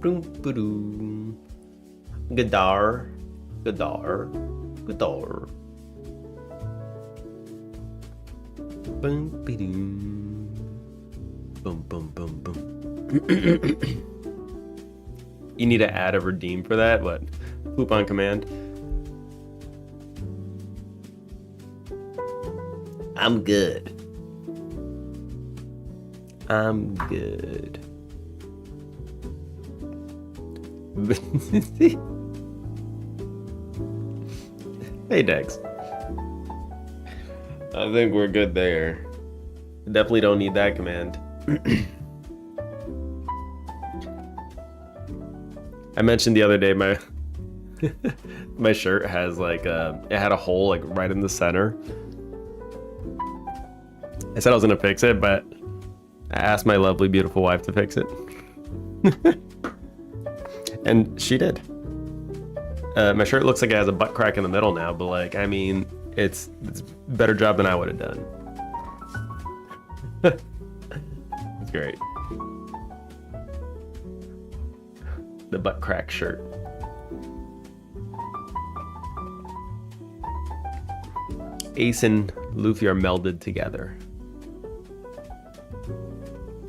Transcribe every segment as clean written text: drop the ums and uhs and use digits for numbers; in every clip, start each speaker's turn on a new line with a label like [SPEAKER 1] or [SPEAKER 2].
[SPEAKER 1] Boom, ba-doom. Godot. Godot. Godot. Boom, ba-doom. Boom, boom, boom, boom. You need to add a redeem for that? What? Poop on command? I'm good. I'm good. Hey, Dex. I think we're good there. Definitely don't need that command. I mentioned the other day my my shirt has like it had a hole like right in the center. I said I was gonna fix it, but I asked my lovely, beautiful wife to fix it. And she did. My shirt looks like it has a butt crack in the middle now, but like, I mean, it's a better job than I would have done. It's great. The butt crack shirt. Ace and Luffy are melded together.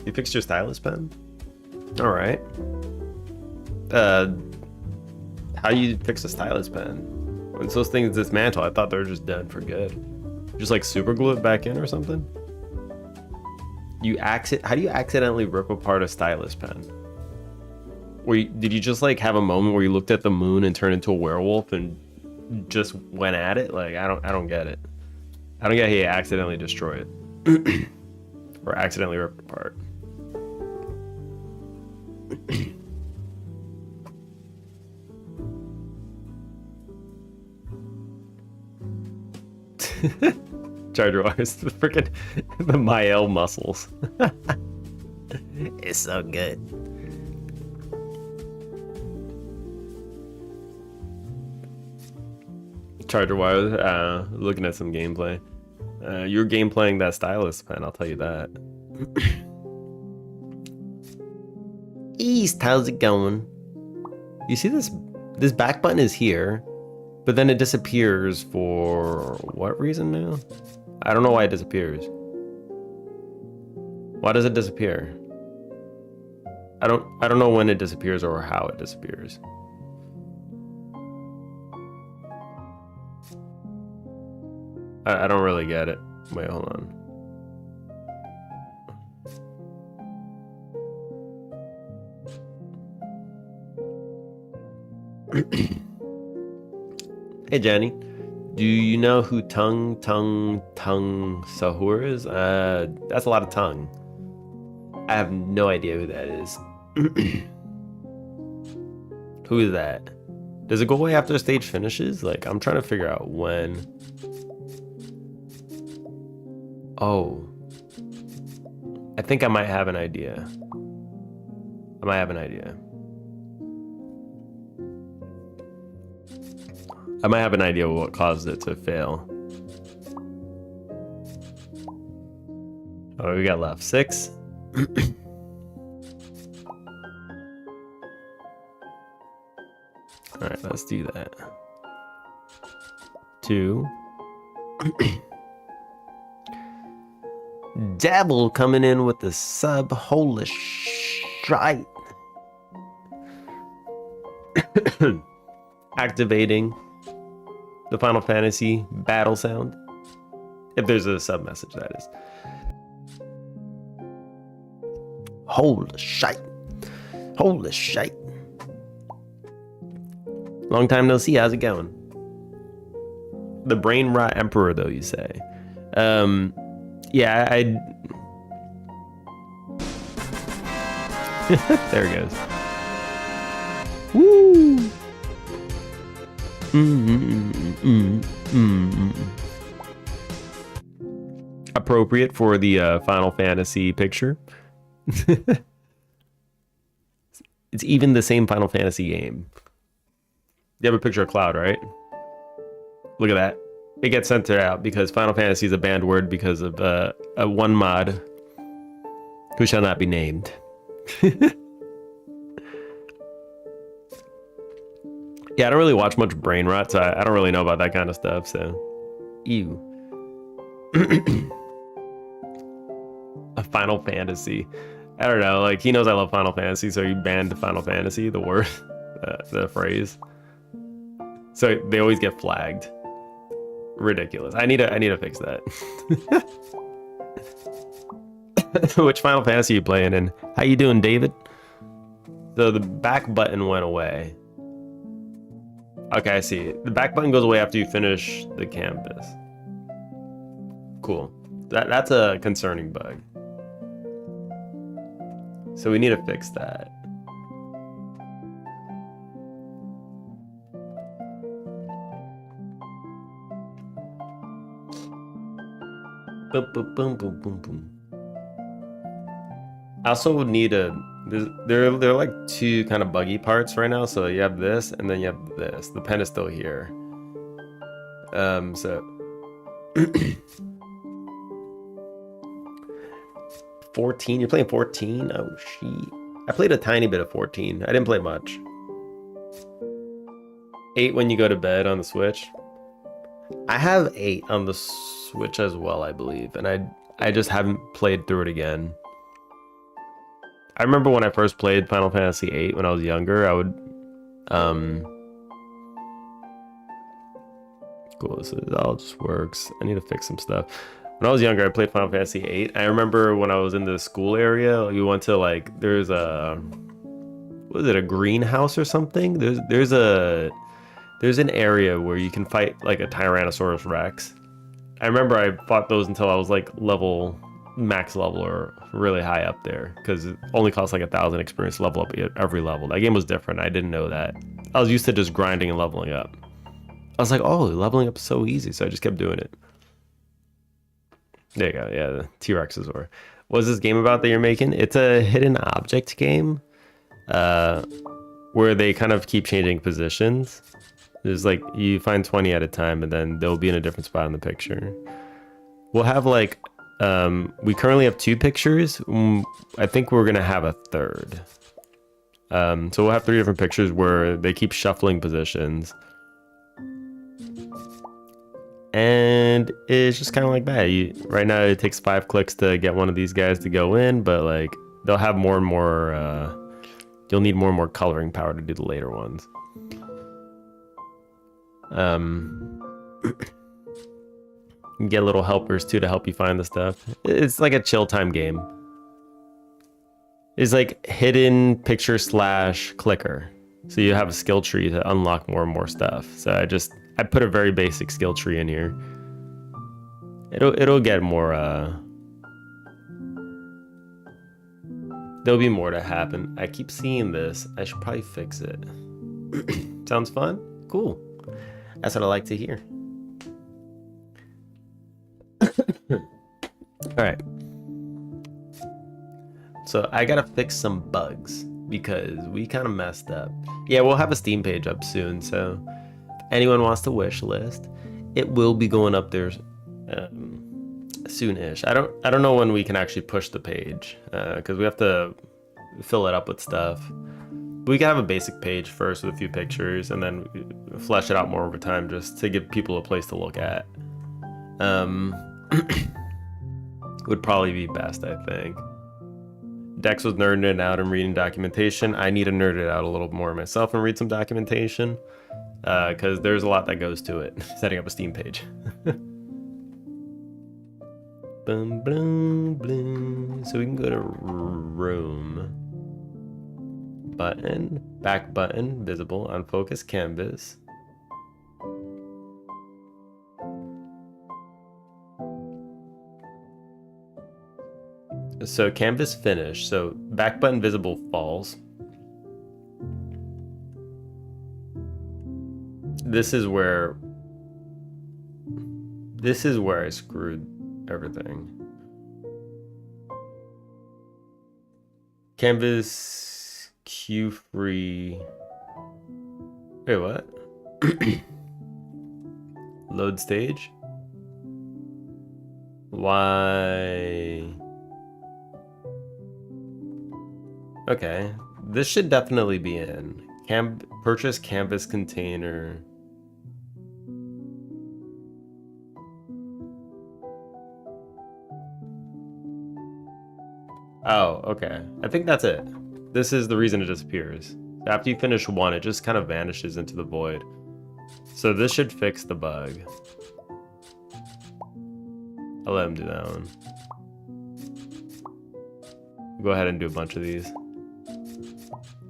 [SPEAKER 1] You fixed your stylus pen? All right. How do you fix a stylus pen? Once those things dismantle, I thought they were just done for good. Just like super glue it back in or something? How do you accidentally rip apart a stylus pen? Did you just like have a moment where you looked at the moon and turned into a werewolf and just went at it? Like, I don't get it. I don't get how you accidentally destroy it. Or accidentally rip it apart. Charger wires, the freaking the Mael muscles. It's so good. Charger wires, looking at some gameplay. You're gameplaying that stylus pen, I'll tell you that. East, how's it going? You see this back button is here, but then it disappears for what reason now? I don't know why it disappears. Why does it disappear? I don't know when it disappears or how it disappears. I don't really get it. Wait, hold on. Hey Jenny, do you know who Tung Sahur is? That's a lot of tongue. I have no idea who that is. Who is that? Does it go away after the stage finishes? Like, I'm trying to figure out when. Oh. I think I might have an idea. I might have an idea of what caused it to fail. Oh, we got left 6. All right, let's do that. 2. Dabble coming in with the sub. Holy shite. Activating the Final Fantasy battle sound. If there's a sub message, that is. Holy shite. Holy shite. Long time no see. How's it going? The brain rot emperor, though, you say. Yeah, there it goes. Woo! Appropriate for the Final Fantasy picture. It's even the same Final Fantasy game. You have a picture of Cloud, right? Look at that. It gets censored out because Final Fantasy is a banned word because of a one mod who shall not be named. Yeah, I don't really watch much brain rot, so I don't really know about that kind of stuff. So, ew. A Final Fantasy. I don't know. Like he knows I love Final Fantasy, so he banned Final Fantasy, the word, the phrase. So they always get flagged. Ridiculous. I need to fix that. Which Final Fantasy are you playing in? How you doing, David? So the back button went away. Okay, I see. The back button goes away after you finish the canvas. Cool. That's a concerning bug. So we need to fix that. Boom, boom, boom, boom, boom, boom. I also would need a. There are like two kind of buggy parts right now. So you have this, and then you have this. The pen is still here. So 14. You're playing 14? Oh shit. I played a tiny bit of 14. I didn't play much. 8 when you go to bed on the Switch. I have 8 on the Switch as well, I believe, and I just haven't played through it again. I remember when I first played Final Fantasy VIII when I was younger, I would cool, this all just works. I need to fix some stuff. When I was younger, I played Final Fantasy VIII. I remember when I was in the school area, we went to like there's a was it a greenhouse or something? There's an area where you can fight like a Tyrannosaurus Rex. I remember I fought those until I was like max level or really high up there because it only costs like 1,000 experience to level up every level. That game was different. I didn't know that. I was used to just grinding and leveling up. I was like, oh, leveling up is so easy, so I just kept doing it. There you go. Yeah, the T-Rexes were. What's this game about that you're making? It's a hidden object game where they kind of keep changing positions. There's like, you find 20 at a time, and then they'll be in a different spot in the picture. We'll have like, we currently have 2 pictures. I think we're going to have a third. So we'll have 3 different pictures where they keep shuffling positions. And it's just kind of like that. Right now it takes 5 clicks to get one of these guys to go in, but like they'll have more and more, you'll need more and more coloring power to do the later ones. You get little helpers too to help you find the stuff. It's like a chill time game. It's like hidden picture / clicker. So you have a skill tree to unlock more and more stuff. So I put a very basic skill tree in here. It'll get more there'll be more to happen. I keep seeing this. I should probably fix it. Sounds fun? Cool. That's what I like to hear. Alright. So I gotta fix some bugs because we kind of messed up. Yeah, we'll have a Steam page up soon, so if anyone wants to wish list, it will be going up there soon-ish. I don't know when we can actually push the page because we have to fill it up with stuff. We can have a basic page first with a few pictures and then flesh it out more over time just to give people a place to look at. Would probably be best, I think. Dex was nerding it out and reading documentation. I need to nerd it out a little more myself and read some documentation because there's a lot that goes to it, setting up a Steam page. Boom, boom, boom. So we can go to room. Button, back button, visible, unfocused canvas. So canvas finished. So back button visible false. This is where I screwed everything. Canvas cue free. Wait, what? Load stage. Why? Okay, this should definitely be in. Purchase canvas container. Oh, okay. I think that's it. This is the reason it disappears. After you finish one, it just kind of vanishes into the void. So this should fix the bug. I'll let him do that one. Go ahead and do a bunch of these.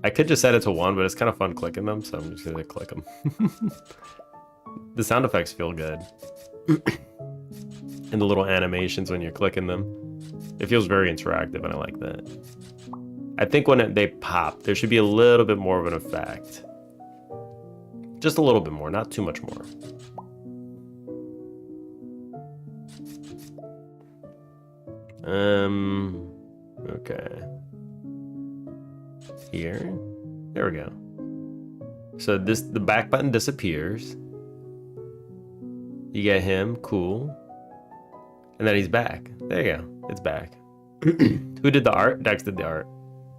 [SPEAKER 1] I could just set it to 1, but it's kind of fun clicking them, so I'm just gonna click them. The sound effects feel good. And the little animations when you're clicking them. It feels very interactive, and I like that. I think when they pop, there should be a little bit more of an effect. Just a little bit more, not too much more. Okay. Here. There we go. So the back button disappears. You get him, cool. And then he's back. There you go. It's back. Who did the art? Dex did the art.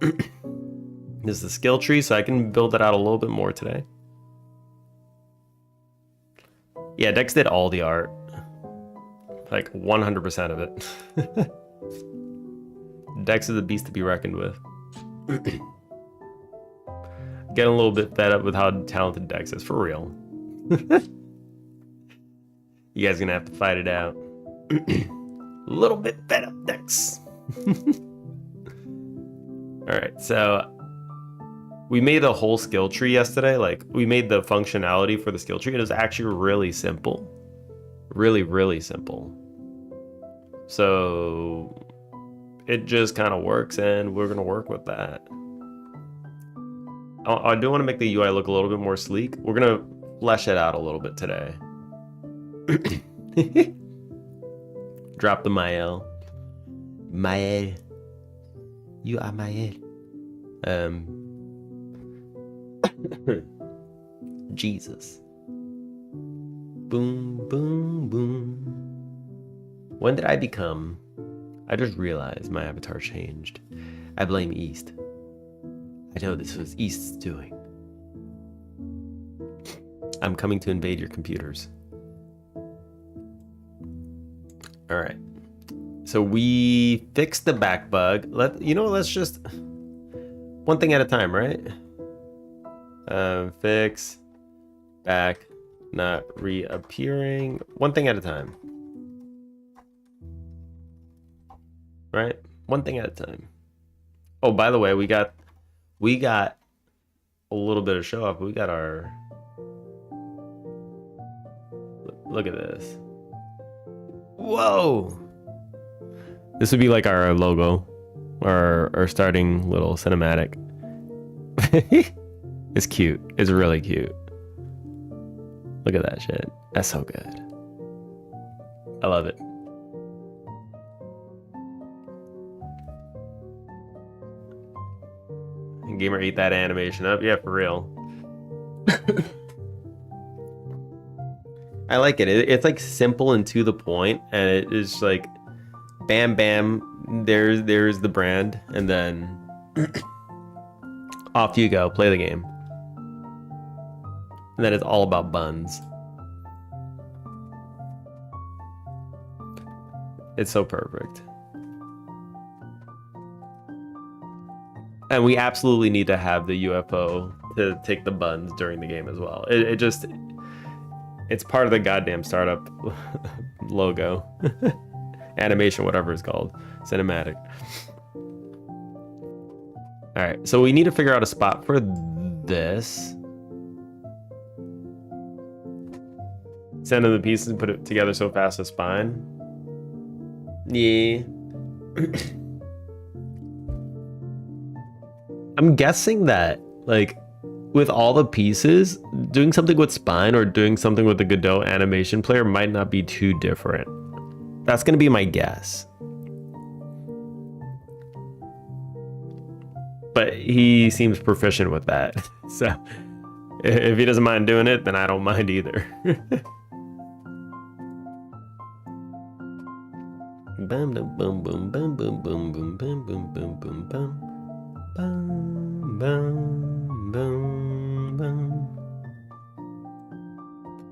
[SPEAKER 1] This is the skill tree, so I can build it out a little bit more today. Yeah, Dex did all the art. Like 100% of it. Dex is a beast to be reckoned with. Getting a little bit fed up with how talented Dex is, for real. You guys are gonna have to fight it out. A little bit fed up, Dex. Alright, so we made a whole skill tree yesterday. Like, we made the functionality for the skill tree. It was actually really simple. Really, really simple. So it just kind of works, and we're gonna work with that. I do want to make the UI look a little bit more sleek. We're gonna flesh it out a little bit today. Drop the Mael. Mael. You are Mael. Jesus. Boom, boom, boom. When did I become? I just realized my avatar changed. I blame East. I know this was East's doing. I'm coming to invade your computers. All right. So we fixed the back bug. Let's just one thing at a time, right? Fix back not reappearing. One thing at a time. Right? One thing at a time. Oh, by the way, we got a little bit of show off. We got our look at this. Whoa! This would be like our logo, our starting little cinematic. It's cute. It's really cute. Look at that shit. That's so good. I love it. Gamer ate that animation up. Yeah, for real. I like it. It's like simple and to the point, and it is like bam bam, there's the brand, and then off you go, play the game. And then it's all about buns. It's so perfect. And we absolutely need to have the UFO to take the buns during the game as well. It's part of the goddamn startup logo. Animation, whatever it's called. Cinematic. Alright, so we need to figure out a spot for this. Send in the pieces and put it together so fast as spine. Yeah. I'm guessing that, like, with all the pieces, doing something with spine or doing something with the Godot animation player might not be too different. That's gonna be my guess. But he seems proficient with that. So if he doesn't mind doing it, then I don't mind either. Bum bum bum bum bum bum bum bum bum bum bum bum bum bum bum bum.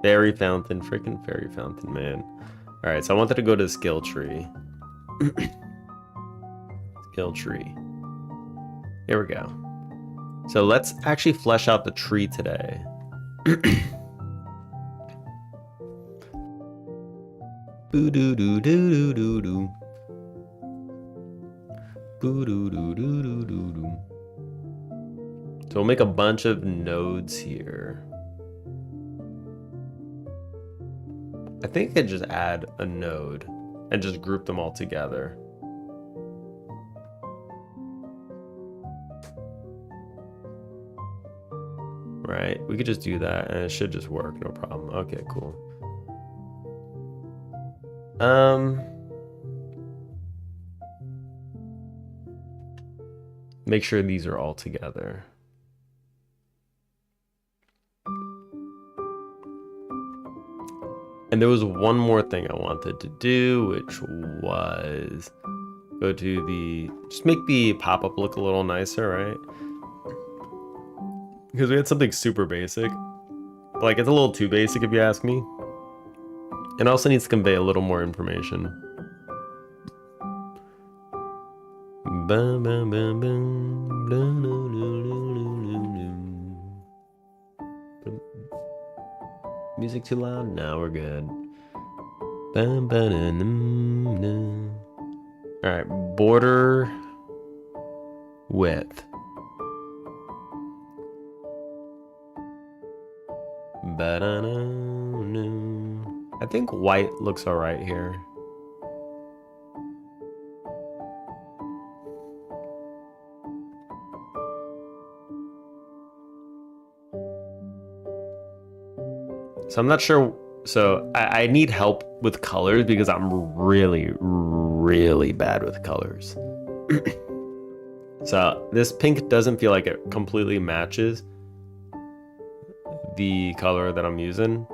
[SPEAKER 1] Fairy fountain, freaking fairy fountain, man. All right, so I wanted to go to the skill tree. Skill tree. Here we go. So let's actually flesh out the tree today. Boo doo doo doo doo doo doo. Boo doo doo doo doo doo doo. So we'll make a bunch of nodes here. I think I could just add a node and just group them all together. Right, we could just do that and it should just work, no problem. Okay, cool. Make sure these are all together. And there was one more thing I wanted to do, which was go to the, just make the pop-up look a little nicer, right? Because we had something super basic. Like, it's a little too basic if you ask me. It also needs to convey a little more information. Music too loud? No, we're good. Alright, border width. I think white looks alright here. So I'm not sure. So I need help with colors because I'm really, really bad with colors. So this pink doesn't feel like it completely matches the color that I'm using.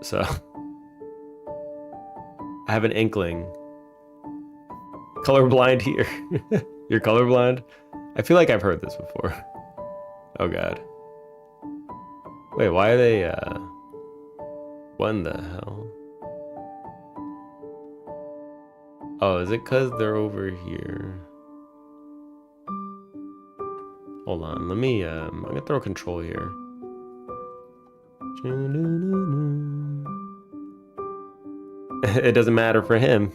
[SPEAKER 1] So I have an inkling. Colorblind here. You're colorblind? I feel like I've heard this before. Oh god. Wait, why are they, what in the hell? Oh, is it because they're over here? Hold on, let me, I'm gonna throw control here. It doesn't matter for him.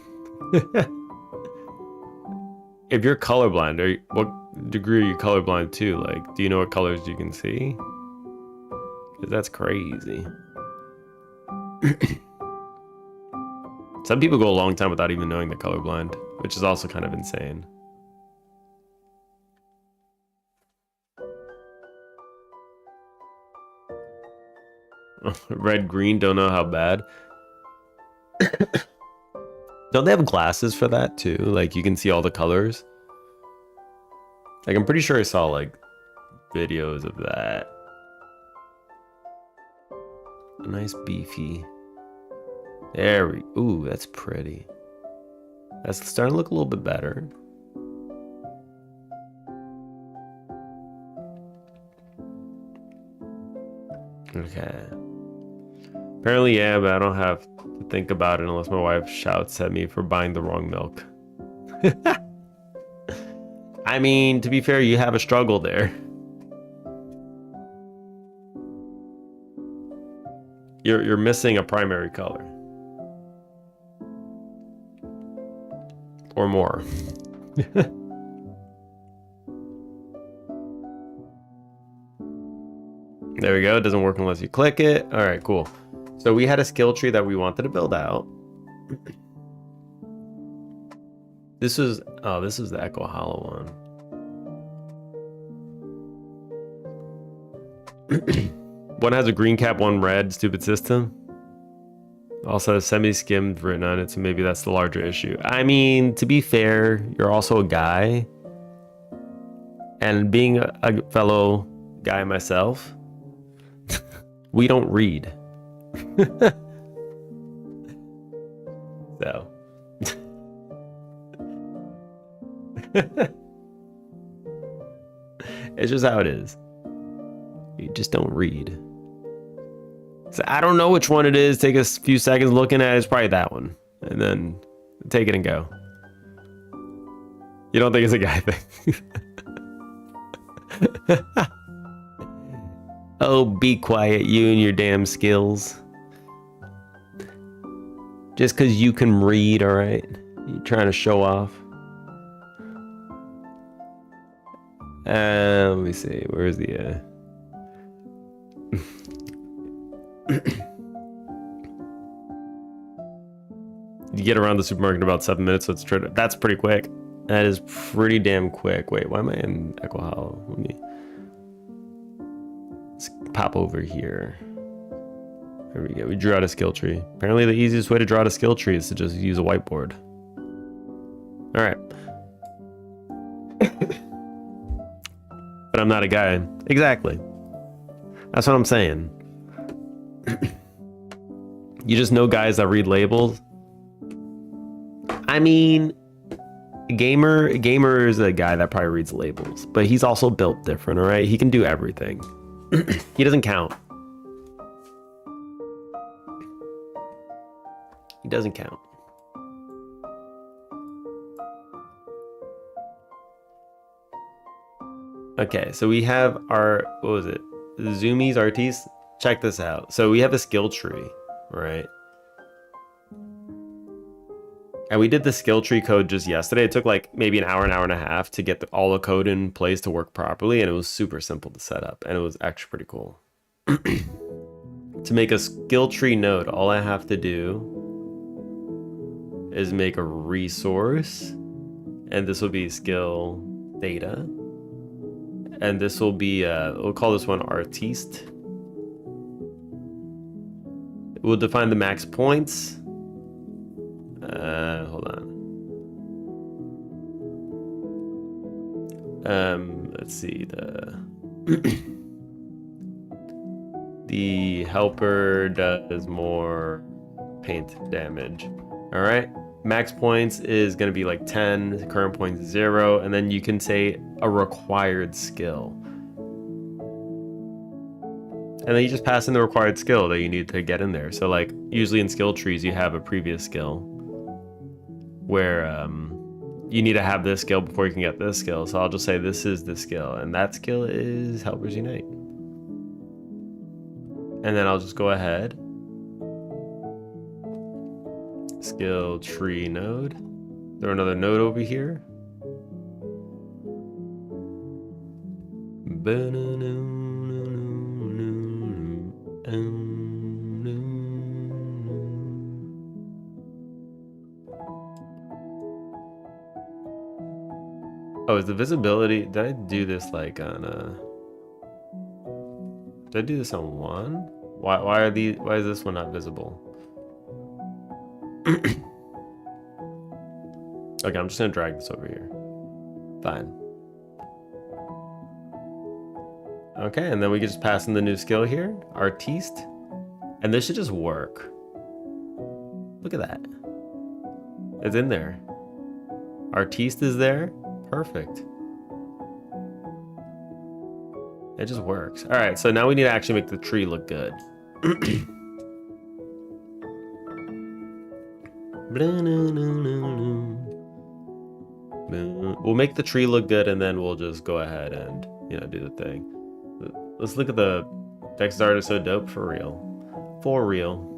[SPEAKER 1] If you're colorblind, what degree are you colorblind to? Like, do you know what colors you can see? Because that's crazy. Some people go a long time without even knowing they're colorblind, which is also kind of insane. Red, green, don't know how bad. Don't they have glasses for that too? Like you can see all the colors? Like I'm pretty sure I saw like videos of that. A nice beefy. There we, ooh, that's pretty. That's starting to look a little bit better. Okay. Apparently, yeah, but I don't have to think about it unless my wife shouts at me for buying the wrong milk. I mean, to be fair, you have a struggle there. You're missing a primary color. Or more. There we go. It doesn't work unless you click it. All right, cool. So we had a skill tree that we wanted to build out. This was, oh, this was the Echo Hollow one. One has a green cap, one red. Stupid system. Also has semi-skimmed written on it, so maybe that's the larger issue. I mean, to be fair, you're also a guy. And being a fellow guy myself, we don't read. So. It's just how it is. You just don't read. So I don't know which one it is. Take a few seconds looking at it. It's probably that one. And then take it and go. You don't think it's a guy thing? Oh, be quiet, you and your damn skills. Just because you can read, all right? You're trying to show off. Let me see. Where's the... You get around the supermarket in about 7 minutes, so it's that's pretty quick. That is pretty damn quick. Wait, why am I in Echo Hollow? Let's pop over here. There we go. We drew out a skill tree. Apparently the easiest way to draw out a skill tree is to just use a whiteboard. All right. But I'm not a guy. Exactly. That's what I'm saying. You just know guys that read labels. I mean, gamer is a guy that probably reads labels, but he's also built different, all right? He can do everything. He doesn't count. He doesn't count. Okay, so we have our, what was it? Zoomies, artistes. Check this out. So we have a skill tree, right? And we did the skill tree code just yesterday. It took like maybe an hour and a half to get all the code in place to work properly. And it was super simple to set up. And it was actually pretty cool. To make a skill tree node, all I have to do is make a resource. And this will be skill data. And this will be, we'll call this one artiste. We'll define the max points. Hold on. Let's see, the helper does more paint damage. All right. Max points is going to be like 10, current points 0, and then you can say a required skill. And then you just pass in the required skill that you need to get in there. So like usually in skill trees, you have a previous skill where you need to have this skill before you can get this skill. So I'll just say this is the skill, and that skill is Helpers Unite. And then I'll just go ahead. Skill tree node. Throw another node over here. Oh, is the visibility, did I do this like on did I do this on 1? Why is this one not visible? Okay, I'm just gonna drag this over here. Fine. Okay, and then we can just pass in the new skill here, artiste, and this should just work. Look at that. It's in there. Artiste is there. Perfect. It just works. All right, so now we need to actually make the tree look good. We'll make the tree look good, and then we'll just go ahead and, you know, do the thing. Let's look at the text art is so dope. For real. For real.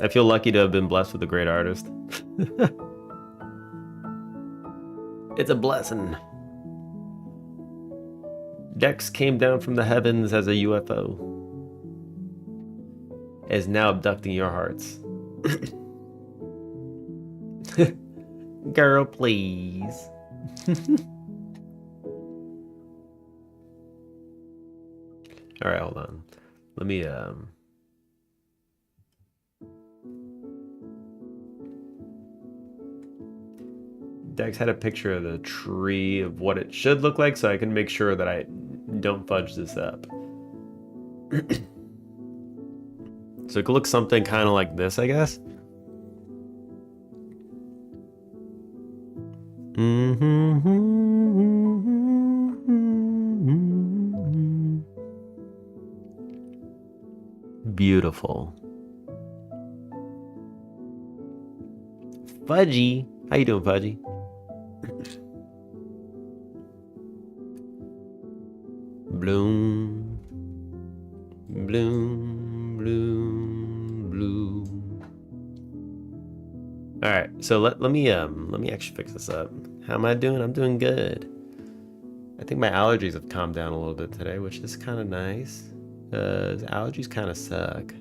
[SPEAKER 1] I feel lucky to have been blessed with a great artist. It's a blessing. Dex came down from the heavens as a UFO. Is now abducting your hearts. Girl, please. All right, hold on. Let me Dex had a picture of the tree of what it should look like, so I can make sure that I don't fudge this up. So it could look something kind of like this, I guess. Beautiful. Fudgy. How you doing, Fudgy? Bloom. Bloom. Bloom. Bloom. All right, so let me actually fix this up. How am I doing? I'm doing good. I think my allergies have calmed down a little bit today, which is kind of nice. Allergies kind of suck.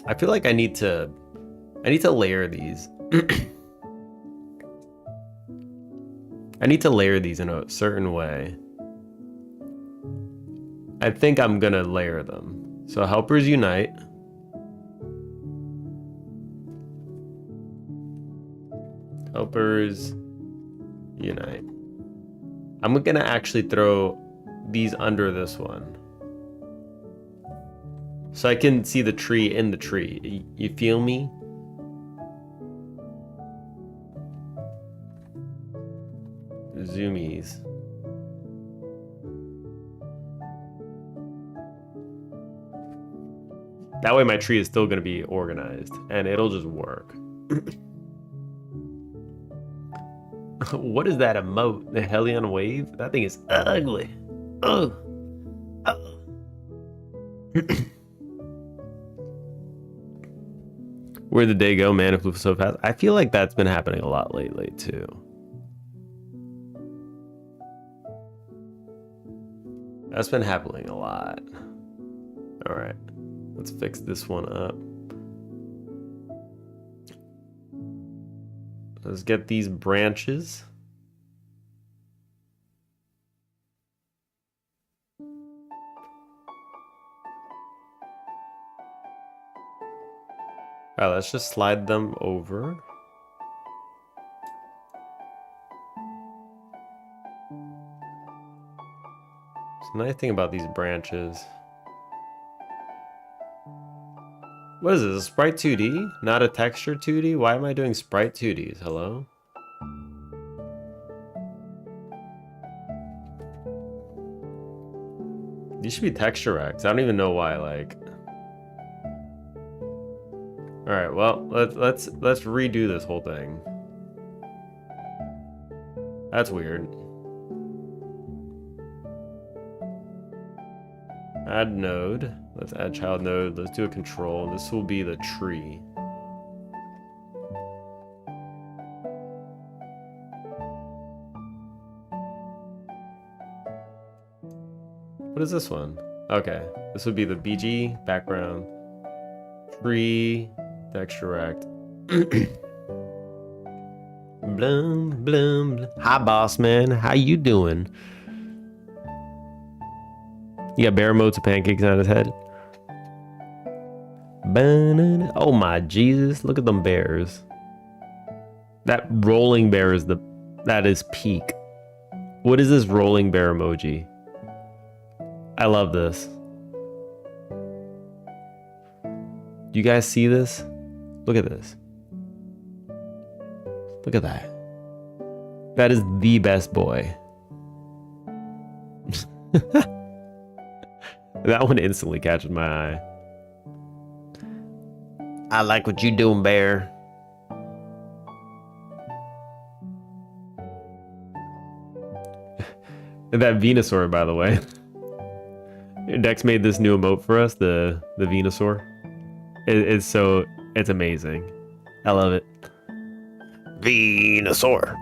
[SPEAKER 1] I feel like I need to layer these. I need to layer these in a certain way. I think I'm gonna layer them. So helpers unite. Helpers unite. I'm gonna actually throw these under this one, so I can see the tree in the tree. You feel me? Zoomies. That way my tree is still gonna be organized and it'll just work. What is that emote? The Hellion wave? That thing is ugly. Oh. Oh. Where'd the day go, man? It flew so fast. I feel like that's been happening a lot lately too. That's been happening a lot. All right, let's fix this one up. Let's get these branches. All right, let's just slide them over. The nice thing about these branches. What is this, a sprite 2D? Not a texture 2D? Why am I doing sprite 2Ds? Hello? These should be texture X. I don't even know why, like. Alright, well, let's redo this whole thing. That's weird. Add node. Let's add child node. Let's do a control. This will be the tree. What is this one? Okay, this would be the BG background. Tree texture rect. Blum blum blum. Hi, boss man. How you doing? You got bear modes of pancakes on his head. Banana. Oh my Jesus! Look at them bears. That rolling bear is that is peak. What is this rolling bear emoji? I love this. Do you guys see this? Look at this. Look at that. That is the best boy. That one instantly catches my eye. I like what you doing, bear. That Venusaur, by the way. Dex made this new emote for us, the Venusaur. It's amazing. I love it. Venusaur.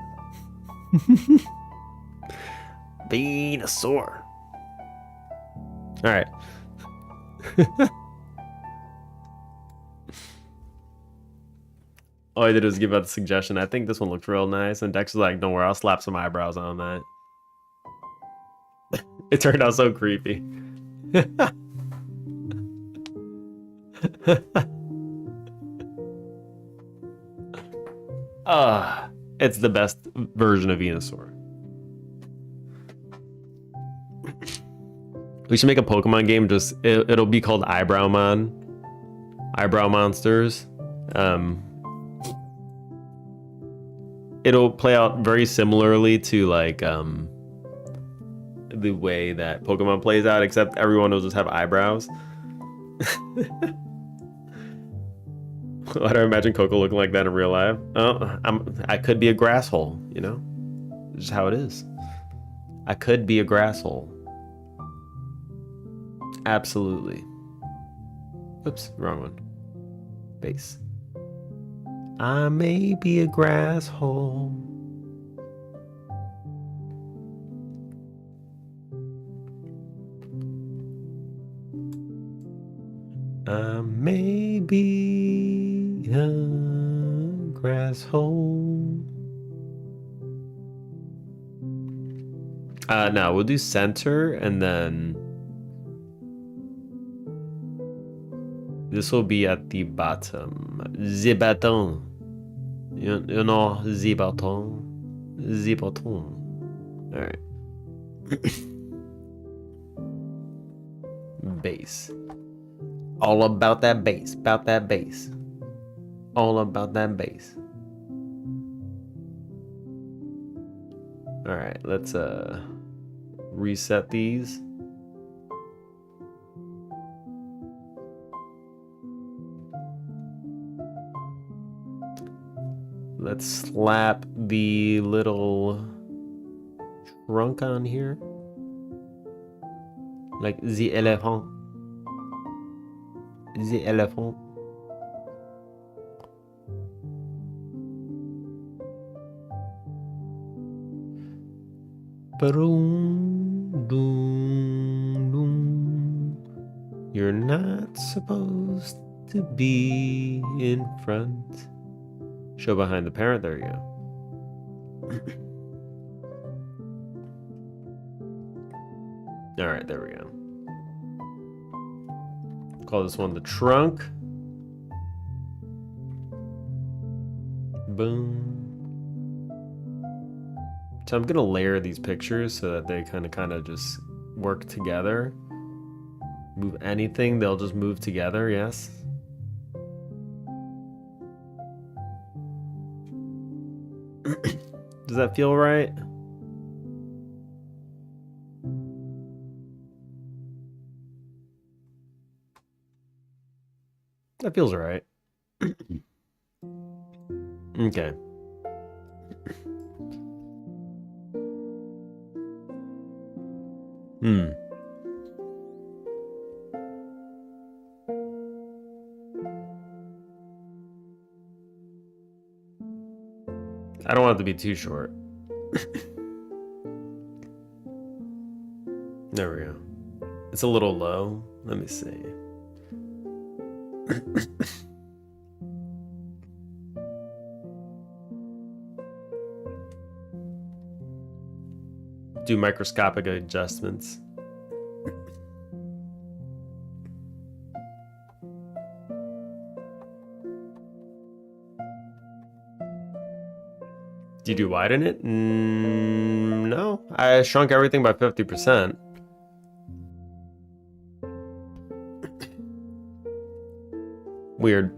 [SPEAKER 1] Venusaur. All right. All I did was give out the suggestion. I think this one looked real nice, and Dex was like, "Don't worry, I'll slap some eyebrows on that." It turned out so creepy. It's the best version of Venusaur. We should make a Pokemon game. Just it'll be called Eyebrow Monsters. it'll play out very similarly to like the way that Pokemon plays out, except everyone will just have eyebrows. I don't imagine Coco looking like that in real life. Oh, I could be a grass hole, you know? It's just how it is. I could be a grass hole. Absolutely. Oops, wrong one. Base. I may be a grass hole. I may be a grass hole. No, we'll do center and then this will be at the bottom. The bâton. You know, the bâton. The bâton. Alright. Base. All about that bass. About that bass. All about that bass. Alright, let's reset these. Let's slap the little trunk on here. Like the elephant. The elephant. You're not supposed to be in front. Show behind the parent. There you go. All right, there we go. Call this one the trunk. Boom. So I'm gonna layer these pictures so that they kind of just work together. Move anything, they'll just move together. Yes. Does that feel right? That feels right. Okay. I don't want it to be too short. There we go. It's a little low. Let me see. Do microscopic adjustments. Did you widen it? No, I shrunk everything by 50%. Weird.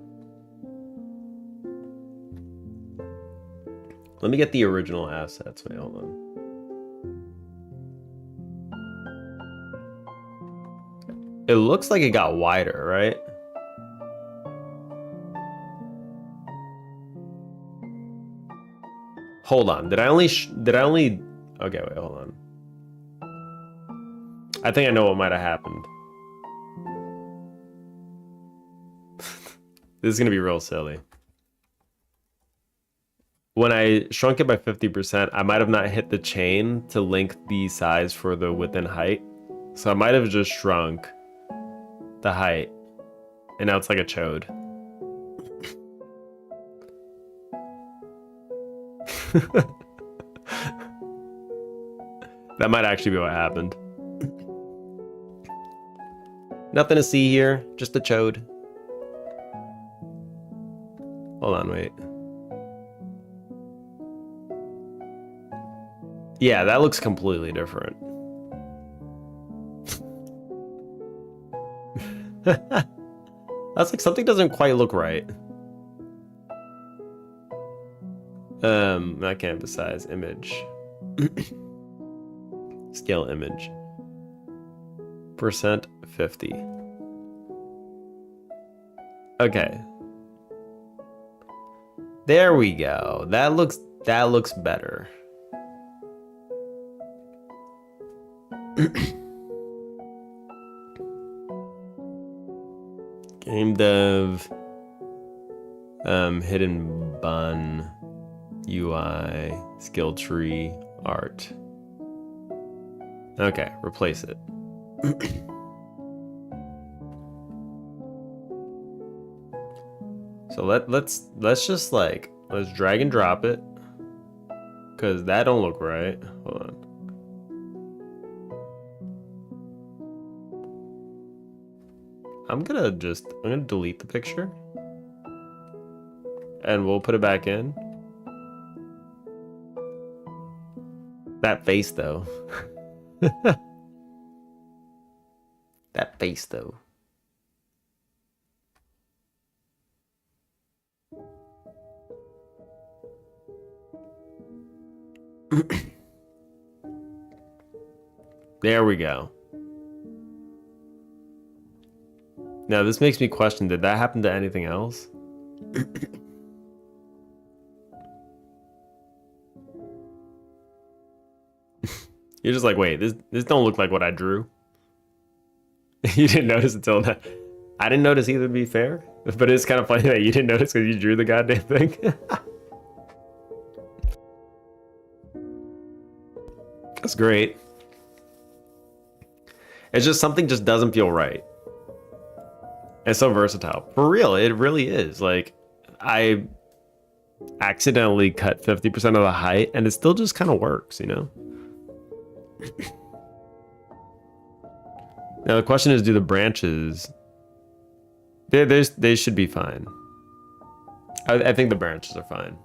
[SPEAKER 1] Let me get the original assets. Wait, hold on. It looks like it got wider, right? Hold on. Did I only okay, wait, hold on. I think I know what might have happened. This is gonna be real silly. When I shrunk it by 50%, I might have not hit the chain to link the size for the width and height. So I might have just shrunk the height. And now it's like a chode. That might actually be what happened. Nothing to see here, just a chode. Hold on, wait. Yeah, that looks completely different. That's like something doesn't quite look right. Not canvas size, image. Scale image. Percent 50. Okay. There we go. That looks better. Game dev. Hidden bun. UI. Skill tree. Art. Okay, replace it. So let's just like let's drag and drop it, cause that don't look right. Hold on. I'm gonna delete the picture, and we'll put it back in. That face though. That face though. There we go. Now this makes me question, did that happen to anything else? You're just like, wait, this don't look like what I drew. You didn't notice until now. I didn't notice either, to be fair. But it's kind of funny that you didn't notice because you drew the goddamn thing. That's great. It's just something just doesn't feel right. It's so versatile. For real, it really is. Like, I accidentally cut 50% of the height and it still just kind of works, you know? Now the question is, do the branches... They should be fine. I think the branches are fine.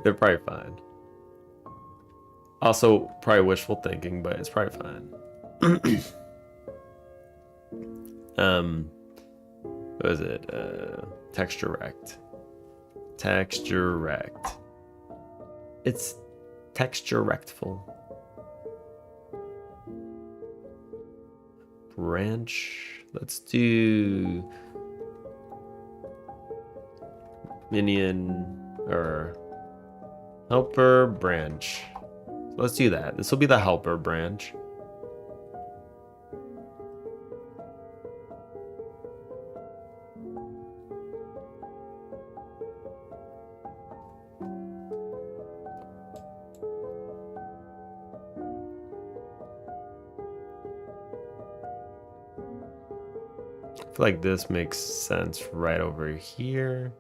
[SPEAKER 1] They're probably fine. Also, probably wishful thinking, but it's probably fine. What is it? Texture rect. Texture rect. It's texture rectful. Branch. Let's do minion or helper branch. So let's do that. This will be the helper branch. I feel like this makes sense right over here.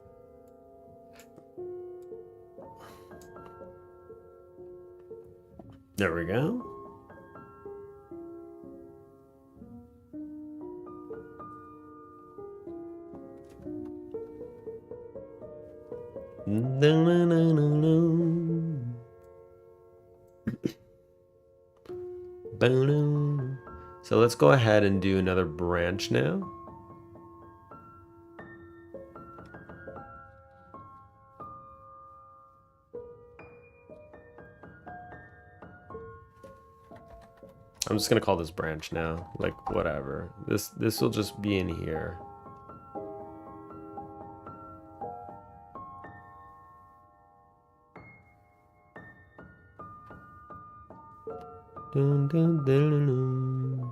[SPEAKER 1] There we go. So let's go ahead and do another branch now. I'm just gonna call this branch now, like whatever. This will just be in here. Dun, dun, dun, dun, dun.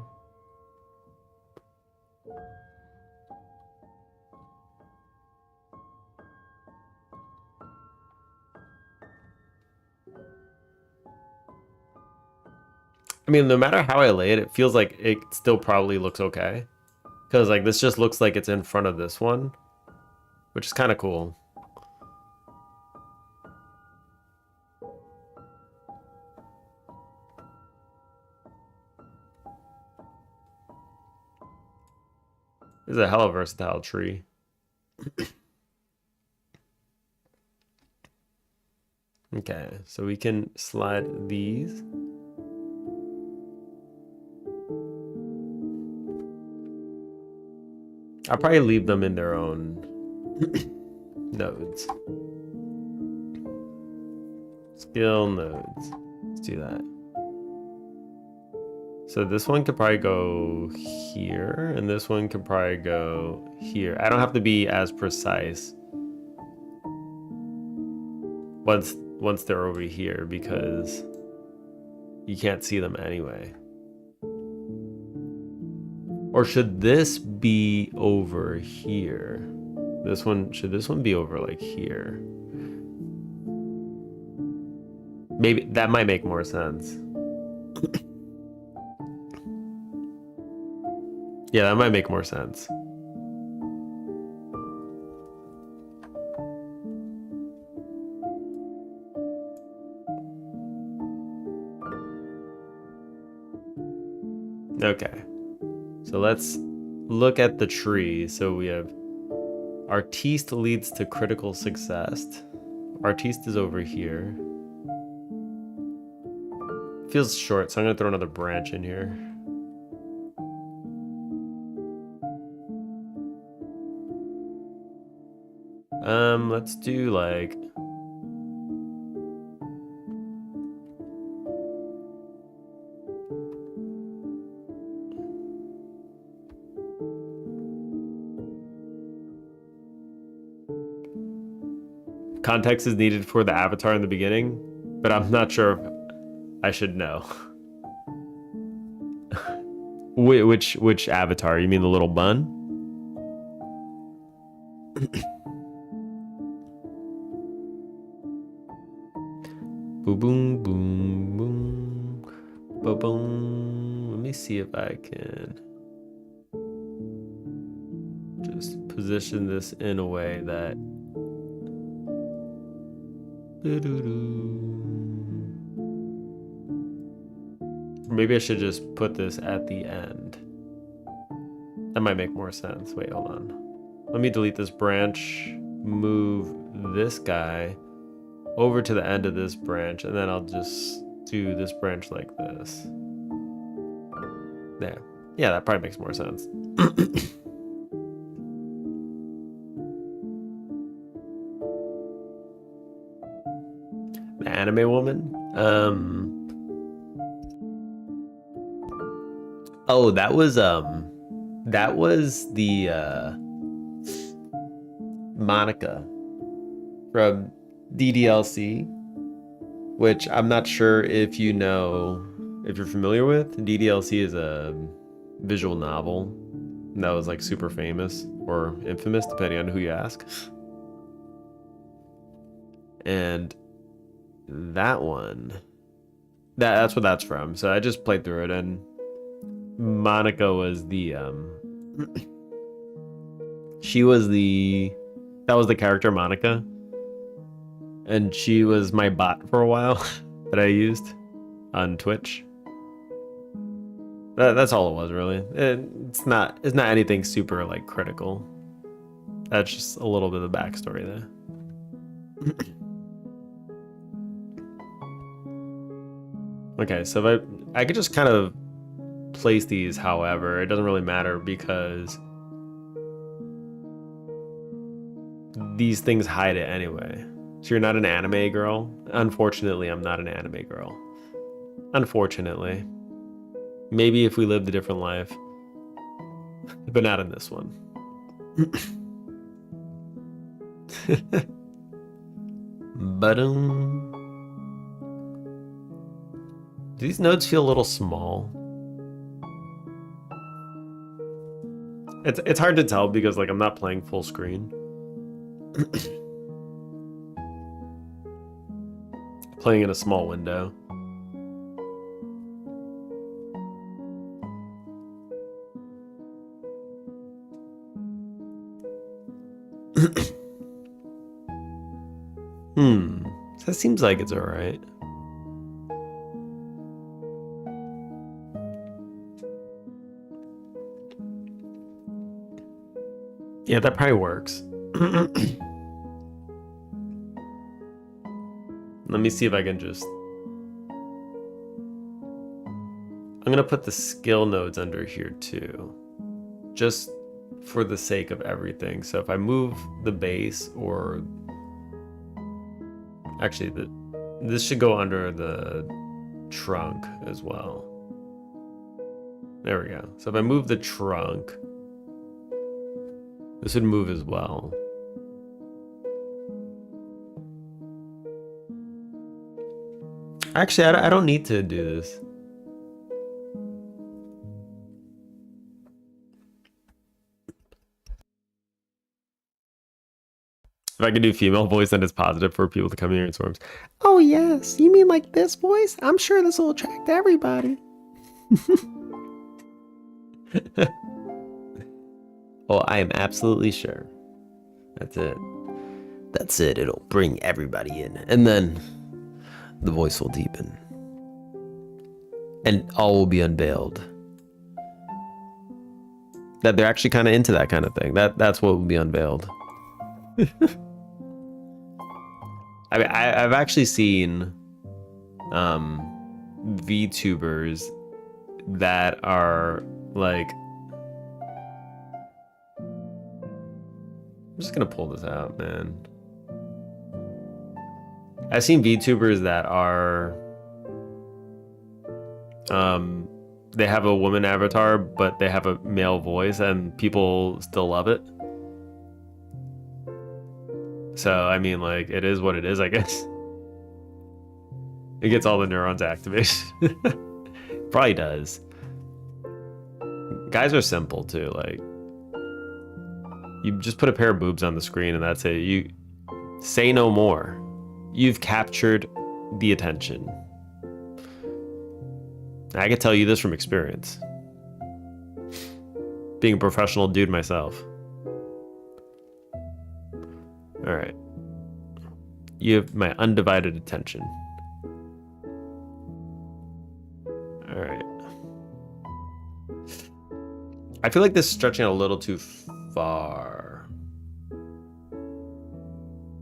[SPEAKER 1] I mean, no matter how I lay it, it feels like it still probably looks okay. Because like this just looks like it's in front of this one, which is kind of cool. This is a hell of a versatile tree. Okay, so we can slide these. I'll probably leave them in their own nodes. Skill nodes. Let's do that. So this one could probably go here, and this one could probably go here. I don't have to be as precise once they're over here because you can't see them anyway. Or should this be over here? Should this one be over like here? Maybe that might make more sense. Yeah, that might make more sense. Okay. So let's look at the tree. So we have artiste leads to critical success. Artiste is over here. Feels short, so I'm gonna throw another branch in here. Let's do like context is needed for the avatar in the beginning, but I'm not sure if I should know. Which avatar? You mean the little bun? Boom, boom, boom, boom, boom, boom. Let me see if I can just position this in a way that. Maybe I should just put this at the end. That might make more sense. Wait, hold on. Let me delete this branch, move this guy over to the end of this branch, and then I'll just do this branch like this. There. Yeah, that probably makes more sense. The anime woman? Oh, that was the Monica from DDLC, which I'm not sure if you know, if you're familiar with. DDLC is a visual novel that was like super famous or infamous, depending on who you ask. And that one, that's what that's from. So I just played through it, and Monica was the that was the character Monica, and she was my bot for a while that I used on Twitch. That's all it was, really. It's not anything super like critical. That's just a little bit of the backstory there. Okay, so if I could just kind of place these however, it doesn't really matter because these things hide it anyway. So you're not an anime girl? Unfortunately, I'm not an anime girl. Unfortunately. Maybe if we lived a different life. But not in this one. Do these nodes feel a little small? It's hard to tell because like I'm not playing full screen. Playing in a small window. That seems like it's alright. Yeah, that probably works. Let me see if I can just... I'm gonna put the skill nodes under here too. Just for the sake of everything. So if I move the base, or actually this should go under the trunk as well. There we go. So if I move the trunk, this would move as well. Actually, I don't need to do this. If I can do female voice, then it's positive for people to come here in swarms. Oh yes, you mean like this voice? I'm sure this will attract everybody. Oh, I am absolutely sure. That's it. That's it. It'll bring everybody in. And then the voice will deepen. And all will be unveiled. That they're actually kind of into that kind of thing. That's what will be unveiled. I mean, I've actually seen VTubers that are like, I'm just gonna pull this out, man. I've seen VTubers that are they have a woman avatar, but they have a male voice, and people still love it. So, I mean, like, it is what it is, I guess. It gets all the neurons activated. Probably does. Guys are simple, too. Like, you just put a pair of boobs on the screen, and that's it. You say no more. You've captured the attention. I can tell you this from experience. Being a professional dude myself. All right. You have my undivided attention. All right. I feel like this is stretching a little too far.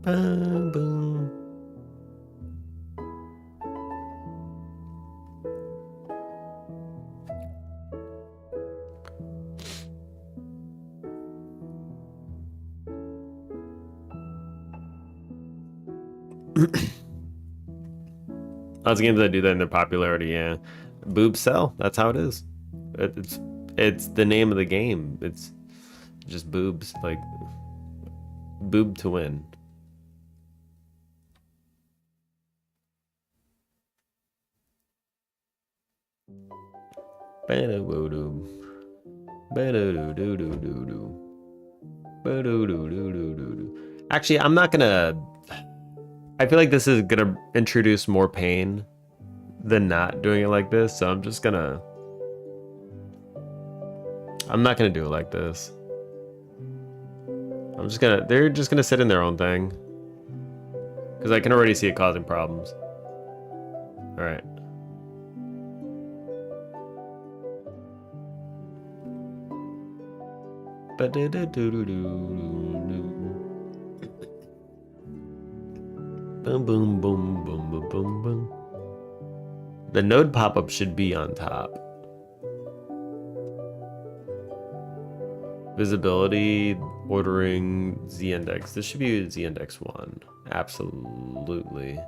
[SPEAKER 1] Boom, boom. Lots of games that do that in their popularity, yeah. Boobs sell. That's how it is. It's the name of the game. It's just boobs, like boob to win. Actually, I'm not gonna. I feel like this is gonna introduce more pain than not doing it like this, so I'm just gonna. I'm not gonna do it like this. I'm just gonna. They're just gonna sit in their own thing, because I can already see it causing problems. All right. Boom, boom, boom, boom, boom, boom, boom. The node pop-up should be on top. Visibility, ordering, z-index. This should be z-index 1. Absolutely.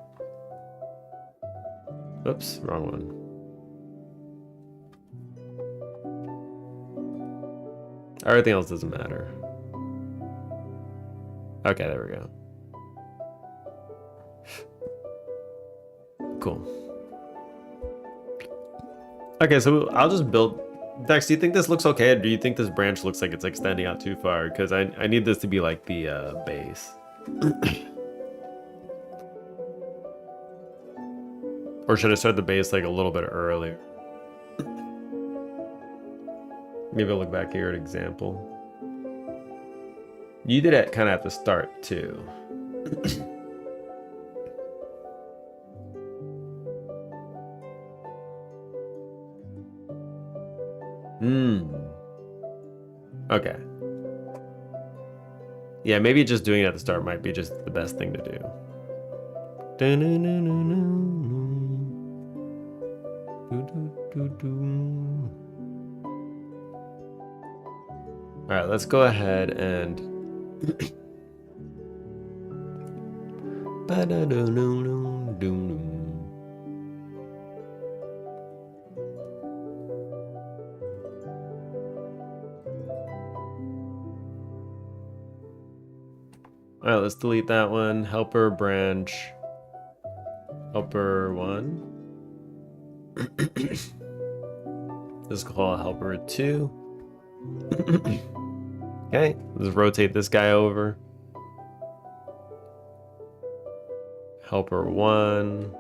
[SPEAKER 1] Oops, wrong one. Everything else doesn't matter. Okay, there we go. Cool. Okay, so I'll just build. Dex, do you think this looks okay, or do you think this branch looks like it's extending out too far? Because I need this to be like the base. Or should I start the base like a little bit earlier? Maybe I'll look back here at example. You did it kind of at the start too. Okay. Yeah, maybe just doing it at the start might be just the best thing to do. All right, let's go ahead and. All right, let's delete that one. Helper branch. Helper 1. Let's call helper 2. Okay, let's rotate this guy over. Helper 1.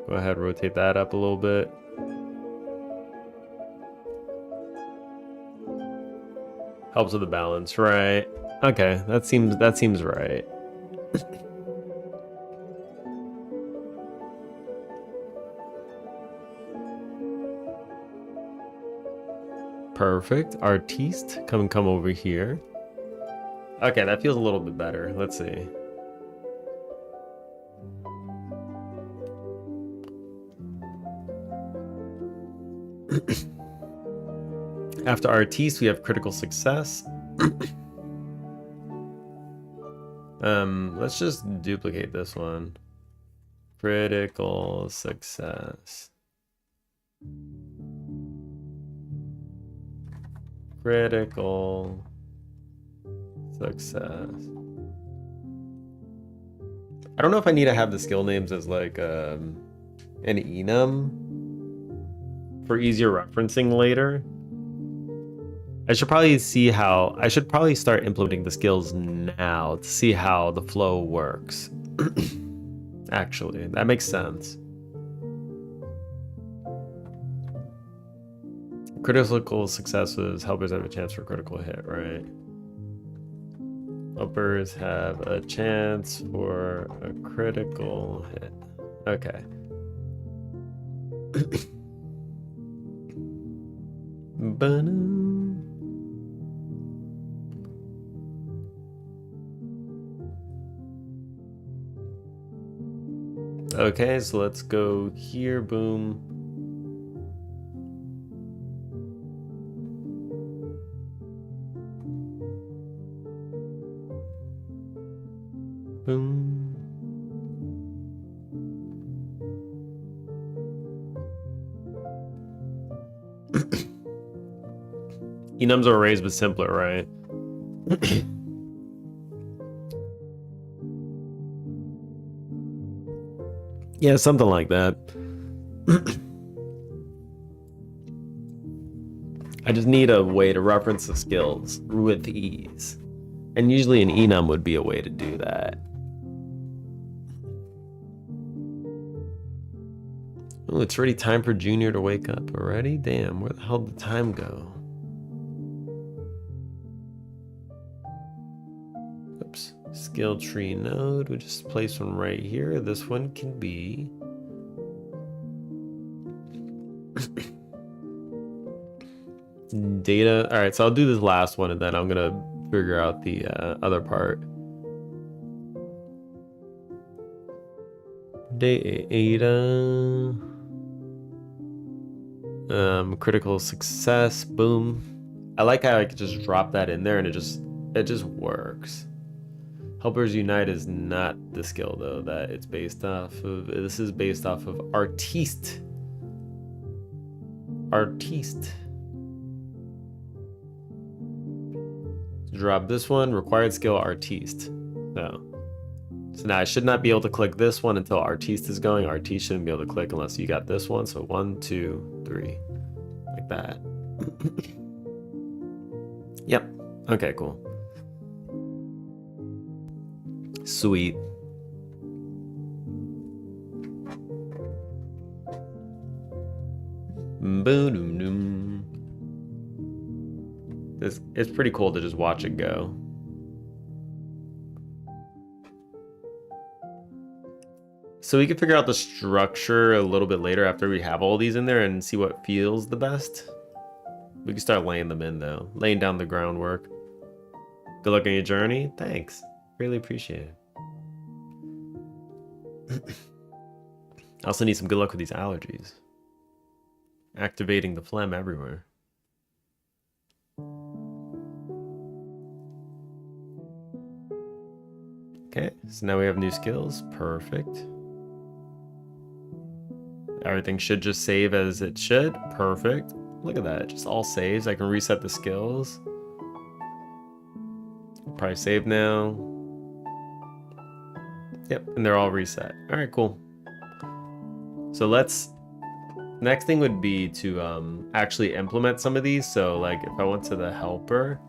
[SPEAKER 1] Go ahead, rotate that up a little bit. Helps with the balance, right? Okay, that seems right. Perfect. Artiste, come over here. Okay, that feels a little bit better. Let's see. After artiste, we have critical success. Let's just duplicate this one. Critical success. Critical success. I don't know if I need to have the skill names as like an enum for easier referencing later. I should probably start implementing the skills now to see how the flow works. Actually, that makes sense. Critical successes, helpers have a chance for critical hit, right? Helpers have a chance for a critical hit. Okay. Okay, so let's go here, boom. Boom. Enums are arrays but simpler, right? Yeah, something like that. I just need a way to reference the skills with ease. And usually an enum would be a way to do that. Oh, it's already time for Junior to wake up already? Damn, where the hell did the time go? Oops. Skill tree node. We just place one right here. This one can be... data. All right, so I'll do this last one and then I'm gonna figure out the other part. Data. Critical success. Boom. I like how I could just drop that in there and it just works. Helpers Unite is not the skill though that it's based off of. This is based off of Artiste. Artiste. Drop this one, required skill Artiste. So now I should not be able to click this one until Artiste is going. Artiste shouldn't be able to click unless you got this one. So 1, 2, 3, like that. Yep. Okay, cool. Sweet. Boom. It's pretty cool to just watch it go. So we can figure out the structure a little bit later after we have all these in there and see what feels the best. We can start laying them in though, laying down the groundwork. Good luck on your journey. Thanks. Really appreciate it. I also need some good luck with these allergies. Activating the phlegm everywhere. Okay, so now we have new skills. Perfect. Everything should just save as it should. Perfect. Look at that, it just all saves. I can reset the skills. Probably save now. Yep, and they're all reset. All right, cool. So next thing would be to actually implement some of these. So like if I went to the helper,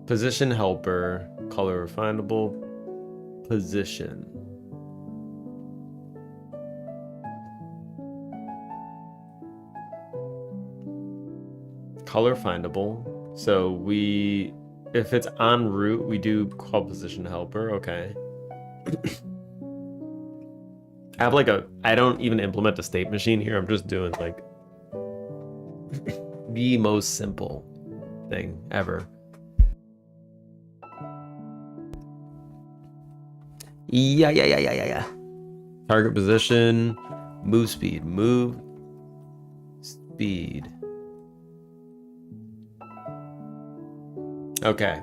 [SPEAKER 1] position helper, color refinable, position. Color findable. So if it's en route, we do call position helper. Okay. I have like I don't even implement a state machine here. I'm just doing like the most simple thing ever. Yeah. Target position, move speed. Okay.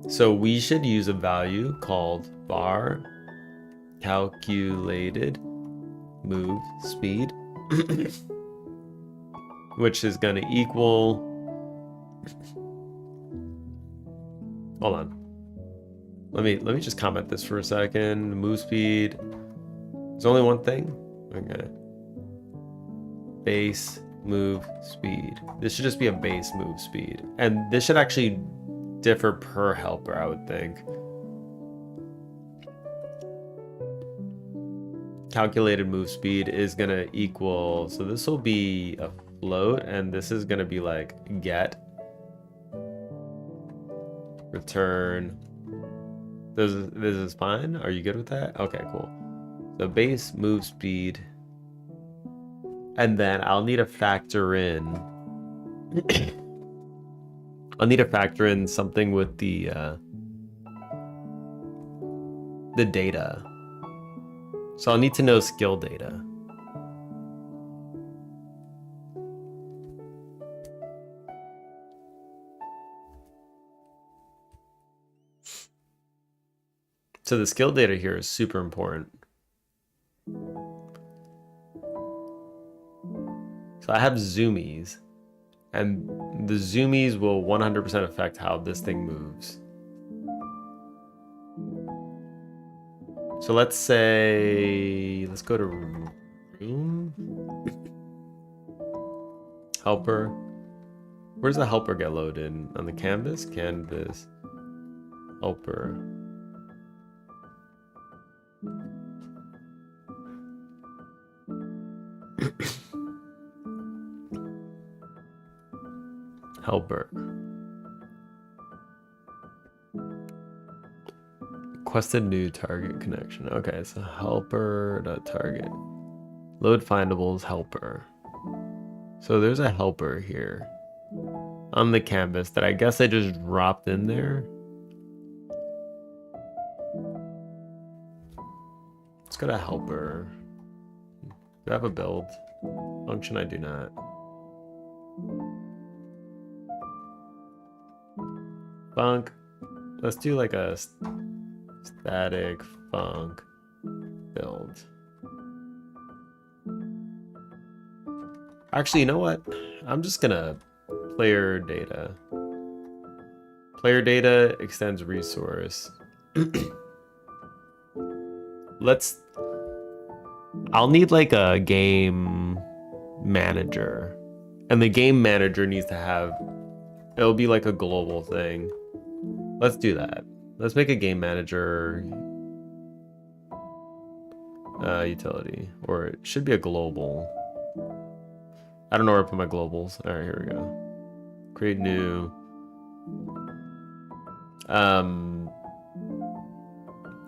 [SPEAKER 1] So we should use a value called var calculated move speed, which is going to equal, hold on. Let me just comment this for a second. Move speed. There's only one thing. Okay. Base move speed. This should just be a base move speed. And this should actually differ per helper, I would think. Calculated move speed is gonna equal, so this will be a float, and this is gonna be like get return. This is fine. Are you good with that? Okay, cool. So base move speed, and then I'll need to factor in something with the data. So I'll need to know skill data. So the skill data here is super important. So I have zoomies, and the zoomies will 100% affect how this thing moves. So let's say, let's go to room. Helper. Where does the helper get loaded? On the canvas? Canvas. Helper. Helper. Requested new target connection. Okay, so helper.target. Load findables helper. So there's a helper here on the canvas that I guess I just dropped in there. Let's go to helper. Do I have a build function? I do not. Func. Let's do like a static func build. Actually, you know what? I'm just gonna player data. Player data extends resource. I'll need like a game manager, and the game manager needs to have, it'll be like a global thing. Let's do that. Let's make a game manager utility, or it should be a global. I don't know where to put my globals. All right, here we go. Create new.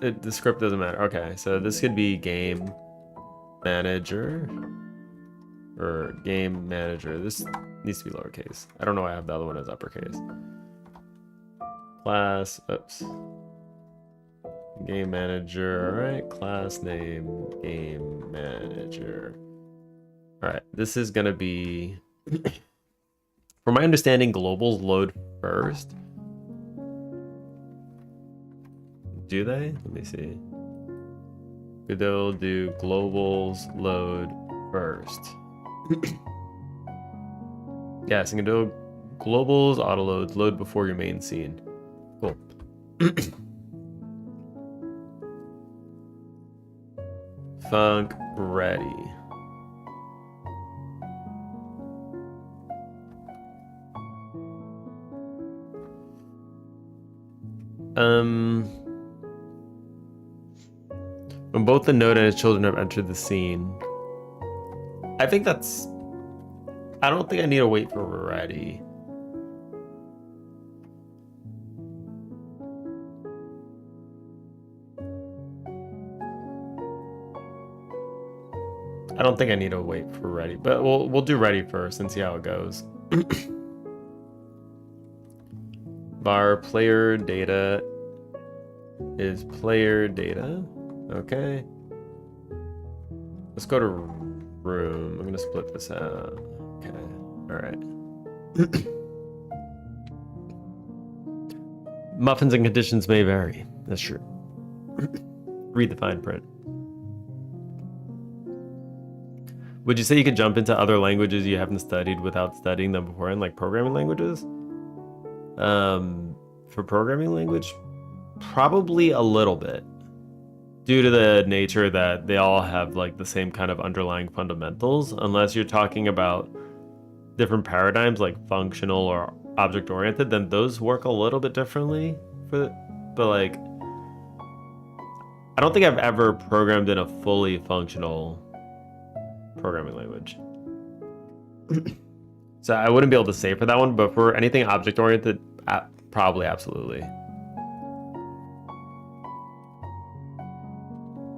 [SPEAKER 1] The script doesn't matter. Okay, so this could be game manager or game manager. This needs to be lowercase. I don't know why I have the other one as uppercase. Class, oops. Game manager, all right. Class name, game manager. All right, this is gonna be, from my understanding, globals load first. Do they? Let me see. Godot do globals load first. Yes, in Godot, globals autoloads load before your main scene. Cool. Funk ready. When both the node and his children have entered the scene. I think that's... I don't think I need to wait for ready. I don't think I need to wait for ready, but we'll do ready first and see how it goes. Var player data is player data. Okay. Let's go to room. I'm gonna split this out. Okay. All right. Muffins and conditions may vary. That's true. Read the fine print. Would you say you could jump into other languages you haven't studied without studying them beforehand, like programming languages? For programming language, probably a little bit, due to the nature that they all have like the same kind of underlying fundamentals, unless you're talking about different paradigms like functional or object oriented, then those work a little bit differently. But like, I don't think I've ever programmed in a fully functional programming language. So I wouldn't be able to say for that one, but for anything object oriented, probably absolutely.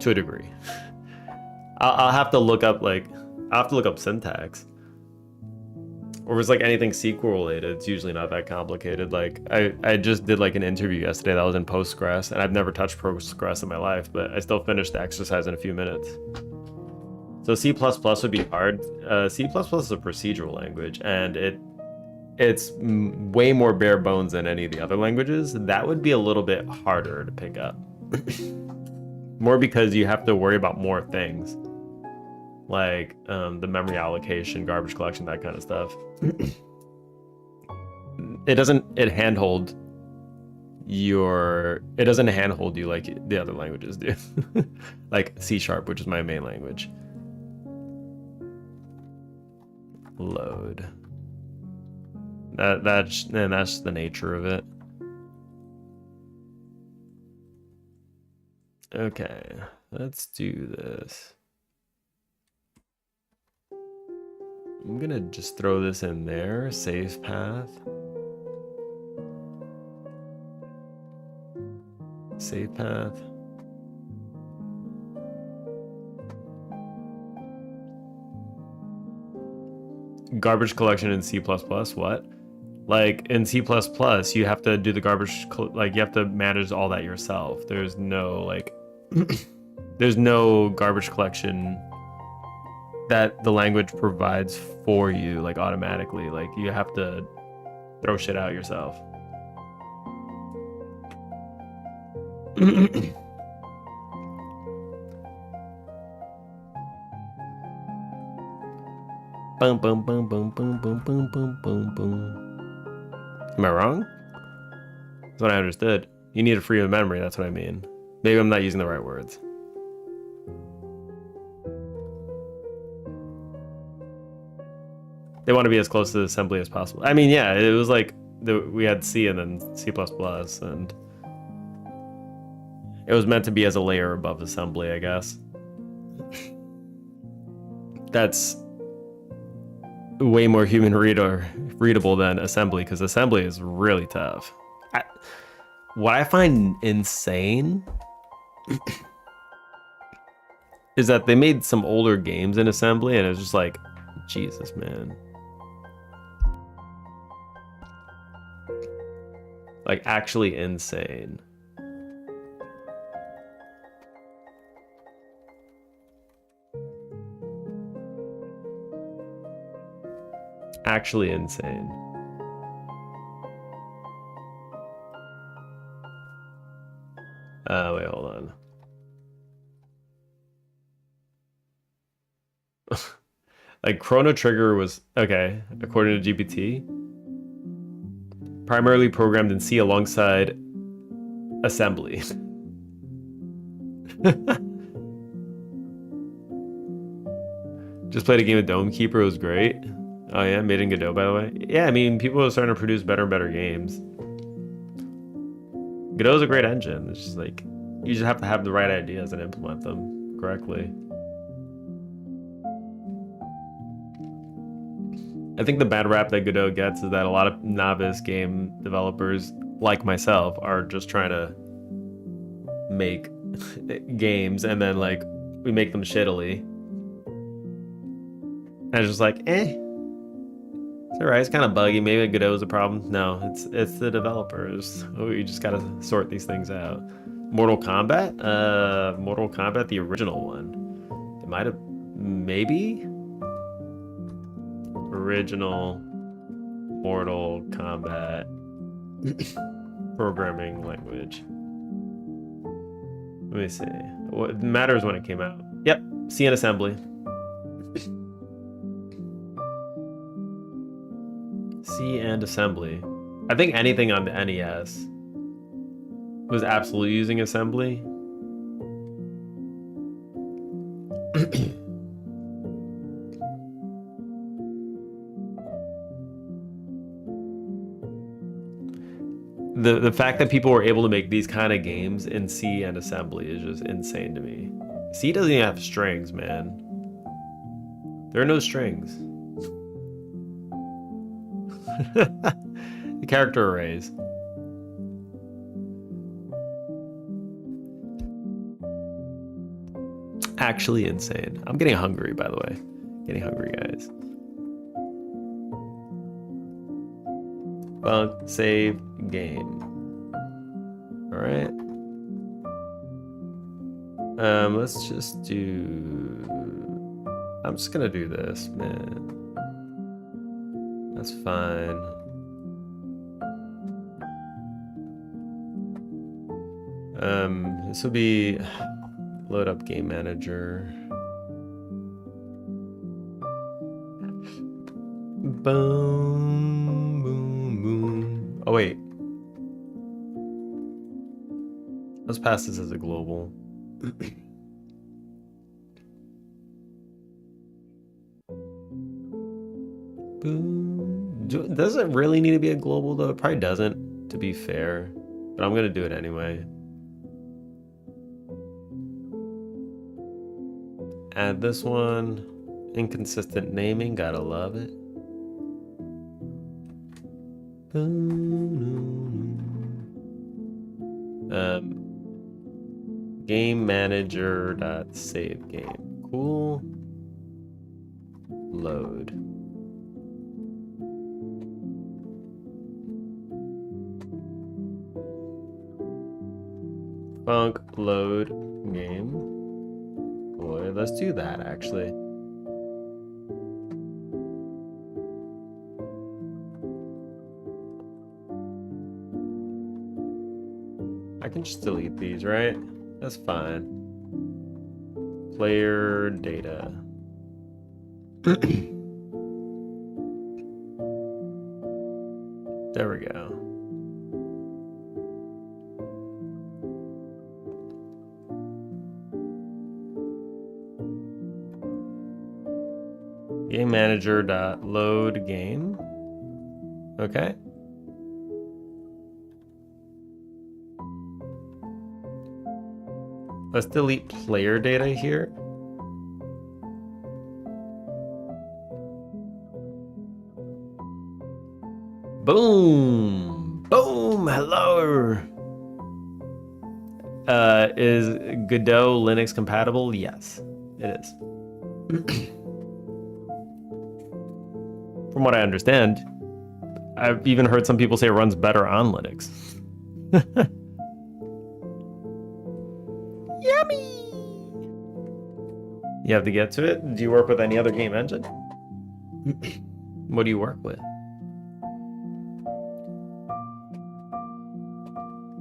[SPEAKER 1] To a degree. I'll have to look up syntax. Or if it's like anything SQL related, it's usually not that complicated. Like I just did like an interview yesterday that was in Postgres, and I've never touched Postgres in my life, but I still finished the exercise in a few minutes. So C++ would be hard. C++ is a procedural language, and it's way more bare bones than any of the other languages. That would be a little bit harder to pick up. More because you have to worry about more things. Like the memory allocation, garbage collection, that kind of stuff. It doesn't handhold you like the other languages do. Like C#, which is my main language. Load. That's the nature of it. Okay, let's do this. I'm gonna just throw this in there, save path. Save path. Garbage collection in C++, what? Like in C++, you have to do the garbage, like you have to manage all that yourself. There's no like, there's no garbage collection that the language provides for you, like automatically. Like you have to throw shit out yourself. Boom, boom, boom, boom, boom, boom, boom, boom, boom, boom. Am I wrong? That's what I understood. You need a freedom of memory, that's what I mean. Maybe I'm not using the right words. They want to be as close to the assembly as possible. I mean, yeah, it was like we had C and then C++, and it was meant to be as a layer above assembly, I guess. That's way more human readable than assembly, because assembly is really tough. What I find insane is that they made some older games in assembly, and it's just like, Jesus, man. Like, actually insane. Actually insane. Wait, hold on. Like Chrono Trigger was okay, according to GPT, primarily programmed in C alongside assembly. Just played a game of Dome Keeper, it was great. Oh yeah, made in Godot, by the way. Yeah, I mean, people are starting to produce better and better games. Godot's a great engine. It's just like, you just have to have the right ideas and implement them correctly. I think the bad rap that Godot gets is that a lot of novice game developers, like myself, are just trying to make games and then like we make them shittily. And it's just like, eh. It's alright, it's kind of buggy. Maybe Godot's a problem. No, it's the developers. Oh, you just gotta sort these things out. Mortal Kombat? Mortal Kombat, the original one. It might have, maybe? Original Mortal Kombat programming language. Let me see. What matters when it came out? Yep, C and assembly. C and assembly. I think anything on the NES was absolutely using assembly. The fact that people were able to make these kind of games in C and assembly is just insane to me. C doesn't even have strings, man. There are no strings. The character arrays. Actually insane. I'm getting hungry, by the way. Getting hungry, guys. Bunk, save, game. Alright. Let's just do... I'm just gonna do this, man. That's fine. This will be load up game manager. Boom, boom, boom. Oh wait. Let's pass this as a global. Does it really need to be a global though? It probably doesn't, to be fair, but I'm gonna do it anyway. Add this one. Inconsistent naming, gotta love it. Game manager dot save game. Cool. Load. Funk load game. Boy, let's do that actually. I can just delete these, right? That's fine. Player data. There we go. Game manager dot load game. Okay. Let's delete player data here. Boom! Boom! Hello! Is Godot Linux compatible? Yes, it is. From what I understand, I've even heard some people say it runs better on Linux. Yummy! You have to get to it? Do you work with any other game engine? What do you work with?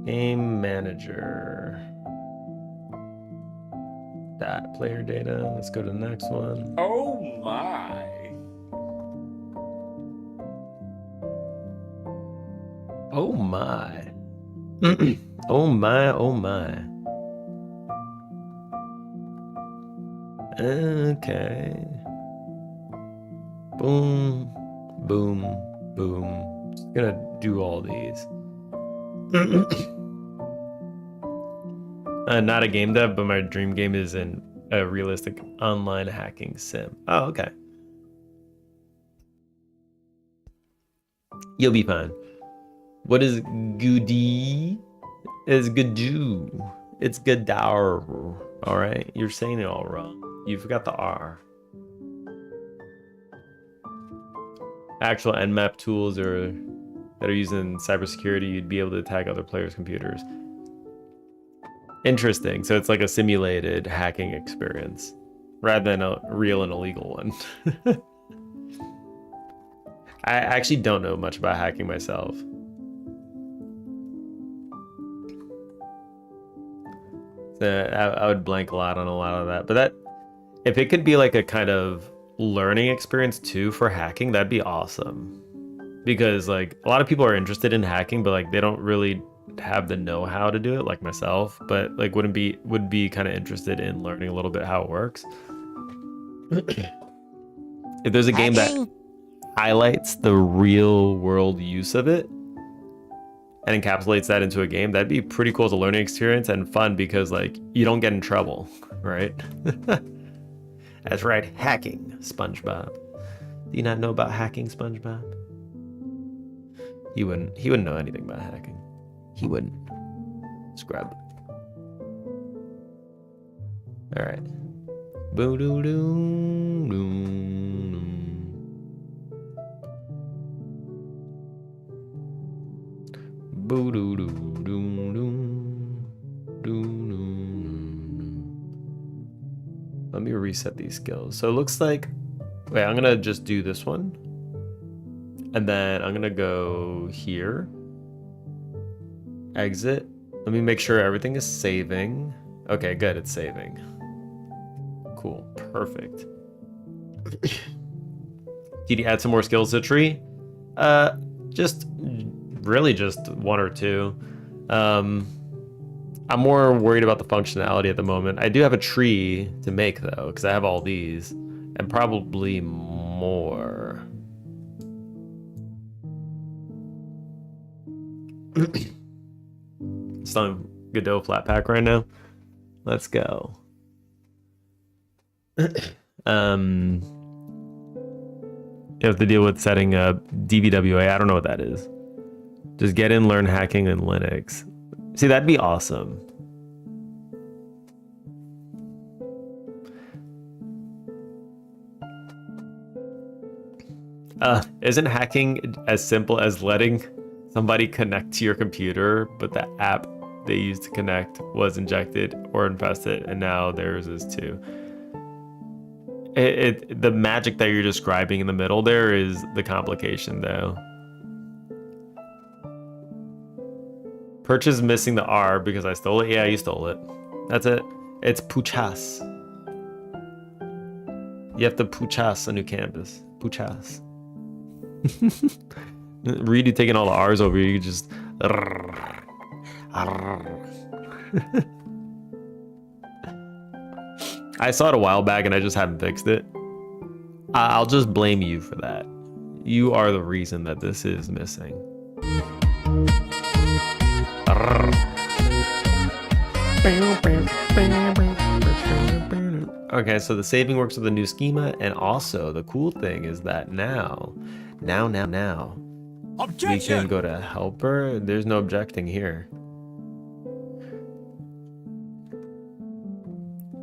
[SPEAKER 1] Game manager. That player data. Let's go to the next one.
[SPEAKER 2] Oh my.
[SPEAKER 1] Oh my. Oh my, oh my. Okay. Boom, boom, boom. Just gonna do all these. Not a game dev, but my dream game is in a realistic online hacking sim. Oh, okay. You'll be fine. What is Goody? It's Godot. It's Godot. All right, you're saying it all wrong. You forgot the R. Actual Nmap tools that are used in cybersecurity, you'd be able to attack other players' computers. Interesting. So it's like a simulated hacking experience rather than a real and illegal one. I actually don't know much about hacking myself. So I would blank a lot on a lot of that. But if it could be like a kind of learning experience too for hacking, that'd be awesome. Because like a lot of people are interested in hacking, but like they don't really have the know-how to do it, like myself. But like would be kind of interested in learning a little bit how it works. If there's a game that highlights the real world use of it and encapsulates that into a game, that'd be pretty cool as a learning experience and fun because like you don't get in trouble, right? That's right, hacking, SpongeBob. Do you not know about hacking, SpongeBob? He wouldn't know anything about hacking. He wouldn't. Scrub. All right. Boo doo doo doo. Boo doo doo doo doo doo. Let me reset these skills. So it looks like, wait, I'm gonna just do this one. And then I'm gonna go here. Exit. Let me make sure everything is saving. Okay, good, it's saving. Cool, perfect. Did you add some more skills to the tree? Just really just one or two. I'm more worried about the functionality at the moment. I do have a tree to make though, because I have all these and probably more. It's on Godot Flatpak right now. Let's go. You have to deal with setting up DVWA. I don't know what that is. Just get in, learn hacking in Linux. See, that'd be awesome. Isn't hacking as simple as letting somebody connect to your computer, but the app they used to connect was injected or infested, and now theirs is too? The magic that you're describing in the middle there is the complication, though. Purchase missing the R because I stole it. Yeah, you stole it. That's it. It's puchas. You have to puchas a new canvas. Puchas. Reed, you taking all the R's over here. You just. I saw it a while back and I just haven't fixed it. I'll just blame you for that. You are the reason that this is missing. Okay, so the saving works with the new schema, and also the cool thing is that now,
[SPEAKER 2] Objection!
[SPEAKER 1] we can go to helper. There's no objecting here.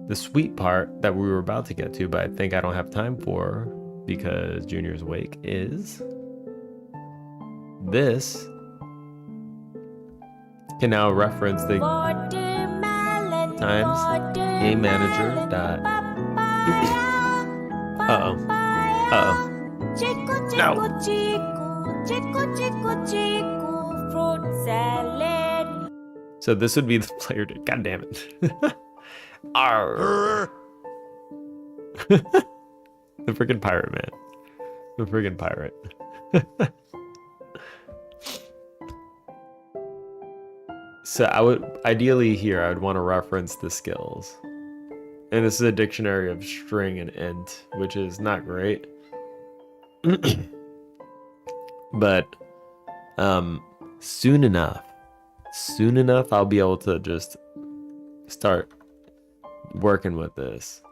[SPEAKER 1] The sweet part that we were about to get to, but I think I don't have time for because Junior's awake, is this can now reference the times game manager dot. Uh-oh.
[SPEAKER 2] Chico,
[SPEAKER 1] No.
[SPEAKER 2] chico, chico, chico, chico, chico, fruit salad.
[SPEAKER 1] So this would be the player to. God damn it. Arr. The freaking pirate, man. The freaking pirate. So I would ideally here I would want to reference the skills. And this is a dictionary of string and int, which is not great. But soon enough I'll be able to just start working with this.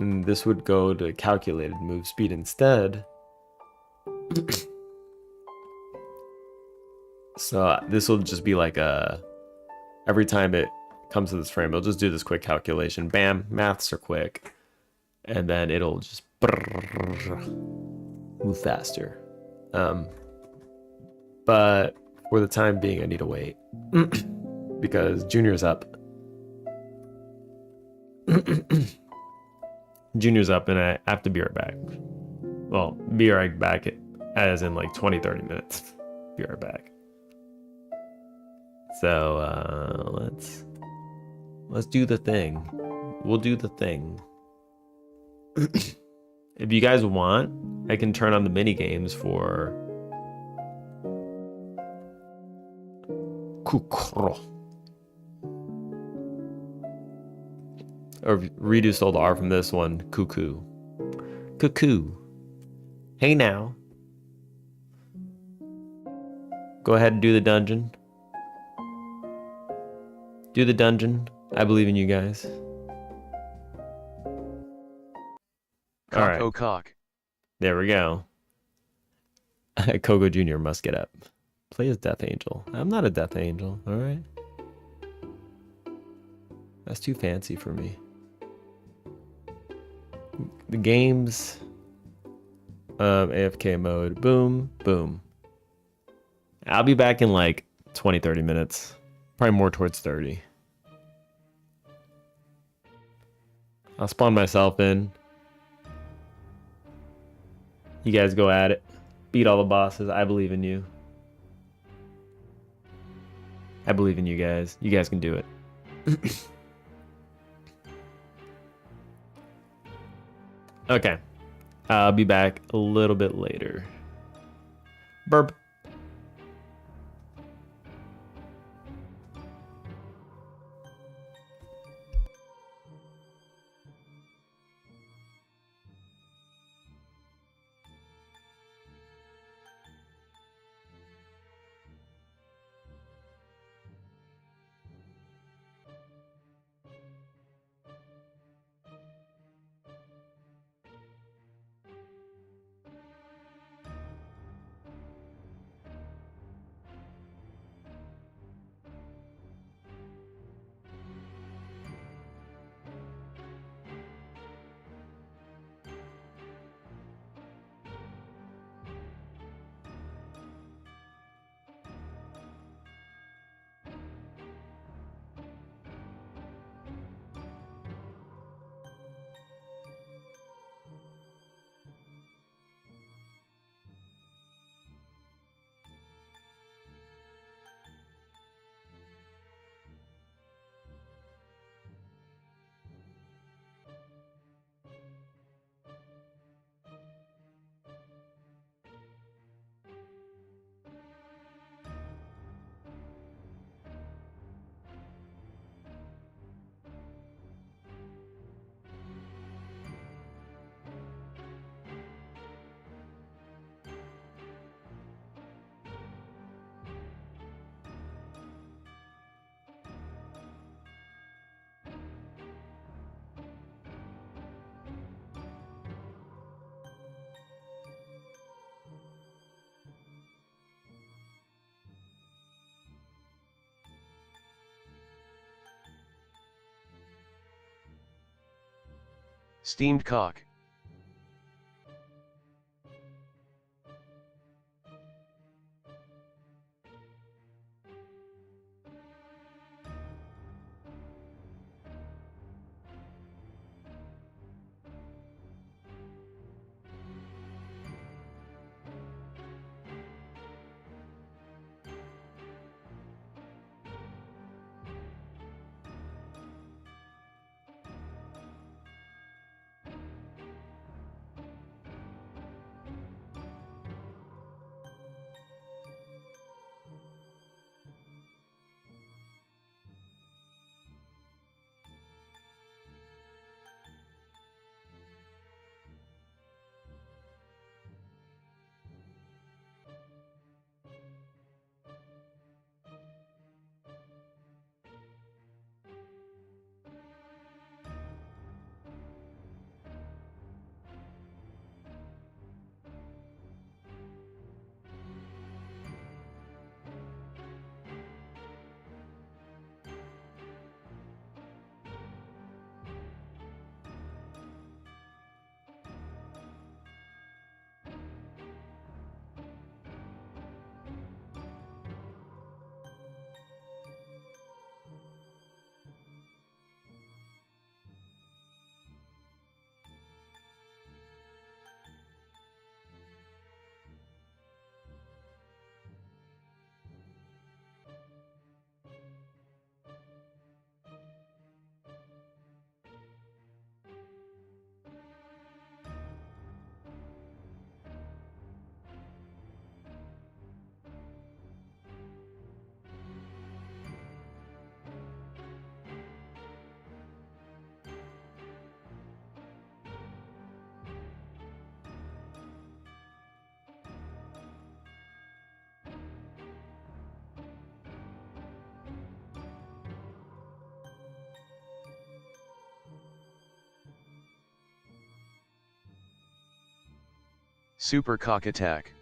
[SPEAKER 1] And this would go to calculated move speed instead. So this will just be like every time it comes to this frame, it'll just do this quick calculation. Bam, maths are quick. And then it'll just move faster. But for the time being, I need to wait. Because Junior's up. Junior's up and I have to be right back. Well, be right back as in like 20-30 minutes. Be right back. So let's do the thing. We'll do the thing. If you guys want, I can turn on the mini games for Kukro. Or reduce all the R from this one, cuckoo. Cuckoo. Hey now. Go ahead and do the dungeon. Do the dungeon. I believe in you guys. All right.
[SPEAKER 3] Cock, cock.
[SPEAKER 1] There we go. Kogo Jr. must get up. Play as Death Angel. I'm not a Death Angel, alright? That's too fancy for me. The games. AFK mode. Boom, boom. I'll be back in like 20-30 minutes. Probably more towards 30. I'll spawn myself in. You guys go at it. Beat all the bosses. I believe in you. I believe in you guys. You guys can do it. Okay. I'll be back a little bit later. Burp.
[SPEAKER 3] Steamed cock. Super cock attack.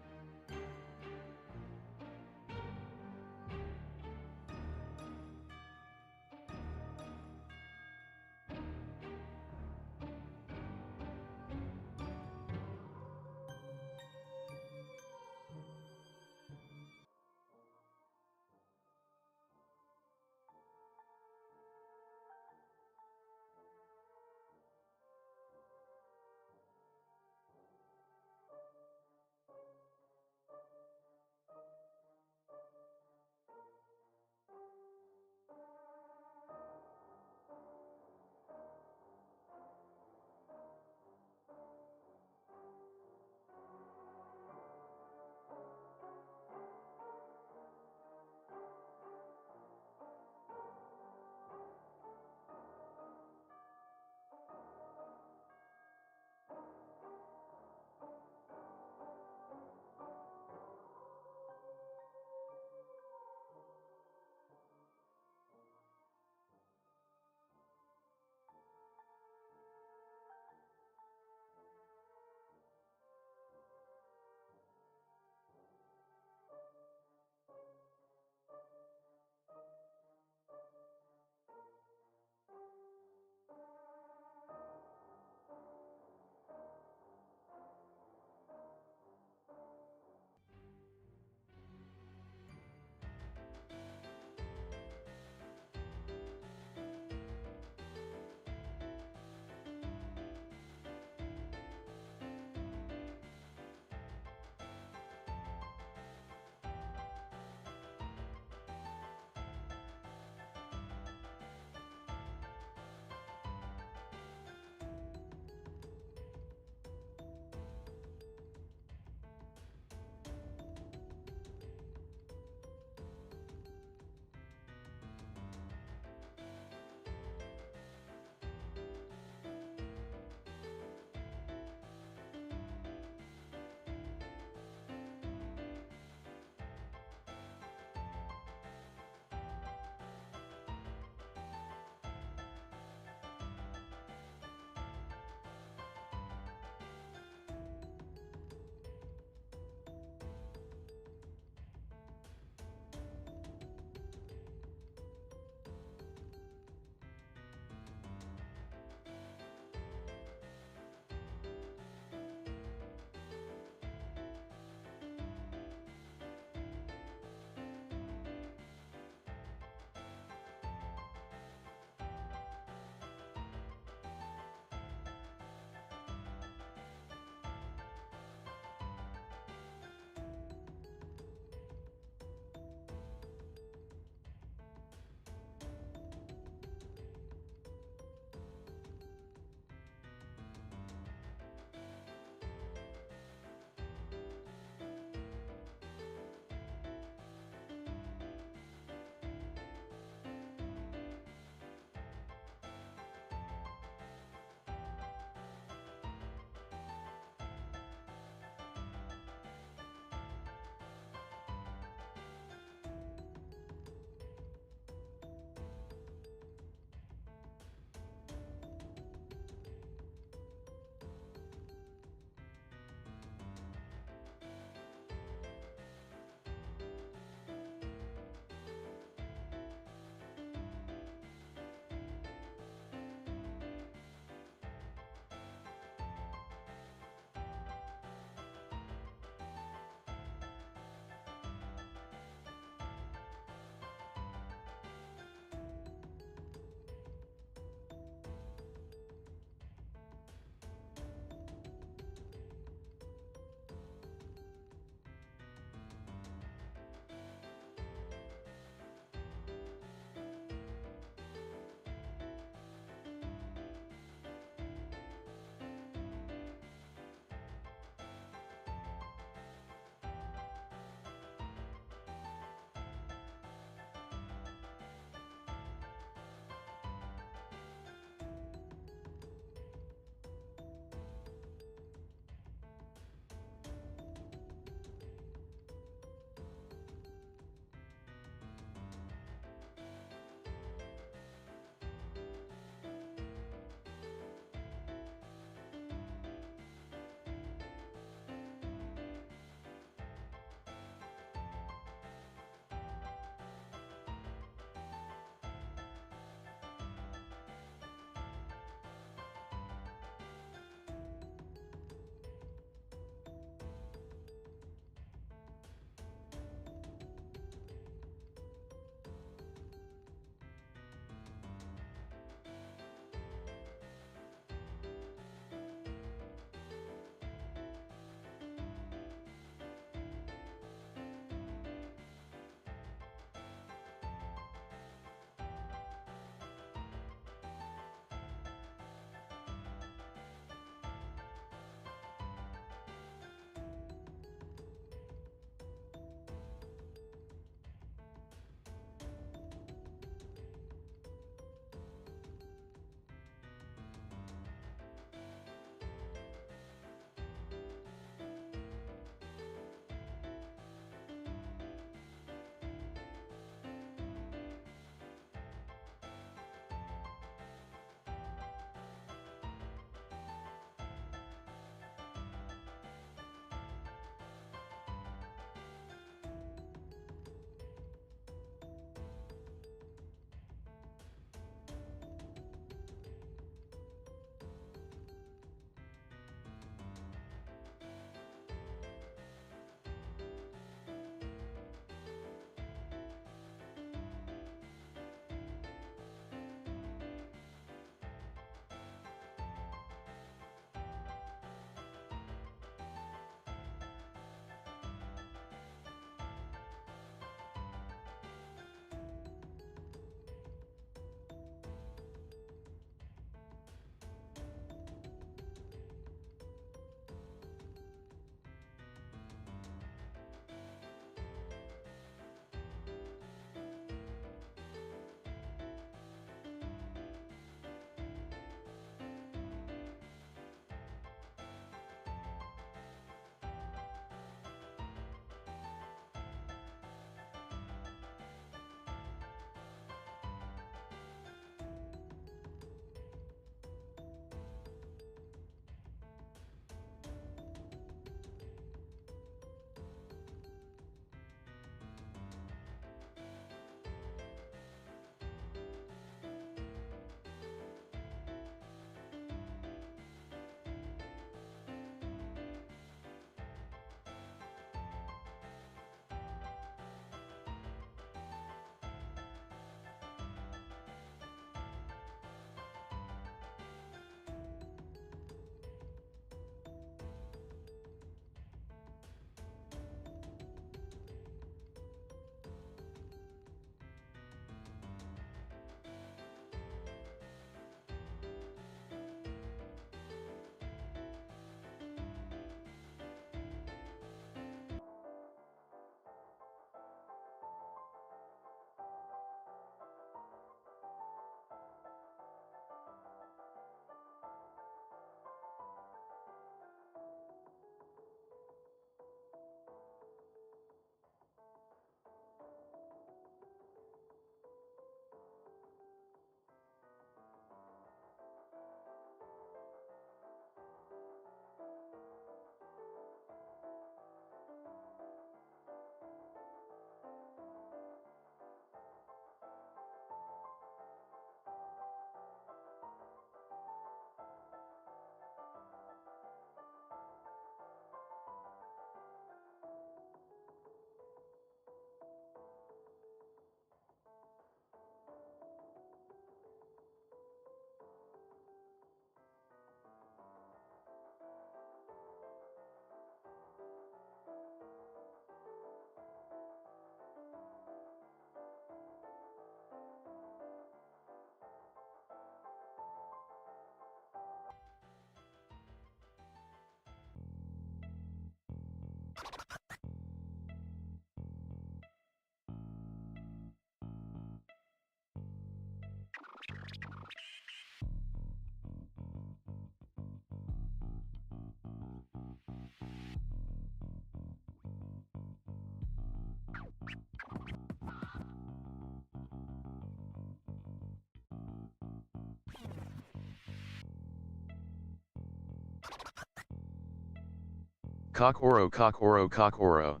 [SPEAKER 3] Cock oro, cock oro, cock oro.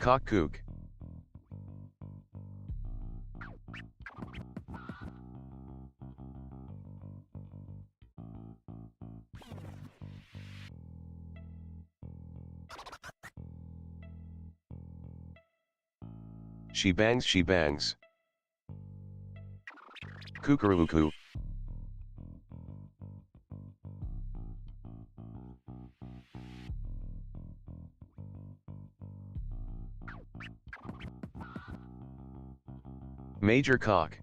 [SPEAKER 3] Cock kook. She bangs, she bangs. Kookaroo. Major cock.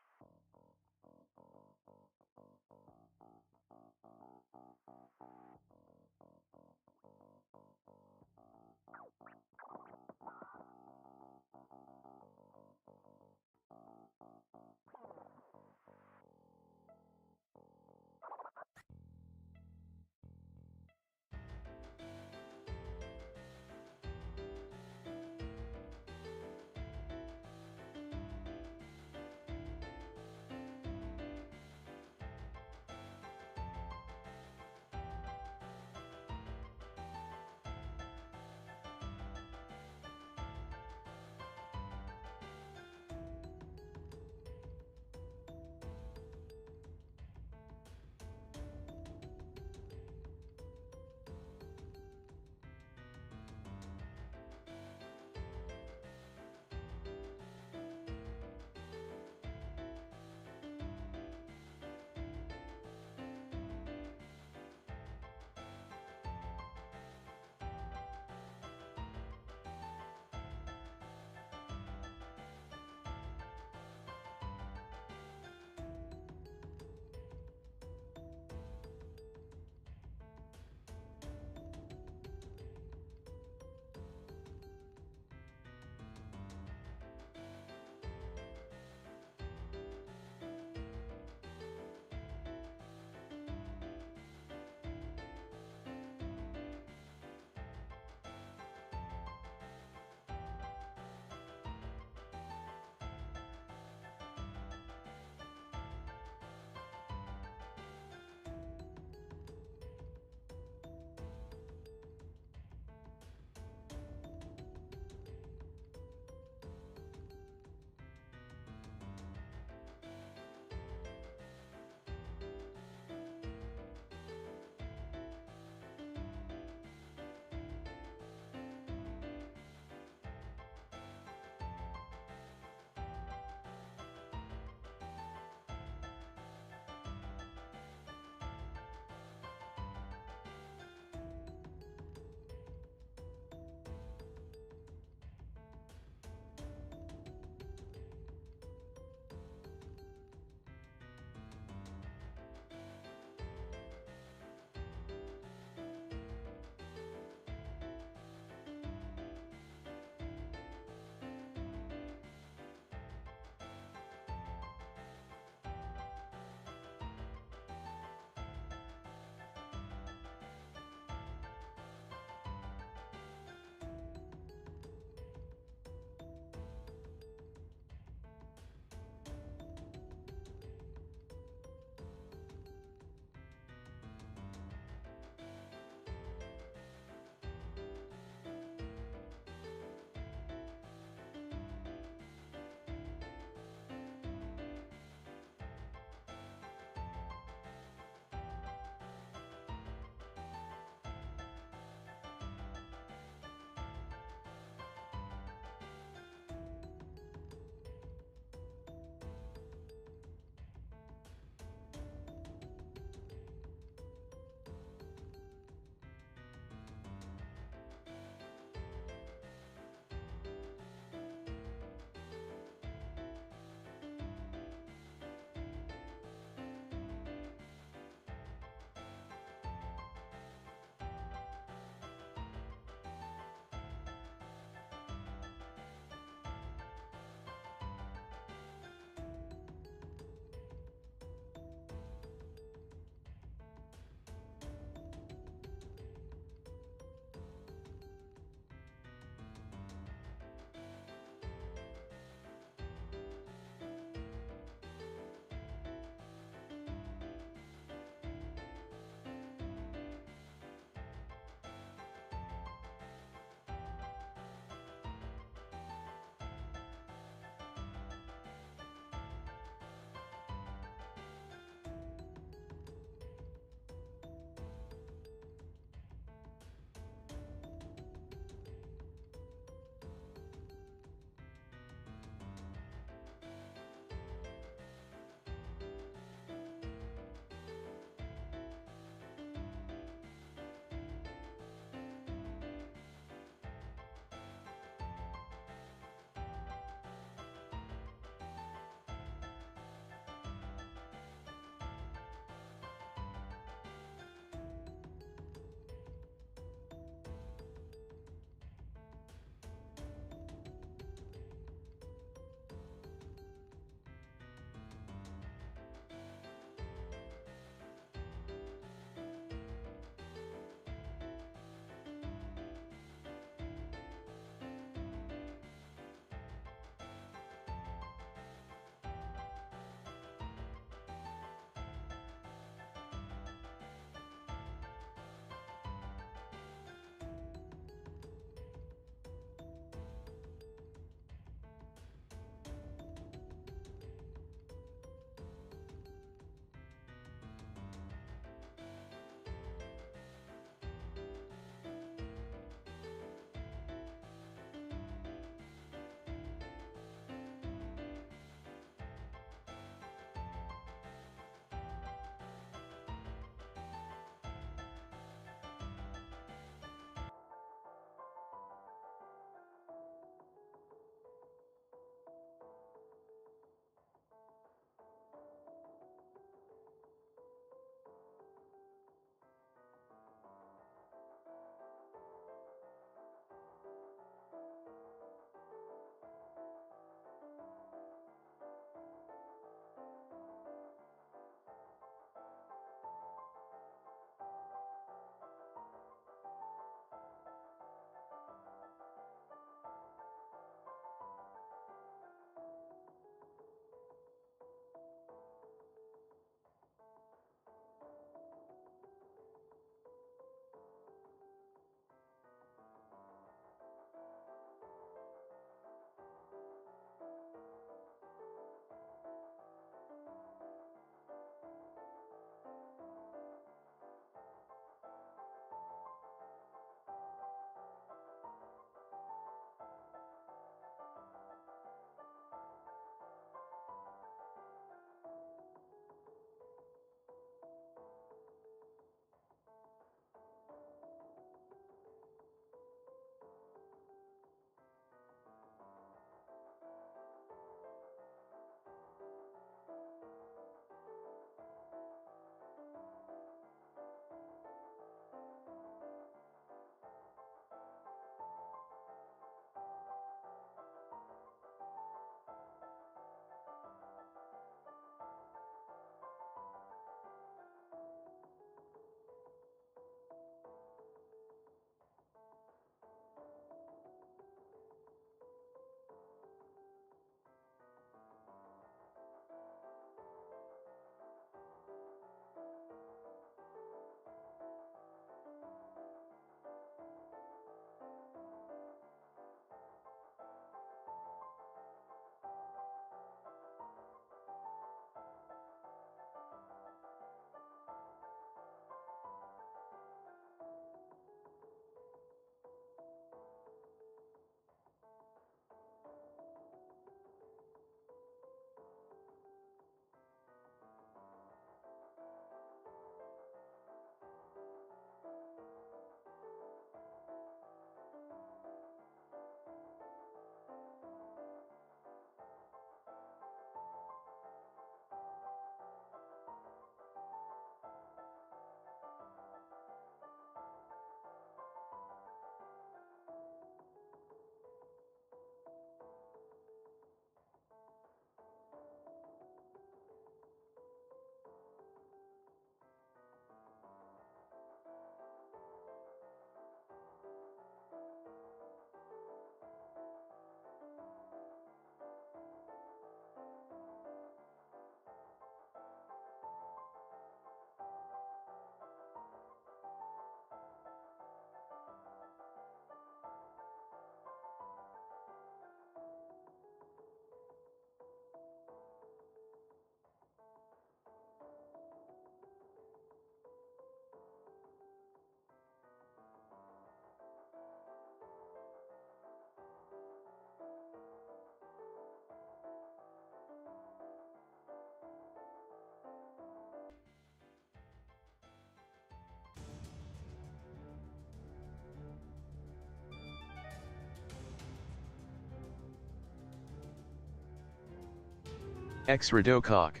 [SPEAKER 3] X-Rado cock.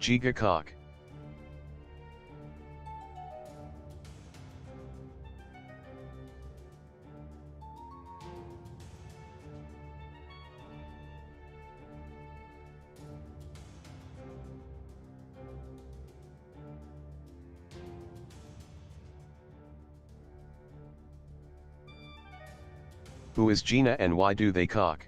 [SPEAKER 3] Giga cock. Who is Gina and why do they cock?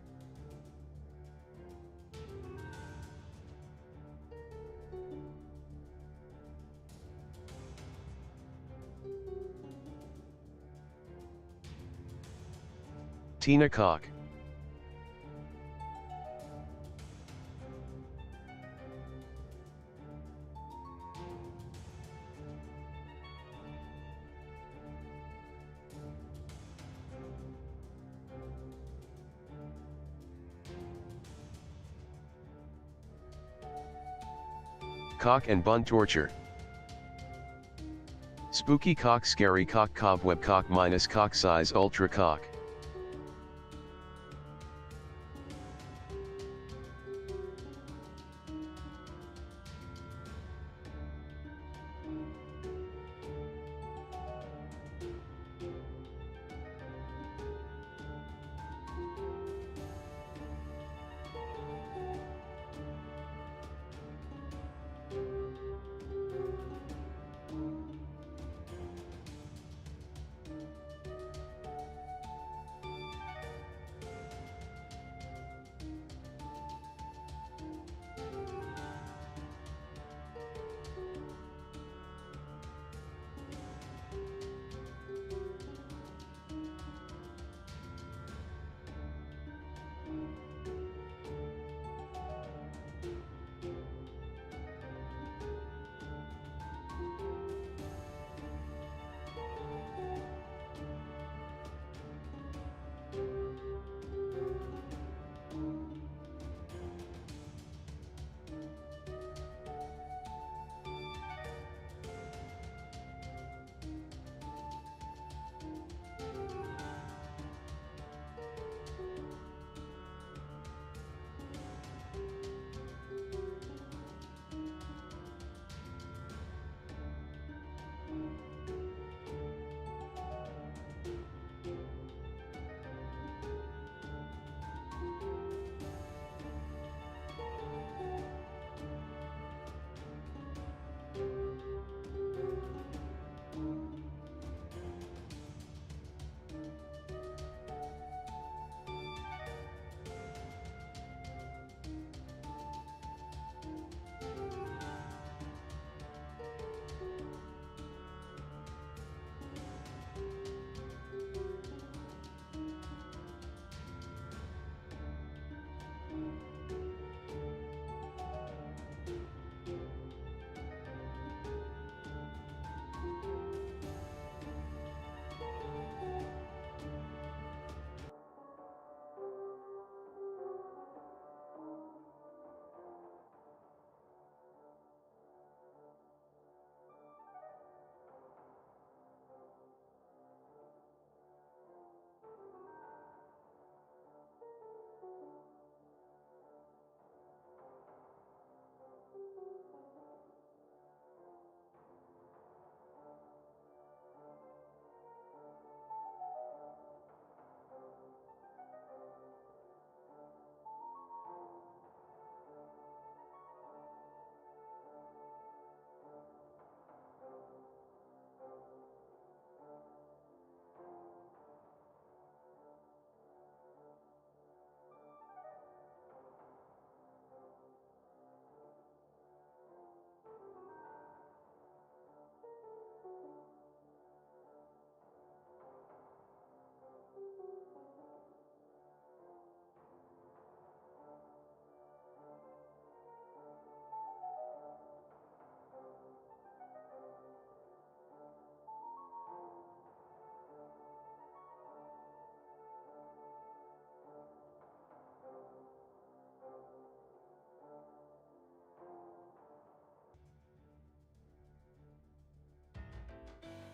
[SPEAKER 3] Tina cock. Cock and bun torture. Spooky cock, scary cock, cobweb cock, minus cock size, ultra cock.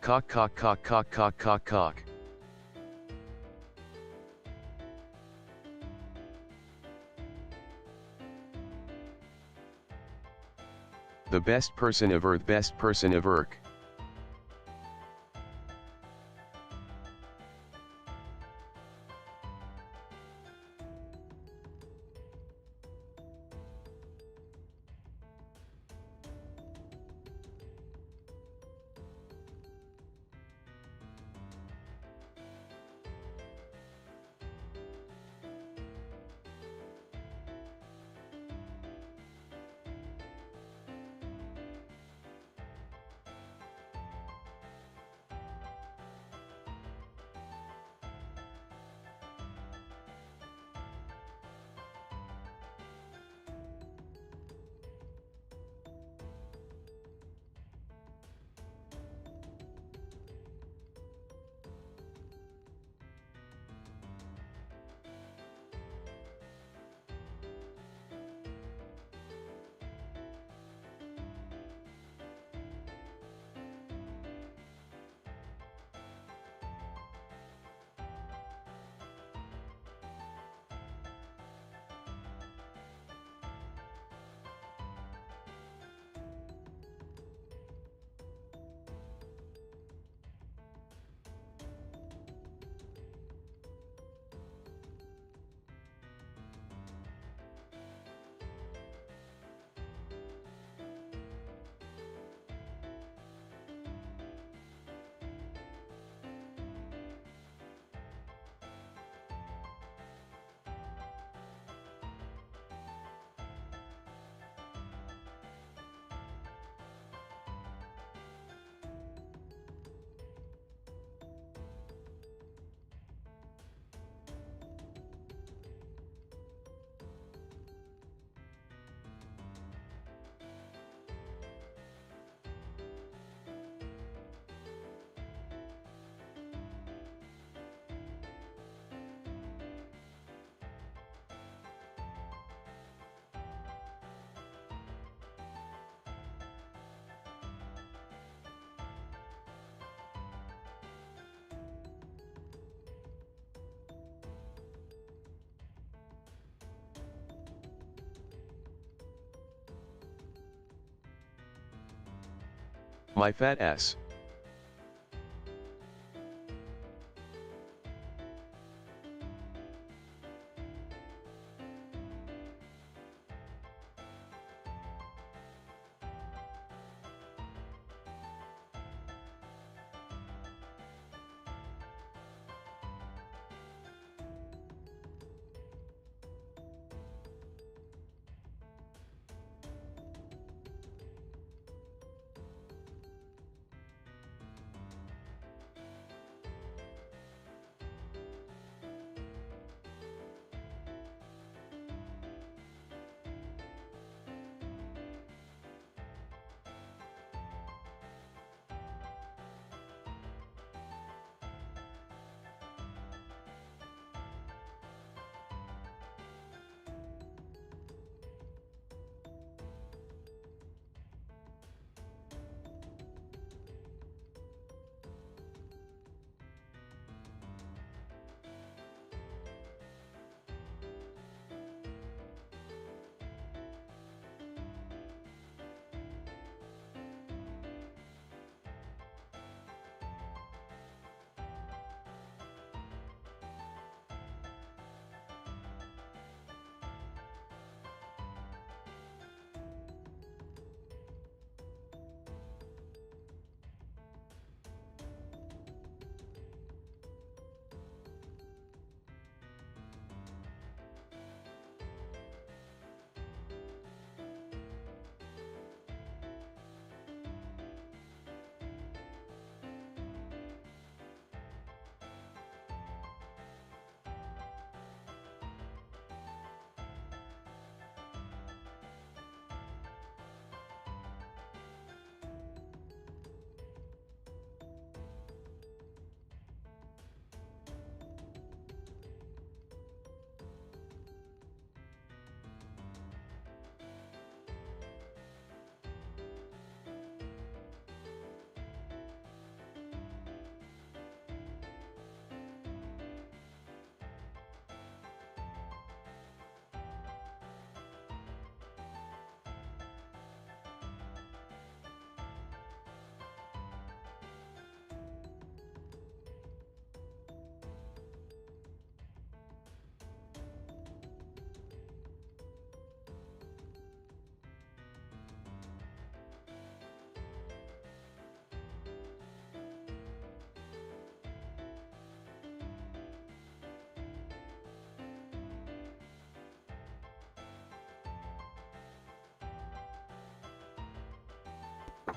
[SPEAKER 3] Cock cock cock cock cock cock cock. The best person of earth, best person of Earth. My fat ass.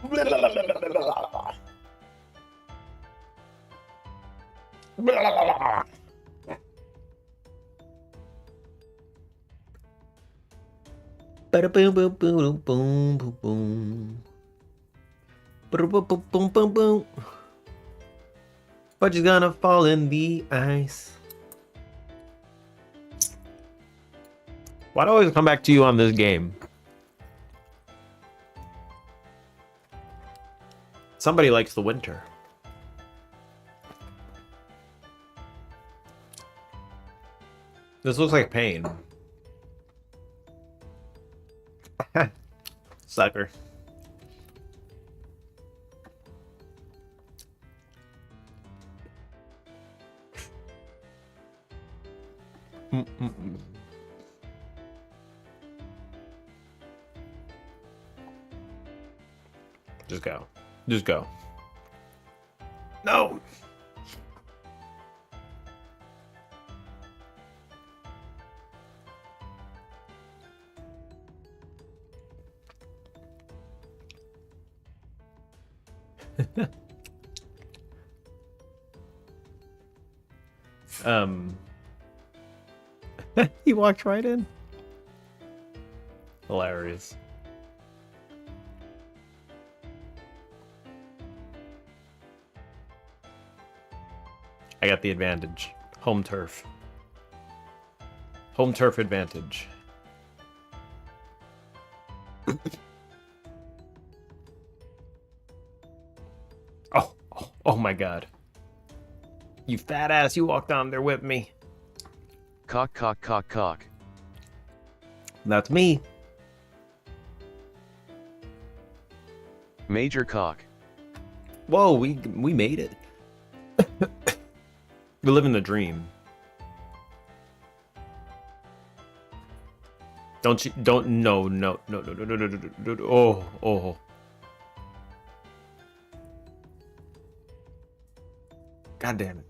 [SPEAKER 1] Boom, boom, boom, boom, boom, boom. Boom, boom, boom, boom, boom, boom. Fudge is gonna fall in the ice. Why do I always come back to you on this game? Somebody likes the winter. This looks like pain. Sucker. Just go. Just go. No! He walked right in. Hilarious. I got the advantage. Home turf. Home turf advantage. Oh my god. You fat ass, you walked on there with me.
[SPEAKER 3] Cock, cock, cock, cock.
[SPEAKER 1] That's me.
[SPEAKER 3] Major cock.
[SPEAKER 1] Whoa, we made it. We're living the dream. No. Oh. God damn it.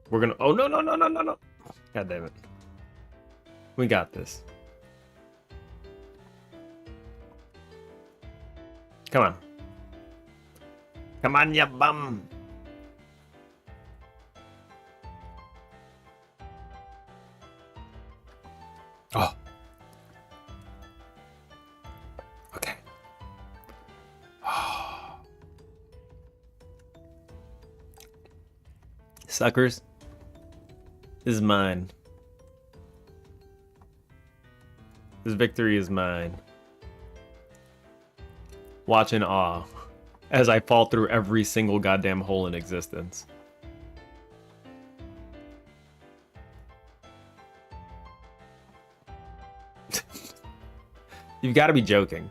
[SPEAKER 1] We're gonna, oh no. God damn it. We got this. Come on. Come on, ya bum. Oh. Okay. Oh. Suckers. This is mine. This victory is mine. Watch in awe as I fall through every single goddamn hole in existence. You've got to be joking.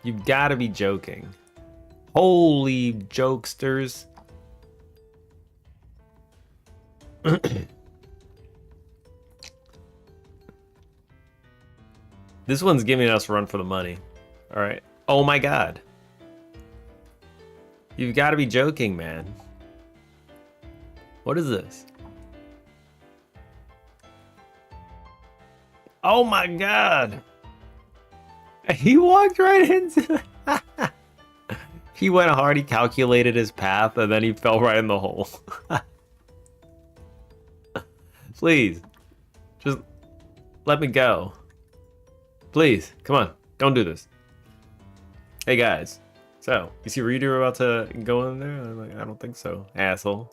[SPEAKER 1] You've got to be joking. Holy jokesters. This one's giving us a run for the money. All right. Oh my god. You've got to be joking, man. What is this? Oh my god. He walked right into it. He went hard, he calculated his path, and then he fell right in the hole. Please. Just let me go. Please, come on. Don't do this. Hey guys. So, you see Reader about to go in there? I'm like, I don't think so, asshole.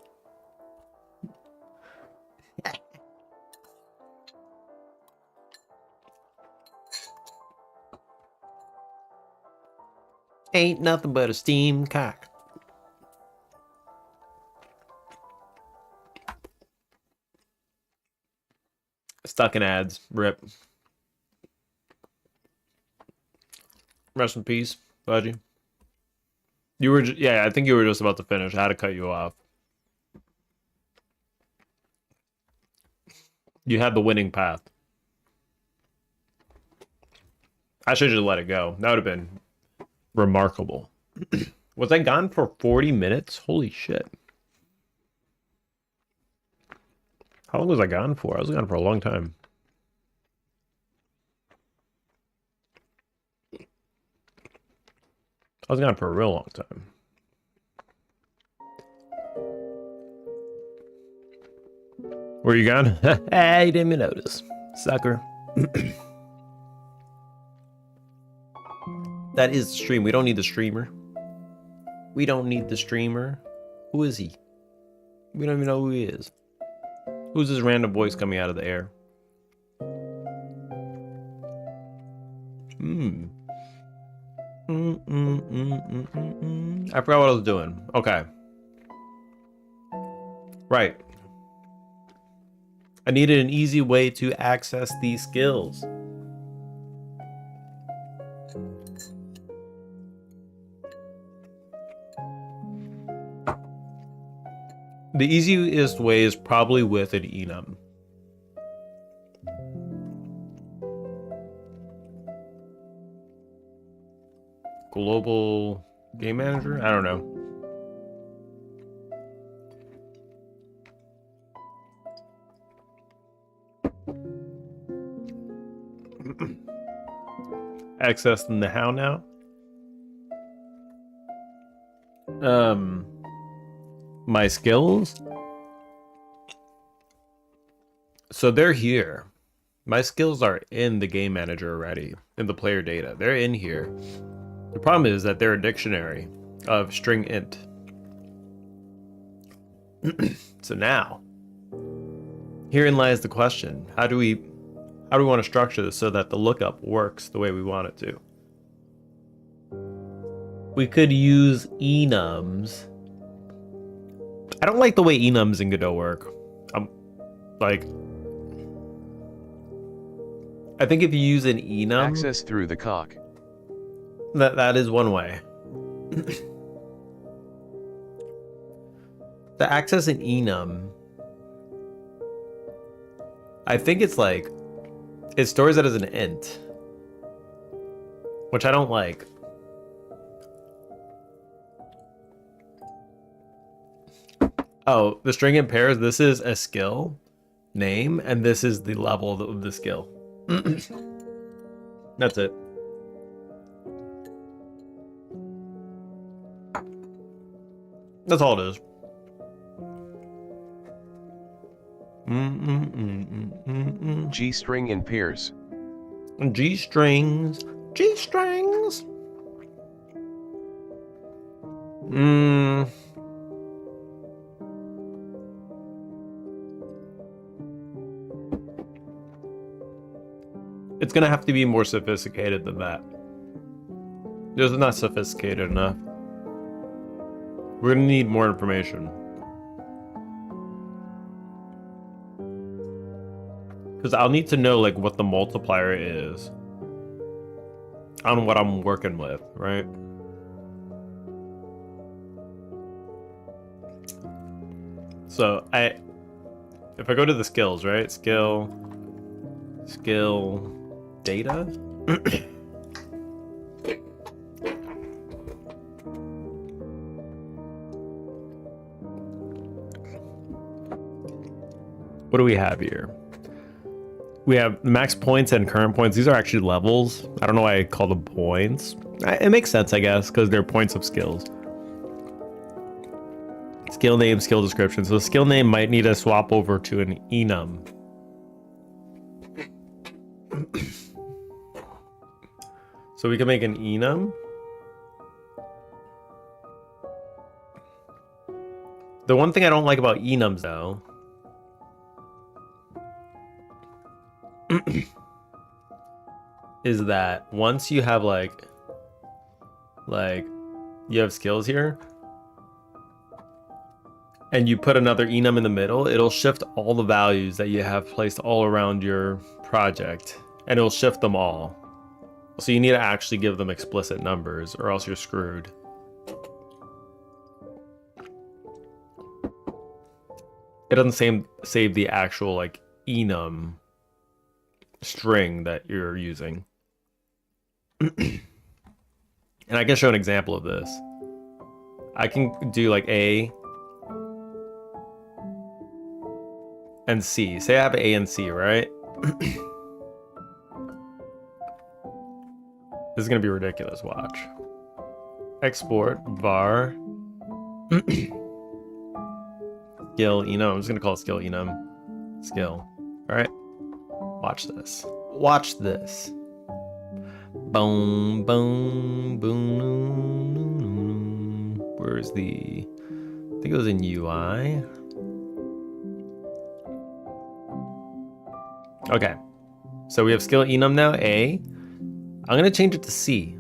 [SPEAKER 1] Ain't nothing but a steam cock. Stuck in ads. Rip. Rest in peace, Budgie. You were, yeah, I think you were just about to finish. I had to cut you off. You had the winning path. I should just let it go. That would have been remarkable. Was I gone for 40 minutes? Holy shit. How long was I gone for? I was gone for a long time. I was gone for a real long time. Where you gone? Hey, you didn't even notice. Sucker. That is the stream. We don't need the streamer. We don't need the streamer. Who is he? We don't even know who he is. Who's this random voice coming out of the air? I forgot what I was doing. Okay. Right. I needed an easy way to access these skills. The easiest way is probably with an enum. Global game manager? I don't know. Access the how now? My skills? So they're here. My skills are in the game manager already, in the player data. They're in here. The problem is that they're a dictionary of string int. So now, herein lies the question. How do we want to structure this so that the lookup works the way we want it to? We could use enums. I don't like the way enums in Godot work. I think if you use an enum,
[SPEAKER 3] Access through the cock.
[SPEAKER 1] that is one way. To access an enum, I think it's like it stores it as an int, which I don't like. Oh, the string in pairs, this is a skill name, and this is the level of the skill. That's it. That's all it is.
[SPEAKER 3] G string in pairs.
[SPEAKER 1] G strings. G strings. It's gonna have to be more sophisticated than that. This is not sophisticated enough. We're gonna need more information. Because I'll need to know like what the multiplier is on what I'm working with, right? So if I go to the skills, right? Skill data. What do we have here? We have max points and current points. These are actually levels. I don't know why I call them points. It makes sense, I guess, because they're points of skills. Skill name, skill description. So the skill name might need to swap over to an enum. So we can make an enum. The one thing I don't like about enums, though, is that once you have like you have skills here and you put another enum in the middle, it'll shift all the values that you have placed all around your project, and it'll shift them all. So you need to actually give them explicit numbers or else you're screwed. It doesn't save the actual like enum string that you're using. And I can show an example of this. I can do like A and C. Say I have A and C, right? This is gonna be ridiculous, watch. export var skill enum. I'm just gonna call it skill enum. Skill. All right. Watch this. Watch this. Boom, boom, boom. Where's the? I think it was in UI. Okay. So we have skill enum now. A. I'm gonna change it to C.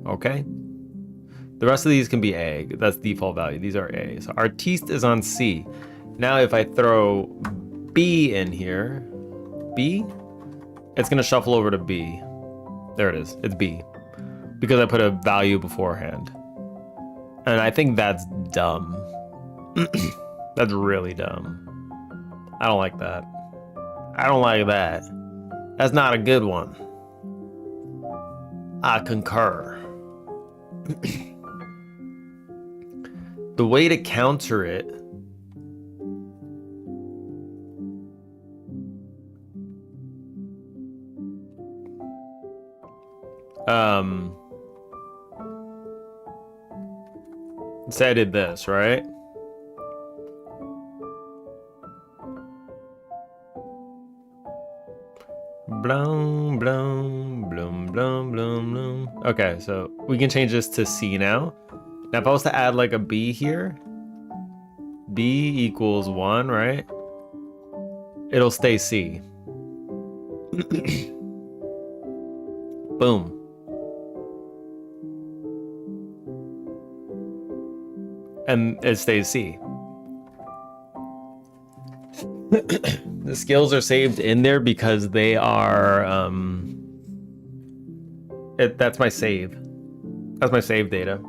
[SPEAKER 1] Okay. The rest of these can be A. That's default value. These are A. So artiste is on C. Now if I throw B in here, B, it's gonna shuffle over to B. There it is. It's B. Because I put a value beforehand. And I think that's dumb. That's really dumb. I don't like that. I don't like that. That's not a good one. I concur. The way to counter it say I did this, right? Blum, blum, blum, blum, blum, blum. Okay, so we can change this to C now. Now, if I was to add like a B here, B equals 1, right? It'll stay C. Boom. And it stays C. The skills are saved in there because they are that's my save. That's my save data.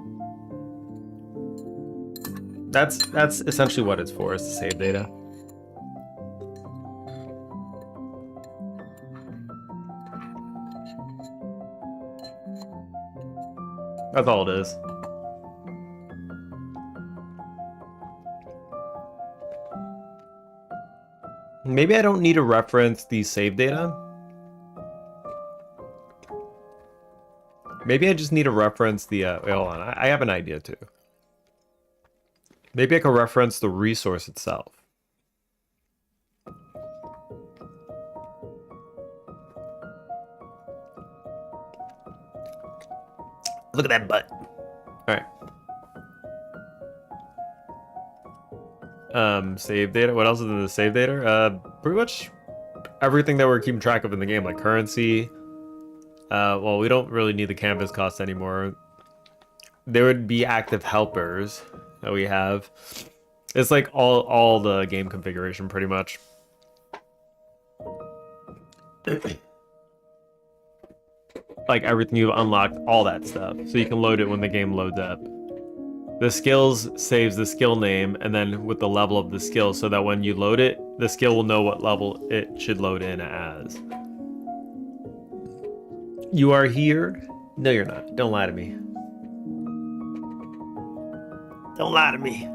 [SPEAKER 1] That's essentially what it's for, is to save data. That's all it is. Maybe I don't need to reference the save data. Maybe I just need to reference the, wait, hold on, I have an idea too. Maybe I can reference the resource itself. Look at that butt. All right. Save data. What else is in the save data? Pretty much everything that we're keeping track of in the game, like currency. Well, we don't really need the canvas cost anymore. There would be active helpers that we have. It's like all the game configuration, pretty much. Like everything you've unlocked, all that stuff. So you can load it when the game loads up. The skills saves the skill name and then with the level of the skill, so that when you load it, the skill will know what level it should load in as. You are here? No, you're not. Don't lie to me. Don't lie to me.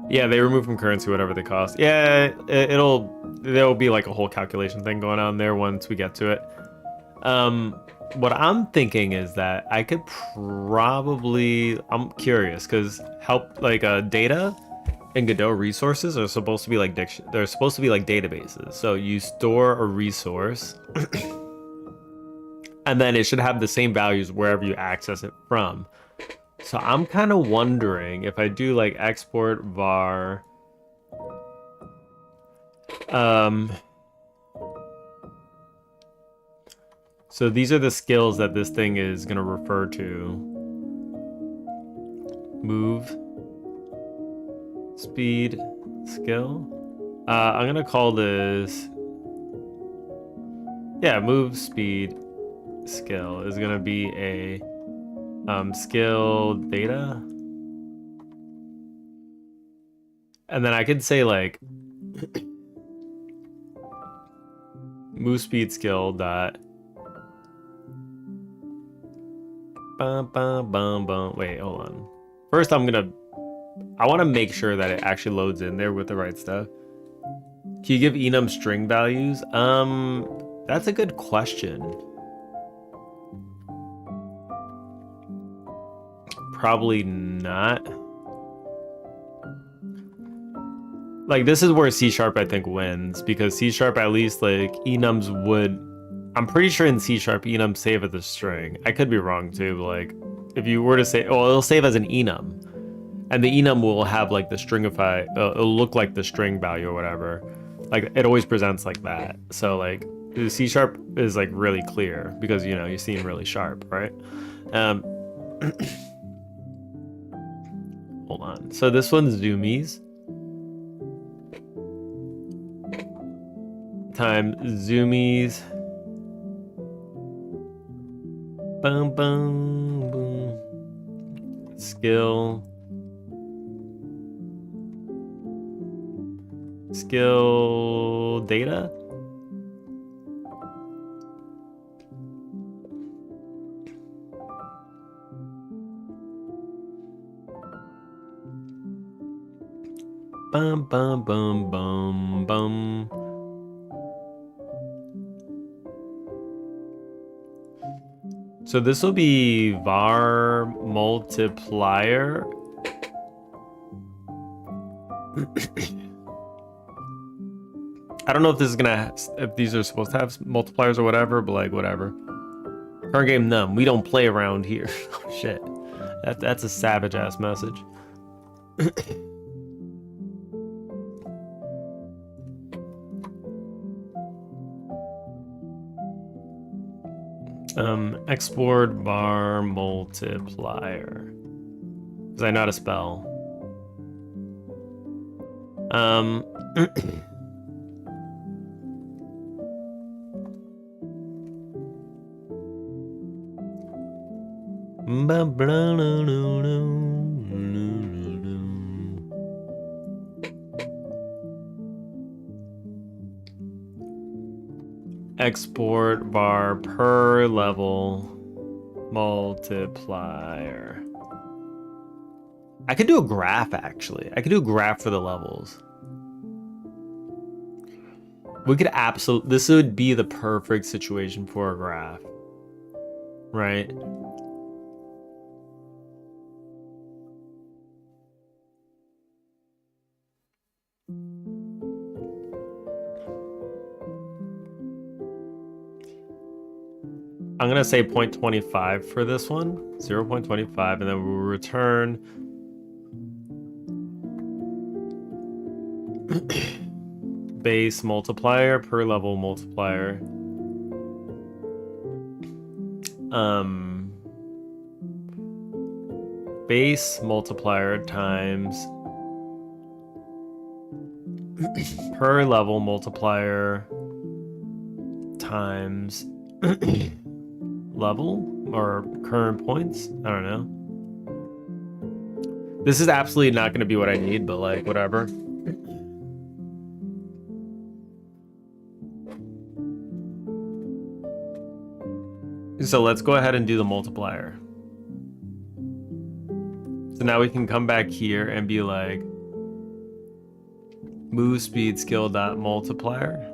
[SPEAKER 1] Yeah, they remove from currency whatever they cost. Yeah, there'll be like a whole calculation thing going on there once we get to it. What I'm thinking is that I could probably, I'm curious because data and Godot resources are supposed to be like they're supposed to be like databases. So you store a resource and then it should have the same values wherever you access it from. So I'm kind of wondering if I do like export var so these are the skills that this thing is going to refer to. Move speed skill. I'm going to call this, yeah, move speed skill is going to be a skill data. And then I could say like move speed skill dot bum, bum, bum, bum. Wait, hold on. First I'm gonna I want to make sure that it actually loads in there with the right stuff. Can you give enum string values? That's a good question. Probably not. Like, this is where C# I think wins, because C# at least, like, enums would... I'm pretty sure in C# enum save as a string. I could be wrong too, but like, if you were to say, oh, it'll save as an enum, and the enum will have like the stringify, it'll look like the string value or whatever. Like, it always presents like that. So like, the C# is like really clear because, you know, you seem really sharp, right? Hold on. So this one's zoomies times zoomies. Boom, boom, boom. Skill data. Bum, bum, bum, bum, bum. So this will be var multiplier. I don't know if this is gonna, if these are supposed to have multipliers or whatever, but like, whatever. Current game num. We don't play around here. Oh, shit. That's a savage ass message. Export var multiplier. Because I know how to spell. Export var per level multiplier. I could do a graph, actually. I could do a graph for the levels. We could absolutely... This would be the perfect situation for a graph. Right? I'm going to say 0.25 for this one. 0.25, and then we'll return... base multiplier per level multiplier. Base multiplier times per level multiplier times level or current points. I don't know. This is absolutely not going to be what I need, but like, whatever. So let's go ahead and do the multiplier. So now we can come back here and be like, move speed skill dot multiplier.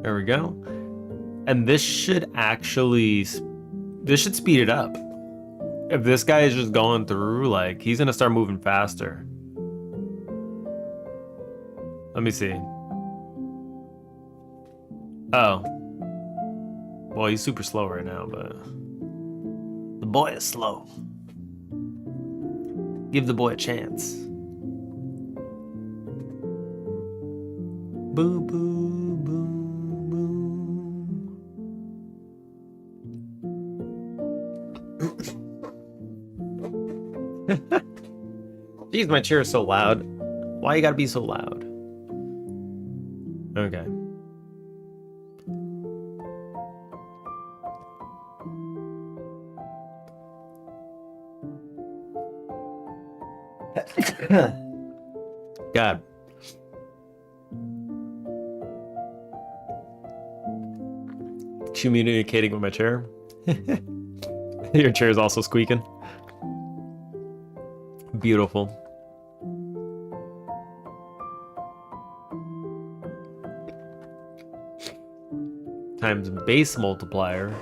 [SPEAKER 1] There we go. And this should actually, this should speed it up. If this guy is just going through, like, he's gonna start moving faster. Let me see. Oh. Well, he's super slow right now, but the boy is slow. Give the boy a chance. Boo, boo, boo, boo. Jeez, my chair is so loud. Why you gotta be so loud? Okay. God. Communicating with my chair. Your chair is also squeaking. Beautiful. times base multiplier.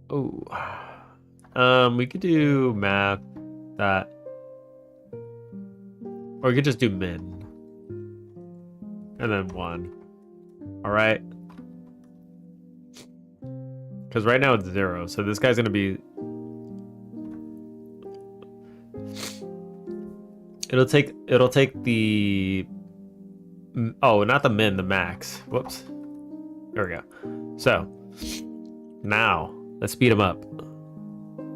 [SPEAKER 1] Oh, we could do math that, or we could just do min, and then 1. All right, because right now it's 0, so this guy's gonna be. It'll take the. Oh, not the min, the max. Whoops. There we go. So now let's speed him up.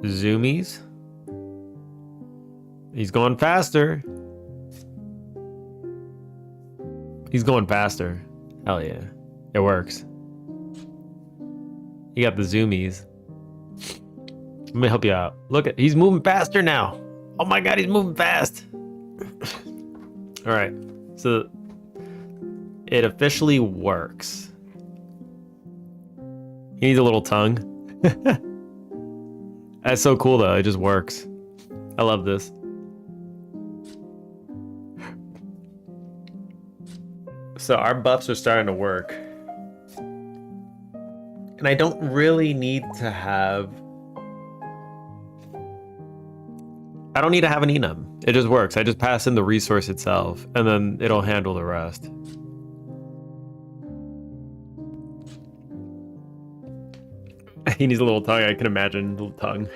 [SPEAKER 1] Zoomies. He's going faster. He's going faster. Hell yeah. It works. You got the zoomies. Let me help you out. Look at, he's moving faster now. Oh my god, he's moving fast. All right. So it officially works. He needs a little tongue. That's so cool though. It just works. I love this. So our buffs are starting to work. And I don't really need to have... I don't need to have an enum. It just works. I just pass in the resource itself, and then it'll handle the rest. He needs a little tongue. I can imagine a little tongue.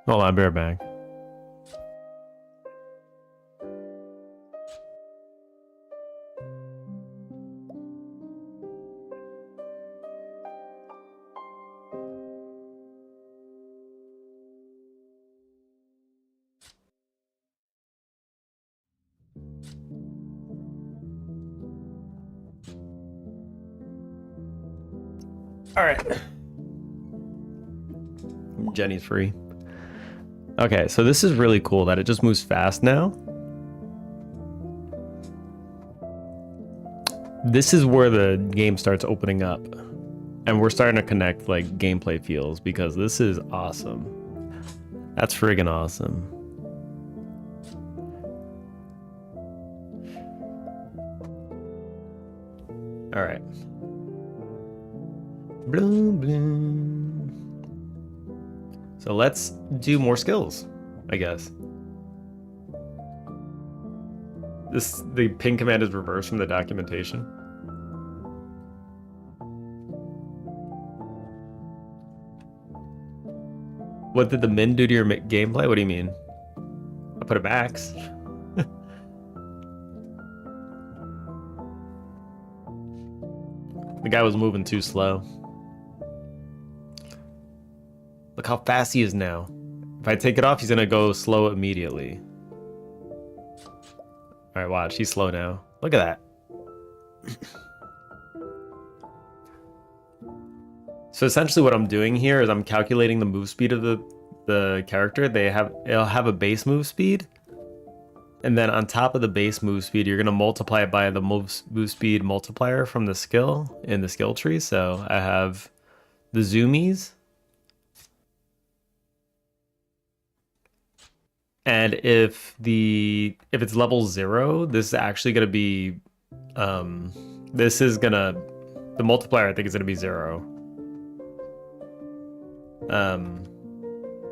[SPEAKER 1] Hold on, bear back. All right. Jenny's free. Okay, so this is really cool that it just moves fast now. This is where the game starts opening up. And we're starting to connect like gameplay feels because this is awesome. That's friggin' awesome. All right. Bloom, bloom. So let's do more skills, I guess. The ping command is reversed from the documentation. What did the min do to your gameplay? What do you mean? I put a max. The guy was moving too slow. Look how fast he is now. If I take it off, he's gonna go slow immediately. All right, watch. He's slow now. Look at that. So essentially what I'm doing here is I'm calculating the move speed of the character. It'll have a base move speed. And then on top of the base move speed, you're gonna multiply it by the move speed multiplier from the skill in the skill tree. So I have the zoomies. And if it's level 0, this is actually gonna be the multiplier I think is gonna be 0.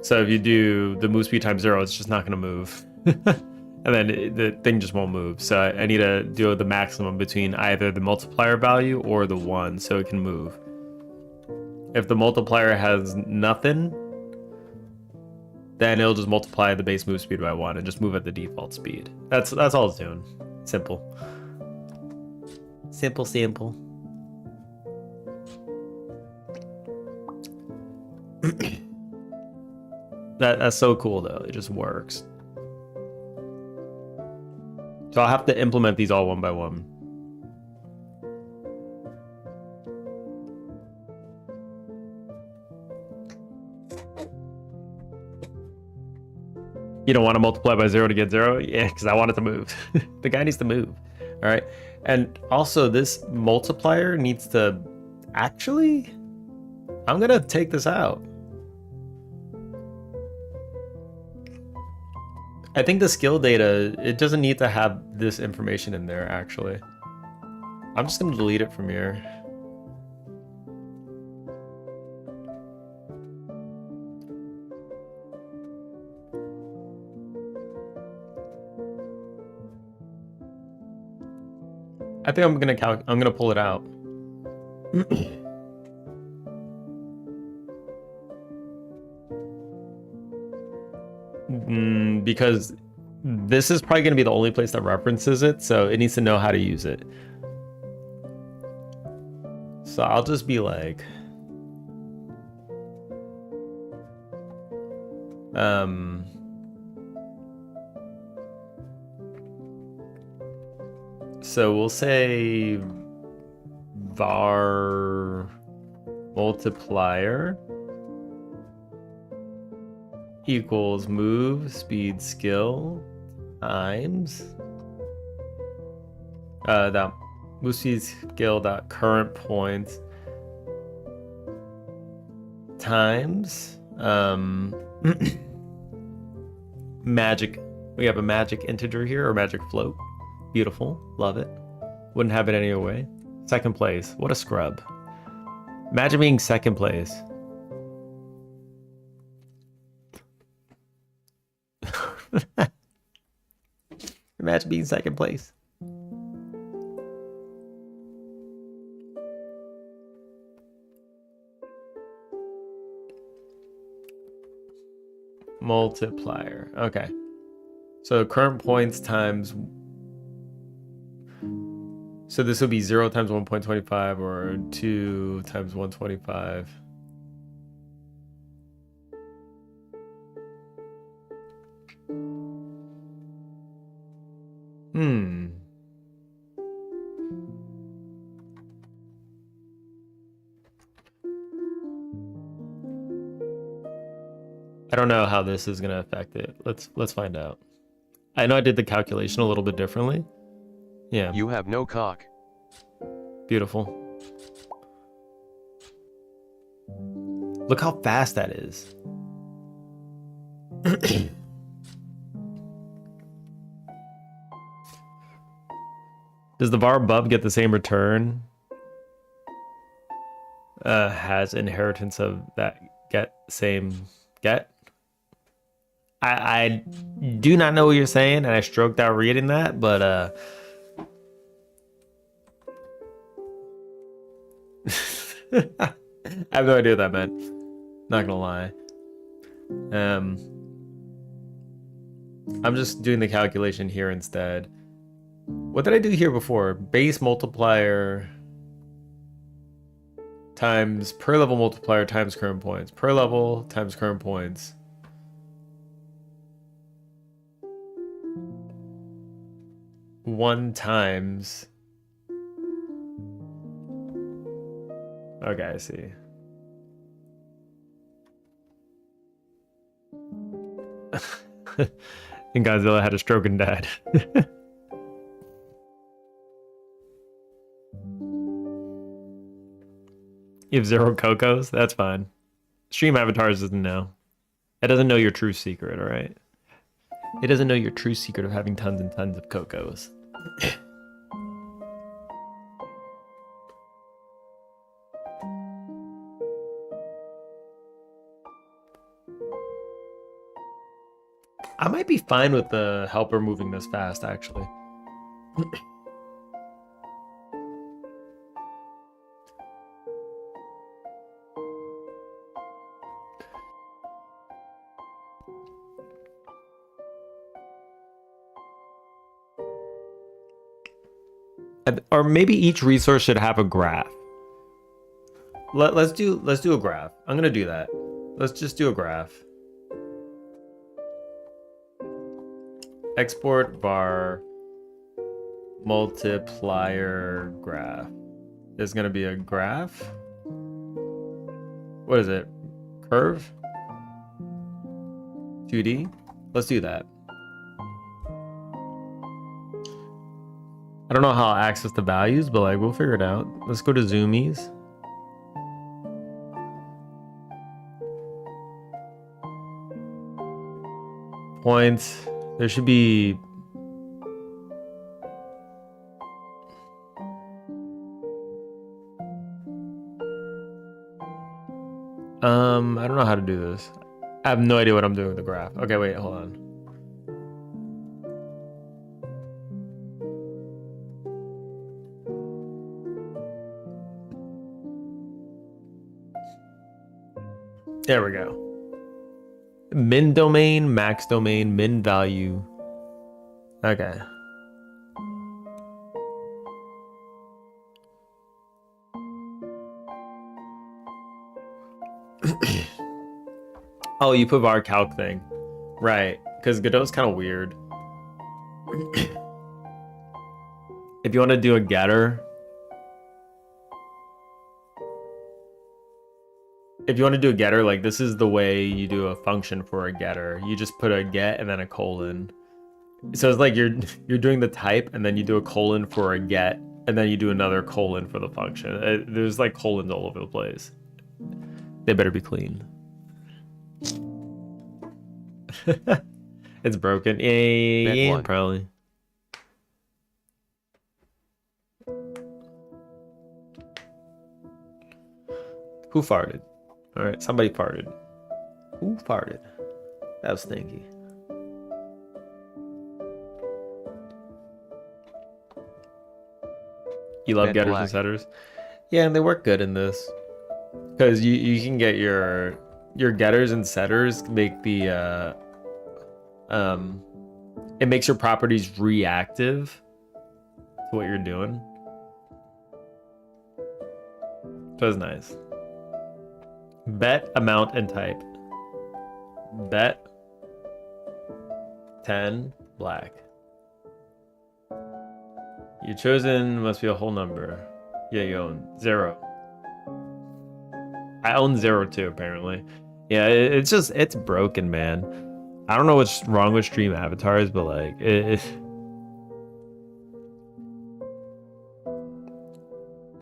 [SPEAKER 1] So if you do the move speed times 0, it's just not gonna move. And then the thing just won't move. So I need to do the maximum between either the multiplier value or the 1 so it can move. If the multiplier has nothing, then it'll just multiply the base move speed by 1 and just move at the default speed. That's all it's doing. Simple. Simple. That's so cool though. It just works. So I'll have to implement these all one by one. 1. You don't want to multiply by 0 to get 0? Yeah, because I want it to move. The guy needs to move. All right. And also this multiplier needs to actually, I'm going to take this out. I think the skill data, it doesn't need to have this information in there actually. I'm just going to delete it from here. I think I'm gonna pull it out. Because this is probably gonna be the only place that references it, so it needs to know how to use it. So I'll just be like, so we'll say var multiplier equals move speed skill times that move speed skill dot current points times magic. We have a magic integer here, or magic float. Beautiful, love it. Wouldn't have it any other way. Second place, what a scrub. Imagine being second place. Imagine being second place. Multiplier, okay. So current points times, so this would be 0 times 1.25 or 2 times 125. I don't know how this is gonna affect it. Let's find out. I know I did the calculation a little bit differently. Yeah.
[SPEAKER 3] You have no cock.
[SPEAKER 1] Beautiful. Look how fast that is. Does the var above get the same return? Has inheritance of that get same get? I do not know what you're saying, and I stroked out reading that, but I have no idea what that meant. Not gonna lie. I'm just doing the calculation here instead. What did I do here before? Base multiplier times per level multiplier times current points. Per level times current points. One times. Okay, I see. And Godzilla had a stroke and died. You have 0 cocos? That's fine. Stream avatars doesn't know. It doesn't know your true secret, alright? It doesn't know your true secret of having tons and tons of cocos. I might be fine with the helper moving this fast, actually. Or maybe each resource should have a graph. Let's do a graph. I'm gonna do that. Let's just do a graph. Export var multiplier graph. There's gonna be a graph. What is it? Curve? 2D? Let's do that. I don't know how I'll access the values, but like we'll figure it out. Let's go to zoomies. Points. There should be I don't know how to do this. I have no idea what I'm doing with the graph. Okay, wait, hold on. There we go. Min domain, max domain, min value. Okay. Oh, you put var calc thing. Right, because Godot's kind of weird. If you want to do a getter, like this is the way you do a function for a getter. You just put a get and then a colon. So it's like you're doing the type and then you do a colon for a get and then you do another colon for the function. There's like colons all over the place. They better be clean. It's broken. Yeah, probably. Who farted? All right, somebody farted. Who farted? That was stinky. You love getters and setters? Yeah, and they work good in this. Because you can get your getters and setters make the it makes your properties reactive to what you're doing. So it's nice. Bet, amount, and type. Bet 10 black. Your chosen must be a whole number. Yeah, you own 0. I own 0 too, apparently. Yeah, it's broken, man. I don't know what's wrong with stream avatars, but like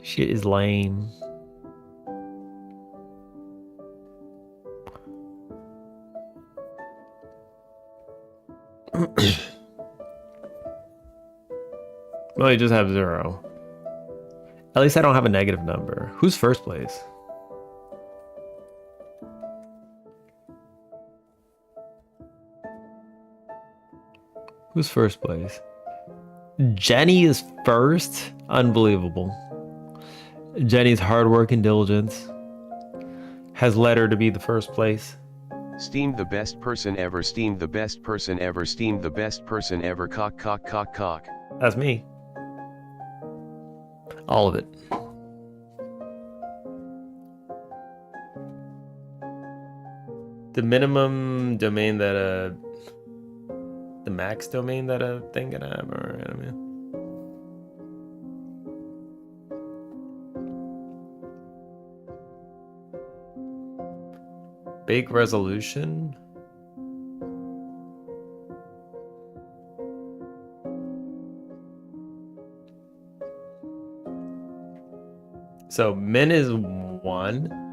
[SPEAKER 1] shit is lame. Well, you just have 0. At least I don't have a negative number. Who's first place? Who's first place? Jenny is first? Unbelievable. Jenny's hard work and diligence has led her to be the first place.
[SPEAKER 3] Steamed the best person ever, steamed the best person ever, steamed the best person ever, cock.
[SPEAKER 1] That's me. All of it. The minimum domain that the max domain that a thing can have, or I mean. Big resolution. So min is 1.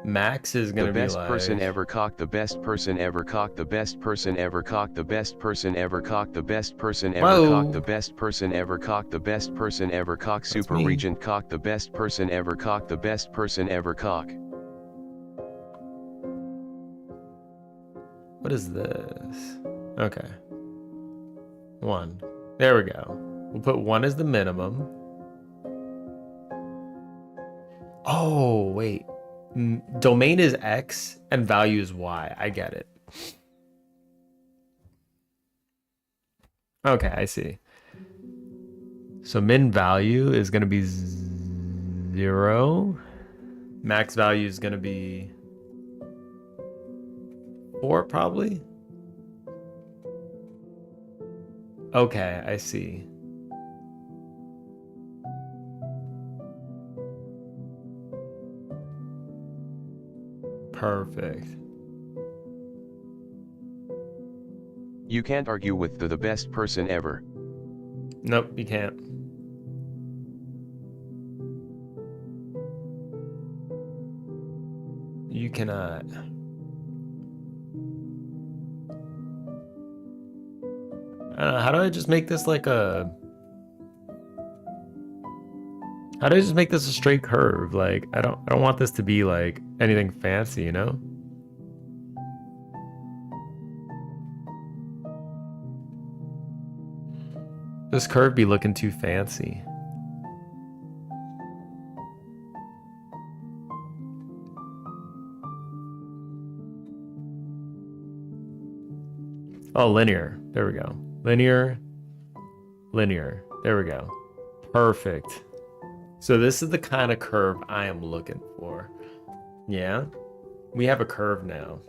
[SPEAKER 1] Max is gonna be like
[SPEAKER 3] the best person ever, cock. The best person ever, cock. The best person ever, cock. The best person ever, cock. The best person ever, cock. The best person ever, cock. The best person ever, cock. Super regent, cock. The best person ever, cock. The best person ever, cock.
[SPEAKER 1] What is this? Okay. 1. There we go. We'll put 1 as the minimum. Oh, wait. Domain is X and value is Y. I get it. Okay, I see. So min value is going to be 0. Max value is going to be 4 probably. Okay, I see. Perfect.
[SPEAKER 3] You can't argue with the best person ever.
[SPEAKER 1] Nope, you can't. You cannot. I don't know, how do I just make this like a... How do I just make this a straight curve? Like, I don't want this to be like anything fancy, you know? This curve be looking too fancy. Oh, linear. There we go. Linear. Linear. There we go. Perfect. So this is the kind of curve I am looking for. Yeah. We have a curve now.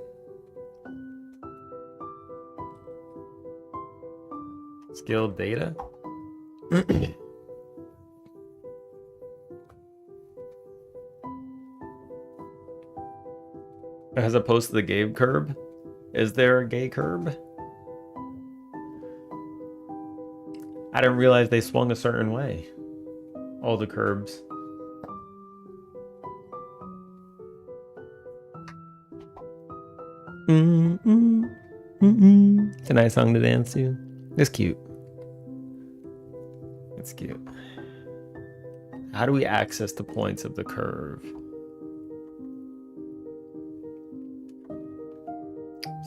[SPEAKER 1] Skill data. As opposed to the gay curve. Is there a gay curve? I didn't realize they swung a certain way. All the curbs. It's a nice song to dance to. It's cute. It's cute. How do we access the points of the curve?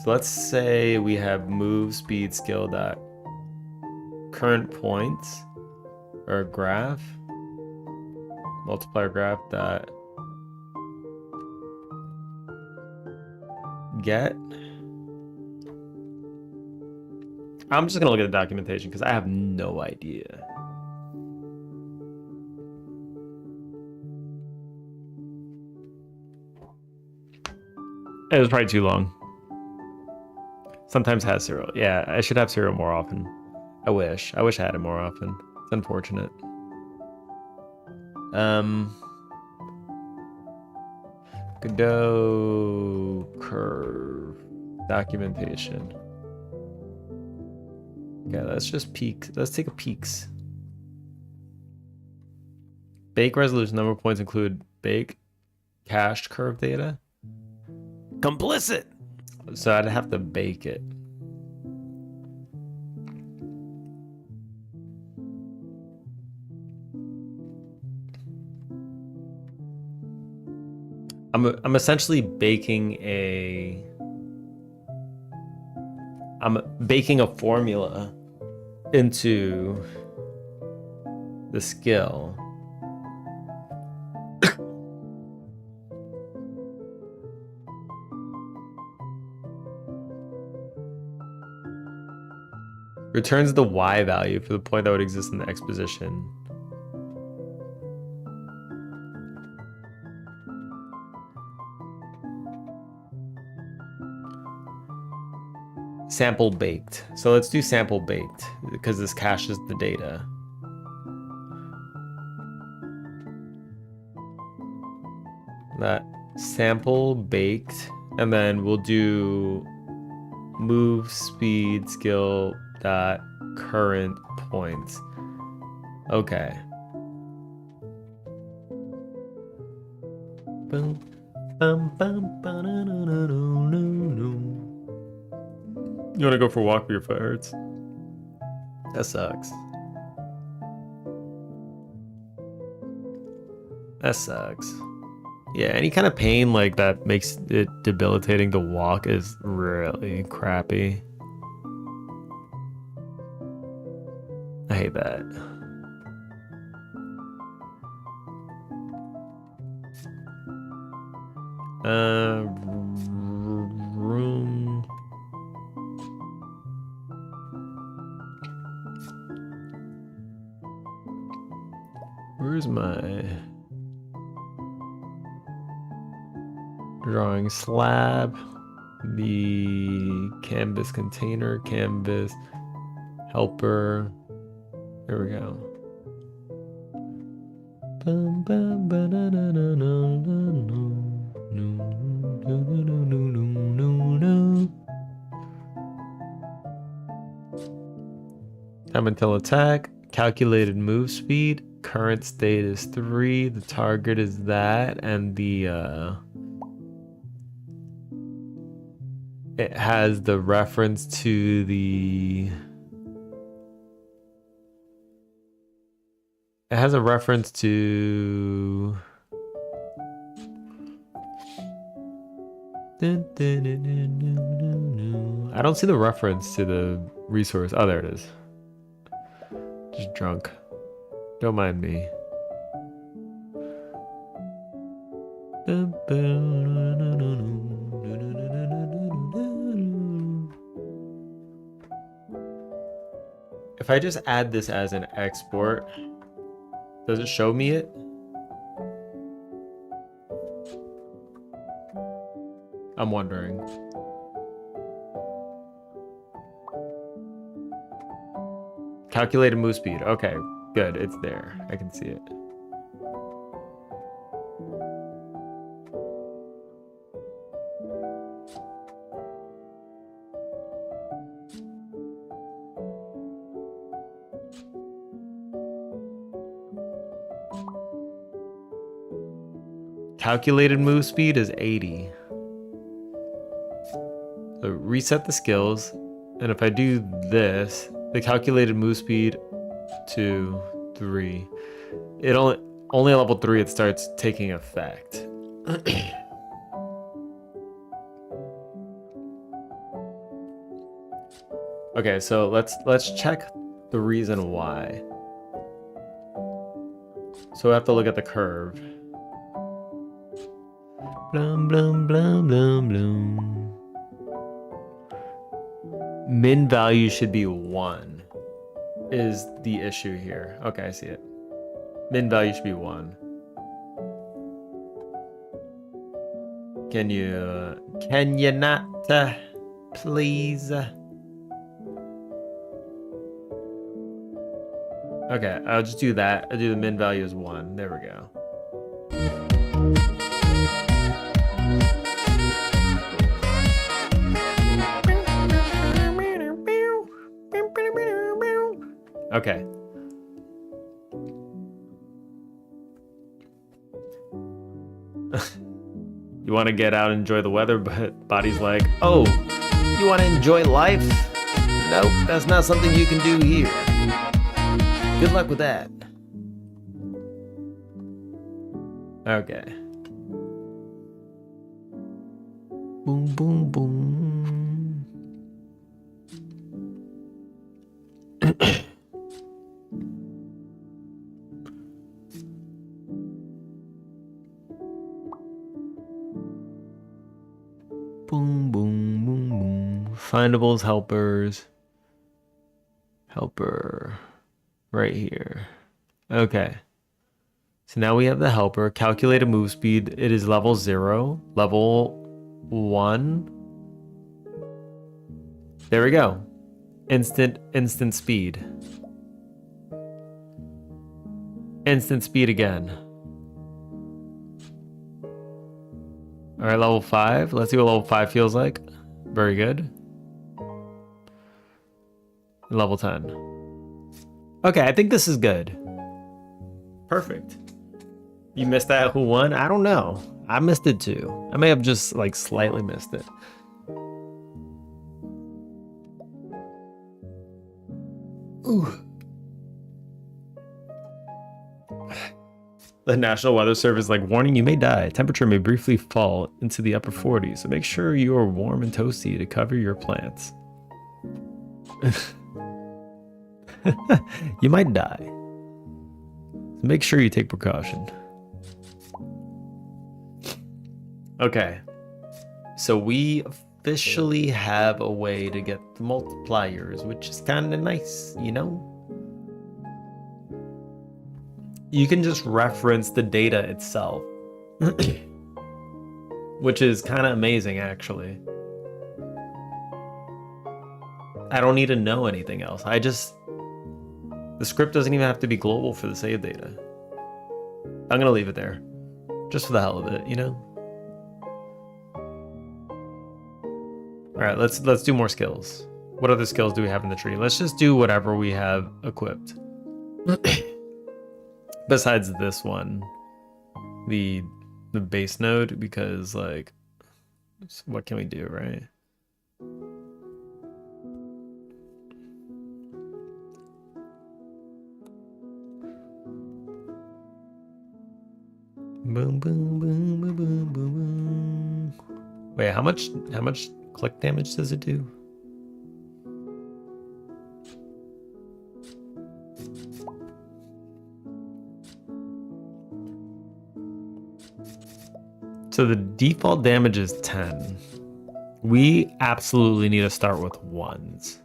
[SPEAKER 1] So let's say we have move speed skill dot current points or graph multiplier graph dot get. I'm just gonna look at the documentation because I have no idea. It was probably too long. Sometimes has cereal. Yeah, I should have cereal more often. I wish I had it more often. It's unfortunate. Godot curve documentation. Yeah, let's just peek. Let's take a peeks. Bake resolution number of points include bake cached curve data. Complicit. So I'd have to bake it. I'm essentially baking a... I'm baking a formula into the skill. Returns the y value for the point that would exist in the x position. Sample baked. So let's do sample baked because this caches the data. That sample baked, and then we'll do move speed skill dot current points. Okay. Boom. Bum, bum, ba-da-da-da-da-da-da-da. You want to go for a walk where your foot hurts? That sucks. That sucks. Yeah, any kind of pain like that makes it debilitating to walk is really crappy. I hate that. Room. Where's my drawing slab? The canvas container, canvas helper. There we go. Time until attack. Calculated move speed. Current state is 3. The target is that, and the it has the reference to the. It has a reference to. I don't see the reference to the resource. Oh, there it is. Just drunk. Don't mind me. If I just add this as an export, does it show me it? I'm wondering. Calculated move speed. Okay, good. It's there. I can see it. Calculated move speed is 80. So reset the skills, and if I do this, the calculated move speed 2, 3. It only at level 3 it starts taking effect. Okay, so let's check the reason why. So we have to look at the curve. Blum blum blum blum blum. Min value should be 1 is the issue here. Okay, I see it. Min value should be 1. Can you not, please? Okay, I'll just do that. I'll do the min value as 1. There we go. Okay. You want to get out and enjoy the weather, but body's like, oh, you want to enjoy life? Nope, that's not something you can do here. Good luck with that. Okay. Boom, boom, boom. Boom, boom, boom, boom. Findables, helpers. Helper. Right here. Okay. So now we have the helper. Calculated move speed. It is level 0. Level 1. There we go. Instant speed. Instant speed again. All right, level 5. Let's see what level 5 feels like. Very good. Level 10. Okay, I think this is good. Perfect. You missed that who won? I don't know. I missed it too. I may have just like slightly missed it. Ooh. The National Weather Service like, warning, you may die. Temperature may briefly fall into the upper 40s, so make sure you are warm and toasty to cover your plants. You might die. So make sure you take precaution. Okay. So we officially have a way to get the multipliers, which is kind of nice, you know? You can just reference the data itself, which is kind of amazing, actually. I don't need to know anything else. The script doesn't even have to be global for the save data. I'm gonna leave it there, just for the hell of it, you know? All right, let's do more skills. What other skills do we have in the tree? Let's just do whatever we have equipped. Besides this one, the base node, because like, what can we do, right? Boom, boom, boom, boom, boom, boom, boom. Wait, how much click damage does it do? So the default damage is 10. We absolutely need to start with ones.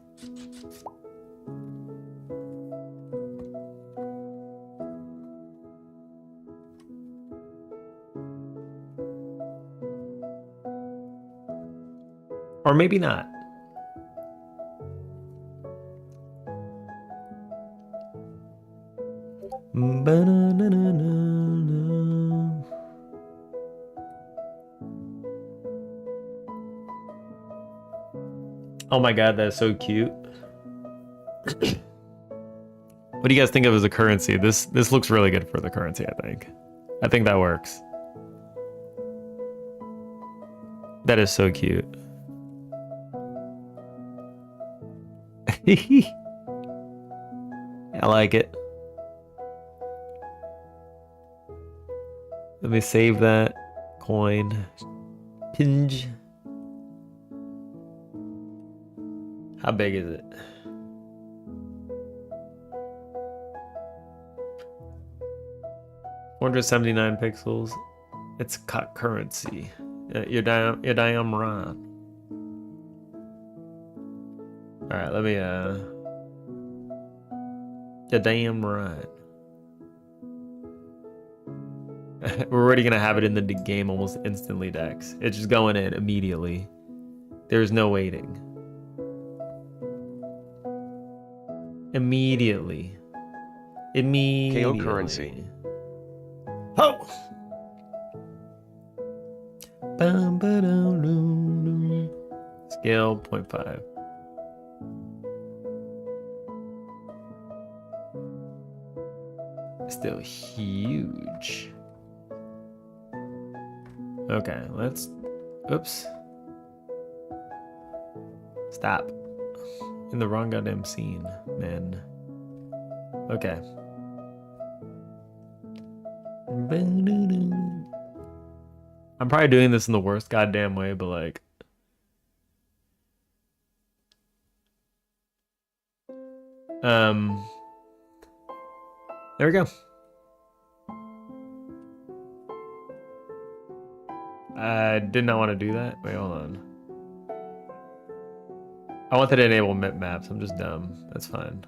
[SPEAKER 1] Or maybe not. Oh my god, that's so cute. What do you guys think of as a currency? This looks really good for the currency, I think. I think that works. That is so cute. I like it. Let me save that coin. Pinge. How big is it? $479 pixels. It's currency. You're damn right. All right, let me you're damn right. We're already gonna have it in the game almost instantly, Dex. It's just going in immediately. There's no waiting. Immediately.
[SPEAKER 3] KO currency.
[SPEAKER 1] Oh! Scale 0.5. Still huge. Okay, let's... Oops. Stop. In the wrong goddamn scene, man. Okay. I'm probably doing this in the worst goddamn way, but like... There we go. I did not want to do that. Wait, hold on. I wanted to enable mip maps. I'm just dumb. That's fine.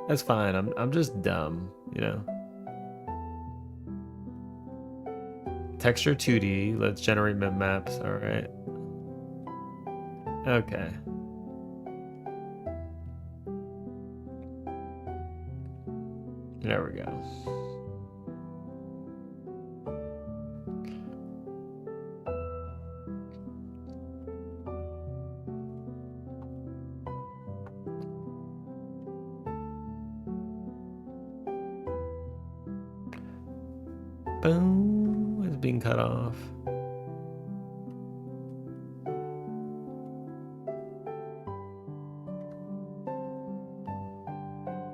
[SPEAKER 1] That's fine. I'm just dumb, you know. Texture 2D. Let's generate mip maps. All right. Okay. There we go. Boom, it's being cut off.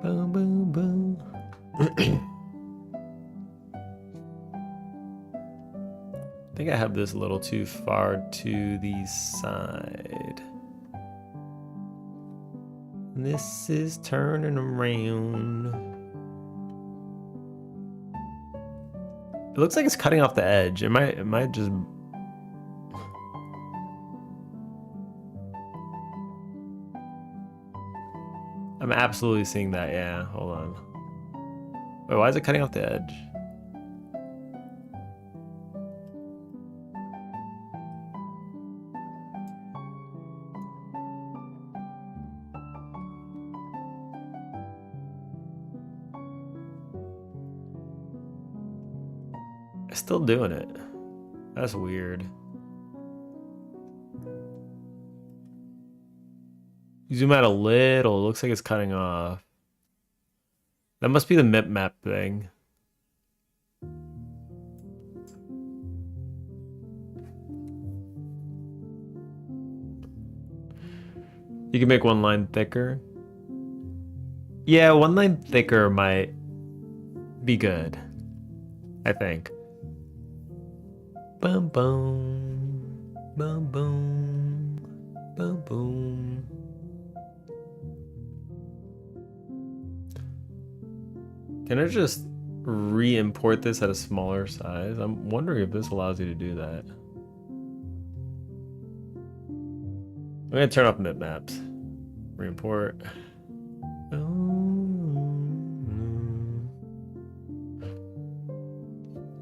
[SPEAKER 1] Boom, boom, boom. I think I have this a little too far to the side. This is turning around. It looks like it's cutting off the edge. Am I just... I'm absolutely seeing that, yeah. Hold on. Wait, why is it cutting off the edge? It's still doing it. That's weird. Zoom out a little. It looks like it's cutting off. That must be the mip map thing. You can make one line thicker. Yeah, one line thicker might be good, I think. Boom, boom, boom, boom, boom, boom. Can I just re-import this at a smaller size? I'm wondering if this allows you to do that. I'm gonna turn off mip maps. Re-import.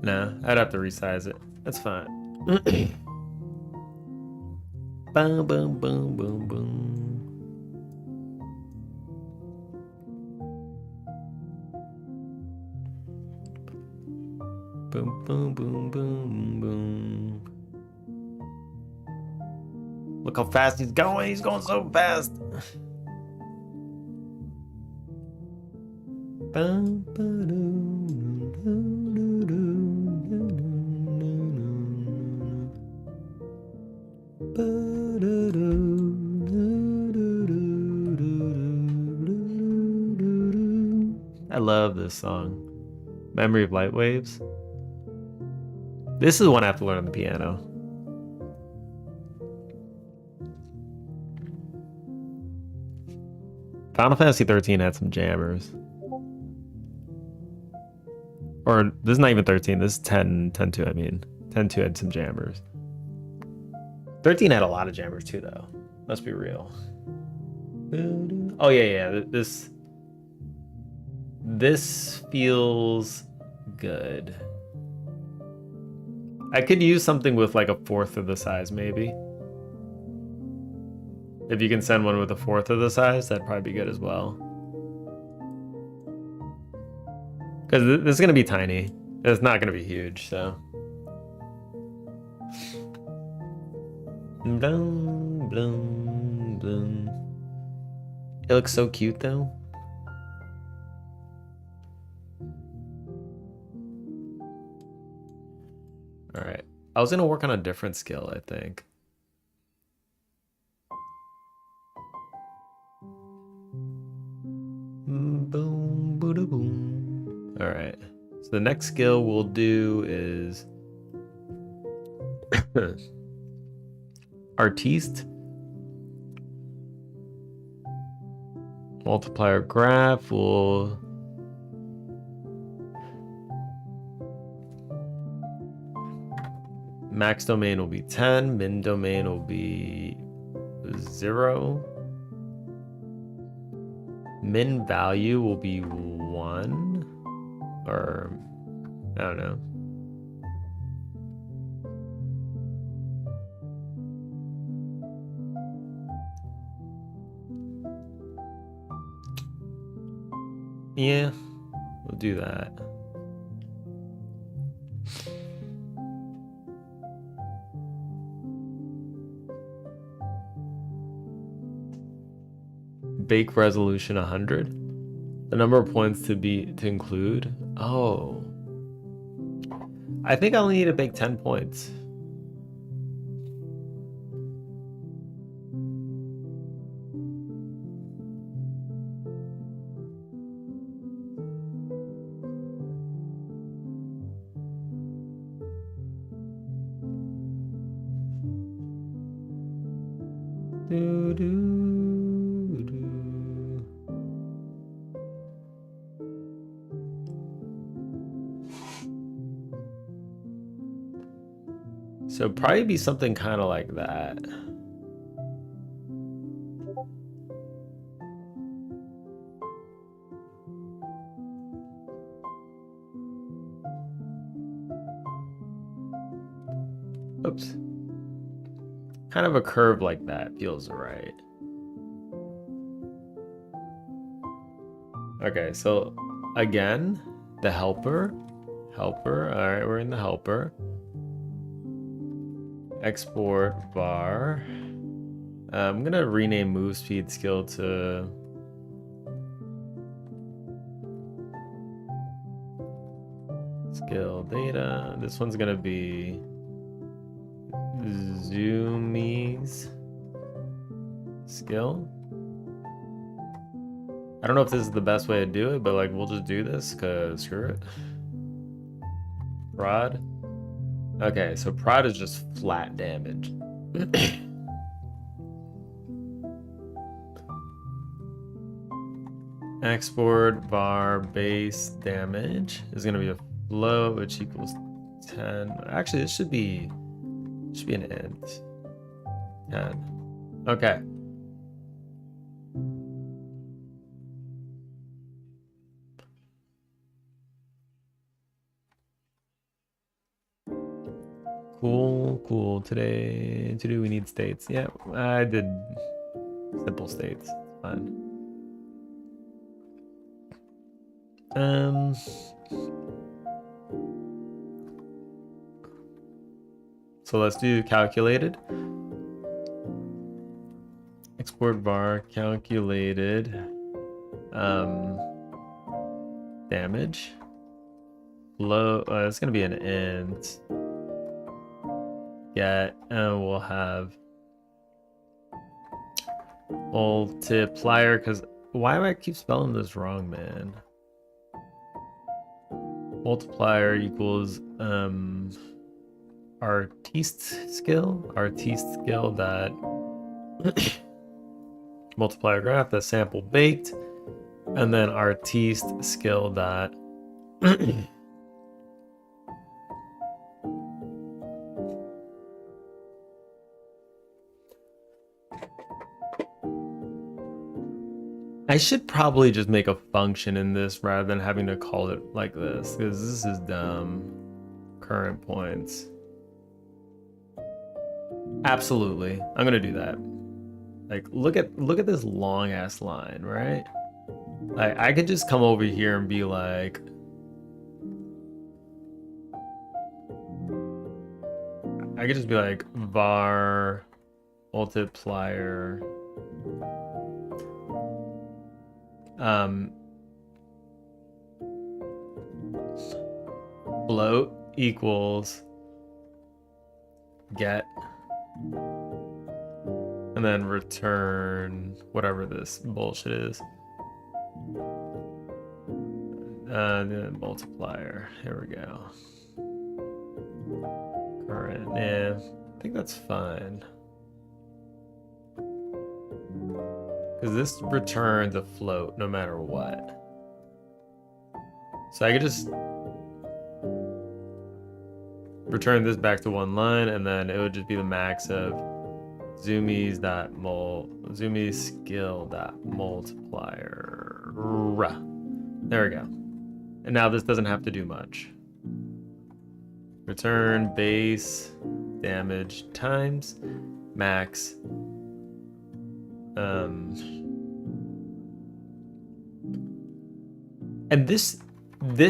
[SPEAKER 1] Nah, I'd have to resize it. That's fine. Boom, boom, boom, boom, boom. Boom, boom, boom, boom, boom. Look how fast he's going. He's going so fast. I love this song. Memory of Light Waves. This is one I have to learn on the piano. Final Fantasy 13 had some jammers. Or, this is not even 13, this is 10-2, I mean. 10-2 had some jammers. 13 had a lot of jammers too, though. Let's be real. Oh, yeah, This feels good. I could use something with like a fourth of the size, maybe. If you can send one with a fourth of the size, that'd probably be good as well. Because this is going to be tiny. It's not going to be huge, so. Blum, blum, blum. It looks so cute, though. All right. I was going to work on a different skill, I think. Boom, boom, boom. All right. So the next skill we'll do is Artiste. Multiplier graph will max domain will be 10, min domain will be 0. Min value will be 1, or I don't know. Yeah, we'll do that. Bake resolution 100. The number of points to include. Oh. I think I only need to bake 10 points. So it'd probably be something kind of like that. Oops. Kind of a curve like that feels right. Okay, so again, the helper. Helper. All right, we're in the helper. Export var. I'm gonna rename move speed skill to skill data. This one's gonna be Zoomies skill. I don't know if this is the best way to do it, but like we'll just do this because screw it. Prod. Okay, so prod is just flat damage. Export var base damage is gonna be a float which equals 10. Actually, this should be an int. 10. Okay. Cool. Today we need states. Yeah, I did simple states. Fine. So let's do calculated. Export var calculated damage. Low. It's gonna be an int. Get, and we'll have multiplier. Because why do I keep spelling this wrong, man? Multiplier equals artiste skill that multiplier graph that sample baked, and then artiste skill that I should probably just make a function in this rather than having to call it like this, because this is dumb. Current points. Absolutely. I'm gonna do that. Like, look at this long ass line, right? Like, I could just come over here and be like, I could just be like var multiplier float equals get, and then return whatever this bullshit is. The multiplier. Here we go. Current. Yeah, I think that's fine. Because this returns a float no matter what. So I could just return this back to one line, and then it would just be the max of zoomies skill dot multiplier. There we go. And now this doesn't have to do much. Return base damage times max and this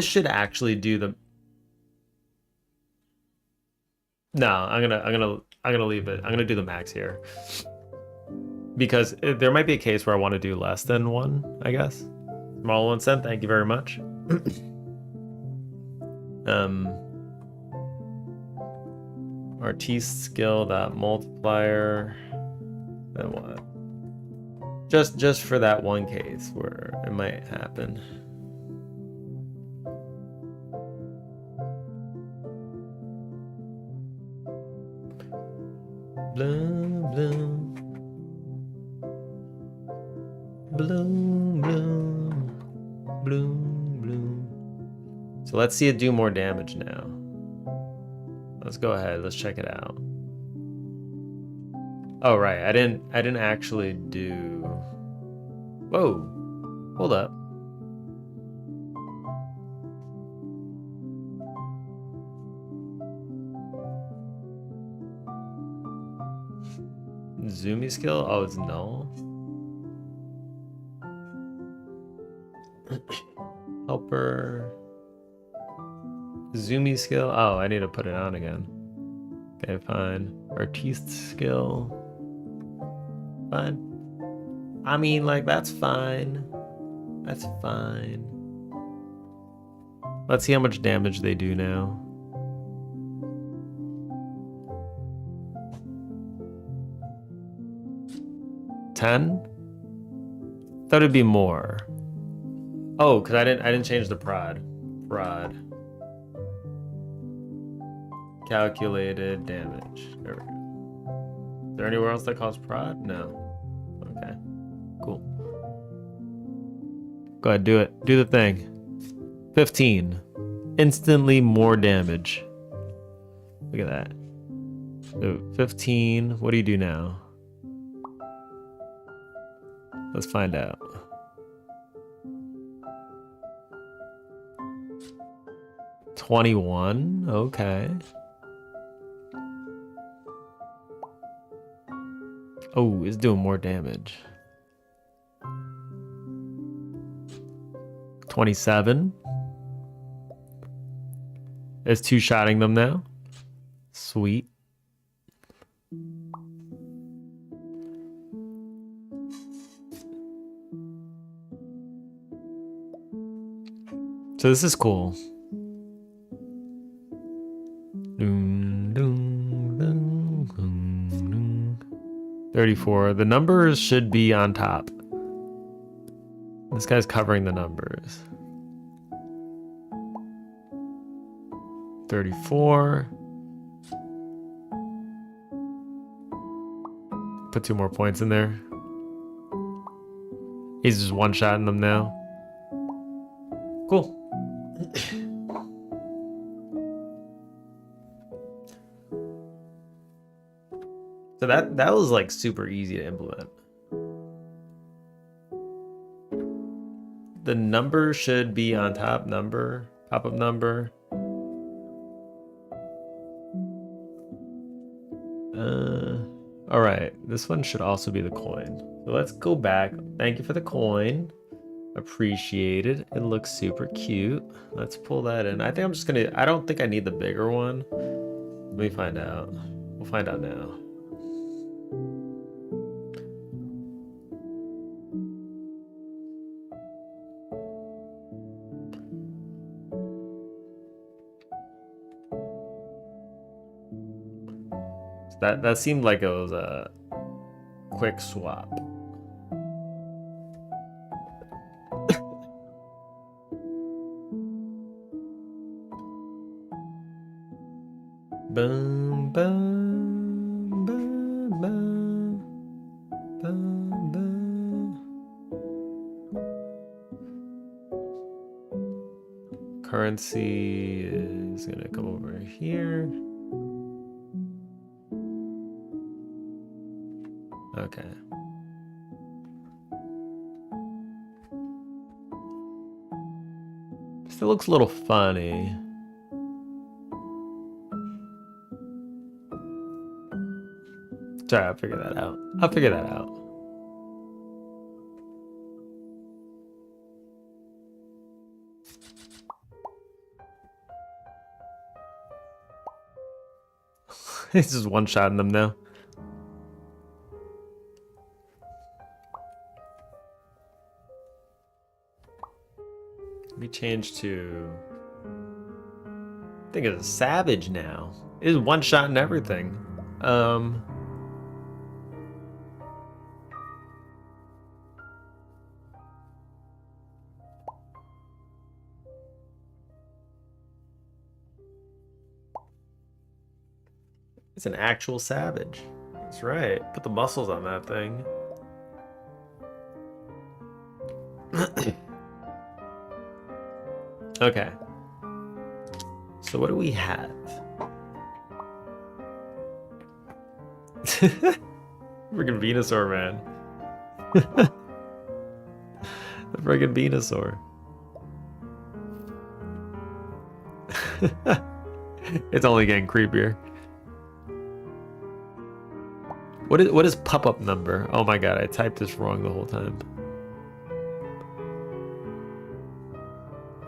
[SPEAKER 1] should actually do the I'm gonna leave it. I'm gonna do the max here because there might be a case where I want to do less than 1, I guess. Small 1 cent, thank you very much. Artiste skill that multiplier, then what? Just for that one case where it might happen. Bloom, bloom. Bloom, bloom. Bloom, bloom. So let's see it do more damage now. Let's go ahead, let's check it out. Oh right, I didn't actually do. Whoa, hold up. Zoomy skill? Oh, it's null. Helper. Zoomy skill. Oh, I need to put it on again. Okay, fine. Artiste skill. Fine. I mean, like, that's fine. That's fine. Let's see how much damage they do now. $10? Thought it'd be more. Oh, because I didn't change the prod. Prod. Calculated damage. There we go. Is there anywhere else that calls prod? No. Okay. Cool. Go ahead, do it. Do the thing. 15. Instantly more damage. Look at that. So 15. What do you do now? Let's find out. $21. Okay. Oh, it's doing more damage. 27. It's two-shotting them now. Sweet. So this is cool. 34. The numbers should be on top. This guy's covering the numbers. 34. Put 2 more points in there. He's just one-shotting them now. Cool. So that was like super easy to implement. The number should be on top. Number, pop-up number. All right, this one should also be the coin. So let's go back. Thank you for the coin. Appreciate it. It looks super cute. Let's pull that in. I think I'm just gonna, I don't think I need the bigger one. Let me find out. We'll find out now. That seemed like it was a quick swap. Boom, boom, boom, boom, boom, boom. Currency is gonna come over here. Okay. Still looks a little funny. Sorry, I'll figure that out. I'll figure that out. He's just one-shotting them now. Let me change to... I think it's a savage now. It is one-shot and everything. It's an actual savage. That's right. Put the muscles on that thing. Okay. So what do we have? Friggin' Venusaur, man. The friggin' Venusaur. It's only getting creepier. What is pop-up number? Oh my god, I typed this wrong the whole time.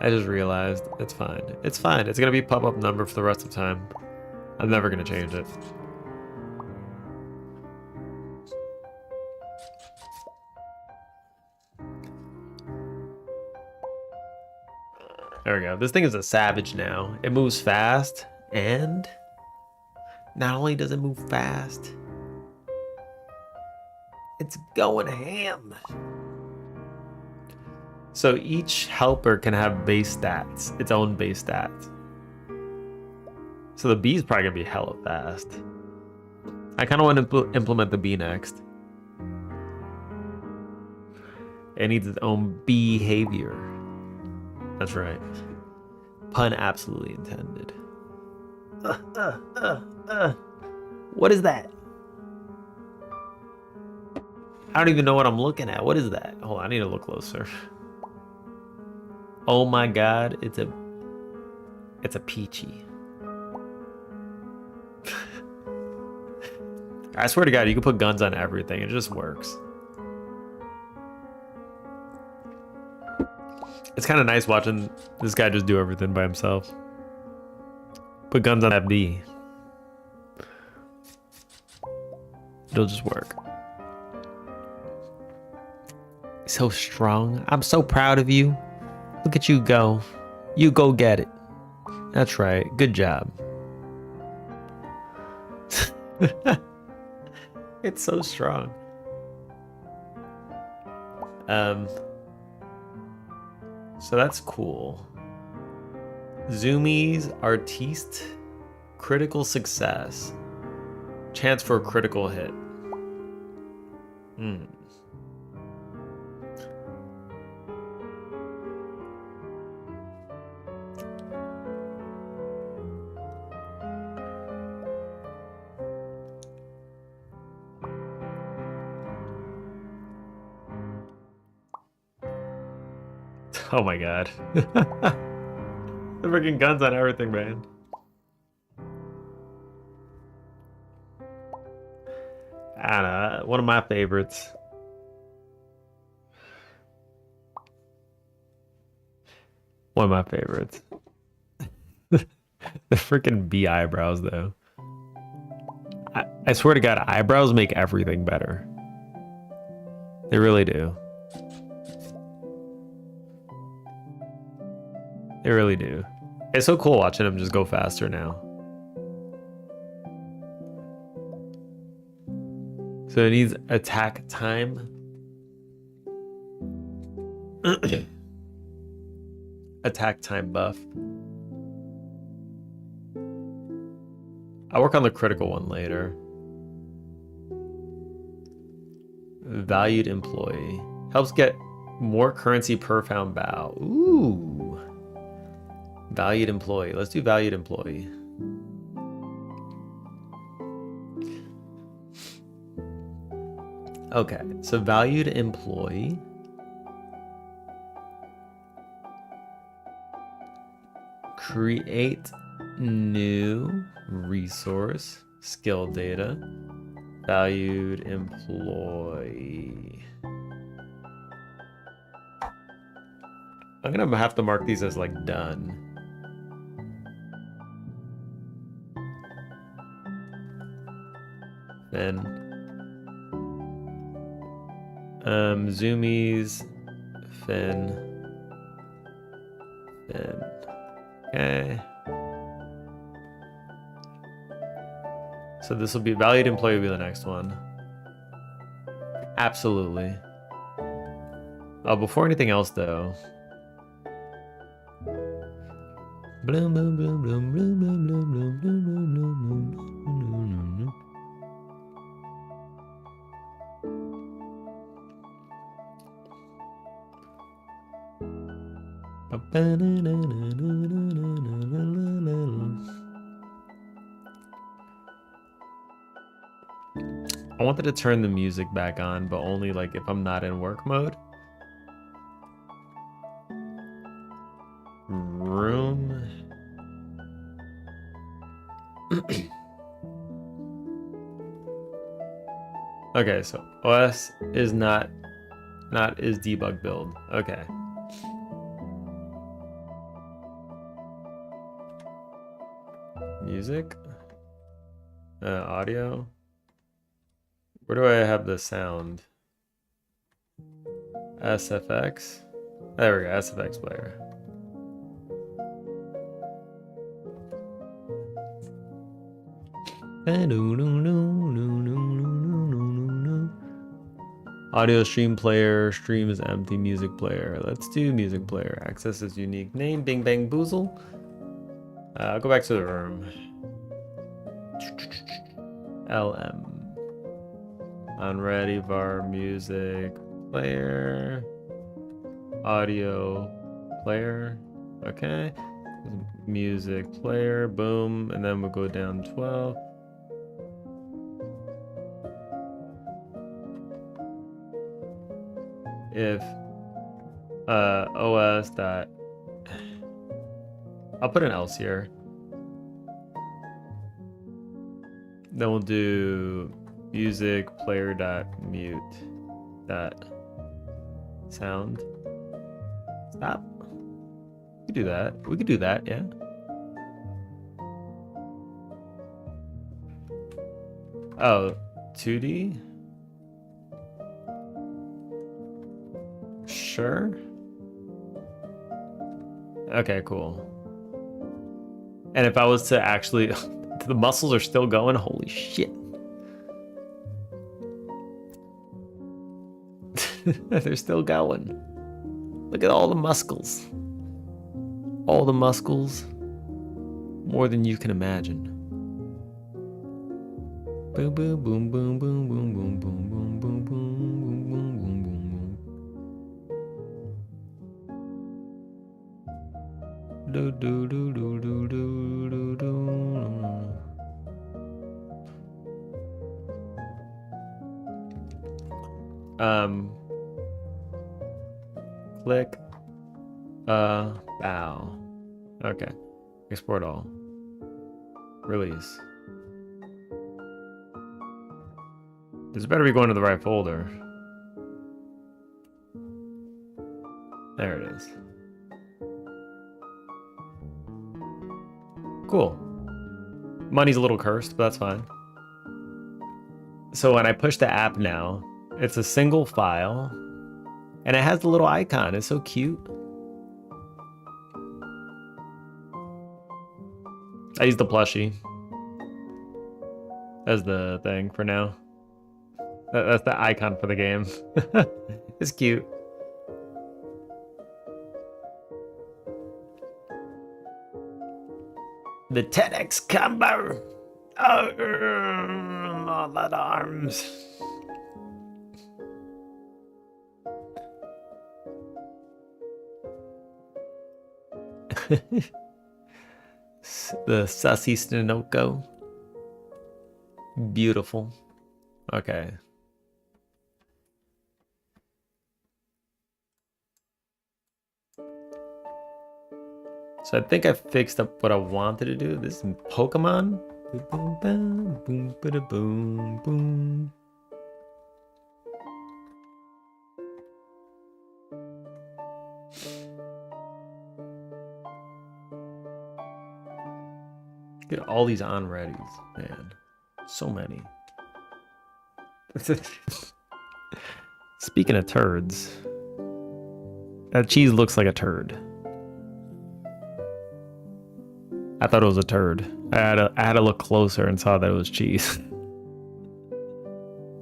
[SPEAKER 1] I just realized. It's fine. It's fine. It's gonna be pop-up number for the rest of the time. I'm never gonna change it. There we go. This thing is a savage now. It moves fast, and not only does it move fast, it's going ham. So each helper can have base stats, its own base stats. So the bee's probably gonna be hella fast. I kind of want to implement the bee next. It needs its own behavior. That's right. Pun absolutely intended. What is that? I don't even know what I'm looking at. What is that? Hold on, I need to look closer. Oh my god, it's a peachy. I swear to God, you can put guns on everything. It just works. It's kind of nice watching this guy just do everything by himself. Put guns on that bee. It'll just work. So strong. I'm so proud of you. Look at you go. You go get it. That's right. Good job. It's so strong. So that's cool. Zoomies, artiste, critical success. Chance for a critical hit. Oh my god. The freaking guns on everything, man. I don't know, one of my favorites. One of my favorites. The freaking bee eyebrows, though. I swear to God, eyebrows make everything better. They really do. They really do. It's so cool watching him just go faster now. So it needs attack time. Attack time buff. I'll work on the critical one later. Valued employee. Helps get more currency per found bow. Ooh. Valued employee. Let's do valued employee. Okay, so valued employee. Create new resource, skill data, valued employee. I'm gonna have to mark these as like done. Then zoomies, fin. Okay. So this will be valued employee will be the next one. Absolutely. Oh, before anything else though. Bloom, bloom, bloom, bloom, bloom, bloom, bloom, bloom, bloom, bloom, bloom, bloom, bloom. I wanted to turn the music back on, but only like if I'm not in work mode. Room. Okay, so OS is not is debug build. Okay. Music. Audio. Where do I have the sound? SFX. There we go, SFX player. Audio stream player, stream is empty, music player. Let's do music player. Access is unique name, Bing Bang Boozle. I'll go back to the room. LM. Unready var music player. Audio player. Okay. Music player, boom. And then we'll go down 12. If os dot, I'll put an else here. Then we'll do music player dot mute dot sound. Stop. We could do that. We could do that, yeah. Oh, 2D? Sure. Okay, cool. And if I was to actually, the muscles are still going. Holy shit. They're still going. Look at all the muscles. All the muscles. More than you can imagine. Boom, boom, boom, boom, boom, boom, boom, boom, boom, boom, boom, boom, boom, boom, boom. Do do do do do do do do. Click bow. Okay. Export all. Release. This better be going to the right folder. There it is. Cool. Money's a little cursed, but that's fine. So when I push the app now, it's a single file, and it has the little icon. It's so cute. I use the plushie as the thing for now. That's the icon for the game. It's cute. The 10x combo. Oh, all that arms. The sussy Snonoko. Beautiful. Okay. So I think I fixed up what I wanted to do. This is Pokemon. Boom, boom, boom, boom, boom, boom. Get all these on-readies, man. So many. Speaking of turds, that cheese looks like a turd. I thought it was a turd. I had to look closer and saw that it was cheese.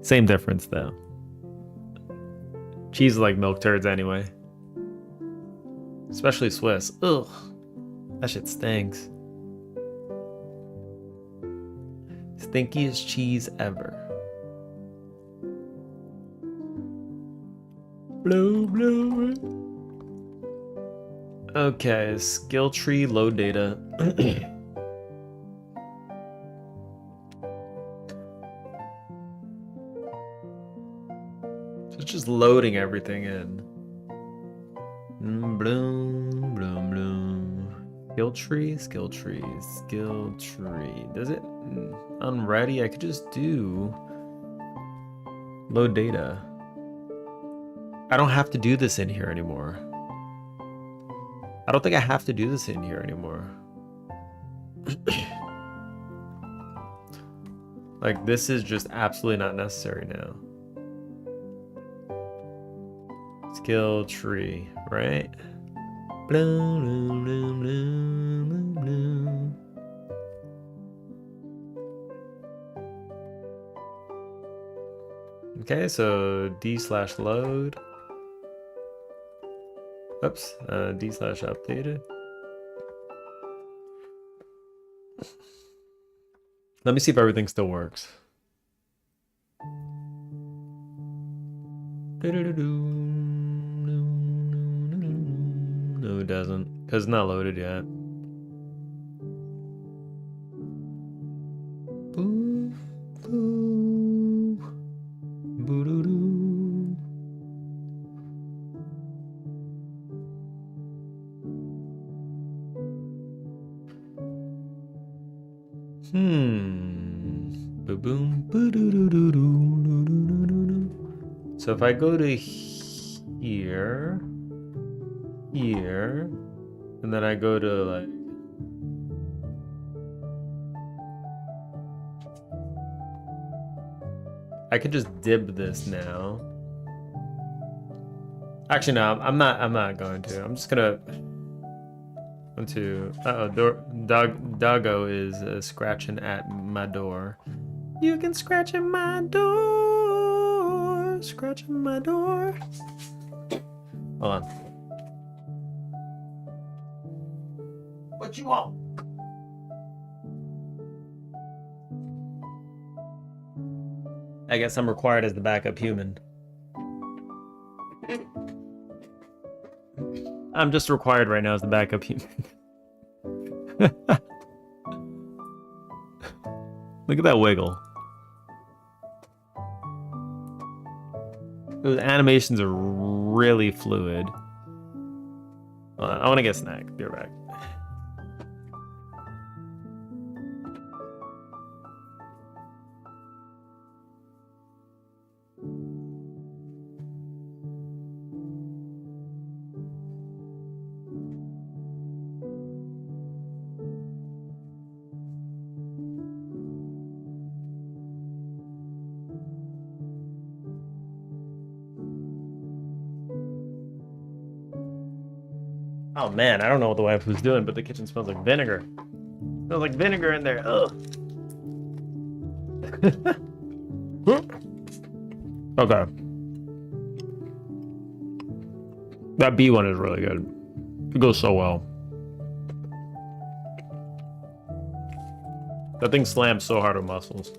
[SPEAKER 1] Same difference though. Cheese is like milk turds anyway. Especially Swiss. Ugh. That shit stinks. Stinkiest cheese ever. Blow, blow. Okay, skill tree, load data. So it's just loading everything in. Bloom, bloom, bloom. Skill tree, skill tree, skill tree. Does it? Unready? I could just do load data. I don't have to do this in here anymore. I don't think I have to do this in here anymore. Like, this is just absolutely not necessary now. Skill tree, right? Bloom, bloom, bloom, bloom, bloom. Okay, so d/load. Oops, d/updated. Let me see if everything still works. No, it doesn't, because it's not loaded yet. Boo, boo, boo-doo-doo. Boom, boo-doo-doo-doo-doo-doo-doo-doo. So if I go to here, and then I go to like, I could just dib this now. Actually, no, I'm not going to. I'm just gonna. Doggo is scratching at my door. You can scratch at my door. Scratch at my door. Hold on. What you want? I guess I'm required as the backup human. I'm just required right now as the backup human. Look at that wiggle. Those animations are really fluid. Hold on, I want to get a snack. Be right back. Oh man, I don't know what the wife was doing, but the kitchen smells like vinegar. It smells like vinegar in there. Ugh. Okay. That B one is really good. It goes so well. That thing slams so hard with muscles.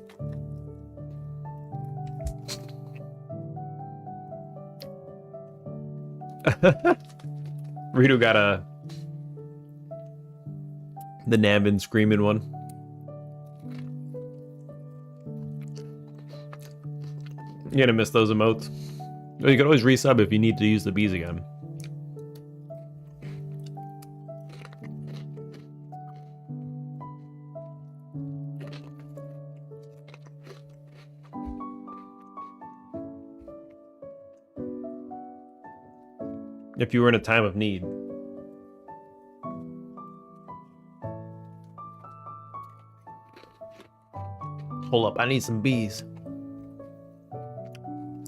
[SPEAKER 1] Rito got the Nambin screaming one. You're gonna miss those emotes. You can always resub if you need to use the bees again. If you were in a time of need. Hold up, I need some bees.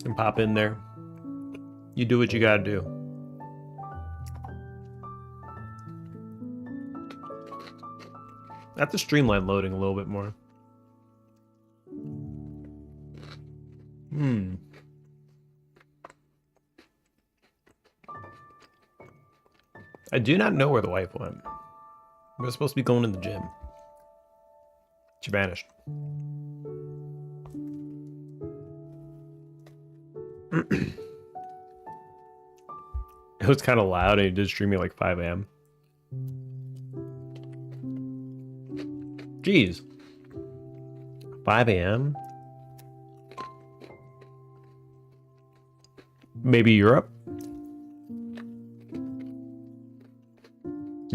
[SPEAKER 1] And pop in there. You do what you gotta do. I have to streamline loading a little bit more. I do not know where the wife went. We were supposed to be going to the gym. She vanished. It was kind of loud and it did stream me like 5 a.m. Jeez. 5 a.m.? Maybe Europe?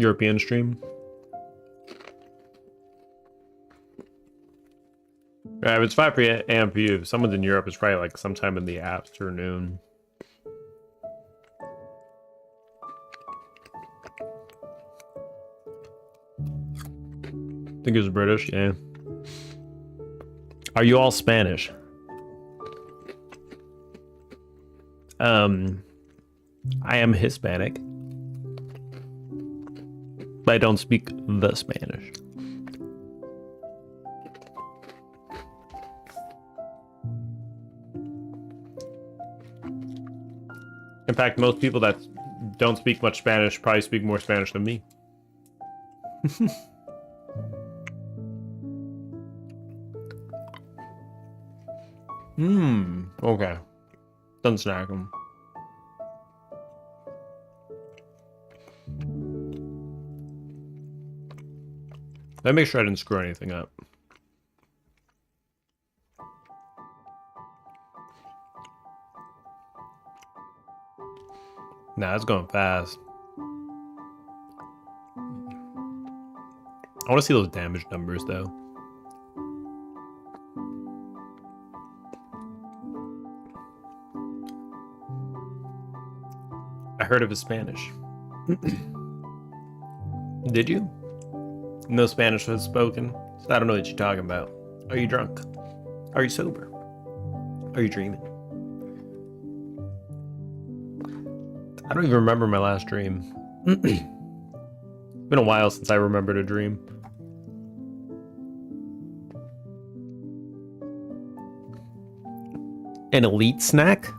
[SPEAKER 1] European stream. If it's 5 a.m. for you, if someone's in Europe, it's probably like sometime in the afternoon. I think it was British, yeah. Are you all Spanish? I am Hispanic. But I don't speak the Spanish. fact, most people that don't speak much Spanish probably speak more Spanish than me. Okay. Done snack them. Let me make sure I didn't screw anything up. Nah, it's going fast. I want to see those damage numbers, though. I heard of his Spanish. Did you? No Spanish was spoken, so I don't know what you're talking about. Are you drunk? Are you sober? Are you dreaming? I don't even remember my last dream. It's been a while since I remembered a dream. An elite snack?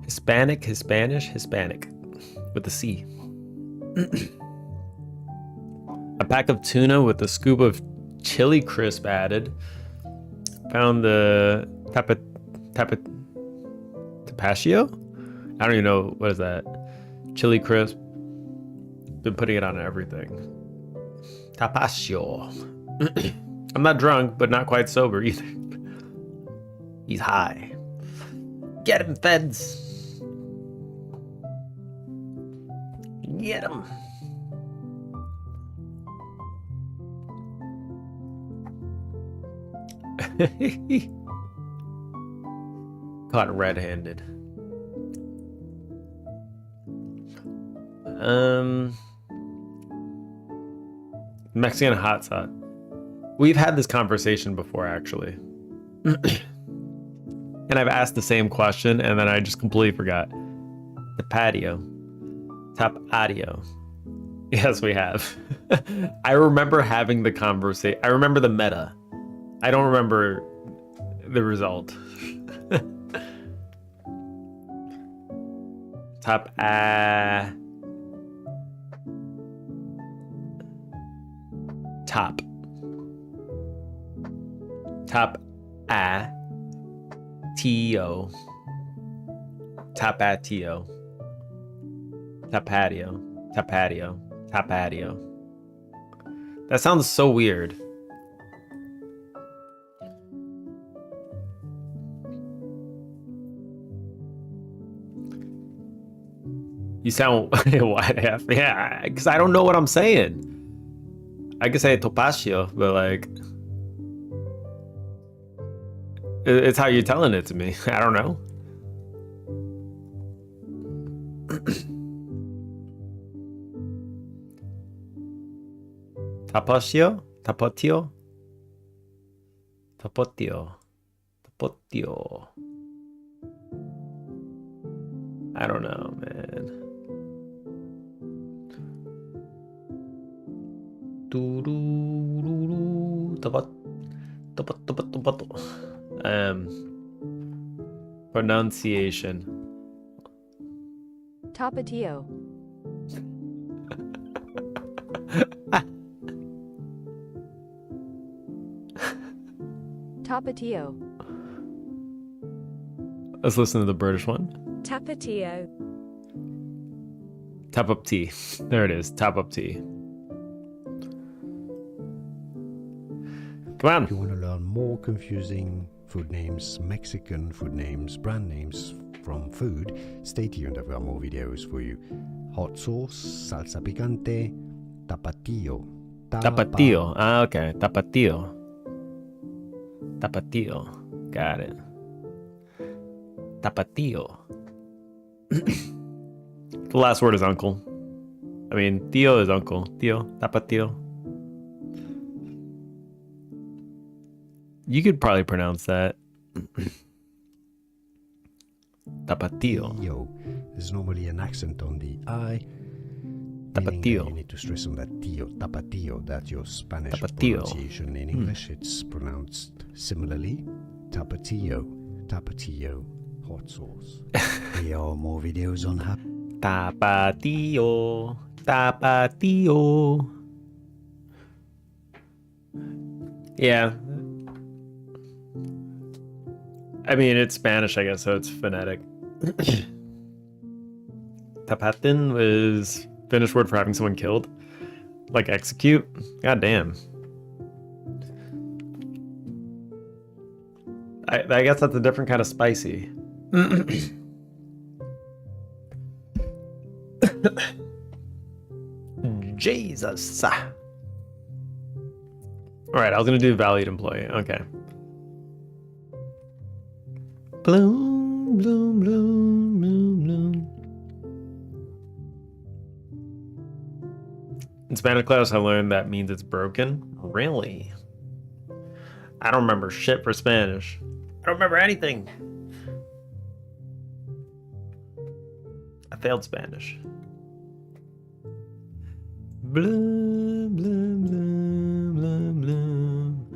[SPEAKER 1] Hispanic, Hispanic. With a C. A pack of tuna with a scoop of chili crisp added. Found the tapatio? I don't even know, what is that? Chili crisp. Been putting it on everything. Tapatio. I'm not drunk, but not quite sober either. He's high. Get him, feds. Get him. Caught red-handed. Mexican hot sauce. We've had this conversation before, actually. And I've asked the same question, and then I just completely forgot. The patio. Top audio. Yes, we have. I remember having the conversation. I remember the meta. I don't remember the result. Top T-O. Tapatio. Tapatio. Tapatio. Tapatio. That sounds so weird. You sound wide half. Yeah, because I don't know what I'm saying. I could say topacio, but like, it's how you're telling it to me. I don't know. Tapatio? Tapatio? Tapatio. Tapatio. I don't know, man. Pronunciation.
[SPEAKER 4] Tapatio. Tapatio.
[SPEAKER 1] Let's listen to the British one.
[SPEAKER 2] Tapatio.
[SPEAKER 1] Top up tea. There it is. Top up tea. Come on.
[SPEAKER 5] If you want to learn more confusing food names, Mexican food names, brand names from food, stay tuned. I've got more videos for you. Hot sauce, salsa picante, tapatio.
[SPEAKER 1] Tapatio. Ah, okay. Tapatio. Tapatio. Got it. Tapatio. The last word is uncle. I mean, tío is uncle. Tío. Tapatio. You could probably pronounce that. Tapatio.
[SPEAKER 5] Yo, there's normally an accent on the I.
[SPEAKER 1] Tapatio.
[SPEAKER 5] You need to stress on that tío, tapatio. That's your Spanish
[SPEAKER 1] Tapatio.
[SPEAKER 5] pronunciation. In English, it's pronounced similarly. Tapatio, tapatio. hot sauce. Here are more videos on how.
[SPEAKER 1] Tapatio. Tapatio. Yeah. I mean, it's Spanish, I guess, so it's phonetic. Tapatin was Finnish word for having someone killed. Like execute. God damn. I guess that's a different kind of spicy. Jesus. All right, I was gonna do valued employee. Okay. Bloom, bloom, bloom, bloom, bloom. In Spanish class, I learned that means it's broken. Really? I don't remember shit for Spanish. I don't remember anything. I failed Spanish. Bloom, bloom, bloom, bloom, bloom.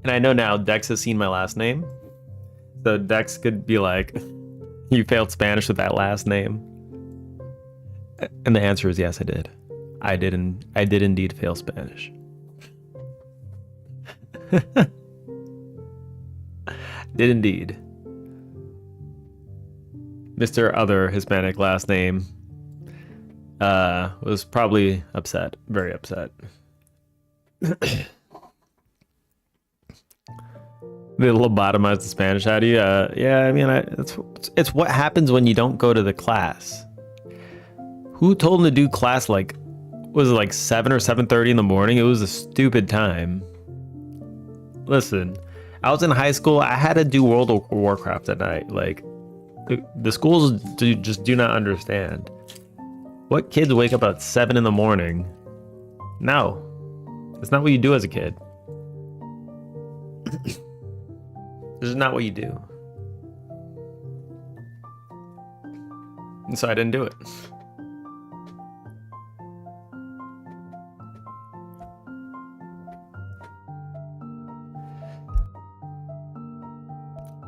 [SPEAKER 1] And I know now Dex has seen my last name. So Dex could be like, you failed Spanish with that last name. And the answer is yes, I did. I did indeed fail Spanish. Did indeed. Mr. Other Hispanic last name was probably upset, very upset. They lobotomized the Spanish out of you. Yeah, I mean, it's what happens when you don't go to the class. Who told him to do class like, was it like 7 or 7:30 in the morning? It was a stupid time. Listen, I was in high school. I had to do World of Warcraft at night. Like, the schools just do not understand. What kids wake up at 7 in the morning? No, it's not what you do as a kid. This is not what you do. And so I didn't do it.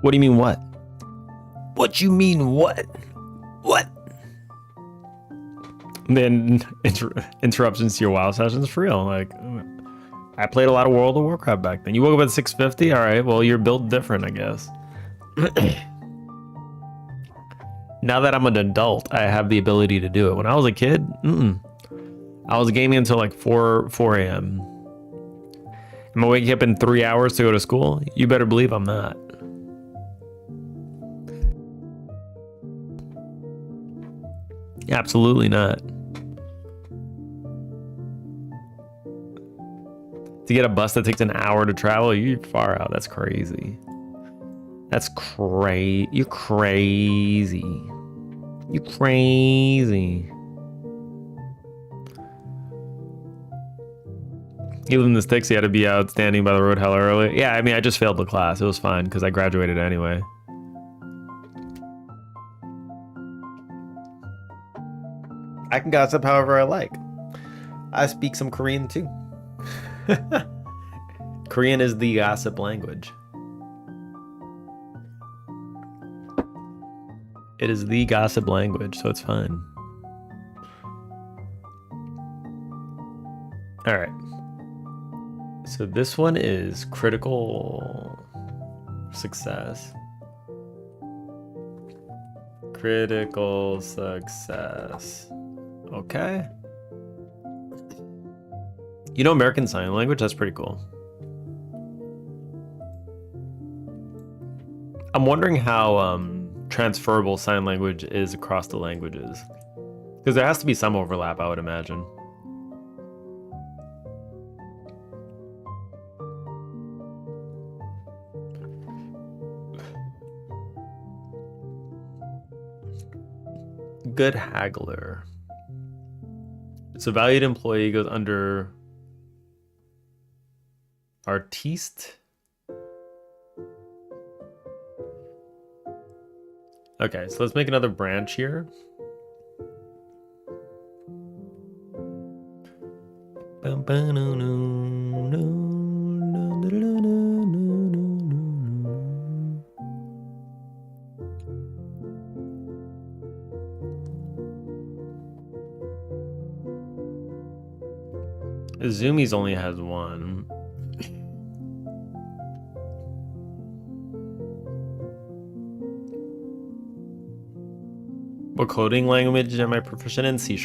[SPEAKER 1] What do you mean what? What you mean what? What? And then interruptions to your WoW sessions for real. Like, I played a lot of World of Warcraft back then. You woke up at 6:50? All right, well, you're built different, I guess. Now that I'm an adult, I have the ability to do it. When I was a kid, I was gaming until like 4 a.m. Am I waking up in 3 hours to go to school? You better believe I'm not. Absolutely not. To get a bus that takes an hour to travel, you're far out. That's crazy. That's crazy. You're crazy. You crazy. Even the sticks, you had to be out standing by the road hella early. Yeah, I mean, I just failed the class. It was fine because I graduated anyway. I can gossip however I like. I speak some Korean too. Korean is the gossip language. It is the gossip language, so it's fine. All right. So this one is critical success. Critical success. Okay. You know American Sign Language? That's pretty cool. I'm wondering how transferable sign language is across the languages. Because there has to be some overlap, I would imagine. Good haggler. So valued employee goes under artiste. Okay, so let's make another branch here. Zoomies only has one. What coding language am I proficient in? C#.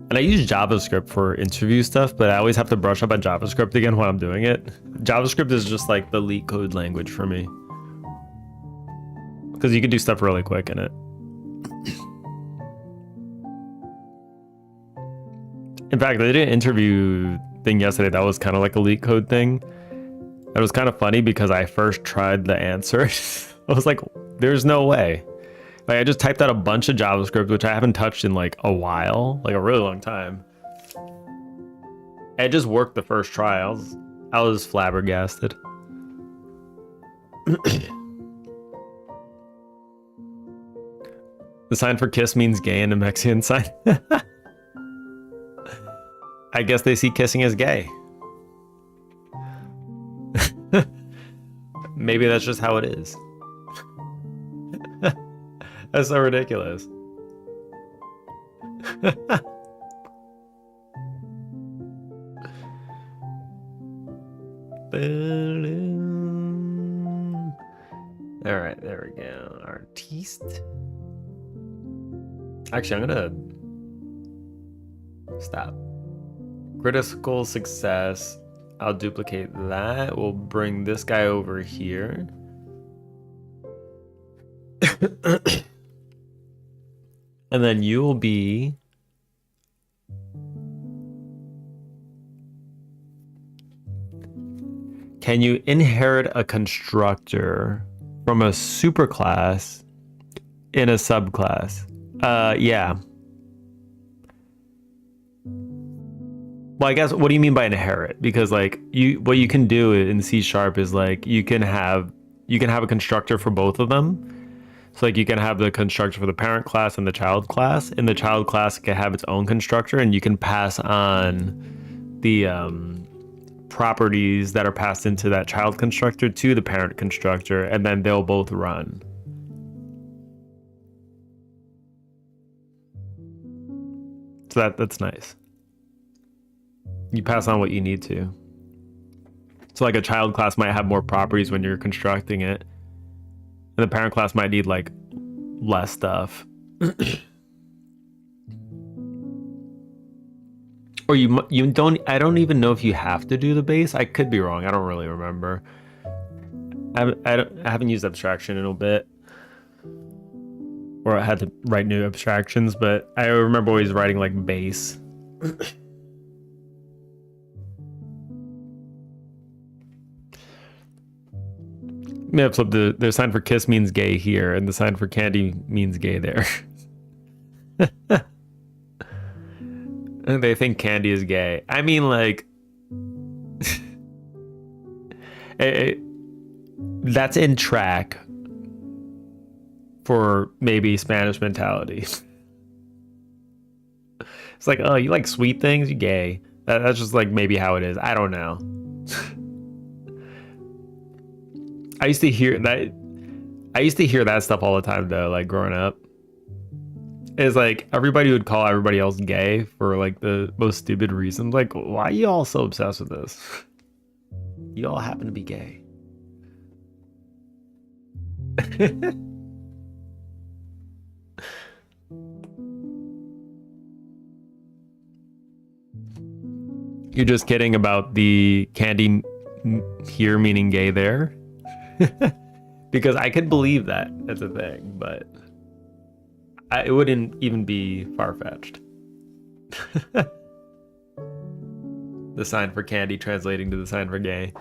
[SPEAKER 1] And I use JavaScript for interview stuff, but I always have to brush up on JavaScript again while I'm doing it. JavaScript is just like the leak code language for me. Because you can do stuff really quick in it. In fact, I did an interview thing yesterday that was kind of like a leak code thing. It was kind of funny because I first tried the answer. I was like, there's no way. Like, I just typed out a bunch of JavaScript, which I haven't touched in like a while, like a really long time. It just worked the first try. I was flabbergasted. The sign for kiss means gay in a Mexican sign. I guess they see kissing as gay. Maybe that's just how it is. That's so ridiculous. All right, there we go. Artiste. Actually, I'm gonna stop. Critical success. I'll duplicate that. We'll bring this guy over here. And then you will be can you inherit a constructor from a superclass in a subclass? Yeah. Well, I guess what do you mean by inherit? Because like what you can do in C# is like you can have a constructor for both of them. So like you can have the constructor for the parent class and the child class, and the child class can have its own constructor, and you can pass on the properties that are passed into that child constructor to the parent constructor, and then they'll both run. So that's nice. You pass on what you need to. So like a child class might have more properties when you're constructing it, and the parent class might need like less stuff. Or you don't. I don't even know if you have to do the base. I could be wrong. I don't really remember. I haven't used abstraction in a bit, or I had to write new abstractions. But I remember always writing like base. May have flipped the sign for kiss means gay here, and the sign for candy means gay there. They think candy is gay. I mean, like, that's in track for maybe Spanish mentality. It's like, oh, you like sweet things? You gay. That's just like maybe how it is. I don't know. I used to hear that stuff all the time though, like growing up. It's like everybody would call everybody else gay for like the most stupid reasons. Like, why are you all so obsessed with this? You all happen to be gay. You're just kidding about the candy here meaning gay there? Because I could believe that as a thing, but it wouldn't even be far-fetched. The sign for candy translating to the sign for gay.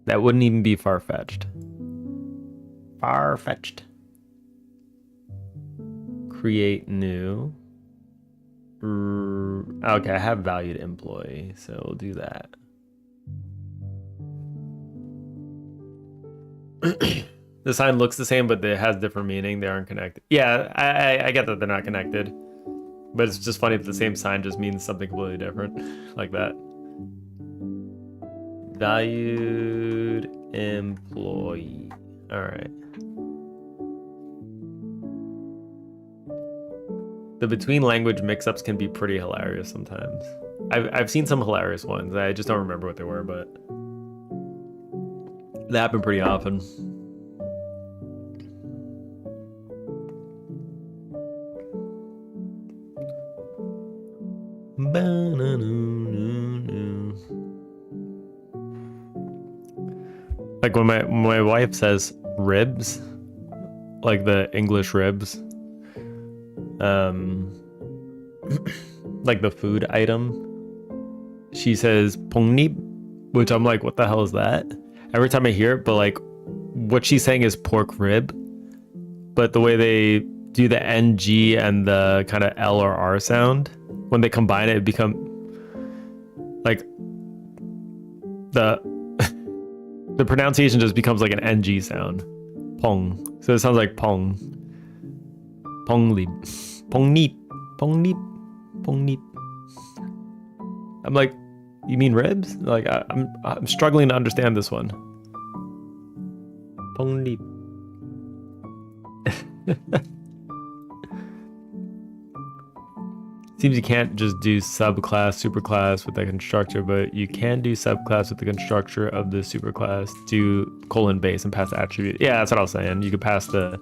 [SPEAKER 1] That wouldn't even be far-fetched. Far-fetched. Create new. Okay, I have valued employee, so we'll do that. The sign looks the same, but it has different meaning. They aren't connected. Yeah, I get that they're not connected, but it's just funny that the same sign just means something completely different, like that. Valued employee. All right. The between language mix-ups can be pretty hilarious sometimes. I've seen some hilarious ones. I just don't remember what they were, but they happen pretty often. Like when my wife says ribs, like the English ribs, like the food item, she says pongnip, which I'm like, what the hell is that? Every time I hear it, but like what she's saying is pork rib, but the way they do the NG and the kind of L or R sound, when they combine it, it become like the the pronunciation just becomes like an NG sound. Pong. So it sounds like pong. Ponglip. Pongnip. Pongnip. Pongnip. I'm like, you mean ribs? Like I'm struggling to understand this one. Pongnip. Seems you can't just do subclass, superclass with the constructor, but you can do subclass with the constructor of the superclass, do colon base and pass the attribute. Yeah, that's what I was saying. You could pass the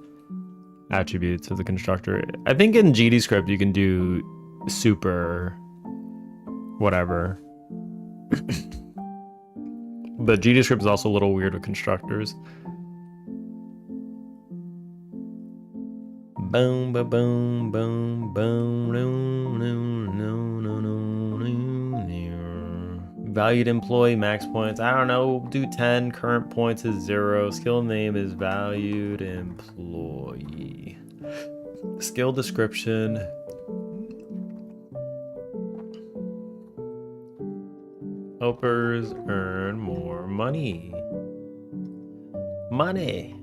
[SPEAKER 1] attributes of the constructor. I think in GDScript you can do super whatever. But GDScript is also a little weird with constructors. Boom, ba boom, boom, boom, no, no, no, no, no, no. Valued employee, max points. I don't know. Do 10. Current points is 0. Skill name is valued employee. Skill description. Helpers earn more money. Money.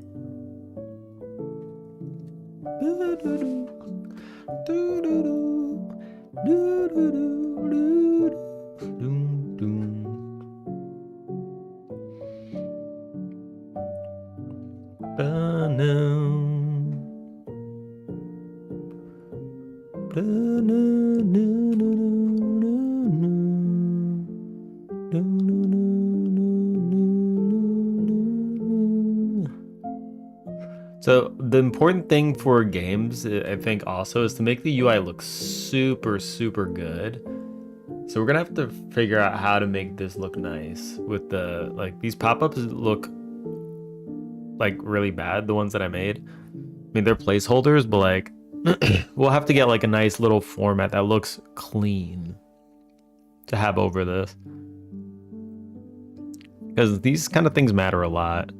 [SPEAKER 1] So the important thing for games, I think also, is to make the UI look super, super good. So we're gonna have to figure out how to make this look nice with the, like, these pop-ups look like really bad, the ones that I made. I mean, they're placeholders, but like, we'll have to get like a nice little format that looks clean to have over this. Because these kind of things matter a lot.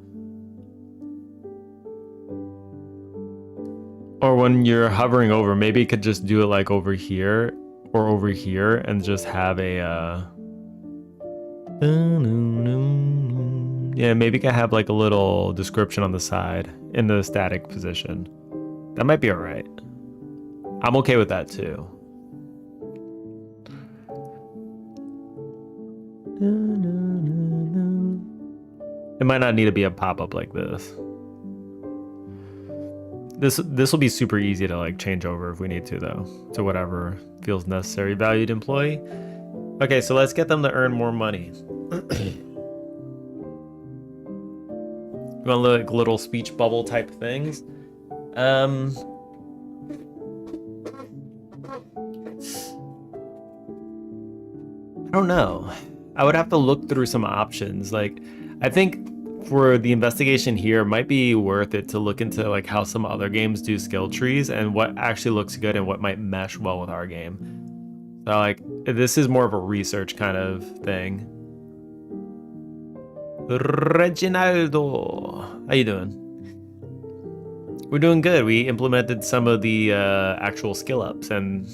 [SPEAKER 1] Or when you're hovering over, maybe you could just do it like over here or over here and just have a yeah, maybe you can have like a little description on the side in the static position. That might be all right. I'm okay with that too. It might not need to be a pop-up like this. This will be super easy to like change over if we need to, though, to whatever feels necessary. Valued employee. Okay, so let's get them to earn more money. You want like little speech bubble type things? I don't know. I would have to look through some options. Like, I think for the investigation here, it might be worth it to look into like how some other games do skill trees and what actually looks good and what might mesh well with our game. So like, this is more of a research kind of thing. Reginaldo, how you doing? We're doing good. We implemented some of the actual skill ups and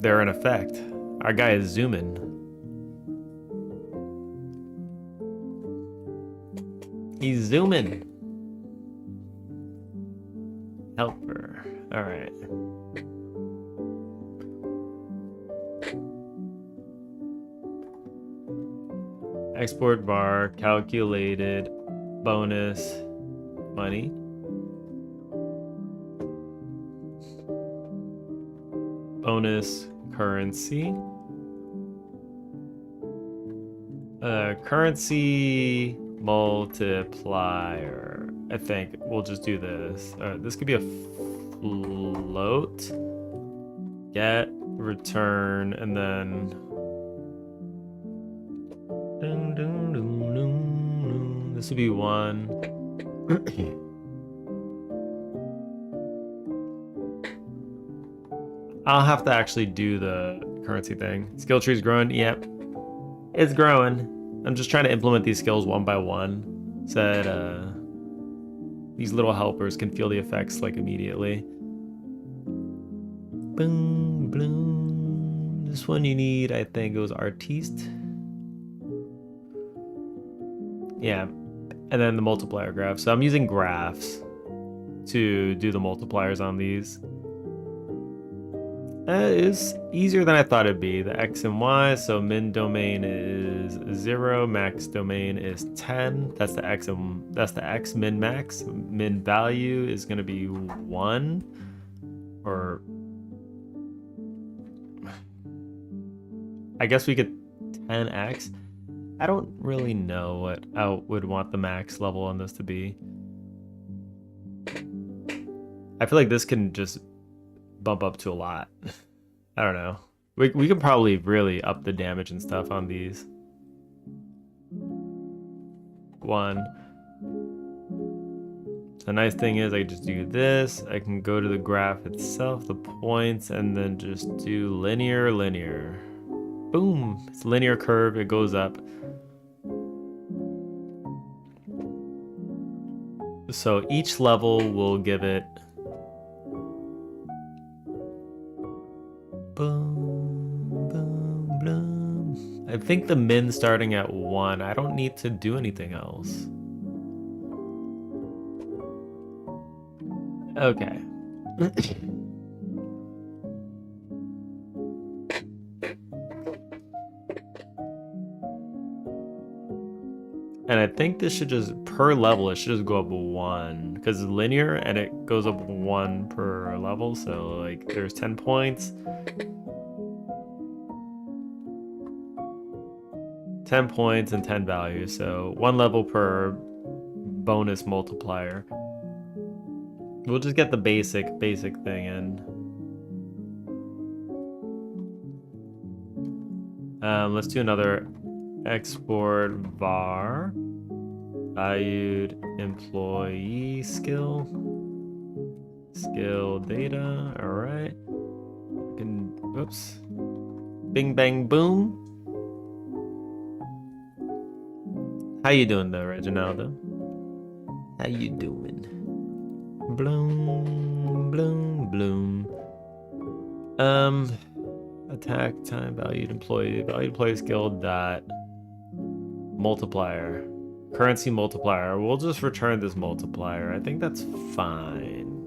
[SPEAKER 1] they're in effect. Our guy is zooming. He's zooming. Helper. All right. Export bar, calculated, bonus, money. bonus currency. Currency multiplier. I think we'll just do this. This could be a float. Get, return, and then this would be 1. I'll have to actually do the currency thing. Skill tree's growing. Yep, it's growing. I'm just trying to implement these skills one by one, so that these little helpers can feel the effects like immediately. Boom, bloom. This one you need, I think it was artiste. Yeah, and then the multiplier graph. So I'm using graphs to do the multipliers on these. It's easier than I thought it'd be. The X and Y, so min domain is 0, max domain is 10. That's the X min max. Min value is gonna be 1. Or I guess we could 10x. I don't really know what I would want the max level on this to be. I feel like this can just bump up to a lot. I don't know. We can probably really up the damage and stuff on these. 1. The nice thing is I can just do this. I can go to the graph itself, the points, and then just do linear. Boom! It's a linear curve, it goes up. So each level will give it boom, boom, boom. I think the min starting at 1. I don't need to do anything else. Okay. And I think this should just, per level, it should just go up 1. Because it's linear and it goes up 1 per level. So, like, there's 10 points. 10 points and 10 values. So, 1 level per bonus multiplier. We'll just get the basic thing in. Let's do another export var valued employee skill data. All right. Oops. Bing bang boom. How you doing there, Reginaldo? How you doing? Bloom, bloom, bloom. Attack time valued employee skill dot multiplier, currency multiplier. We'll just return this multiplier. I think that's fine.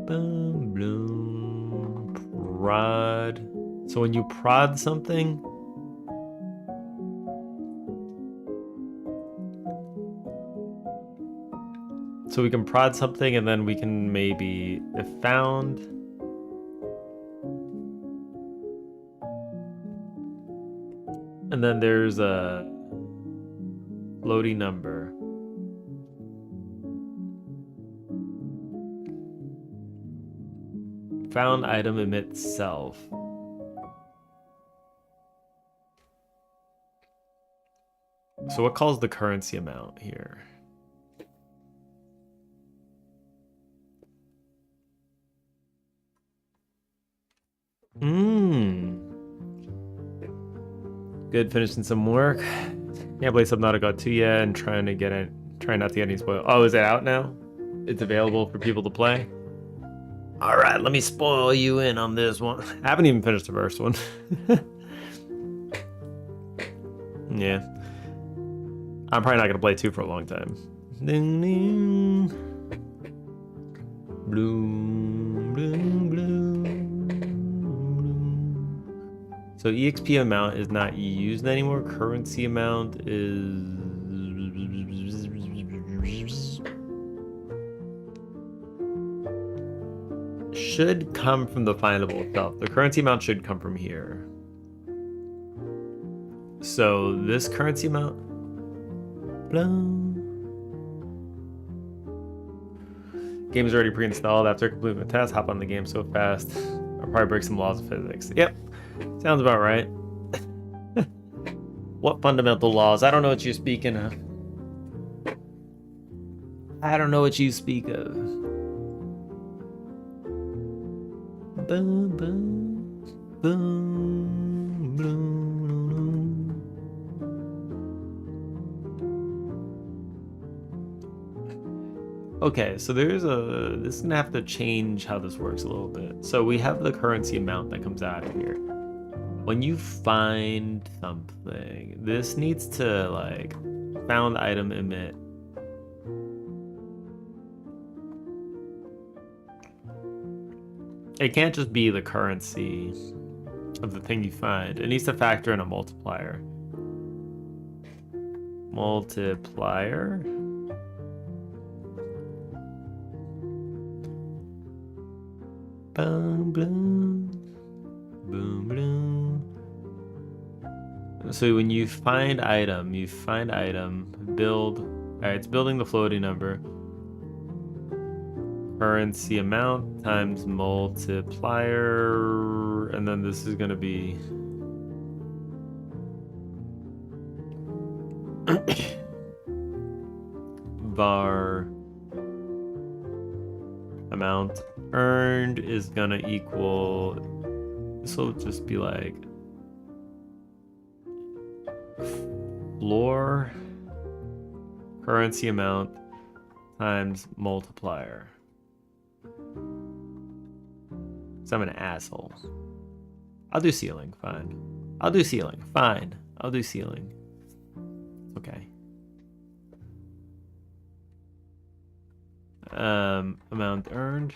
[SPEAKER 1] Boom, bloom, prod. So when you prod something, so we can prod something and then we can maybe, if found, and then there's a floating number. Found item emits self. So what calls the currency amount here? Good, finishing some work. Can't play Subnautica 2 yet and trying not to get any spoil. Oh, is it out now? It's available for people to play? Alright, let me spoil you in on this one. I haven't even finished the first one. Yeah. I'm probably not gonna play 2 for a long time. Ding, ding. Bloom, bloom, bloom, bloom. So EXP amount is not used anymore. Currency amount is... should come from the findable itself. The currency amount should come from here. So this currency amount... Blah. Game is already pre-installed. After completing the test, hop on the game so fast. I'll probably break some laws of physics. Yep, sounds about right. What fundamental laws? I don't know what you're speaking of. I don't know what you speak of. Boom, boom, boom, boom. Okay, so this is gonna have to change how this works a little bit. So we have the currency amount that comes out of here. When you find something, this needs to like found item emit. It can't just be the currency of the thing you find. It needs to factor in a multiplier. Multiplier. Boom, boom, boom, boom. So when you find item, build. Alright, it's building the floating number. Currency amount times multiplier. And then this is going to be... var amount earned is gonna equal, this will just be like floor currency amount times multiplier. So I'm an asshole. I'll do ceiling, fine. I'll do ceiling, fine. I'll do ceiling. Okay. Amount earned.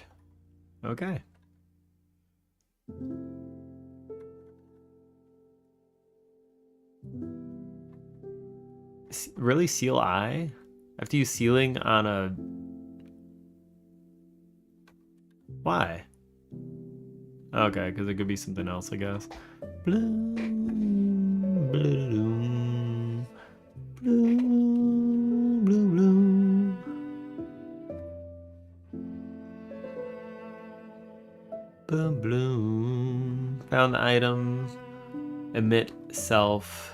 [SPEAKER 1] Okay. Really, seal I? I have to use sealing on a... Why? Okay, because it could be something else, I guess. Bloom, bloom, bloom, bloom, bloom. Boom, bloom. Found the item. Emit self.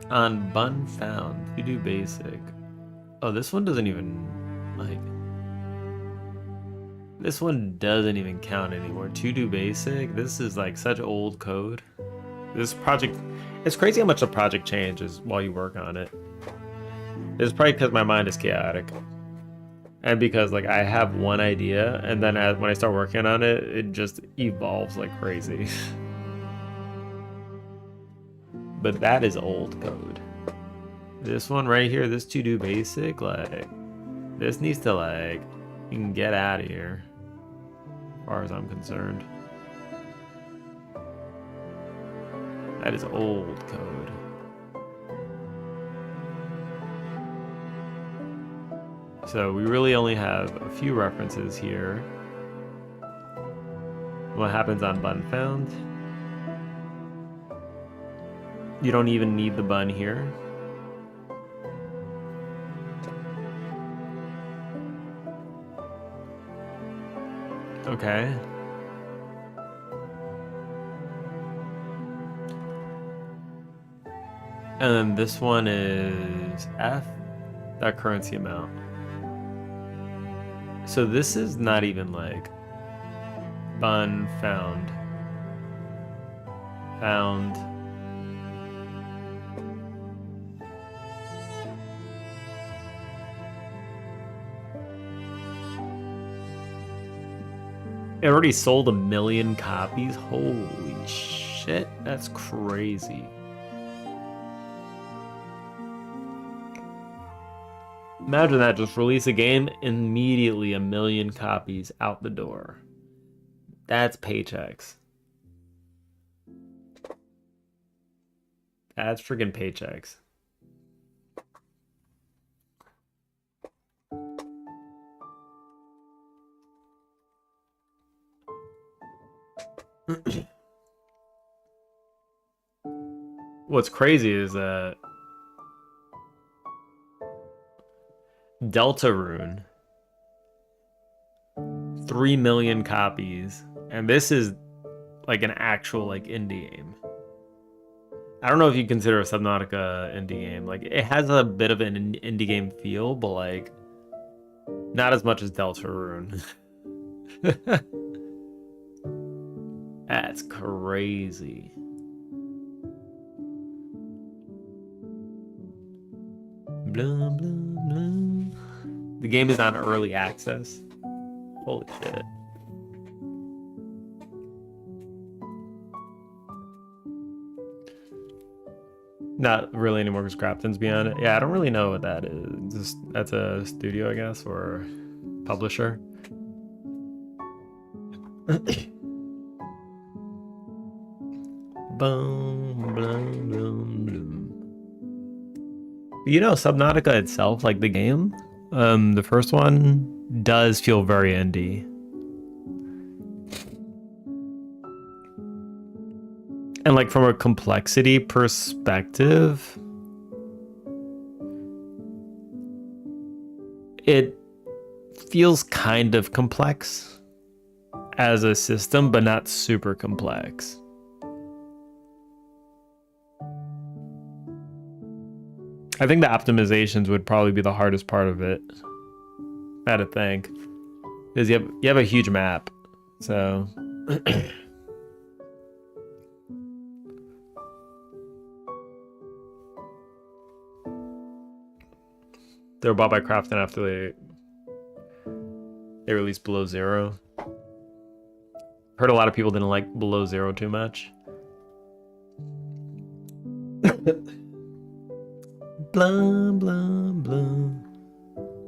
[SPEAKER 1] On bun found. You do basic. Oh, this one doesn't even like. This one doesn't even count anymore. To do basic. This is like such old code. This project, it's crazy how much the project changes while you work on it. It's probably because my mind is chaotic. And because like I have one idea and then when I start working on it, it just evolves like crazy. But that is old code. This one right here, this to do basic, like this needs to like, you can get out of here as far as I'm concerned. That is old code. So we really only have a few references here. What happens on bun found? You don't even need the bun here. Okay. And then this one is F, that currency amount. So this is not even like bun found. Found. It already sold 1 million copies. Holy shit. That's crazy. Imagine that, just release a game, immediately 1 million copies out the door. That's paychecks. That's freaking paychecks. What's crazy is that Deltarune, 3 million copies, and this is like an actual like indie game. I don't know if you consider Subnautica indie game. Like, it has a bit of an indie game feel, but like not as much as Deltarune. That's crazy. Blah, blah, blah. The game is on early access. Holy shit. Not really any more Scraptons beyond it. Yeah, I don't really know what that is. Just, that's a studio, I guess, or publisher. Boom, boom, boom, boom. You know, Subnautica itself, like the game, the first one does feel very indie. And like from a complexity perspective, it feels kind of complex as a system, but not super complex. I think the optimizations would probably be the hardest part of it. I had to think, because you have a huge map, so. They were bought by Krafton after they released Below Zero. Heard a lot of people didn't like Below Zero too much. Blah, blah, blah.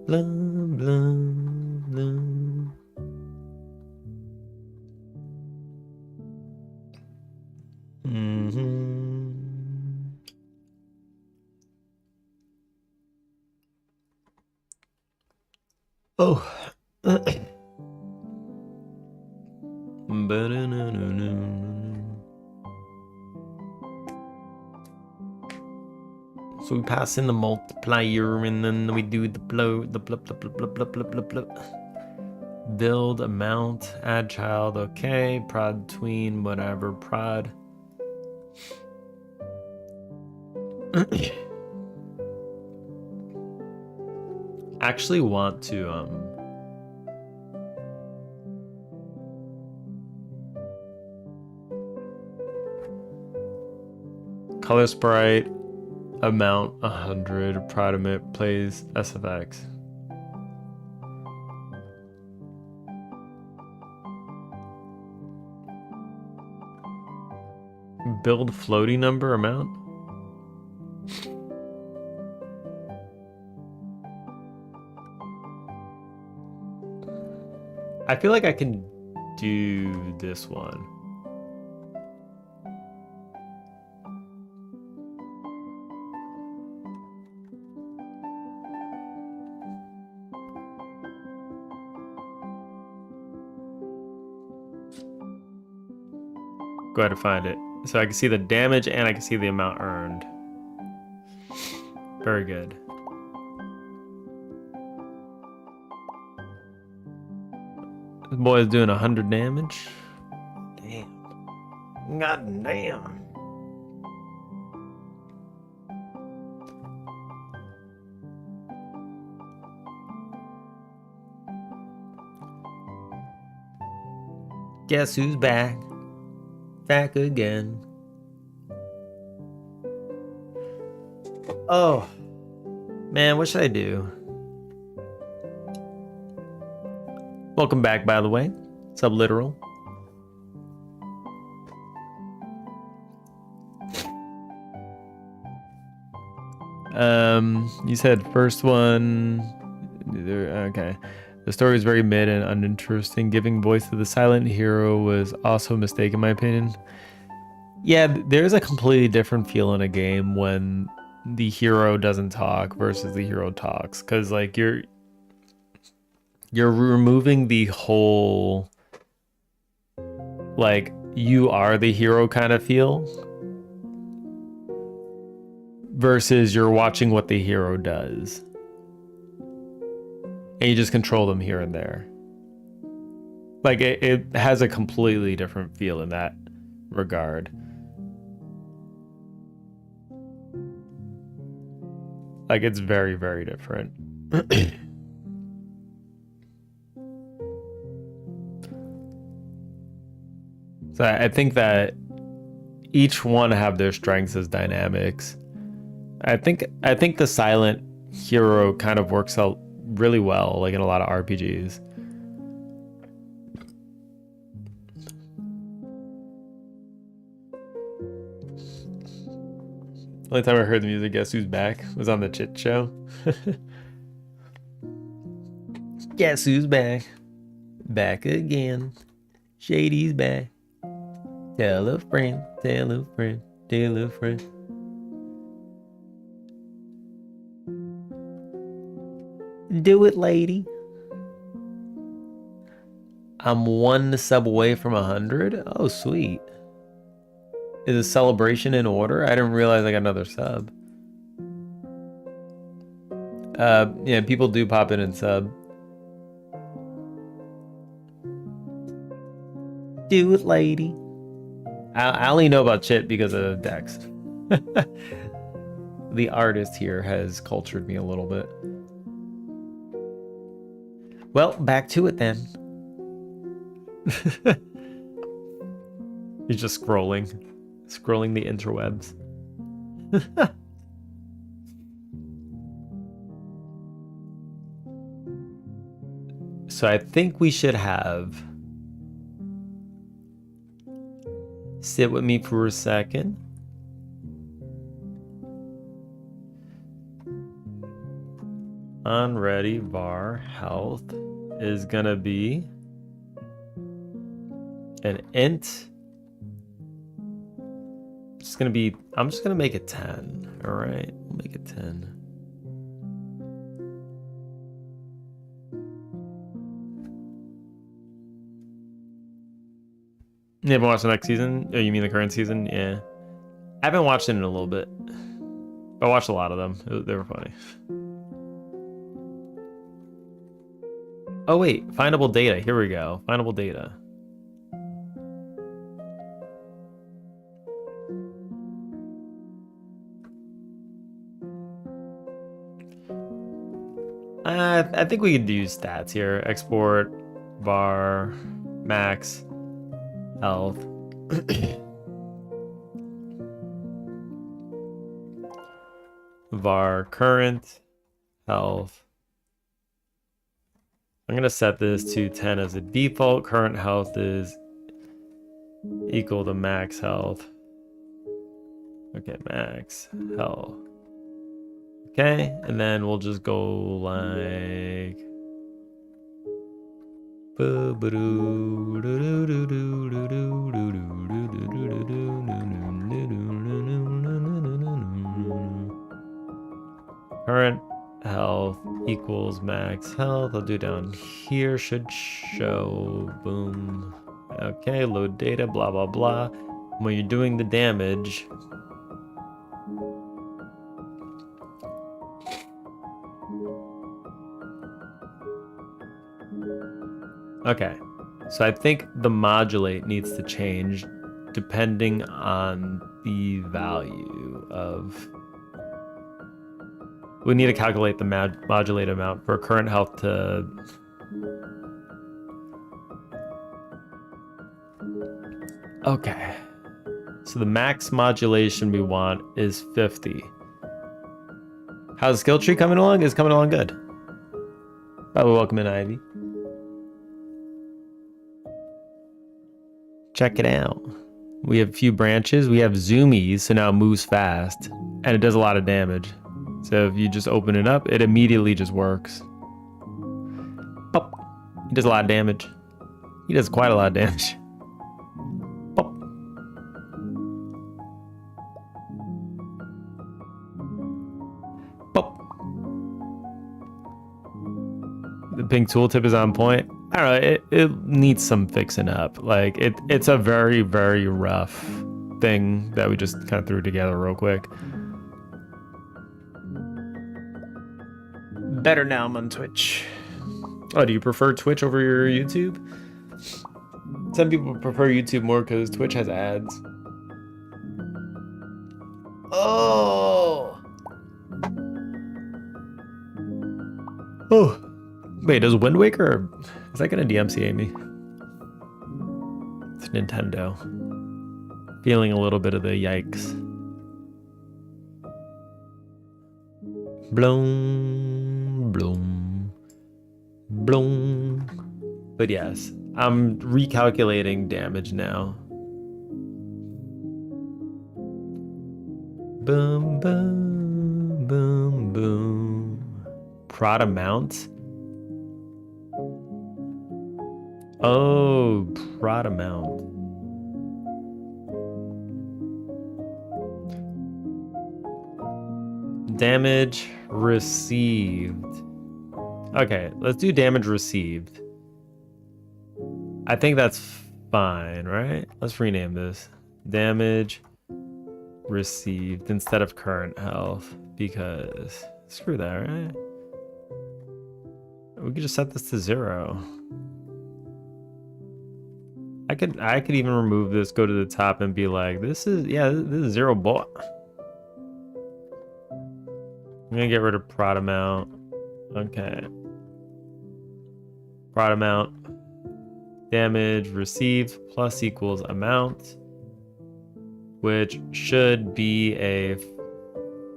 [SPEAKER 1] Blah, blah, blah. Oh. So we pass in the multiplier and then we do the blow, the blub, blub, blub, blub, blub, blub, blub. Build amount, add child, okay. Prod tween, whatever, prod. Actually want to color sprite amount 100 prod emit plays SFX. Build floating number amount. I feel like I can do this one. Go ahead and find it. So I can see the damage and I can see the amount earned. Very good. This boy is doing 100 damage. Damn. God damn. Guess who's back? Back again. Oh. Man, what should I do? Welcome back, by the way. Subliteral. You said first one. Okay. The story is very mid and uninteresting. Giving voice to the silent hero was also a mistake in my opinion. Yeah, there's a completely different feel in a game when the hero doesn't talk versus the hero talks, because like you're removing the whole like you are the hero kind of feel versus you're watching what the hero does and you just control them here and there. Like it has a completely different feel in that regard. Like it's very, very different. So I think that each one have their strengths as dynamics. I think the silent hero kind of works out really well, like in a lot of RPGs. The only time I heard the music, Guess Who's Back, was on the Chit Show. Guess who's back? Back again. Shady's back. Tell a friend, tell a friend, tell a friend. Do it, lady. I'm 1 sub away from 100. Oh, sweet. Is a celebration in order? I didn't realize I got another sub. Yeah, people do pop in and sub. Do it, lady. I only know about Chit because of Dex. The artist here has cultured me a little bit. Well, back to it then. He's just scrolling the interwebs. So I think we should have... Sit with me for a second. On ready var health is gonna be an int. It's gonna be, I'm just gonna make it 10. All right, we'll make it 10. You haven't watched the next season? Oh, you mean the current season? Yeah. I haven't watched it in a little bit. I watched a lot of them. They were funny. Oh, wait. Findable data. Here we go. Findable data. I think we could use stats here. Export, var, max, health. Var current health. I'm gonna set this to 10 as a default. Current health is equal to max health. Okay, max health. Okay, and then we'll just go like current health equals max health. I'll do down here, should show, boom. Okay, load data, blah, blah, blah. When you're doing the damage, okay, so I think the modulate needs to change depending on the value of... We need to calculate the modulate amount for current health to... Okay. So the max modulation we want is 50. How's the skill tree coming along? It's coming along good. Oh, welcome in, Ivy. Check it out. We have a few branches. We have zoomies, so now it moves fast. And it does a lot of damage. So if you just open it up, it immediately just works. Pop. He does a lot of damage. He does quite a lot of damage. Pop. Pop. The pink tooltip is on point. I don't know, it needs some fixing up. Like it's a very, very rough thing that we just kind of threw together real quick. Better now I'm on Twitch. Oh, do you prefer Twitch over your YouTube? Some people prefer YouTube more because Twitch has ads. Oh. Oh. Wait, does Wind Waker, is that gonna DMCA me? It's Nintendo. Feeling a little bit of the yikes. Bloom, bloom, bloom. But yes, I'm recalculating damage now. Boom, boom, boom, boom. Prod amount? Oh, prod amount. Damage received. Okay, let's do damage received. I think that's fine, right? Let's rename this. Damage received instead of current health, because screw that, right? We could just set this to 0. I could even remove this, go to the top and be like, this is 0 bot. I'm gonna get rid of prod amount. Okay. Prod amount. Damage received plus equals amount, which should be a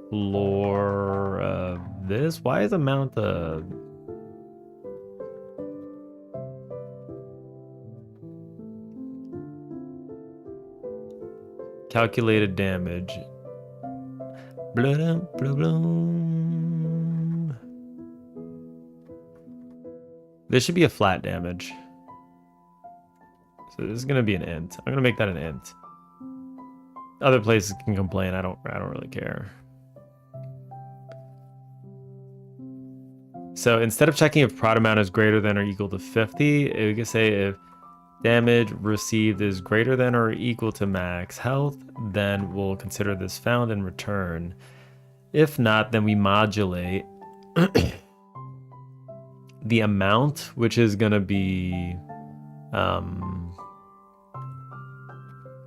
[SPEAKER 1] floor of this. Why is amount a... calculated damage? Blah, blah, blah. This should be a flat damage. So this is gonna be an int. I'm gonna make that an int. Other places can complain. I don't really care. So instead of checking if prod amount is greater than or equal to 50, we can say if damage received is greater than or equal to max health, then we'll consider this found and return. If not, then we modulate the amount, which is gonna be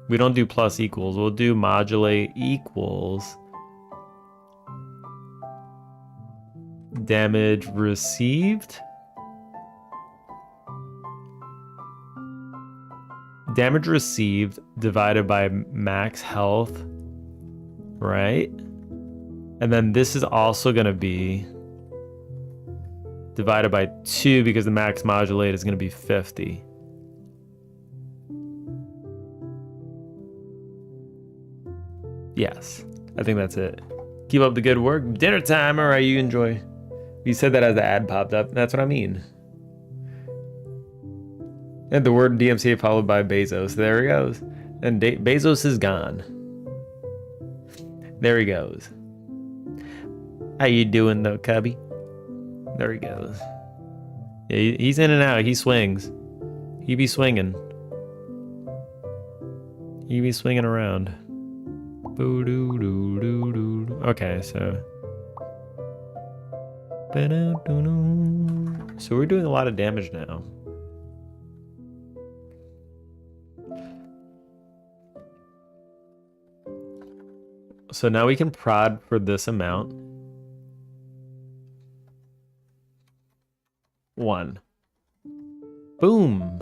[SPEAKER 1] we don't do plus equals, we'll do modulate equals damage received divided by max health, right? And then this is also going to be divided by 2 because the max modulate is going to be 50. Yes, I think that's it. Keep up the good work. Dinner time. All right, you enjoy. You said that as the ad popped up. That's what I mean. And the word DMCA followed by Bezos. There he goes. And Bezos is gone. There he goes. How you doing though, Cubby? There he goes. Yeah, he's in and out. He swings. He be swinging. He be swinging around. Okay, so. So we're doing a lot of damage now. So now we can prod for this amount. 1. Boom.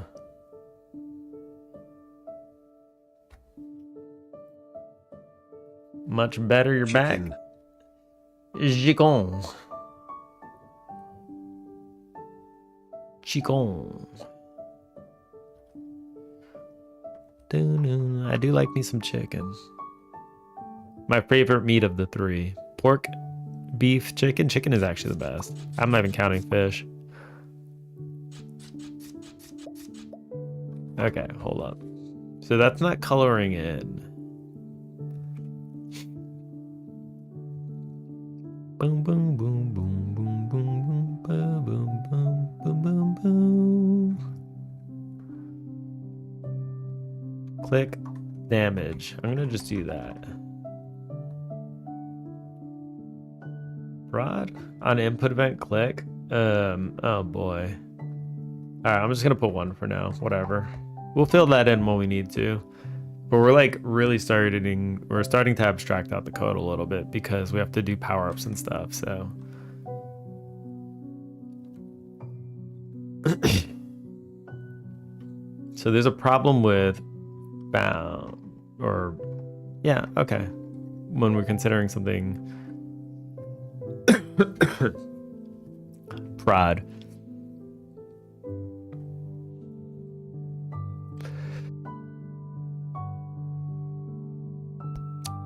[SPEAKER 1] Much better, you're back. Chicken. Chicken. I do like me some chicken. My favorite meat of the 3. Pork, beef, chicken. Chicken is actually the best. I'm not even counting fish. Okay, hold up. So that's not coloring in. Boom, boom, boom, boom, boom, boom, boom, boom, boom, boom, boom, boom. Click damage. I'm gonna just do that. Rod on input event, click. Oh boy. All right, I'm just gonna put 1 for now. Whatever. We'll fill that in when we need to. But we're like really starting to abstract out the code a little bit because we have to do power-ups and stuff, so. So there's a problem with bound, or yeah, okay. When we're considering something prod.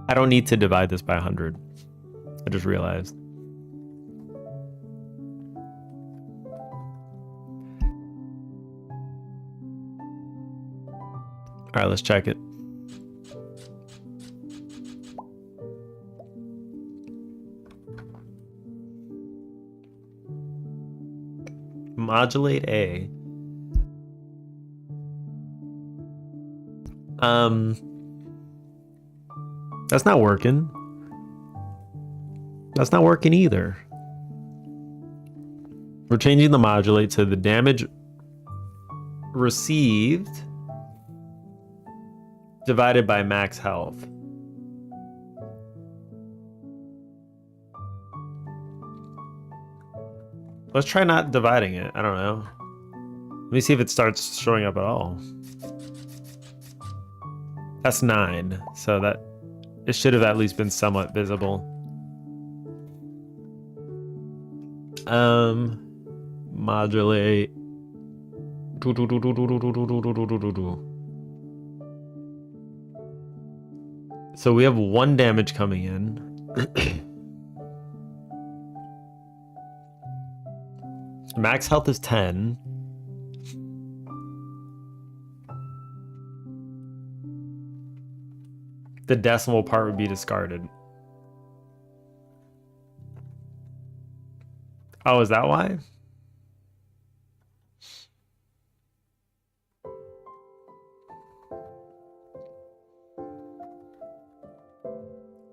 [SPEAKER 1] I don't need to divide this by 100. I just realized. All right, let's check it. Modulate A. That's not working. That's not working either. We're changing the modulate to the damage received divided by max health. Let's try not dividing it. I don't know. Let me see if it starts showing up at all. That's 9, so that it should have at least been somewhat visible. Modulate. So we have 1 damage coming in. Max health is 10. The decimal part would be discarded. Oh, is that why?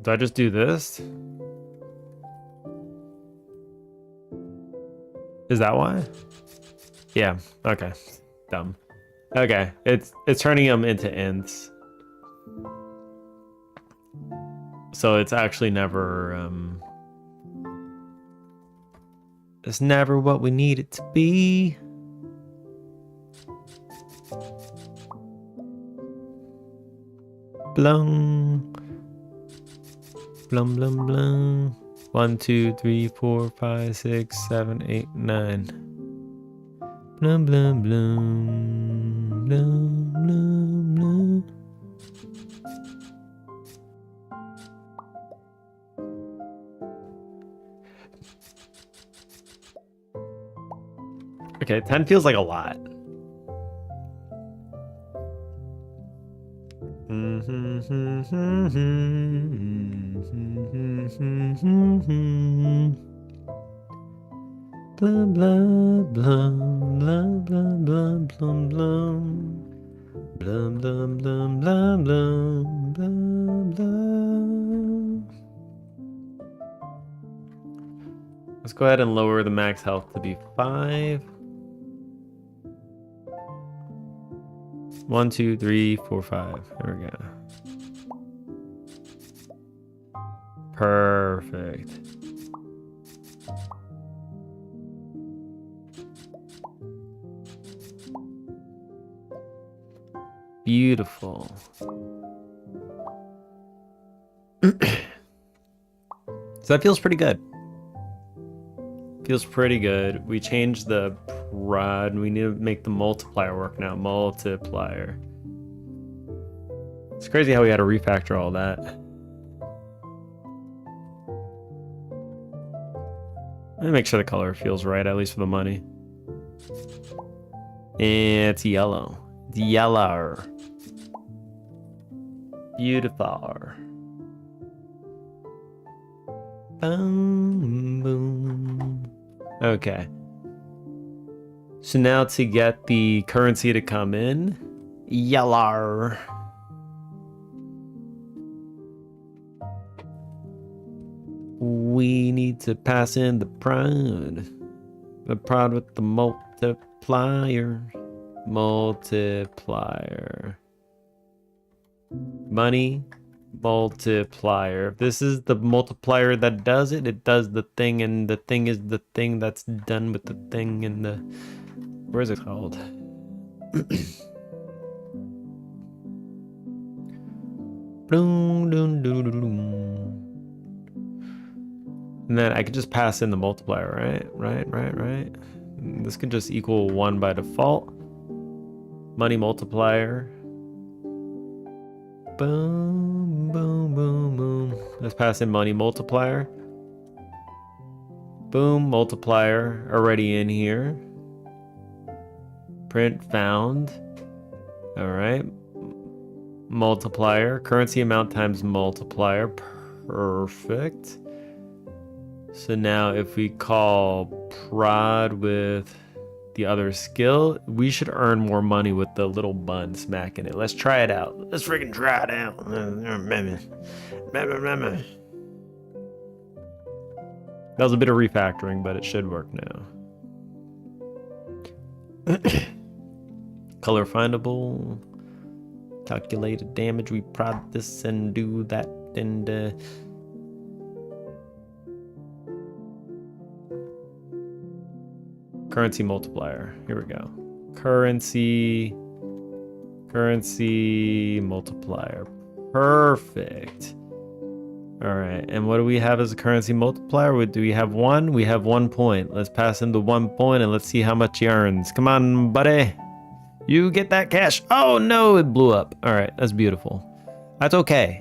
[SPEAKER 1] Do I just do this? Is that why? Yeah, okay. Dumb. Okay, it's turning them into ints. So it's actually never it's never what we need it to be. Blum. Blum blum blum. 1, 2, 3, 4, 5, 6, 7, 8, 9. Blum blum blum. Blum blum blum. Okay, 10 feels like a lot. Blah blah blah blah blah blah blah blah blah blah blah blah blah blah. Let's go ahead and lower the max health to be 5. 1, 2, 3, 4, 5. There we go. Perfect. Beautiful. So that feels pretty good. Feels pretty good. We changed the prod. We need to make the multiplier work now. Multiplier. It's crazy how we had to refactor all that. Let me make sure the color feels right, at least for the money. It's yellow. It's yellow. Beautiful. Boom, boom. Okay. So now to get the currency to come in, yellow. We need to pass in the prod. The prod with the multiplier. Multiplier. Money. Multiplier. If this is the multiplier that does it, it does the thing, and the thing is the thing that's done with the thing and the... Where is it called? And then I could just pass in the multiplier, right? This could just equal 1 by default. Money multiplier. Boom, boom, boom, boom. Let's pass in money multiplier. Boom, multiplier already in here. Print found. All right. Multiplier. Currency amount times multiplier. Perfect. So now if we call prod with the other skill, we should earn more money with the little bun smacking it. Let's try it out. Let's freaking try it out. That was a bit of refactoring, but it should work now. Color findable. Calculated damage. We prod this and do that and currency multiplier. Here we go. Currency multiplier. Perfect. All right. And what do we have as a currency multiplier? Do we have 1? We have 1 point. Let's pass in the 1 point and let's see how much he earns. Come on, buddy. You get that cash. Oh no, it blew up. All right. That's beautiful. That's okay.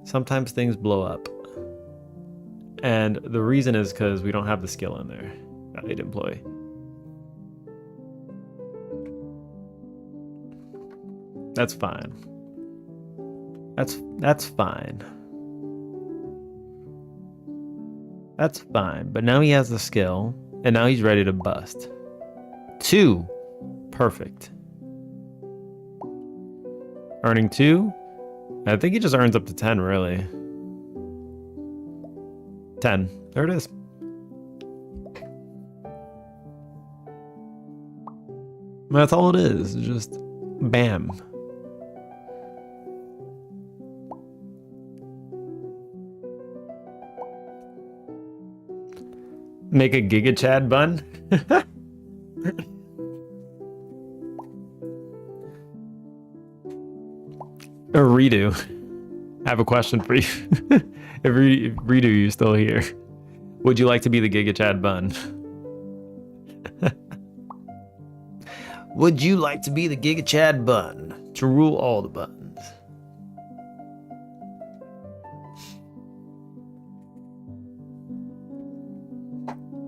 [SPEAKER 1] Sometimes things blow up. And the reason is because we don't have the skill in there. Valued employee. That's fine. That's fine. That's fine. But now he has the skill, and now he's ready to bust. 2. Perfect. Earning 2. I think he just earns up to 10, really. 10. There it is. That's all it is. Just bam. Make a Giga Chad bun? Or redo. I have a question for you. if redo, you're still here. Would you like to be the Giga Chad bun? Would you like to be the Giga Chad bun to rule all the buttons?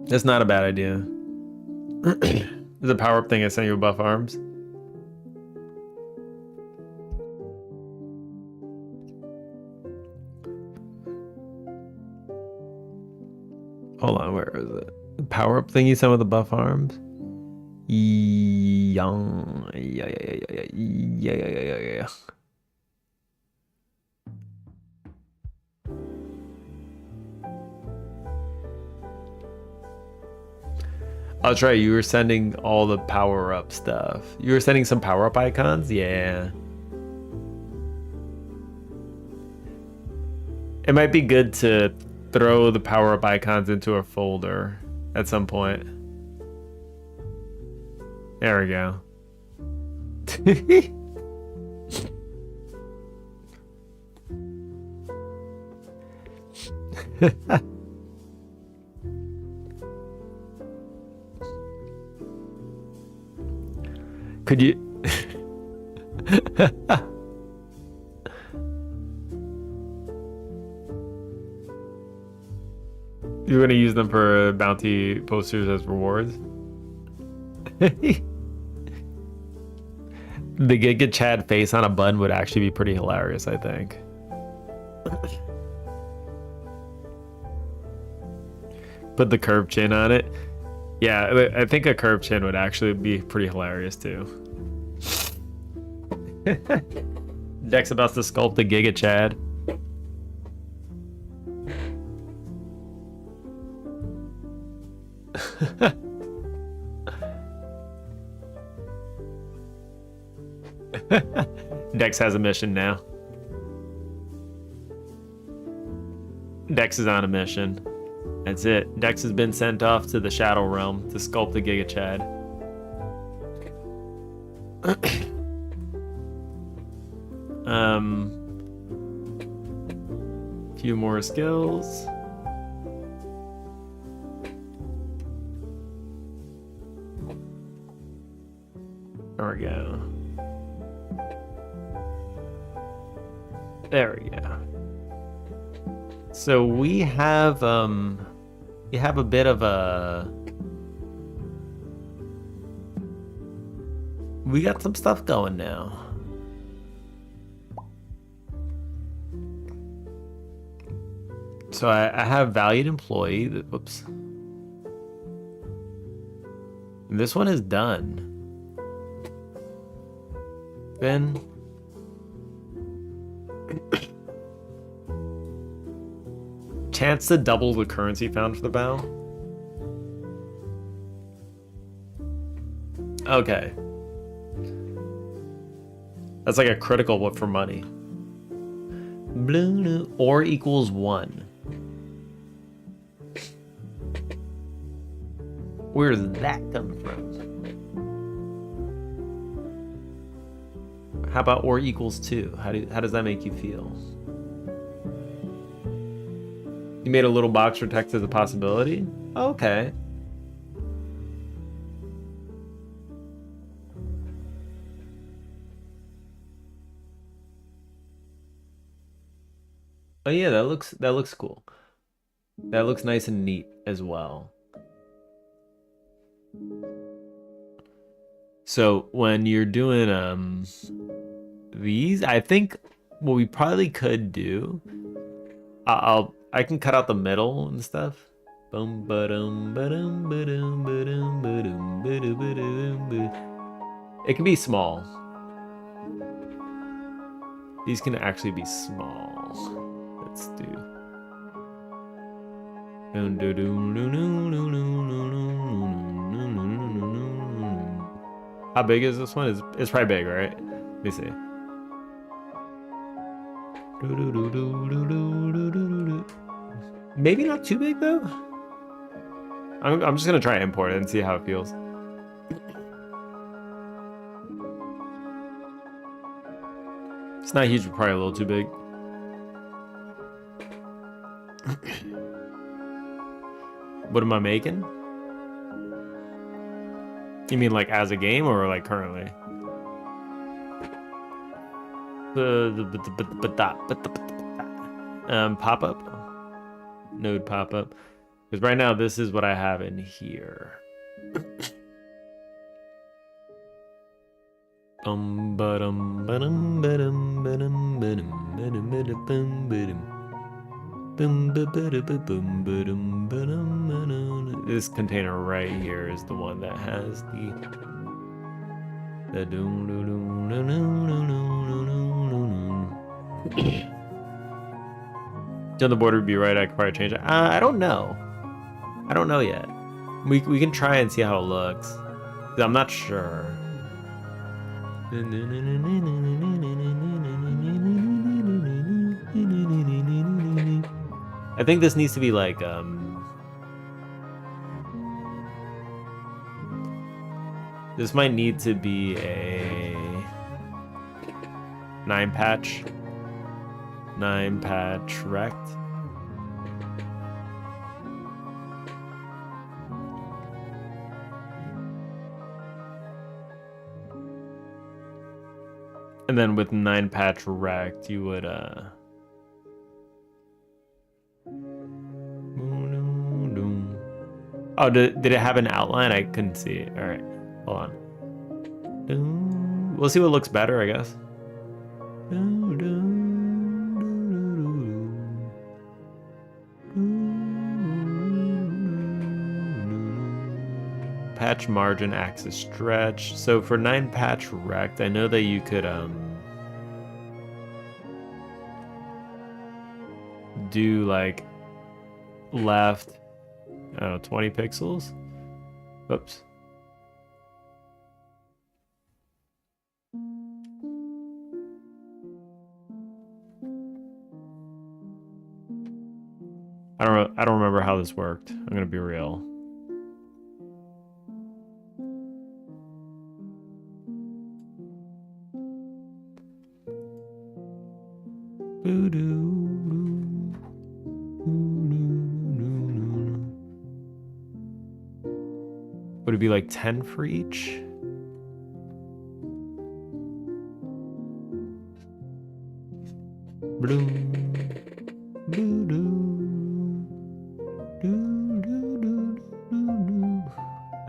[SPEAKER 1] That's not a bad idea. There's a power-up thing I sent you with buff arms. Hold on, where is it? The power-up thing you sent with the buff arms? Yeah. Oh, that's right. You were sending all the power-up stuff. You were sending some power-up icons? Yeah. It might be good to throw the power-up icons into a folder at some point. There we go. Could you... You're gonna use them for bounty posters as rewards. The Giga Chad face on a bun would actually be pretty hilarious, I think. Put the curved chin on it. Yeah, I think a curved chin would actually be pretty hilarious too. Dex about to sculpt the Giga Chad. Dex has a mission now. Dex is on a mission. That's it. Dex has been sent off to the Shadow Realm to sculpt the Giga Chad. Few more skills. There we go. There we go. So we have a bit of a, we got some stuff going now. So I have valued employee. Whoops. And this one is done. Then chance to double the currency found for the bow. Okay. That's like a critical what for money. Blue or equals 1. Where does that come from? How about or equals 2? How does that make you feel? You made a little box for text as a possibility? Okay. Oh yeah, that looks cool. That looks nice and neat as well. So when you're doing these, I think what we probably could do, I can cut out the middle and stuff. Boom, ba-dum, ba-dum, ba-dum, ba-dum, ba-dum, ba-dum, ba-dum, ba-dum. It can be small. These can actually be small. Let's do. How big is this one? It's probably big, right? Let me see. Maybe not too big though. I'm just gonna try and import it and see how it feels. It's not huge, but probably a little too big. What am I making? You mean like as a game or like currently? Pop-up? Node pop-up. Because right now this is what I have in here. This container right here is the one that has the on the border would be right. I could probably change it. I don't know. I don't know yet. We can try and see how it looks. I'm not sure. I think this needs to be like this might need to be a 9-patch rect. And then with 9-patch rect, you would Oh, did it have an outline? I couldn't see it. All right, hold on. We'll see what looks better, I guess. Patch margin axis stretch. So for 9 patch rect, I know that you could do like left, I don't know, 20 pixels. Oops. I don't remember how this worked. I'm gonna be real. Would it be like 10 for each?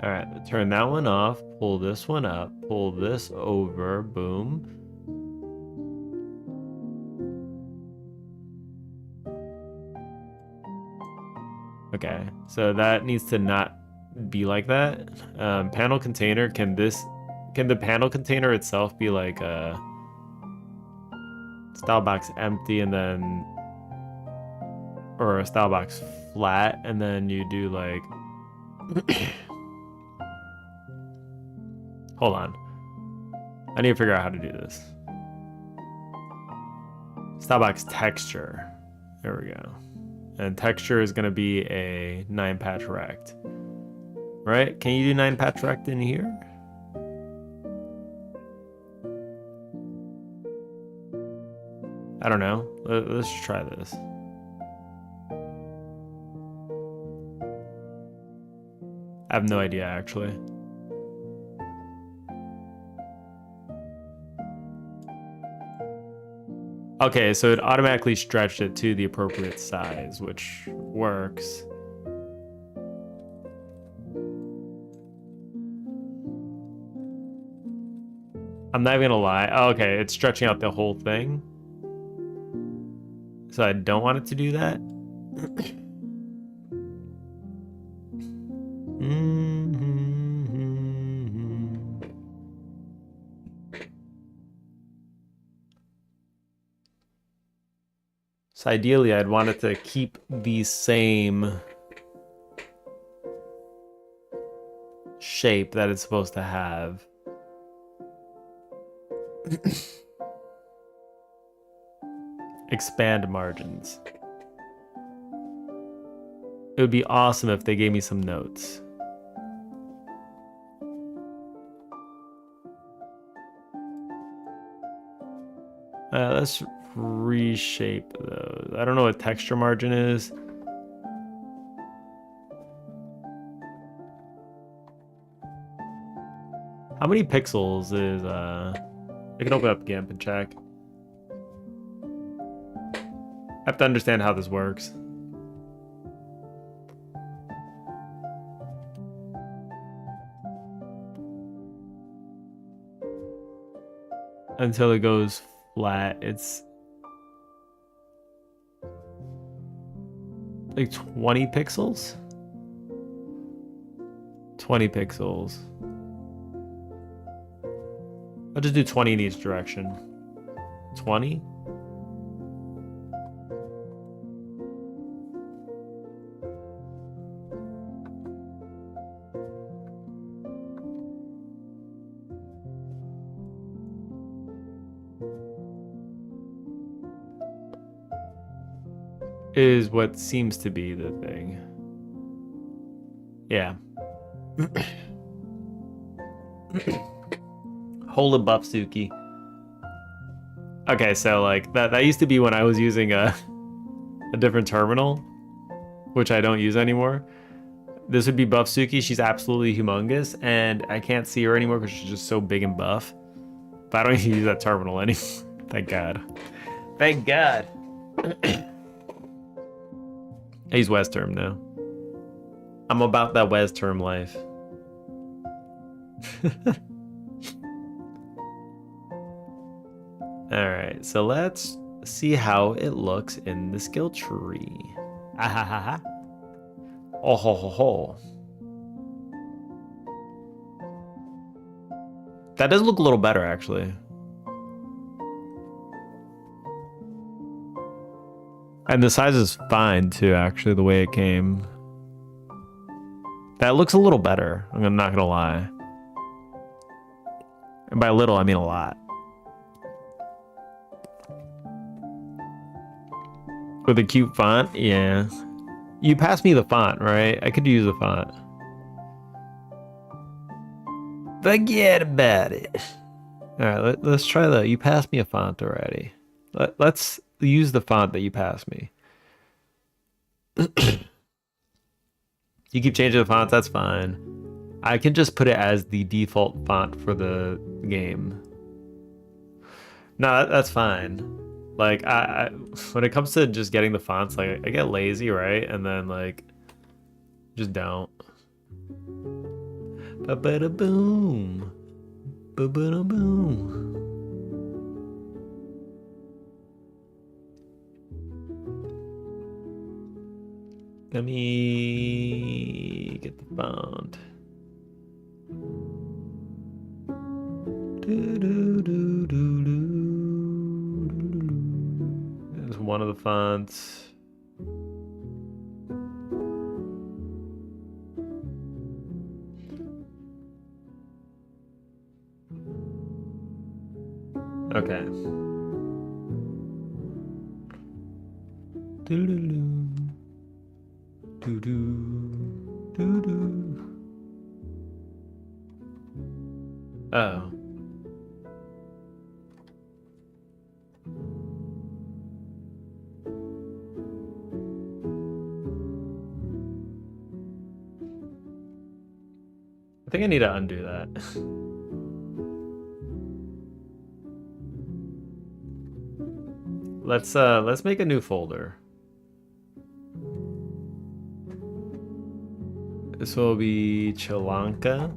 [SPEAKER 1] All right, turn that one off, pull this one up, pull this over, boom. Okay, so that needs to not be like that. Panel container, can the panel container itself be like a style box empty and then, or a style box flat, and then you do like, hold on. I need to figure out how to do this. Style box texture. There we go. And texture is going to be a 9 patch rect. Right? Can you do 9 patch rect in here? I don't know. Let's just try this. I have no idea, actually. Okay, so it automatically stretched it to the appropriate size, which works. I'm not even gonna lie. Oh, okay, it's stretching out the whole thing. So I don't want it to do that. So ideally, I'd want it to keep the same shape that it's supposed to have. Expand margins. It would be awesome if they gave me some notes. Let's reshape those. I don't know what texture margin is. How many pixels is I can open up GIMP and check. I have to understand how this works. Until it goes flat, it's like 20 pixels? 20 pixels. I'll just do 20 in each direction. 20? Is what seems to be the thing. Yeah. Hola Buffsuki. Okay, so like that used to be when I was using a different terminal, which I don't use anymore. This would be Buffsuki. She's absolutely humongous, and I can't see her anymore because she's just so big and buff. But I don't even use that terminal anymore. Thank God. Thank God. I use West Term now. I'm about that Wes term life. Alright, so let's see how it looks in the skill tree. Ah ha ha ha. Oh ho ho ho. That does look a little better, actually. And the size is fine, too, actually, the way it came. That looks a little better, I'm not gonna lie. And by little, I mean a lot. With a cute font? Yeah. You passed me the font, right? I could use the font. Forget about it. Alright, let's try that. You passed me a font already. Let's use the font that you passed me. You keep changing the fonts, that's fine. I can just put it as the default font for the game. No, that's fine. Like, I when it comes to just getting the fonts, like, I get lazy, right? And then, like, just don't. Ba-ba-da-boom. Ba-ba-da-boom. Let me get the font. There's one of the fonts. Okay. Oh. I think I need to undo that. Let's make a new folder. This will be Chilanka.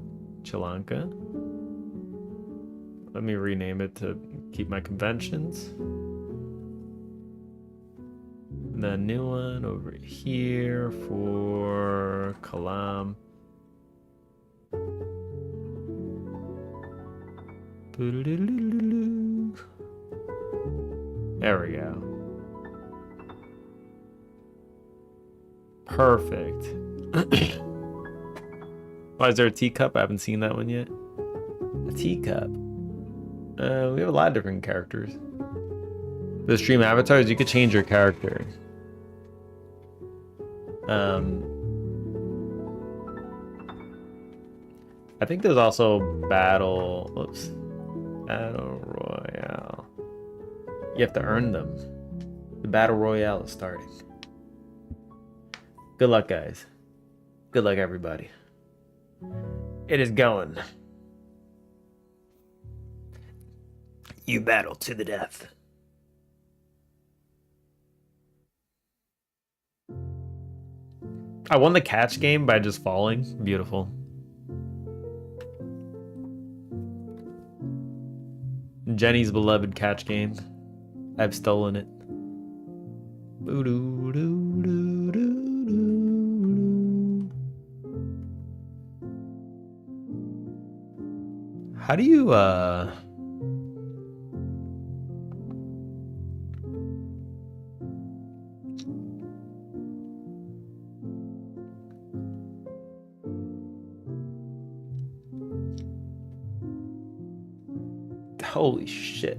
[SPEAKER 1] Let me rename it to keep my conventions. And then a new one over here for Kalam. There we go. Perfect. Why is there a teacup? I haven't seen that one yet. A teacup. We have a lot of different characters. The stream avatars, you could change your character. I think there's also Battle Royale. You have to earn them. The Battle Royale is starting. Good luck, guys. Good luck, everybody. It is going. You battle to the death. I won the catch game by just falling. Beautiful. Jenny's beloved catch game. I've stolen it. How do you holy shit.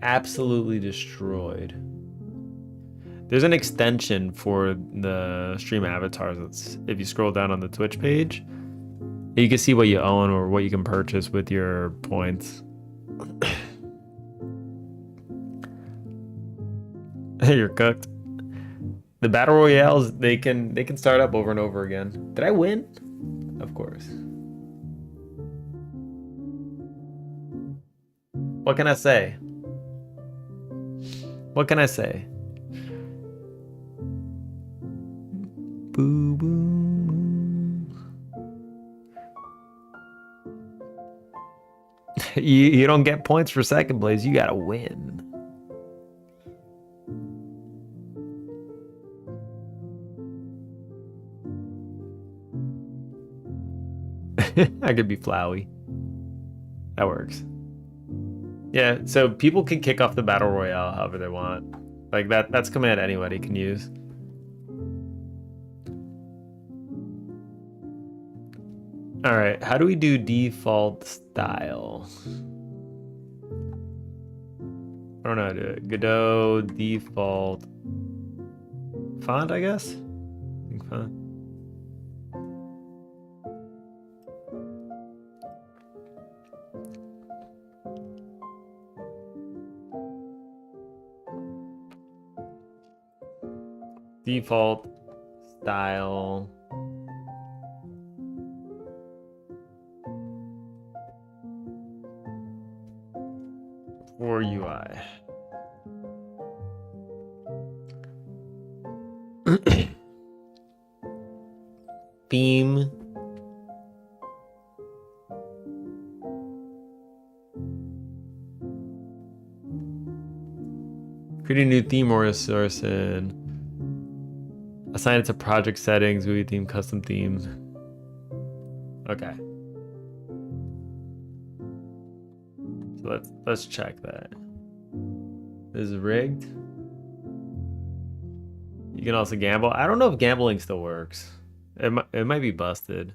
[SPEAKER 1] Absolutely destroyed. There's an extension for the stream avatars. That's, if you scroll down on the Twitch page, you can see what you own or what you can purchase with your points. You're cooked. The battle royales, they can start up over and over again. Did I win? Of course. What can I say? What can I say? Boo boo. You don't get points for second place. You gotta win. I could be Flowey. That works. Yeah, so people can kick off the battle royale however they want. Like that's a command anybody can use. All right, how do we do default style? I don't know how to do it. Godot default font, I guess. I think font. Default style. For UI. Theme. Create a new theme or a source and assign it to project settings, movie theme, custom themes. Okay. So let's check that. This is rigged. You can also gamble. I don't know if gambling still works. It might be busted.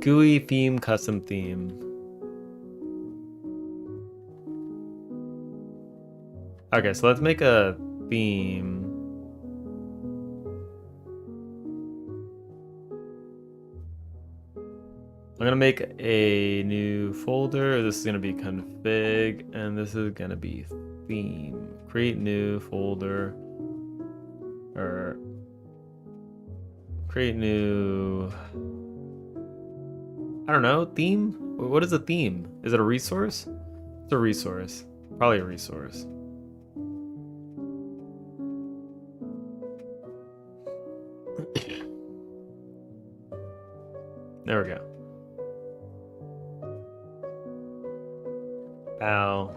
[SPEAKER 1] GUI theme, custom theme. Okay, so let's make a theme. I'm gonna make a new folder. This is gonna be config, and this is gonna be theme. Create new folder, or create new. I don't know, theme? What is a theme? Is it a resource? It's a resource. Probably a resource. There we go.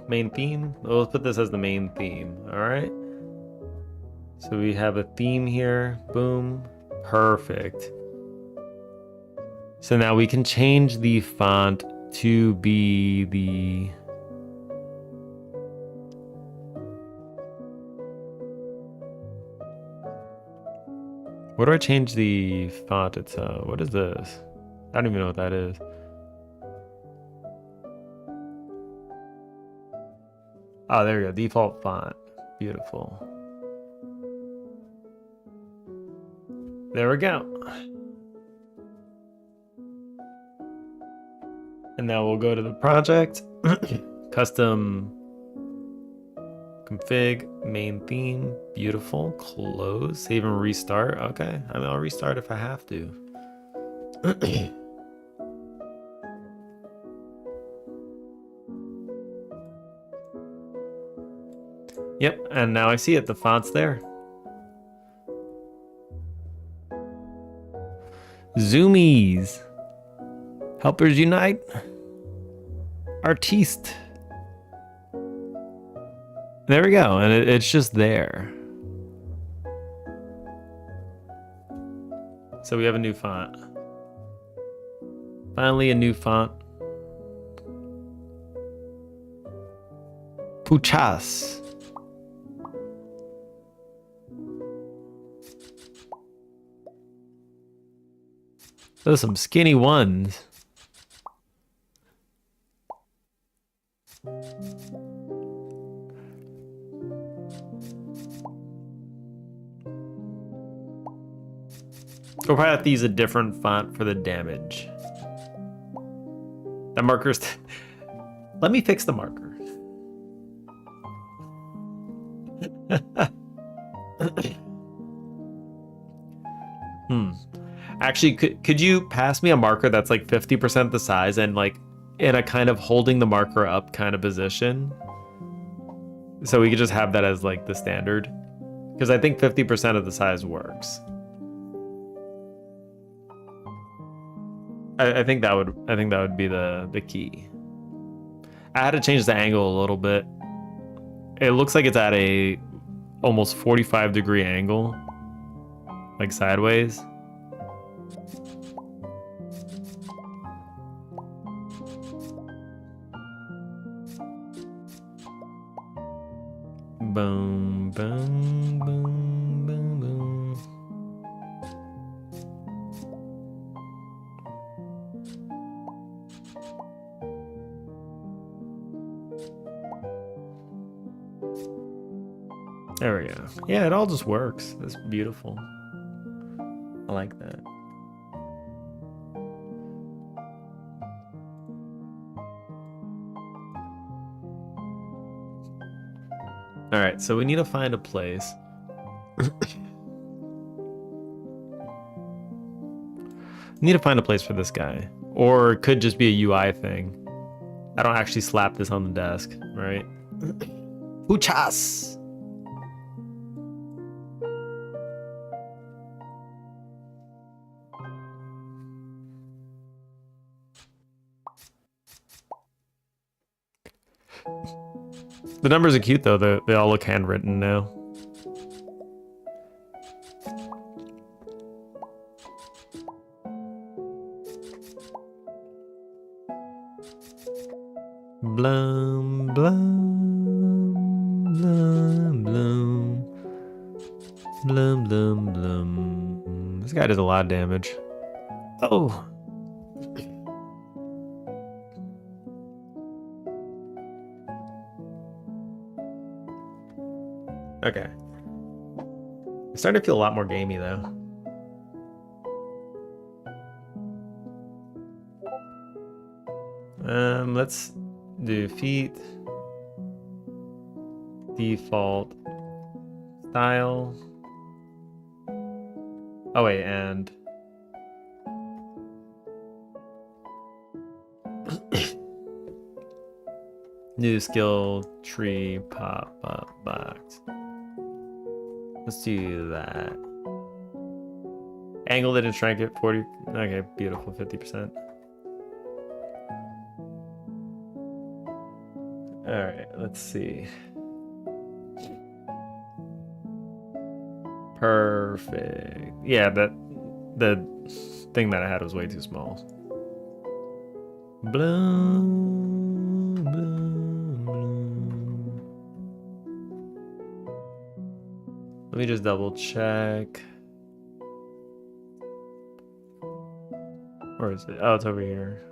[SPEAKER 1] Main theme. Well, let's put this as the main theme. All right. So we have a theme here. Boom. Perfect. So now we can change the font to be the what do I change the font itself? What is this? I don't even know what that is. Oh, there we go. Default font. Beautiful. There we go. And now we'll go to the project, custom config, main theme, beautiful, close, save and restart. Okay, I mean, I'll restart if I have to. Yep, and now I see it, the font's there. Zoomies. Helpers unite. Artiste. There we go, and it's just there. So we have a new font. Finally, a new font. Puchas. Those are some skinny ones. We'll probably have to use a different font for the damage. That marker's... Let me fix the marker. Actually, could you pass me a marker that's like 50% the size and like in a kind of holding the marker up kind of position? So we could just have that as like the standard. Because I think 50% of the size works. I think that would be the key. I had to change the angle a little bit. It looks like it's at a almost 45-degree angle, like sideways. Boom, boom, boom, boom, boom. There we go. Yeah, it all just works. That's beautiful. I like that. All right, so we need to find a place. Need to find a place for this guy. Or it could just be a UI thing. I don't actually slap this on the desk, right? Huchas! The numbers are cute though. They all look handwritten now. Blum, blum, blum, blum. Blum, blum, blum. This guy does a lot of damage. Oh. Okay. It's starting to feel a lot more gamey though. Let's do feet, default, style. Oh wait, and new skill tree pop-up box. Let's do that. Angle it and shrink it 40. Okay, beautiful, 50%. All right, let's see. Perfect. Yeah, the thing that I had was way too small. Bloom, bloom, bloom. Let me just double check. Where is it? Oh, it's over here.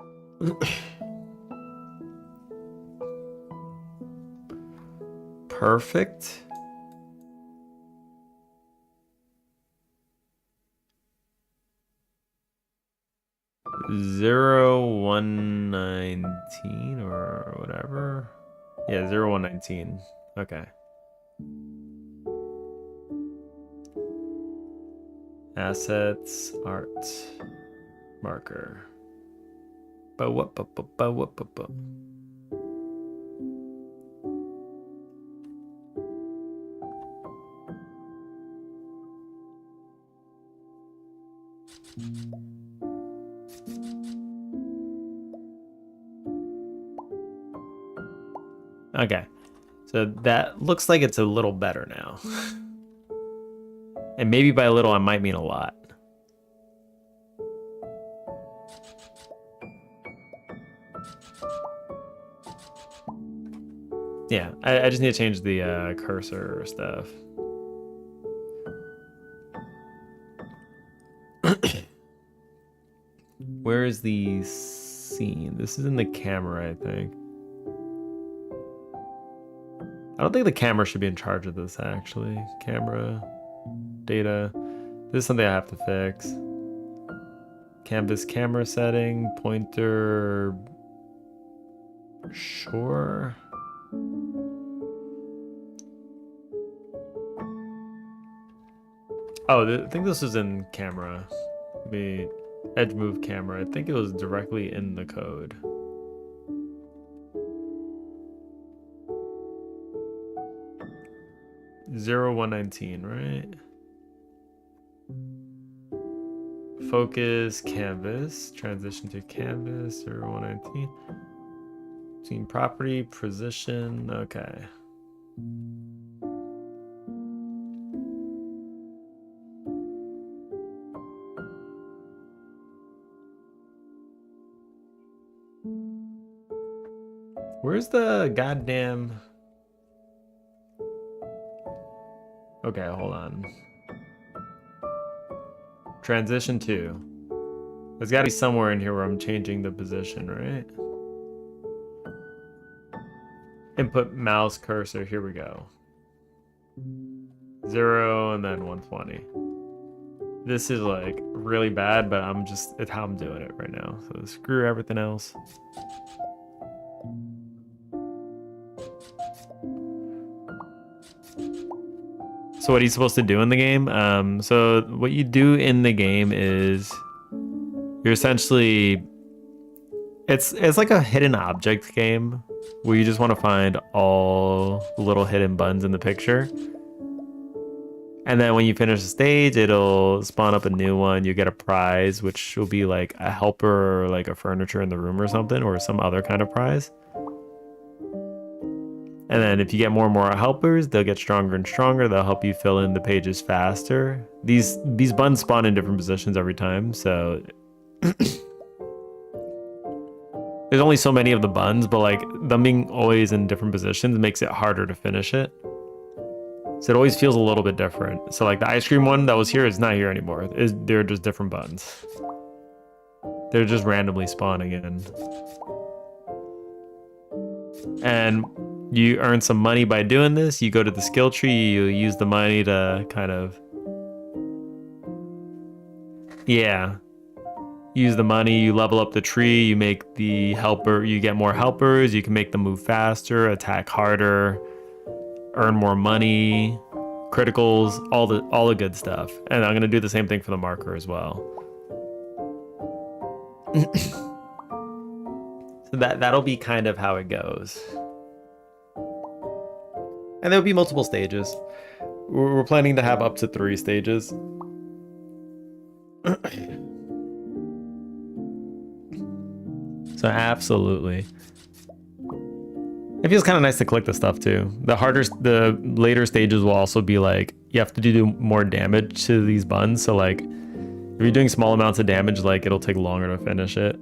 [SPEAKER 1] Perfect. Zero 119 or whatever. Yeah, 0119. Okay. Assets, art, marker. Okay, so that looks like it's a little better now. And maybe by a little I might mean a lot. Yeah, I just need to change the cursor stuff. Where is the scene? This is in the camera, I think. I don't think the camera should be in charge of this, actually. Camera, data. This is something I have to fix. Canvas camera setting, pointer. Sure. Oh, I think this is in camera. me edge move camera. I think it was directly in the code. Zero 119, right? Focus canvas, transition to canvas, 0119. Between property, position, okay. Where's the goddamn... Okay, hold on. Transition 2. There's gotta be somewhere in here where I'm changing the position, right? Input mouse cursor, here we go. 0 and then 120. This is like really bad, but it's how I'm doing it right now. So screw everything else. So what are you supposed to do in the game? So what you do in the game is you're essentially, it's like a hidden object game where you just want to find all the little hidden buttons in the picture. And then when you finish the stage, it'll spawn up a new one. You get a prize, which will be like a helper or like a furniture in the room or something, or some other kind of prize. And then if you get more and more helpers, they'll get stronger and stronger. They'll help you fill in the pages faster. These buttons spawn in different positions every time, so there's only so many of the buttons, but like them being always in different positions makes it harder to finish it. So it always feels a little bit different. So like the ice cream one that was here is not here anymore. They're just different buttons. They're just randomly spawning in. And you earn some money by doing this. You go to the skill tree, you use the money to kind of... Yeah. Use the money, you level up the tree, you make the helper, you get more helpers, you can make them move faster, attack harder, earn more money, criticals, all the good stuff. And I'm gonna do the same thing for the marker as well. So that'll be kind of how it goes. And there'll be multiple stages. We're planning to have up to 3 stages. So absolutely. It feels kind of nice to click the stuff too. The later stages will also be like, you have to do more damage to these buttons. So like, if you're doing small amounts of damage, like it'll take longer to finish it.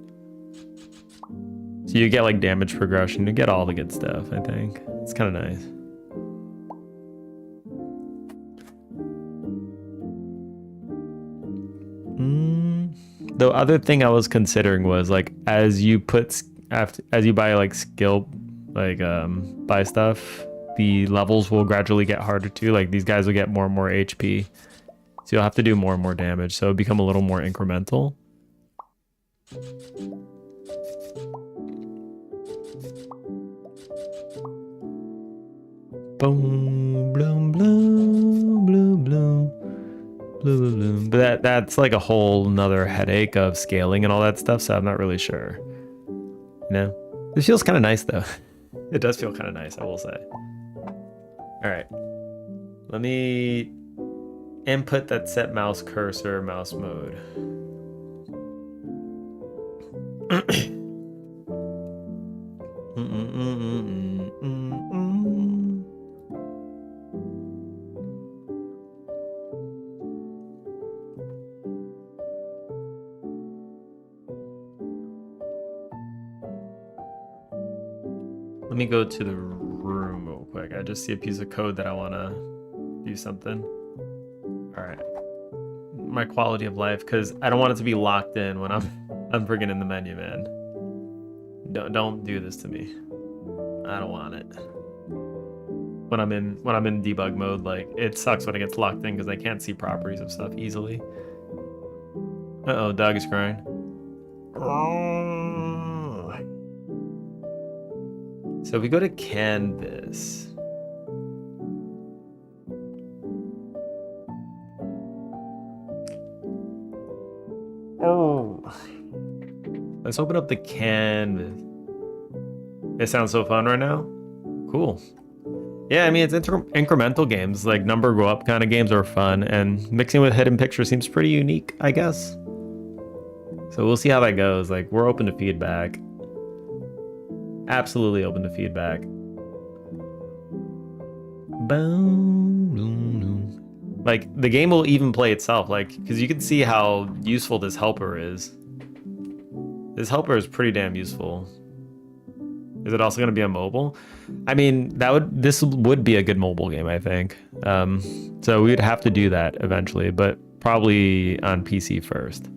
[SPEAKER 1] So you get like damage progression, you get all the good stuff, I think. It's kind of nice. The other thing I was considering was like, as you buy like skill, like buy stuff, the levels will gradually get harder too. Like these guys will get more and more HP. So you'll have to do more and more damage. So it'll become a little more incremental. Boom, bloom, bloom, bloom, bloom. But that's like a whole nother headache of scaling and all that stuff, so I'm not really sure. You know? It feels kind of nice though. It does feel kind of nice, I will say. Alright. Let me input that set mouse cursor, mouse mode. Let me go to the room real quick. I just see a piece of code that I want to do something. All right. My quality of life, because I don't want it to be locked in when I'm friggin' in the menu, man. Don't do this to me. I don't want it. When I'm in debug mode, like it sucks when it gets locked in because I can't see properties of stuff easily. Uh-oh, dog is crying. So if we go to canvas, Let's open up the canvas. It sounds so fun right now. Cool. Yeah, I mean, it's incremental games, like number go up kind of games are fun, and mixing with hidden picture seems pretty unique, I guess. So we'll see how that goes. Like, we're open to feedback. Absolutely open to feedback. Like, the game will even play itself, like, because you can see how useful this helper is. This helper is pretty damn useful. Is it also going to be on mobile? I mean, this would be a good mobile game, I think. So we would have to do that eventually, but probably on PC first.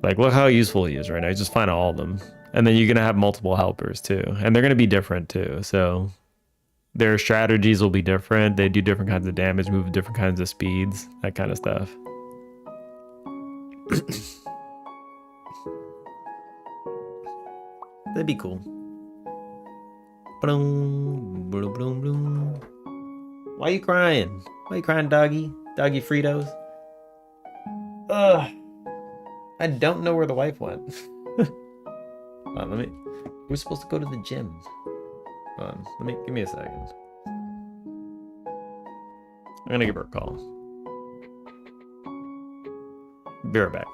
[SPEAKER 1] Like, look how useful he is right now. You just find all of them. And then you're going to have multiple helpers too. And they're going to be different too. So their strategies will be different. They do different kinds of damage, move at different kinds of speeds, that kind of stuff. That'd be cool. Why are you crying? Why are you crying, doggy? Doggy Fritos? Ugh. I don't know where the wife went. Hold on, we're supposed to go to the gym. Hold on, give me a second. I'm gonna give her a call. Be right back.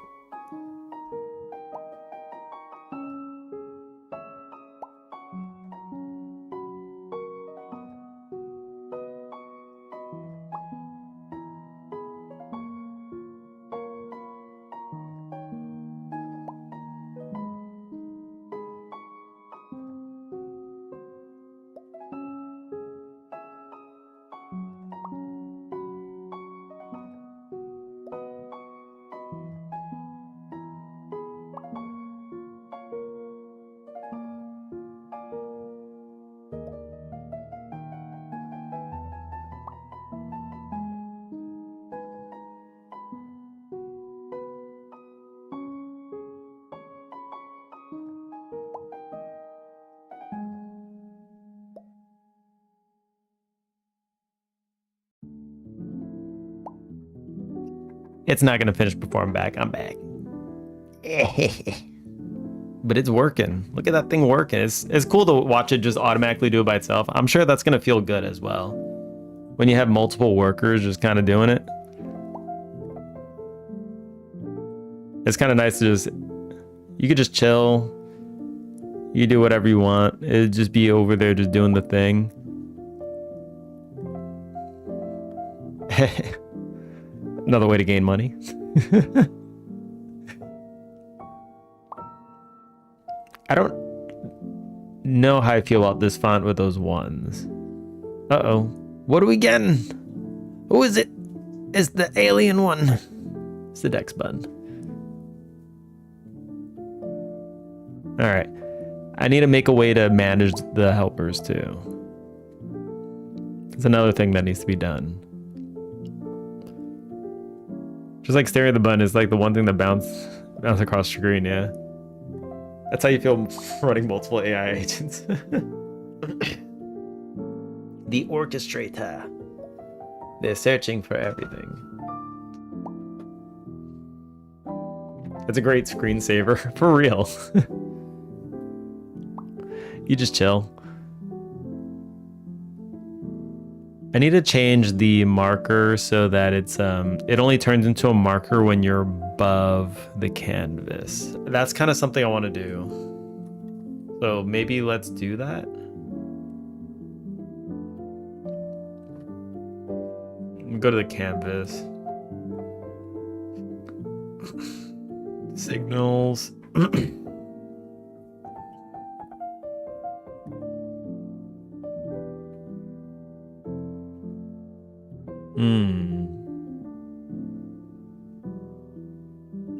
[SPEAKER 1] It's not gonna finish before I'm back. I'm back. But it's working. Look at that thing working. It's cool to watch it just automatically do it by itself. I'm sure that's gonna feel good as well. When you have multiple workers just kind of doing it. It's kind of nice to you could just chill. You do whatever you want. It'd just be over there just doing the thing. Another way to gain money. I don't know how I feel about this font with those ones. Uh-oh. What are we getting? Who is it? It's the alien one. It's the Dex button. All right. I need to make a way to manage the helpers too. It's another thing that needs to be done. Just like staring at the button is like the one thing that bounce across the screen, yeah. That's how you feel running multiple AI agents. The orchestrator. They're searching for everything. It's a great screensaver, for real. You just chill. I need to change the marker so that it's it only turns into a marker when you're above the canvas. That's kind of something I want to do. So maybe let's do that. Go to the canvas. Signals.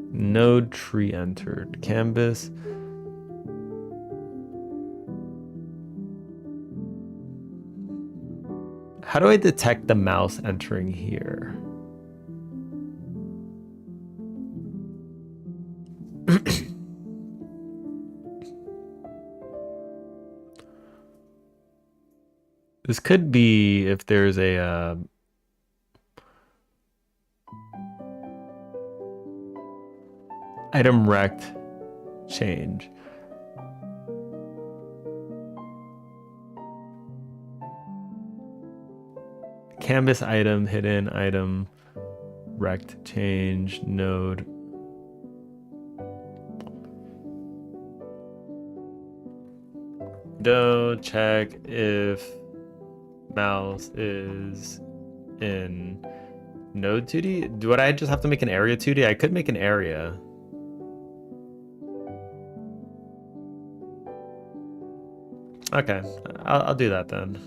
[SPEAKER 1] Node tree entered. Canvas. How do I detect the mouse entering here? This could be if there's a Item rect change. Canvas item, hidden item, rect change, node. Go check if mouse is in node 2D. Would I just have to make an area 2D? I could make an area. Okay, I'll do that then.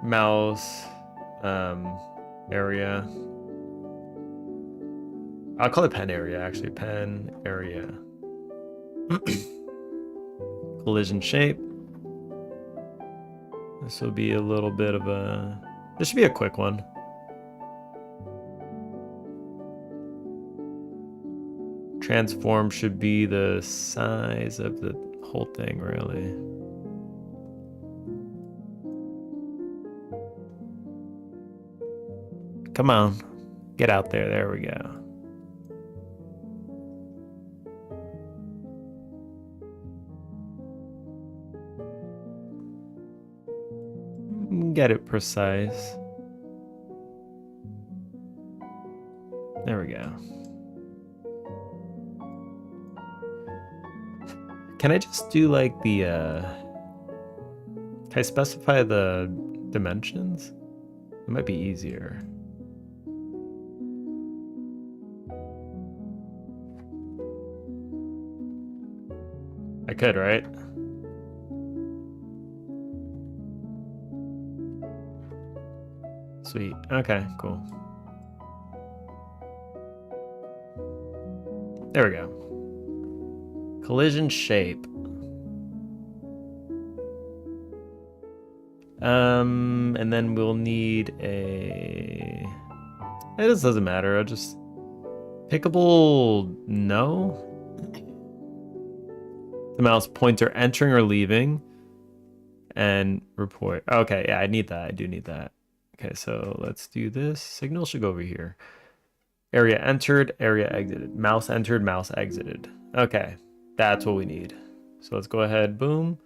[SPEAKER 1] Mouse area. I'll call it pen area actually. Pen area. Collision shape. This will be a little bit of a. This should be a quick one. Transform should be the size of the whole thing, really. Come on, get out there. There we go. Get it precise. There we go. Can I just do like the, can I specify the dimensions? It might be easier. I could, right? Sweet. Okay, cool. There we go. Collision shape. And then we'll need a. This doesn't matter. I'll just pickable. No. The mouse pointer entering or leaving, and report. Okay, yeah, I need that. I do need that. Okay, so let's do this. Signal should go over here. Area entered, area exited. Mouse entered, mouse exited. Okay, that's what we need. So let's go ahead, boom.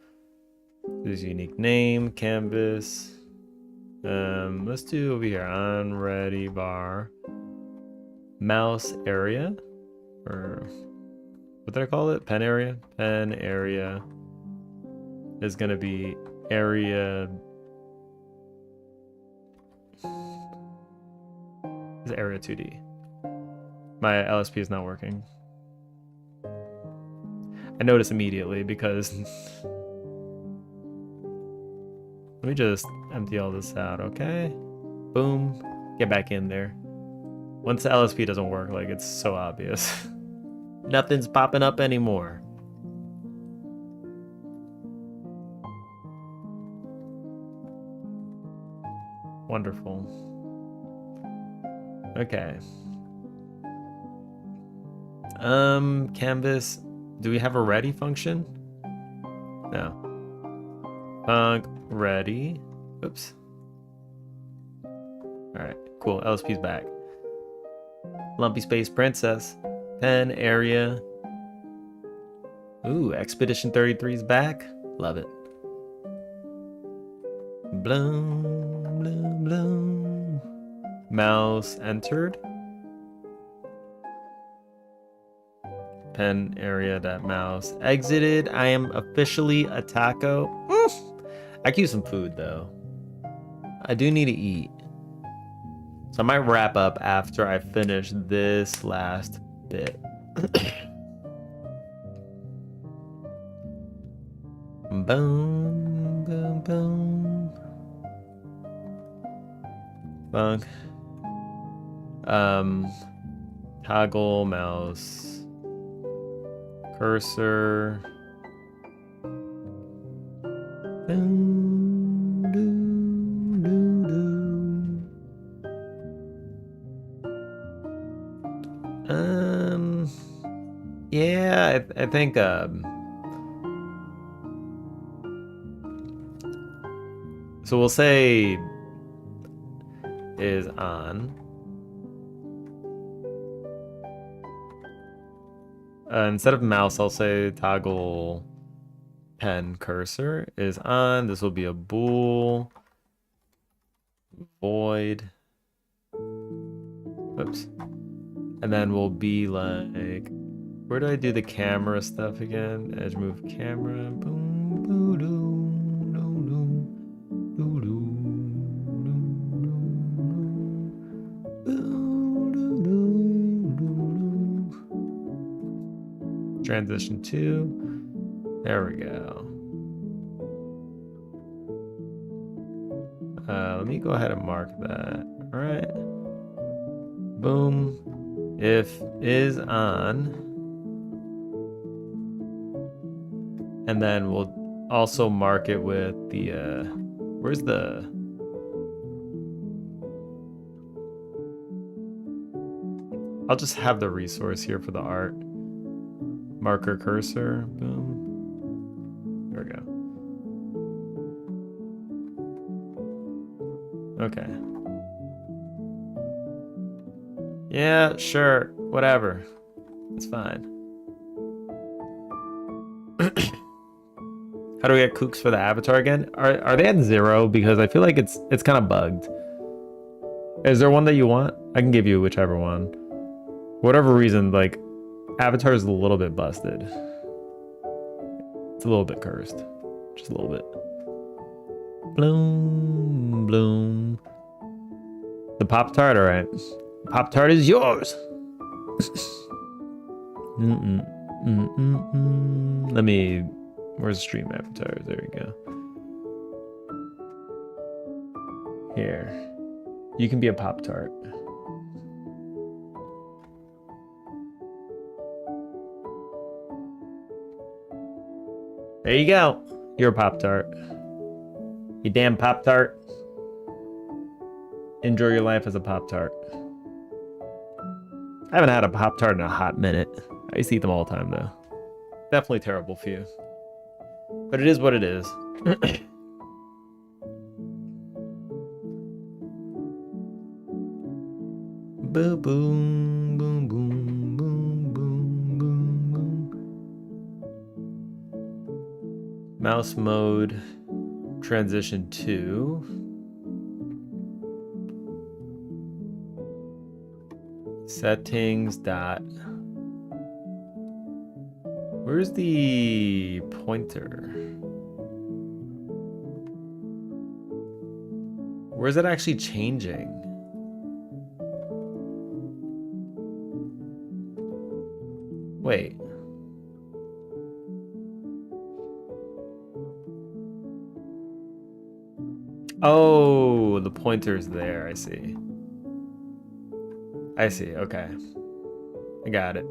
[SPEAKER 1] This unique name, canvas. Let's do over here, on ready bar. Mouse area, or what did I call it? Pen area? Pen area is gonna be area. Is area 2D. My LSP is not working. I noticed immediately because let me just empty all this out, okay? Boom. Get back in there. Once the LSP doesn't work, like it's so obvious. Nothing's popping up anymore. Wonderful. Okay. Canvas. Do we have a ready function? No. Ready. Oops. Alright, cool. LSP's back. Lumpy Space Princess. Pen area. Ooh, Expedition 33's back. Love it. Bloom, bloom, bloom. Mouse entered. Pen area that mouse exited. I am officially a taco. I could use some food though. I do need to eat. So I might wrap up after I finish this last bit. Boom, boom, boom. Funk. Toggle mouse. Cursor. Yeah, I think so we'll say is on. Instead of mouse, I'll say toggle pen cursor is on. This will be a bool void. Oops. And then we'll be like, where do I do the camera stuff again? Edge move camera. Boom, boo, doo, doo, doo, doo, doo, doo. Transition 2. There we go. Let me go ahead and mark that. All right. Boom. If is on. And then we'll also mark it with the, where's the, I'll just have the resource here for the art. Marker cursor, boom. There we go. Okay. Yeah, sure, whatever. It's fine. How do we get kooks for the avatar again? Are they at 0? Because I feel like it's kind of bugged. Is there one that you want? I can give you whichever one. Whatever reason, like, avatar is a little bit busted. It's a little bit cursed. Just a little bit. Bloom, bloom. The Pop-Tart, alright. Pop-Tart is yours! Let me... Where's stream avatar? There we go. Here. You can be a Pop-Tart. There you go. You're a Pop-Tart. You damn Pop-Tart. Enjoy your life as a Pop-Tart. I haven't had a Pop-Tart in a hot minute. I used to eat them all the time, though. Definitely terrible for you. But it is what it is. Boom, boom, boom, boom, boom, boom, boom, boom. Mouse mode, transition 2. Settings dot. Where's the pointer? Where's it actually changing? Wait. Oh, the pointer's there. I see. I see. Okay. I got it.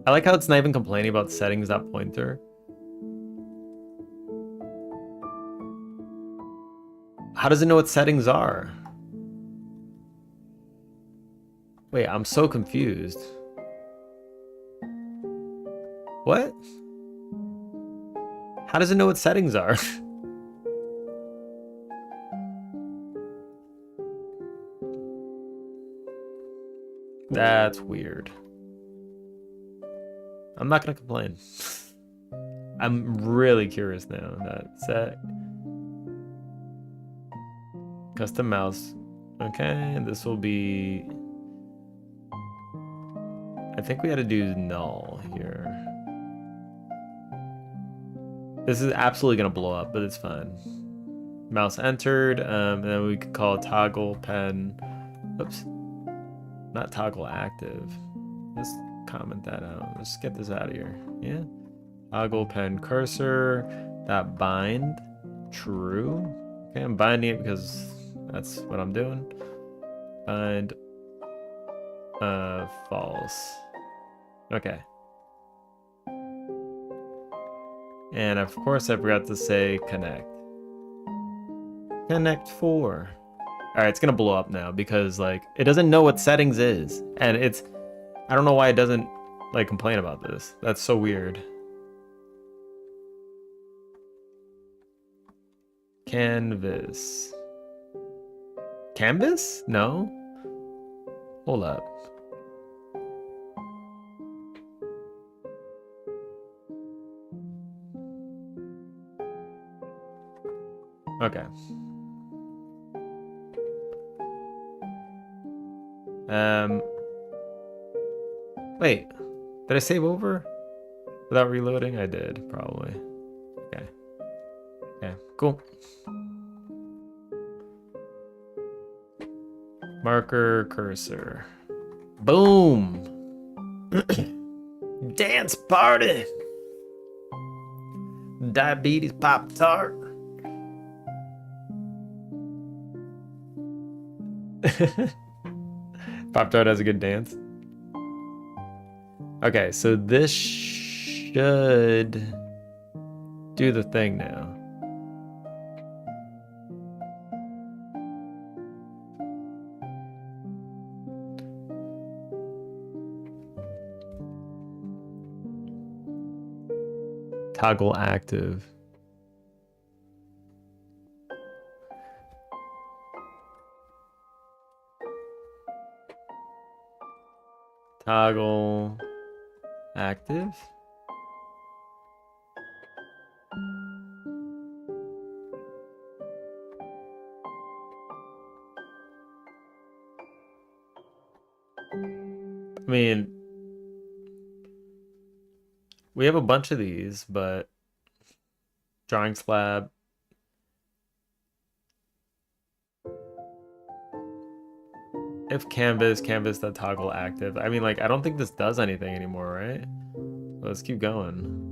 [SPEAKER 1] I like how it's not even complaining about settings.pointer. How does it know what settings are? Wait, I'm so confused. What? How does it know what settings are? That's weird. I'm not gonna complain. I'm really curious now. That set. Custom mouse. Okay, this will be... I think we had to do null here. This is absolutely gonna blow up, but it's fine. Mouse entered, and then we could call it toggle pen. Oops. Not toggle active. Let's comment that out. Let's get this out of here. Yeah. Toggle pen cursor. That bind. True. Okay, I'm binding it because that's what I'm doing. Bind. False. Okay. And of course I forgot to say connect. Connect 4. Alright, it's gonna blow up now because like it doesn't know what settings is. And it's I don't know why it doesn't like complain about this. That's so weird. Canvas. Canvas? No. Hold up. Okay. Wait. Did I save over without reloading? I did, probably. Okay. Okay, cool. Marker cursor. Boom. Dance party. Diabetes Pop Tart. Pop Tart has a good dance. Okay, so this should do the thing now. Toggle active. Toggle active. I mean, we have a bunch of these, but drawing slab. If canvas, that toggle active. I mean, like, I don't think this does anything anymore, right? Let's keep going.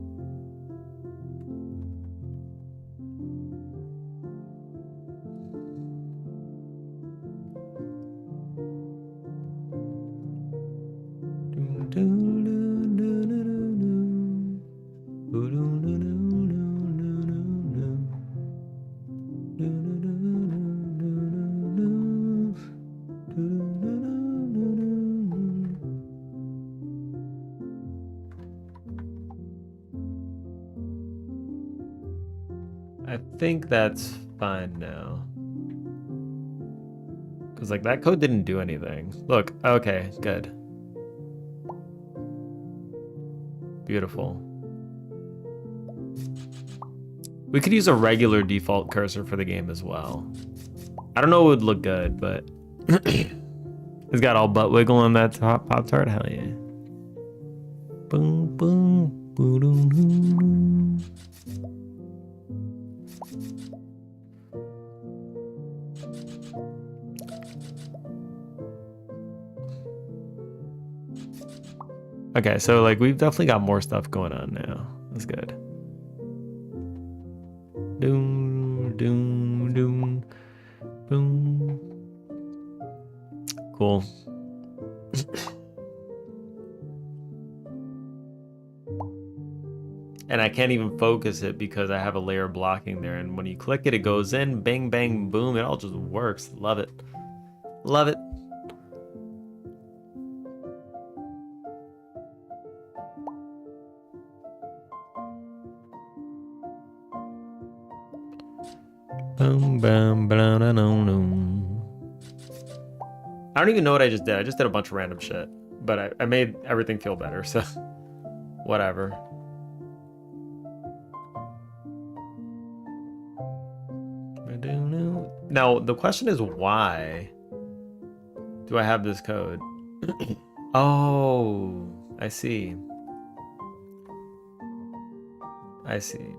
[SPEAKER 1] I think that's fine now. Because, like, that code didn't do anything. Look, okay, good. Beautiful. We could use a regular default cursor for the game as well. I don't know what would look good, but it's got all butt wiggle on that top Pop-Tart. Hell yeah. Boom, boom, boom, boom, boom. Okay, so like we've definitely got more stuff going on now. That's good. Doom, doom, doom, boom. Cool. And I can't even focus it because I have a layer blocking there. And when you click it, it goes in, bang, bang, boom. It all just works. Love it. Love it. Boom, bam, blah, no, no. I don't even know what I just did. I just did a bunch of random shit. But I made everything feel better, so whatever. Now, the question is why do I have this code? Oh, I see. I see.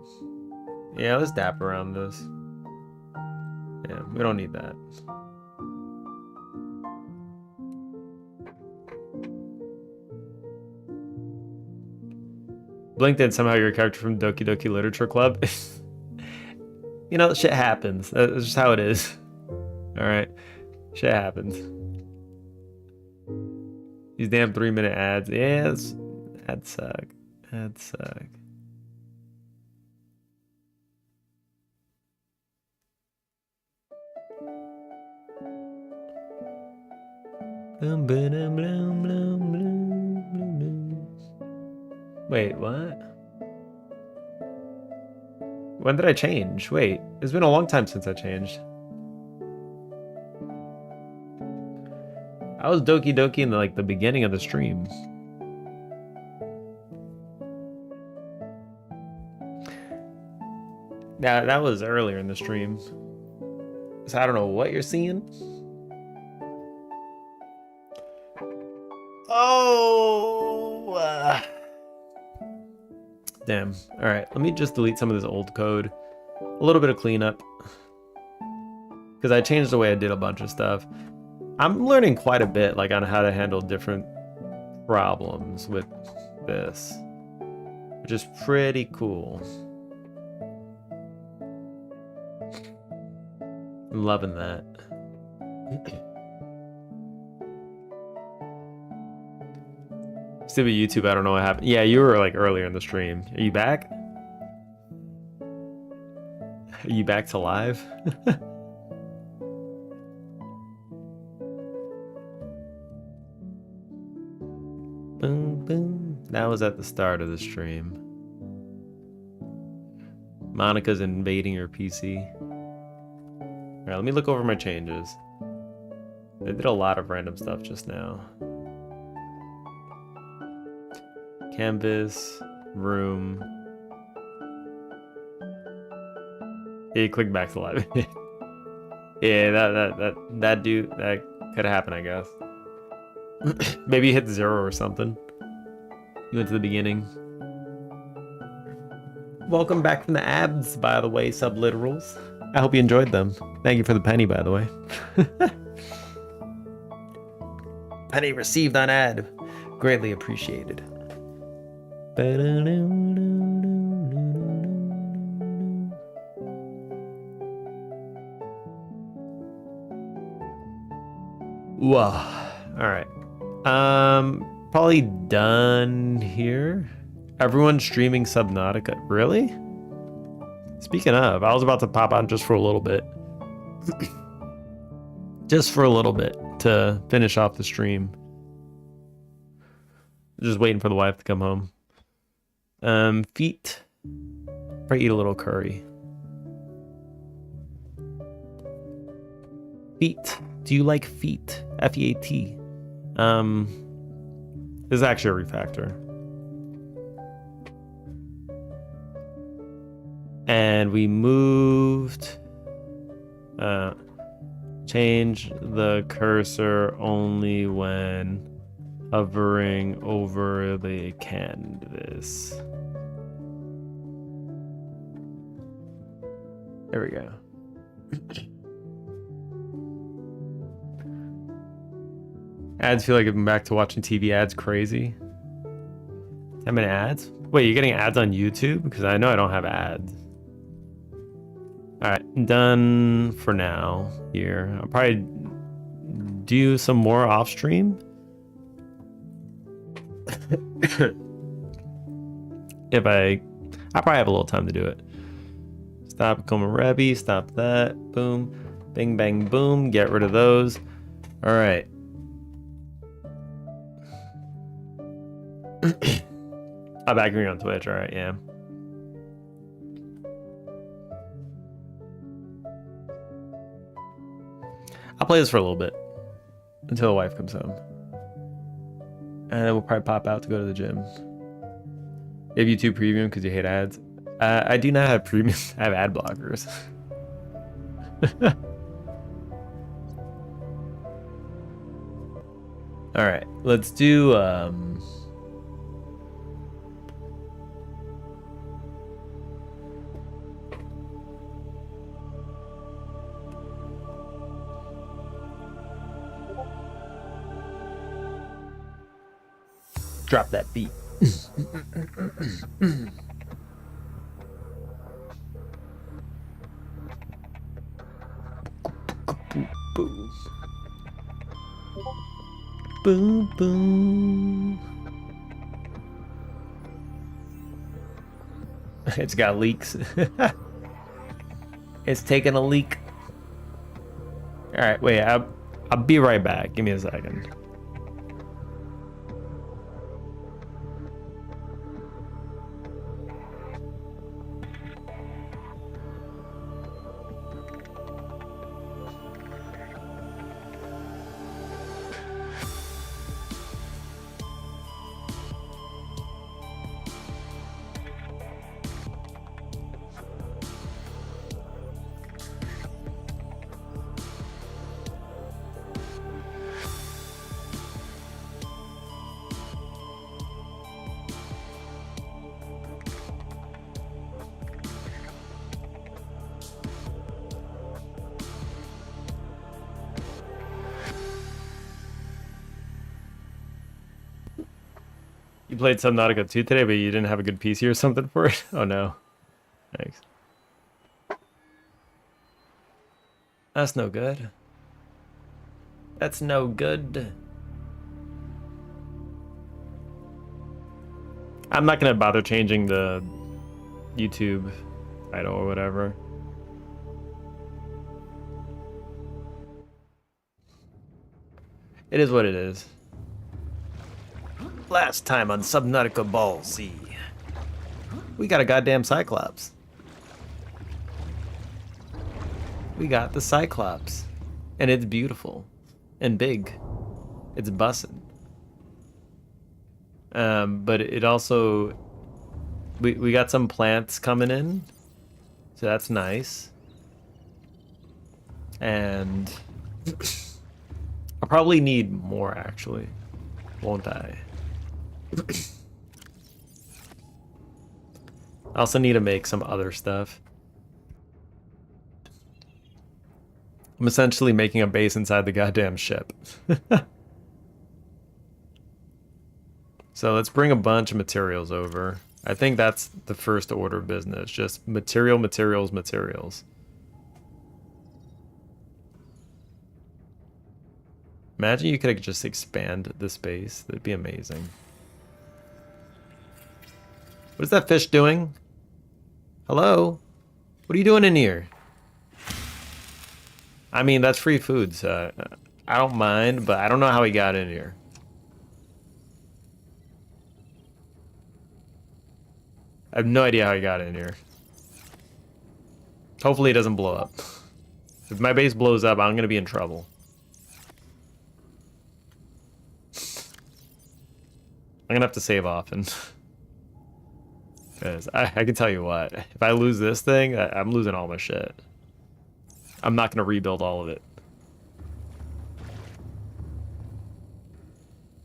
[SPEAKER 1] Yeah, let's dap around this. Yeah, we don't need that. LinkedIn, somehow you're a character from Doki Doki Literature Club. You know, shit happens. That's just how it is. Alright. Shit happens. These damn 3-minute ads. Yeah, ads suck. Ads suck. Wait, what? When did I change? Wait, it's been a long time since I changed. I was Doki Doki in the beginning of the stream. Yeah, that was earlier in the stream. So I don't know what you're seeing. Oh! Damn. Alright, let me just delete some of this old code. A little bit of cleanup. Because I changed the way I did a bunch of stuff. I'm learning quite a bit on how to handle different problems with this. Which is pretty cool. I'm loving that. Stupid YouTube, I don't know what happened. Yeah, you were earlier in the stream. Are you back? Are you back to live? Boom, boom. That was at the start of the stream. Monica's invading your PC. Alright, let me look over my changes. I did a lot of random stuff just now. Canvas, room. Yeah, click back to live. Yeah, that could happen, I guess. Maybe you hit 0 or something. You went to the beginning. Welcome back from the abs, by the way, subliterals. I hope you enjoyed them. Thank you for the penny, by the way. Penny received on ad. Greatly appreciated. Whoa. Alright. Probably done here. Everyone's streaming Subnautica. Really? Speaking of, I was about to pop on just for a little bit. Just for a little bit to finish off the stream. Just waiting for the wife to come home. Feet. Probably eat a little curry. Feet. Do you like feet? F-E-A-T. This is actually a refactor. And we moved, change the cursor only when hovering over the canvas. There we go. Ads feel like I'm back to watching TV ads crazy. 10-minute ads? Wait, you're getting ads on YouTube? Because I know I don't have ads. Alright, done for now here. I'll probably do some more off stream. I'll probably have a little time to do it. Stop Komorebi, stop that. Boom. Bing, bang, boom. Get rid of those. Alright. I'm back here on Twitch. Alright, yeah. I'll play this for a little bit until the wife comes home. And then we'll probably pop out to go to the gym. You have YouTube Premium because you hate ads? I do not have premium. I have ad blockers. Alright, let's do... drop that beat. Boom. Boom, boom. It's got leaks. It's taking a leak. All right, wait. I'll be right back. Give me a second. You played Subnautica 2 today, but you didn't have a good PC or something for it? Oh no. Thanks. That's no good. That's no good. I'm not gonna bother changing the YouTube title or whatever. It is what it is. Last time on Subnautica Ball Z, we got a goddamn Cyclops. We got the Cyclops. And it's beautiful. And big. It's bussin'. But it also... We got some plants coming in. So that's nice. And... I'll probably need more, actually. Won't I? I also need to make some other stuff. I'm essentially making a base inside the goddamn ship. So let's bring a bunch of materials over. I think that's the first order of business. Just materials. Imagine you could just expand the space. That'd be amazing. What is that fish doing? Hello? What are you doing in here? I mean, that's free food, so I don't mind, but I don't know how he got in here. I have no idea how he got in here. Hopefully it doesn't blow up. If my base blows up, I'm gonna be in trouble. I'm gonna have to save often. Because I can tell you what, if I lose this thing, I'm losing all my shit. I'm not gonna rebuild all of it.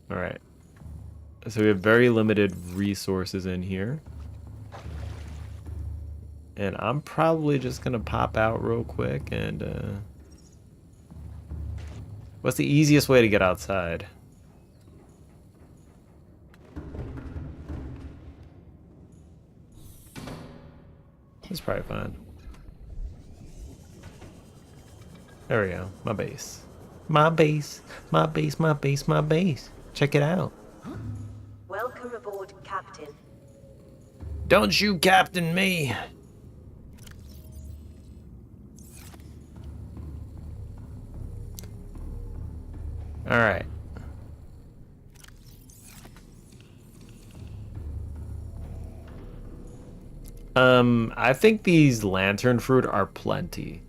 [SPEAKER 1] Alright. So we have very limited resources in here. And I'm probably just gonna pop out real quick and what's the easiest way to get outside? It's probably fine. There we go. My base. My base. My base, my base, my base. Check it out.
[SPEAKER 4] Welcome aboard, Captain.
[SPEAKER 1] Don't you captain me. Alright. I think these lantern fruit are plenty.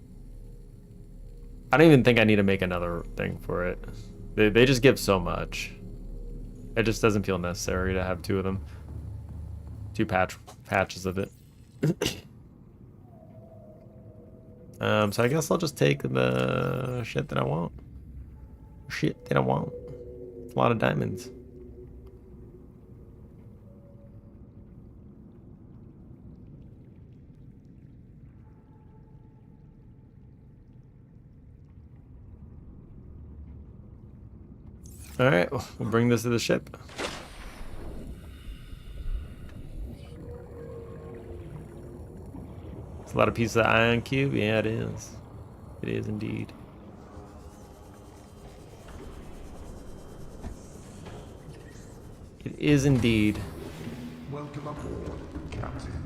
[SPEAKER 1] I don't even think I need to make another thing for it. They just give so much. It just doesn't feel necessary to have two of them. Two patches of it. So I guess I'll just take the shit that I want. Shit that I want. It's a lot of diamonds. Alright, we'll bring this to the ship. It's a lot of pieces of ion cube. Yeah, it is. It is indeed. It is indeed.
[SPEAKER 6] Welcome aboard, Captain.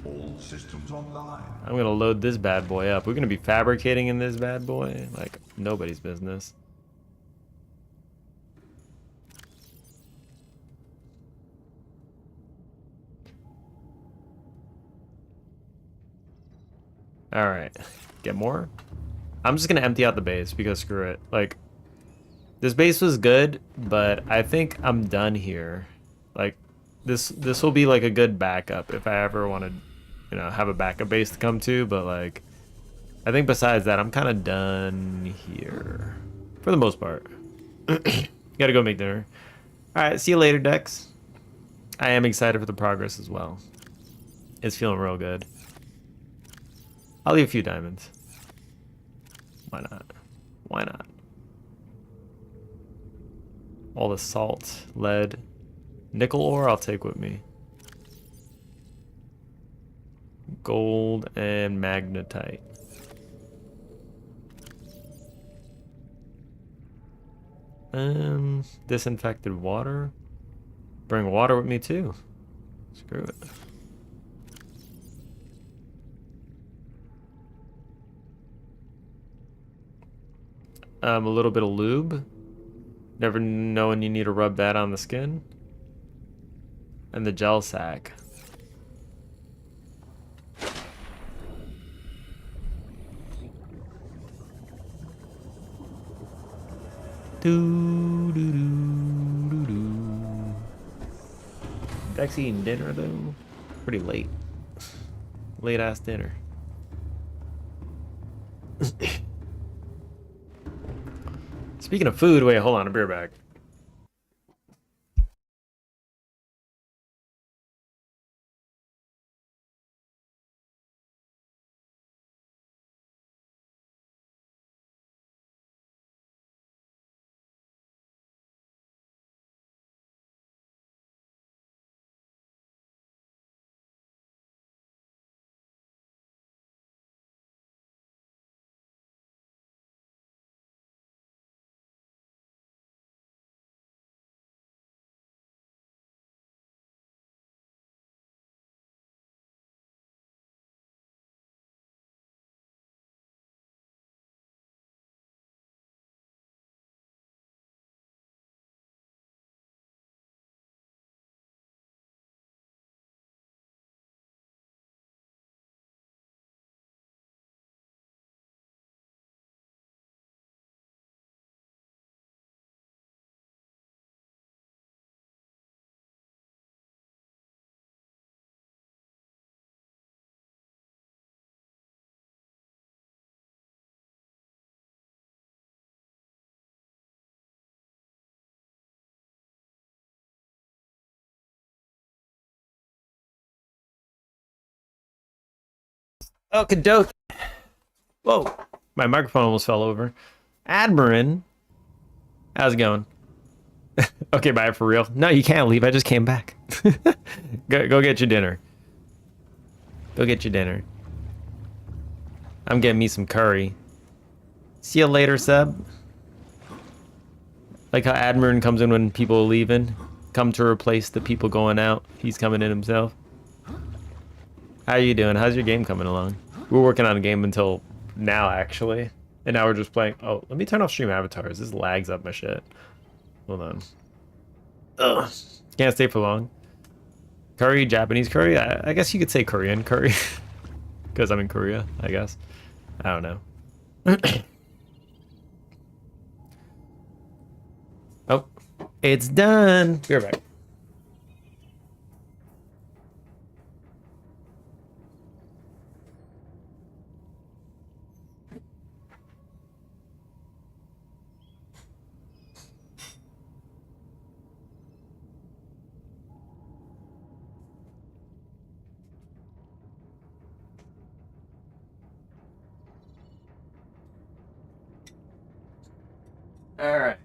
[SPEAKER 6] All systems online.
[SPEAKER 1] I'm gonna load this bad boy up. We're gonna be fabricating in this bad boy like nobody's business. Alright, get more? I'm just gonna empty out the base because screw it. Like, this base was good, but I think I'm done here. Like, this will be like a good backup if I ever want to, you know, have a backup base to come to, but like, I think besides that, I'm kind of done here. For the most part. Gotta go make dinner. Alright, see you later, Dex. I am excited for the progress as well. It's feeling real good. I'll leave a few diamonds. Why not? Why not? All the salt, lead, Nickel ore I'll take with me. Gold and magnetite. Disinfected water. Bring water with me too. Screw it. A little bit of lube. Never know when you need to rub that on the skin. And the gel sack. Do do do do do. Dex eating dinner though. Pretty late. Late ass dinner. Speaking of food, wait, hold on, a beer bag. Oh, Godot. Whoa. My microphone almost fell over. Admirin. How's it going? Okay, bye for real. No, you can't leave. I just came back. Go get your dinner. Go get your dinner. I'm getting me some curry. See you later, Seb. Like how Admirin comes in when people are leaving. Come to replace the people going out. He's coming in himself. How you doing? How's your game coming along? We were working on a game until now, actually. And now we're just playing. Oh, let me turn off stream avatars. This lags up my shit. Hold on. Ugh. Can't stay for long. Curry, Japanese curry? I guess you could say Korean curry. Because I'm in Korea, I guess. I don't know. Oh, it's done. Be right back. All right.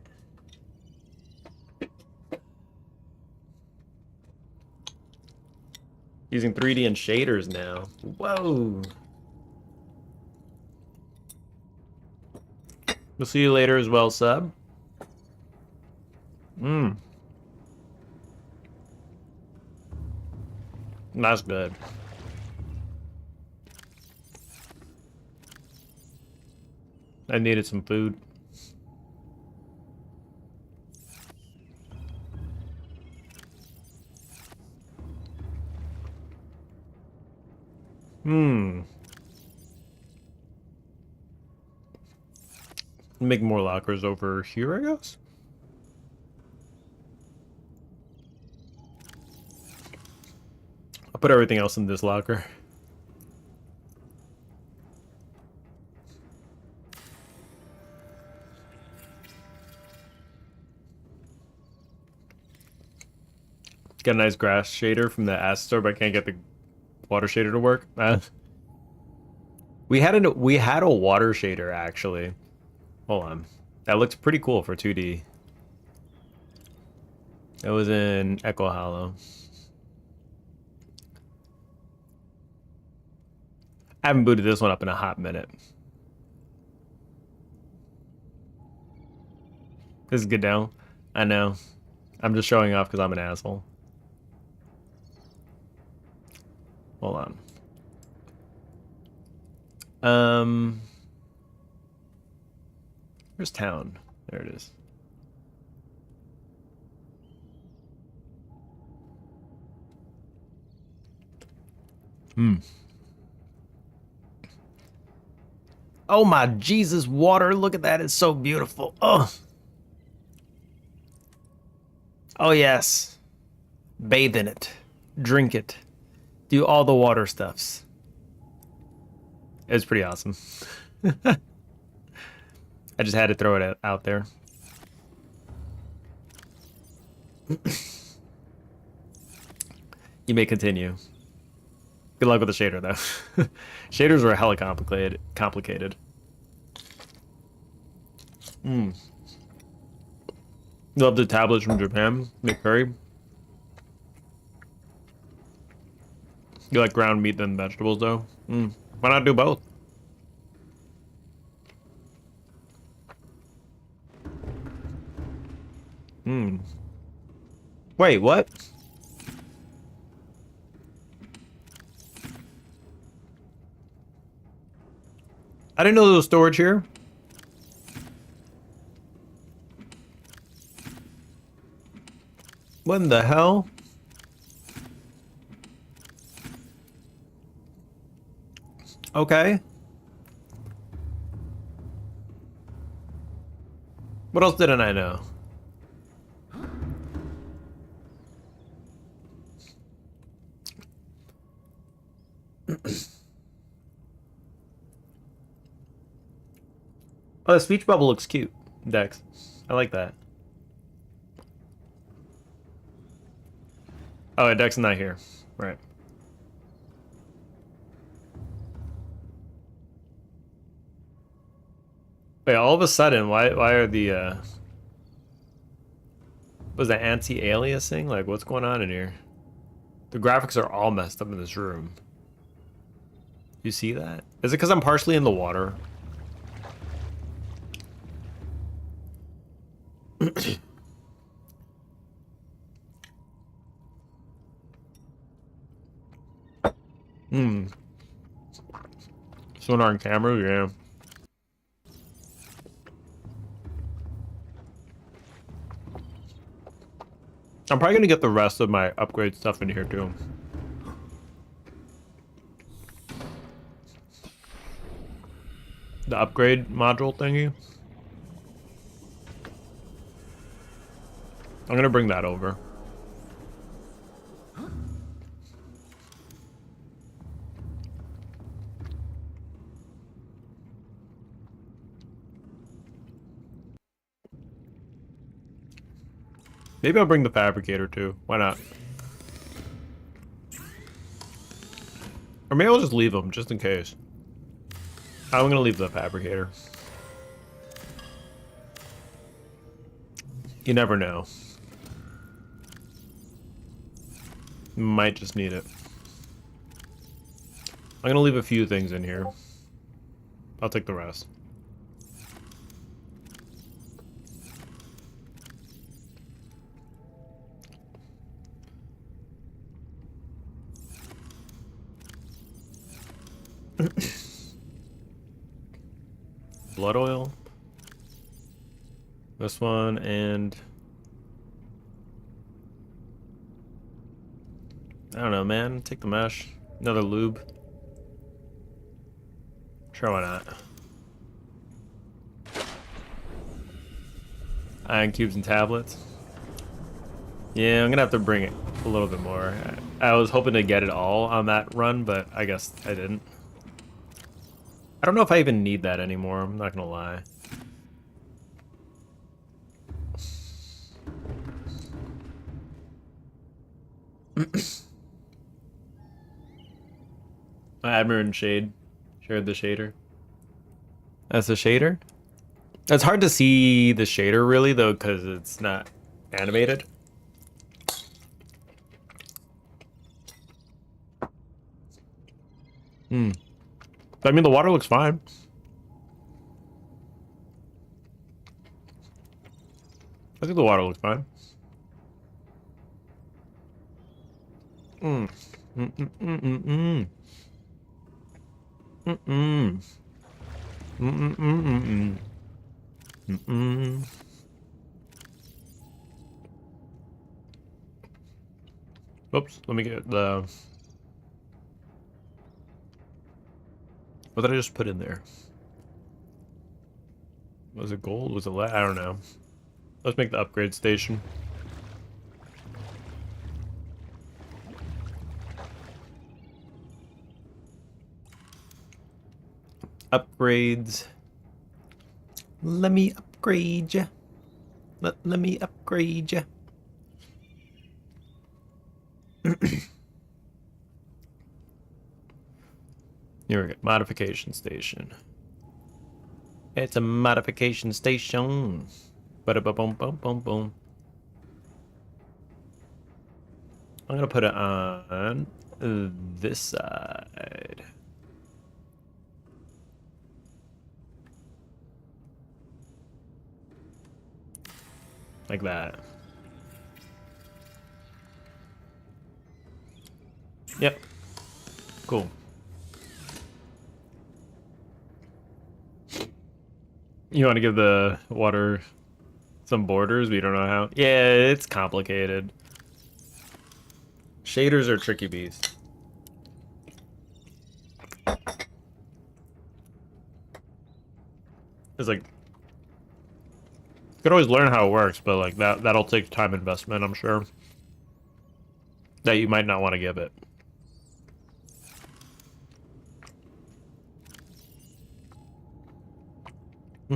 [SPEAKER 1] Using 3D and shaders now. Whoa. We'll see you later as well, sub. That's good. I needed some food. Make more lockers over here, I guess. I'll put everything else in this locker. Got a nice grass shader from the asset store, but I can't get the water shader to work. We had a water shader actually. Hold on. That looks pretty cool for 2D. It was in Echo Hollow. I haven't booted this one up in a hot minute. This is Godot. I know. I'm just showing off because I'm an asshole. Hold on. Where's town? There it is. Oh my Jesus, water. Look at that. It's so beautiful. Oh. Oh yes. Bathe in it. Drink it. Do all the water stuffs. It's pretty awesome. I just had to throw it out there. You may continue. Good luck with the shader, though. Shaders were hella complicated. Love the tablets from Japan. McCurry. You like ground meat than vegetables, though? Why not do both? Wait, what? I didn't know there was storage here. What in the hell? Okay. What else didn't I know? Oh, the speech bubble looks cute, Dex. I like that. Oh, yeah, Dex is not here. Right. Wait, all of a sudden, why are the was that anti-aliasing? Like, what's going on in here? The graphics are all messed up in this room. You see that? Is it because I'm partially in the water? Sonar on camera, yeah. I'm probably gonna get the rest of my upgrade stuff in here too. The upgrade module thingy. I'm gonna bring that over. Maybe I'll bring the fabricator too. Why not? Or maybe I'll just leave them just in case. I'm gonna leave the fabricator. You never know. Might just need it. I'm gonna leave a few things in here. I'll take the rest. Blood oil. This one and I don't know, man. Take the mesh. Another lube. Sure, why not? Iron cubes and tablets. Yeah, I'm gonna have to bring it a little bit more. I was hoping to get it all on that run, but I guess I didn't. I don't know if I even need that anymore, I'm not gonna lie. Admiral and Shade shared the shader. That's a shader? It's hard to see the shader really though, because it's not animated. I mean, the water looks fine. I think the water looks fine. Oops, let me get the... What did I just put in there? Was it gold? Was it lead? I don't know. Let's make the upgrade station. Upgrades. Let me upgrade ya. Let me upgrade ya. Here we go. Modification station. It's a modification station. Ba-da-ba-boom-boom-boom-boom. I'm gonna put it on this side. Like that. Yep. Cool. You want to give the water some borders, but you don't know how? Yeah, it's complicated. Shaders are tricky beasts. It's like, you could always learn how it works, but like that'll take time investment, I'm sure. That you might not want to give it. I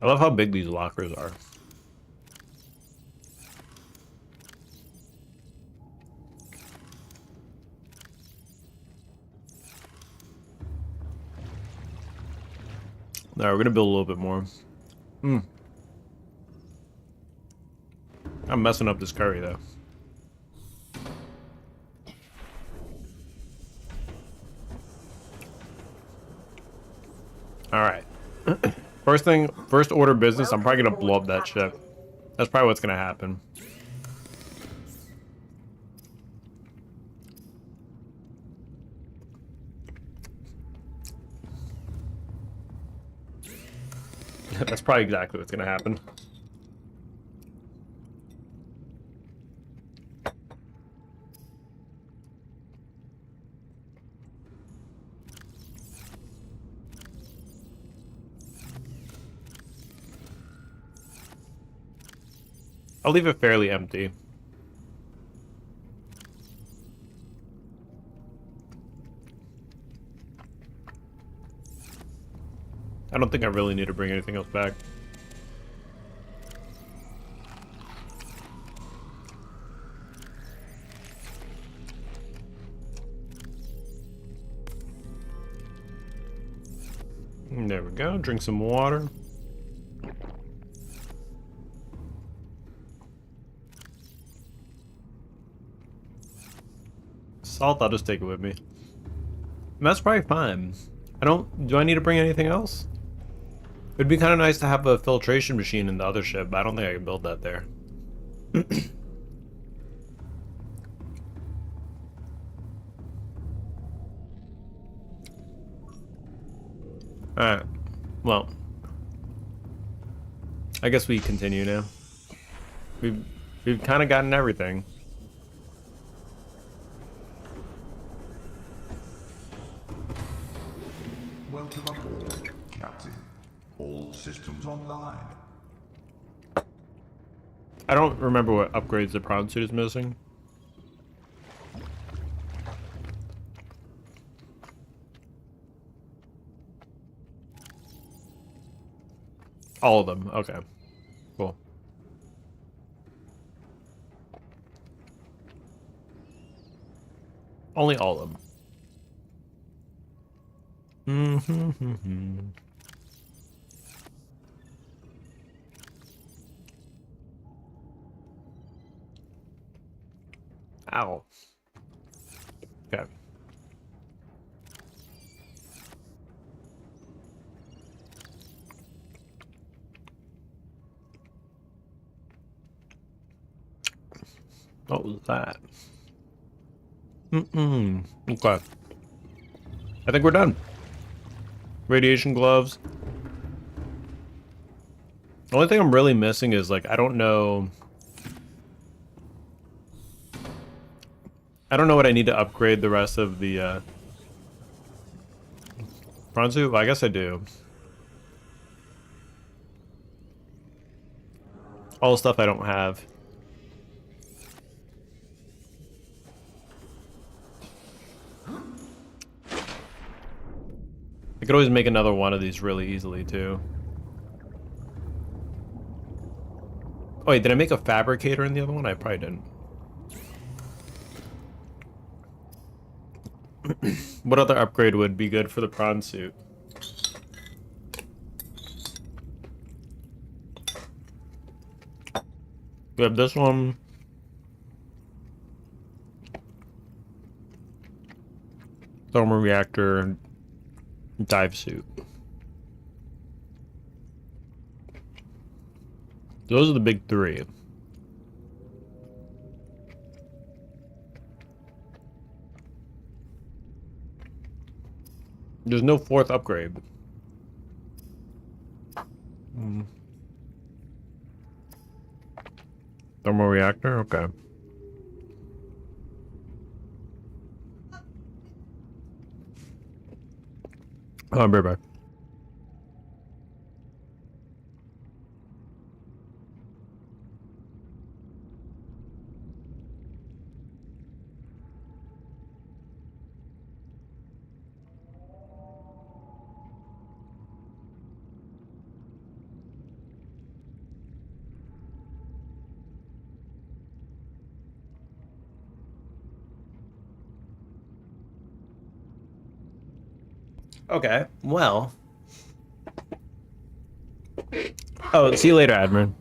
[SPEAKER 1] love how big these lockers are. Alright, we're gonna build a little bit more. I'm messing up this curry though. Alright. First order business, I'm probably gonna blow up that ship. That's probably what's gonna happen. That's probably exactly what's gonna happen. I'll leave it fairly empty. I don't think I really need to bring anything else back. There we go. Drink some water. Salt, I'll just take it with me. And that's probably fine. Do I need to bring anything else? It'd be kind of nice to have a filtration machine in the other ship, but I don't think I can build that there. Alright. Well. I guess we continue now. We've kind of gotten everything.
[SPEAKER 6] Welcome aboard, Captain. All systems online.
[SPEAKER 1] I don't remember what upgrades the prawn suit is missing. All of them. Okay. Cool. Only all of them. Ow. Okay. What was that? Okay. I think we're done. Radiation gloves. The only thing I'm really missing is, like, I don't know what I need to upgrade the rest of the prawn suit. Well, I guess I do. All the stuff I don't have. I could always make another one of these really easily, too. Oh, wait, did I make a fabricator in the other one? I probably didn't. What other upgrade would be good for the prawn suit? We have this one. Thermal reactor. Dive suit. Those are the big three. There's no fourth upgrade. Thermal reactor? Okay. Oh, I'll be right back. Okay, well. Oh, see you later, Admin.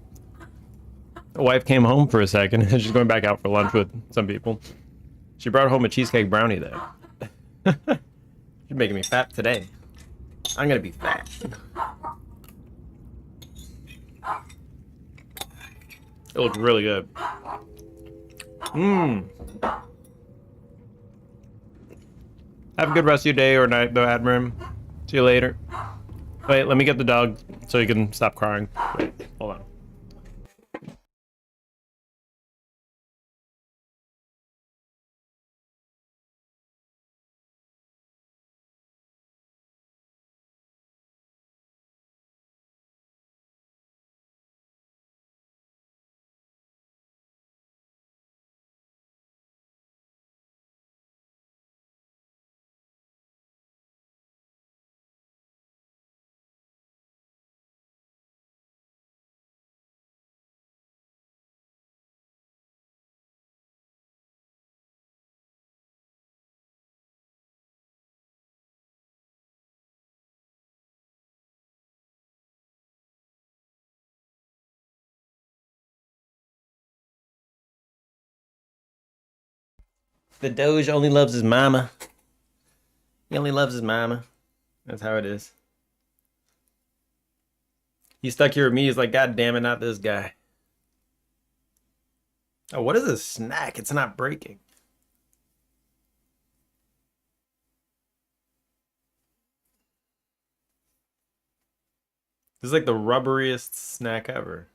[SPEAKER 1] The wife came home for a second, and she's going back out for lunch with some people. She brought home a cheesecake brownie, though. You're making me fat today. I'm gonna be fat. It looks really good. Mmm. Have a good rest of your day or night, though, Admiral. See you later. Wait, let me get the dog so you can stop crying. Wait, hold on. The Doge only loves his mama. He only loves his mama. That's how it is. He's stuck here with me. He's like, God damn it, not this guy. Oh, what is this snack? It's not breaking. This is like the rubberiest snack ever.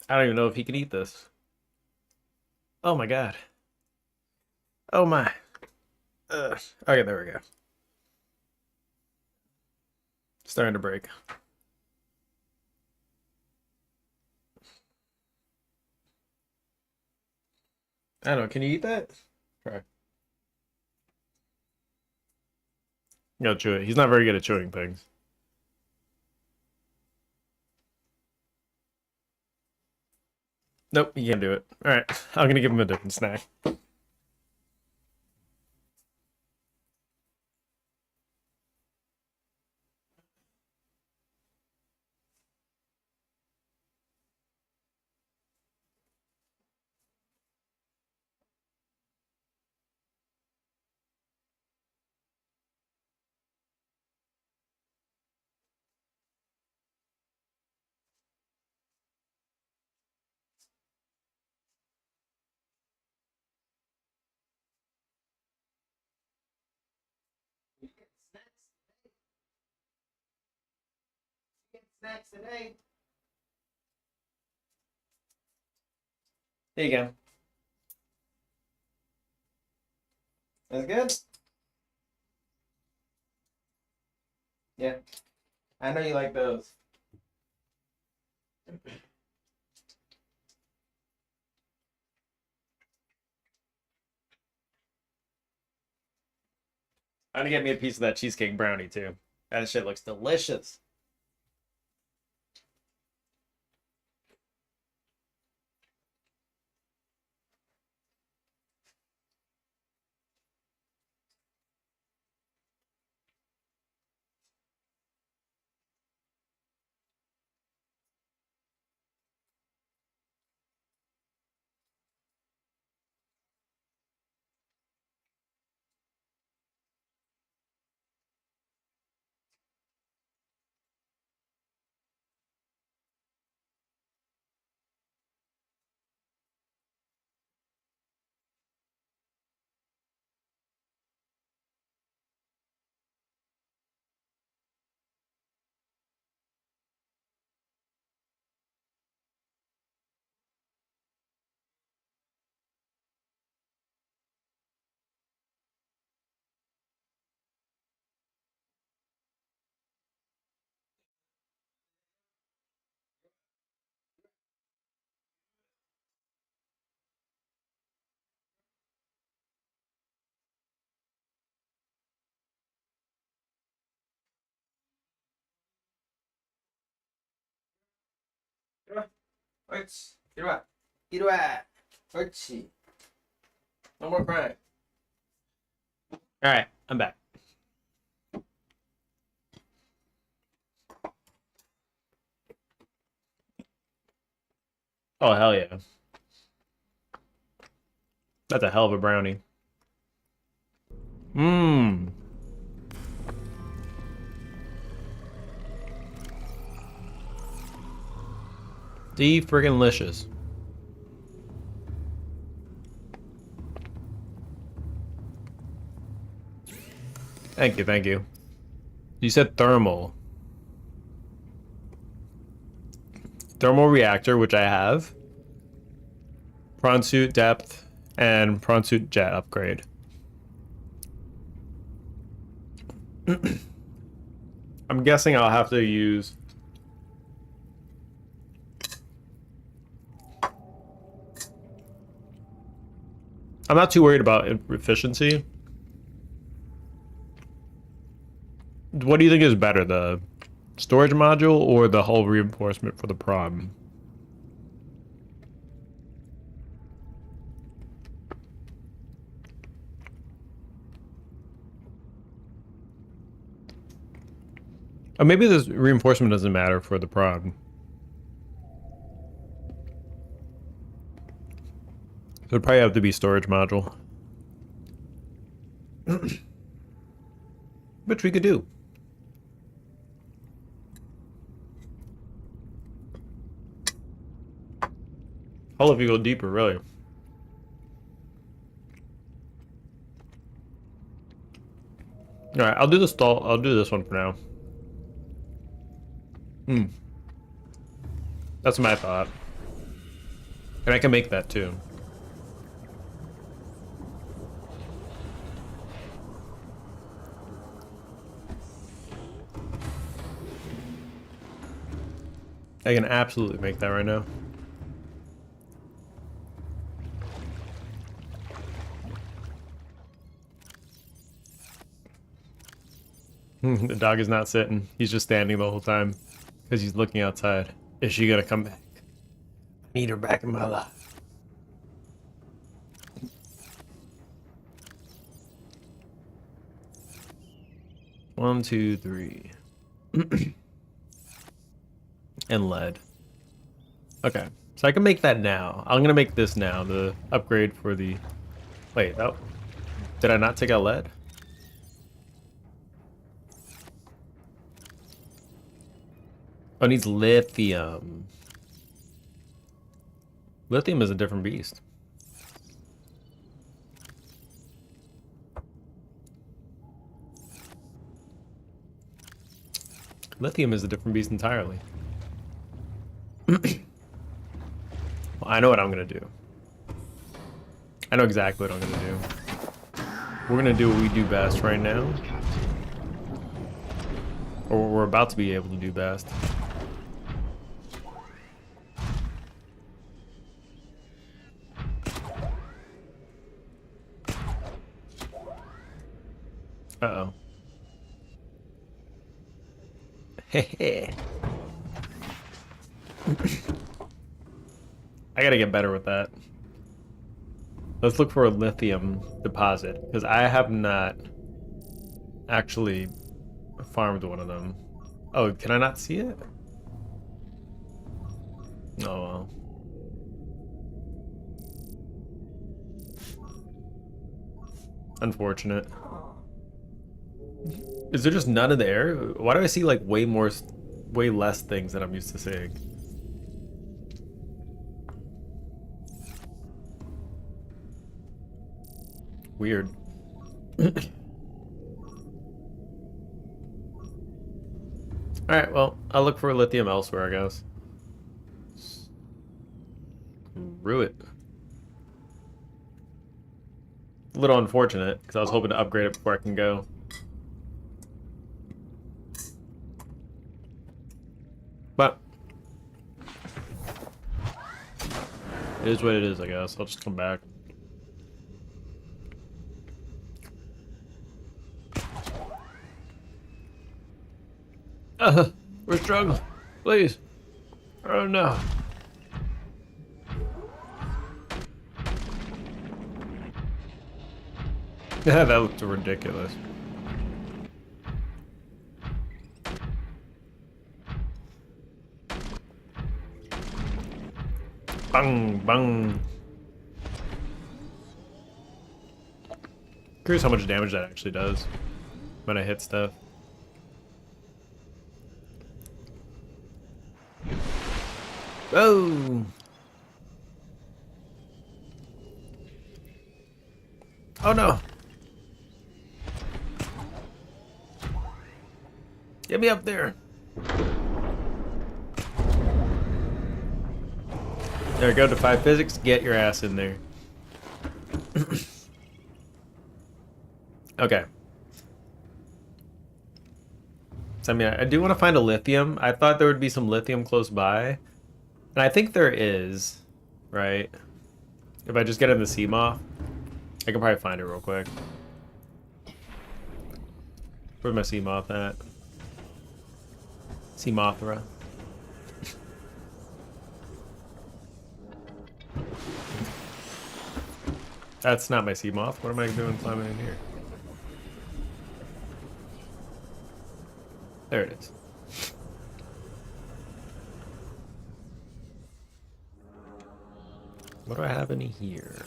[SPEAKER 1] I don't even know if he can eat this. Oh my god. Oh my. Okay, there we go. Starting to break. I don't know. Can you eat that? Try. You gotta chew it. He's not very good at chewing things. Nope, he can't do it. Alright, I'm gonna give him a different snack. snacks today. There you go. That's good? Yeah. I know you like those. I'm gonna get me a piece of that cheesecake brownie too. That shit looks delicious. 옳지. 이리 와. 이리 와. 옳지. No more crying. Alright, I'm back. Oh, hell yeah. That's a hell of a brownie. Mmm. Friggin' licious. Thank you, thank you. You said thermal. Thermal reactor, which I have. Prawn suit depth and prawn suit jet upgrade. I'm guessing I'll have to use... I'm not too worried about efficiency. What do you think is better, the storage module or the hull reinforcement for the prod? Or maybe this reinforcement doesn't matter for the prod. So it'd probably have to be storage module. Which we could do. Hell if you go deeper, really. Alright, I'll do the stall. I'll do this one for now. That's my thought. And I can make that too. I can absolutely make that right now. The dog is not sitting. He's just standing the whole time because he's looking outside. Is she gonna come back? I need her back in my life. One, two, three. And lead. Okay, so I can make that now. I'm gonna make this now. The upgrade for the... Wait, oh. Did I not take out lead? Oh, it needs lithium. Lithium is a different beast. Lithium is a different beast entirely. Well, I know what I'm gonna do. I know exactly what I'm gonna do. We're gonna do what we do best right now. Or what we're about to be able to do best. Uh-oh. Hey. I gotta get better with that. Let's look for a lithium deposit, because I have not actually farmed one of them. Oh, can I not see it? Oh well. Unfortunate. Is there just none in the air? Why do I see like way less things than I'm used to seeing? Weird. Alright, well, I'll look for lithium elsewhere, I guess. Screw it. A little unfortunate, because I was hoping to upgrade it before I can go. But it is what it is, I guess. I'll just come back. We're struggling. Please. Oh no. Yeah, that looked ridiculous. Bang, bang. Curious how much damage that actually does when I hit stuff. Oh! Oh no! Get me up there! There we go, Defy Physics, get your ass in there. Okay. So, I mean, I do want to find a lithium. I thought there would be some lithium close by. And I think there is, right? If I just get in the Seamoth, I can probably find it real quick. Where's my Seamoth at? Seamothra. That's not my Seamoth. What am I doing climbing in here? There it is. What do I have in here?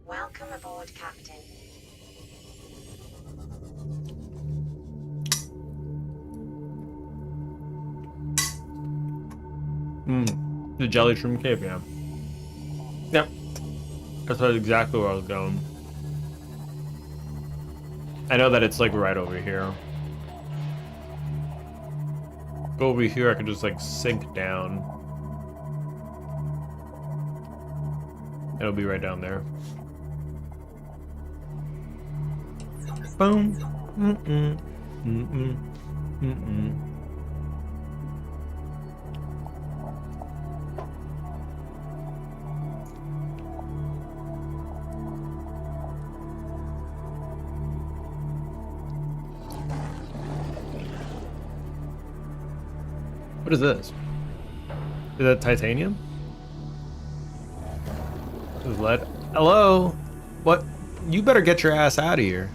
[SPEAKER 4] Welcome aboard, Captain.
[SPEAKER 1] The Jelly Shroom Cave, yeah. Yep. That's exactly where I was going. I know that it's like right over here. Go over here, I can just like sink down. It'll be right down there. Boom. Mm-mm. Mm-mm. Mm-mm. What is this? Is that titanium? This is lead. Hello? What? You better get your ass out of here.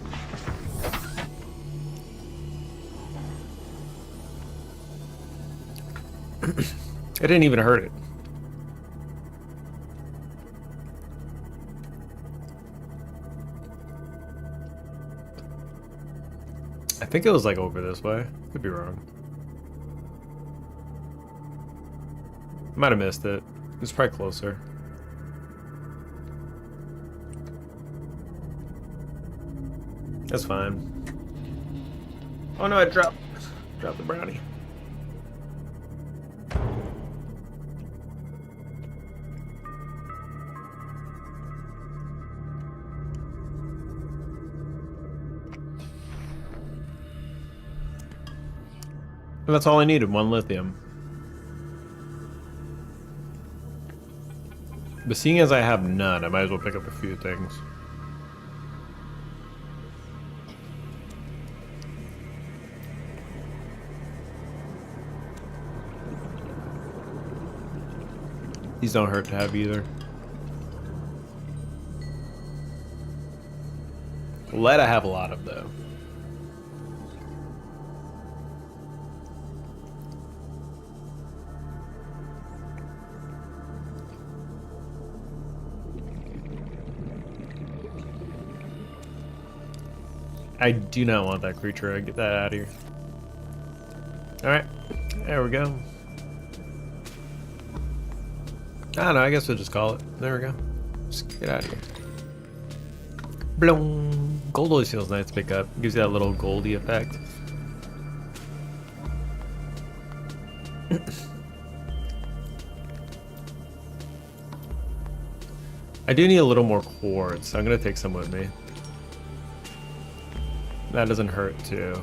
[SPEAKER 1] It didn't even hurt it. I think it was like over this way. Could be wrong. Might have missed it. It's probably closer. That's fine. Oh no, I dropped the brownie. And that's all I needed, 1 lithium. But seeing as I have none, I might as well pick up a few things. These don't hurt to have either. Lead I have a lot of though. I do not want that creature. Get that out of here. Alright. There we go. I don't know. I guess we'll just call it. There we go. Just get out of here. Bloom. Gold always feels nice to pick up. Gives you that little goldy effect. I do need a little more quartz. So I'm going to take some with me. That doesn't hurt too.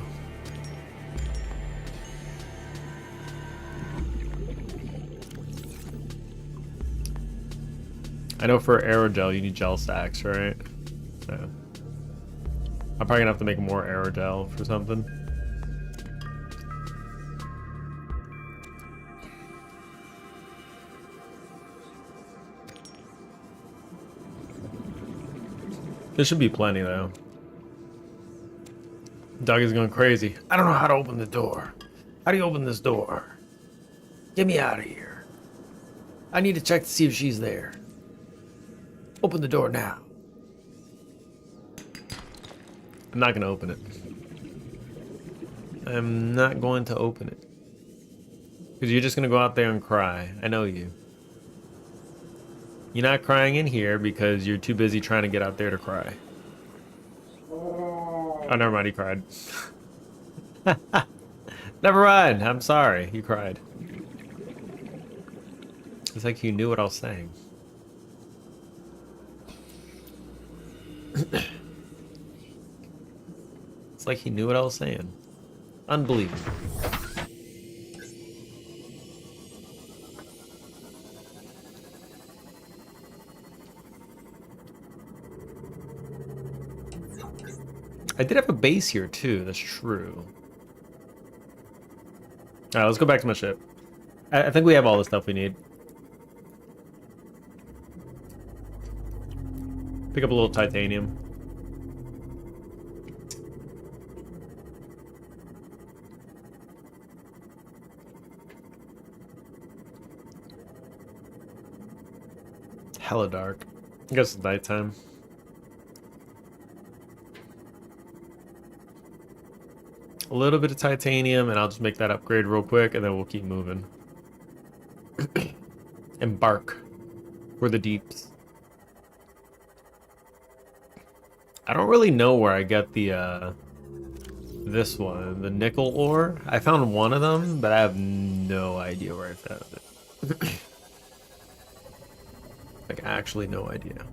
[SPEAKER 1] I know for aerogel you need gel sacks, right? So I'm probably gonna have to make more aerogel for something. There should be plenty though. Dog is going crazy. I don't know how to open the door. How do you open this door? Get me out of here. I need to check to see if she's there. Open the door now. I'm not going to open it. I'm not going to open it. Because you're just going to go out there and cry. I know you. You're not crying in here because you're too busy trying to get out there to cry. Oh, never mind, he cried. Never mind, I'm sorry, he cried. It's like you knew what I was saying. It's like he knew what I was saying. Unbelievable. I did have a base here too, that's true. Alright, let's go back to my ship. I think we have all the stuff we need. Pick up a little titanium. Hella dark. I guess it's nighttime. A little bit of titanium, and I'll just make that upgrade real quick, and then we'll keep moving. Embark for the deeps. I don't really know where I get the this one, the nickel ore. I found one of them, but I have no idea where I found it. Like, actually no idea.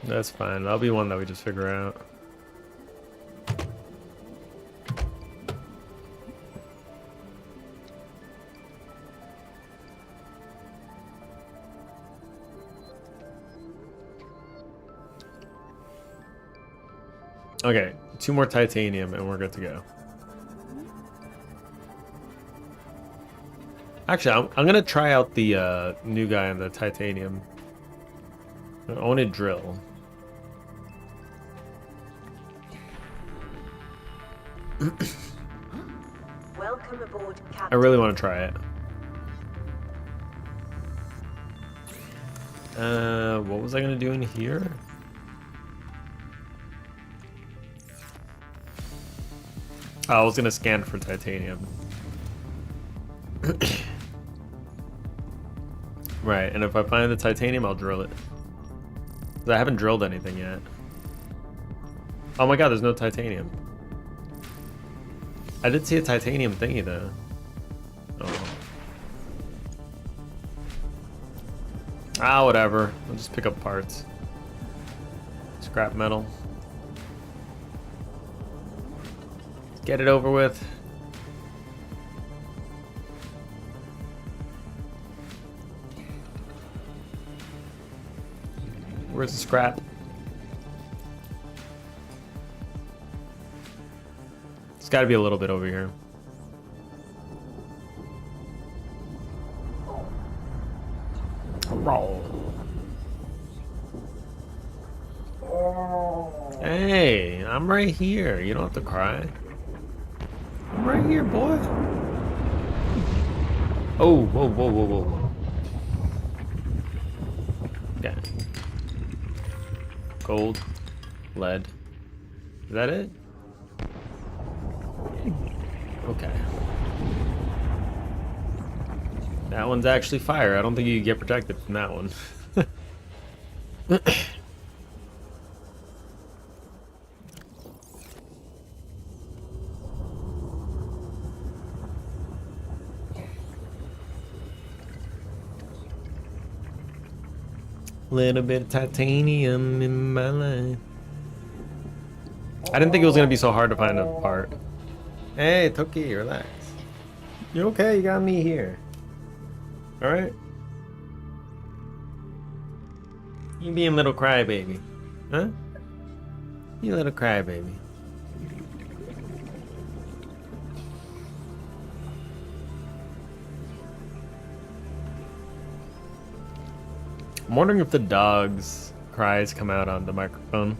[SPEAKER 1] That's fine. That'll be one that we just figure out. Okay, 2 more titanium and we're good to go. Actually, I'm gonna try out the new guy on the titanium. I want to drill.
[SPEAKER 4] Welcome aboard, Captain.
[SPEAKER 1] I really want to try it. What was I gonna do in here? I was gonna scan for titanium. Right, and if I find the titanium, I'll drill it. 'Cause I haven't drilled anything yet. Oh my god, there's no titanium. I did see a titanium thingy though. Oh. Ah, whatever. I'll just pick up parts. Scrap metal. Let's get it over with. Where's the scrap? It's got to be a little bit over here. Hey, I'm right here. You don't have to cry. I'm right here, boy. Oh, whoa, whoa, whoa, whoa. Okay. Gold, lead. Is that it? Okay. That one's actually fire. I don't think you can get protected from that one. Little bit of titanium in my life. I didn't think it was gonna be so hard to find a part. Hey, Toki, relax. You okay? You got me here. Alright? You being a little crybaby. Huh? You little crybaby. I'm wondering if the dog's cries come out on the microphone.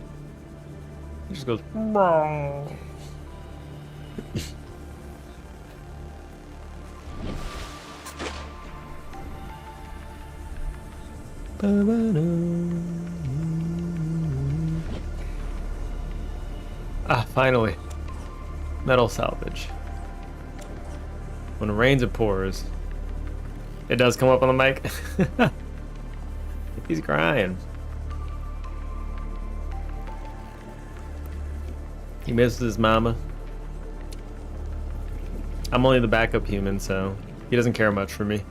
[SPEAKER 1] It just goes. Ah, finally. Metal salvage. When it rains, it pours. It does come up on the mic. He's crying. He misses his mama. I'm only the backup human, so he doesn't care much for me.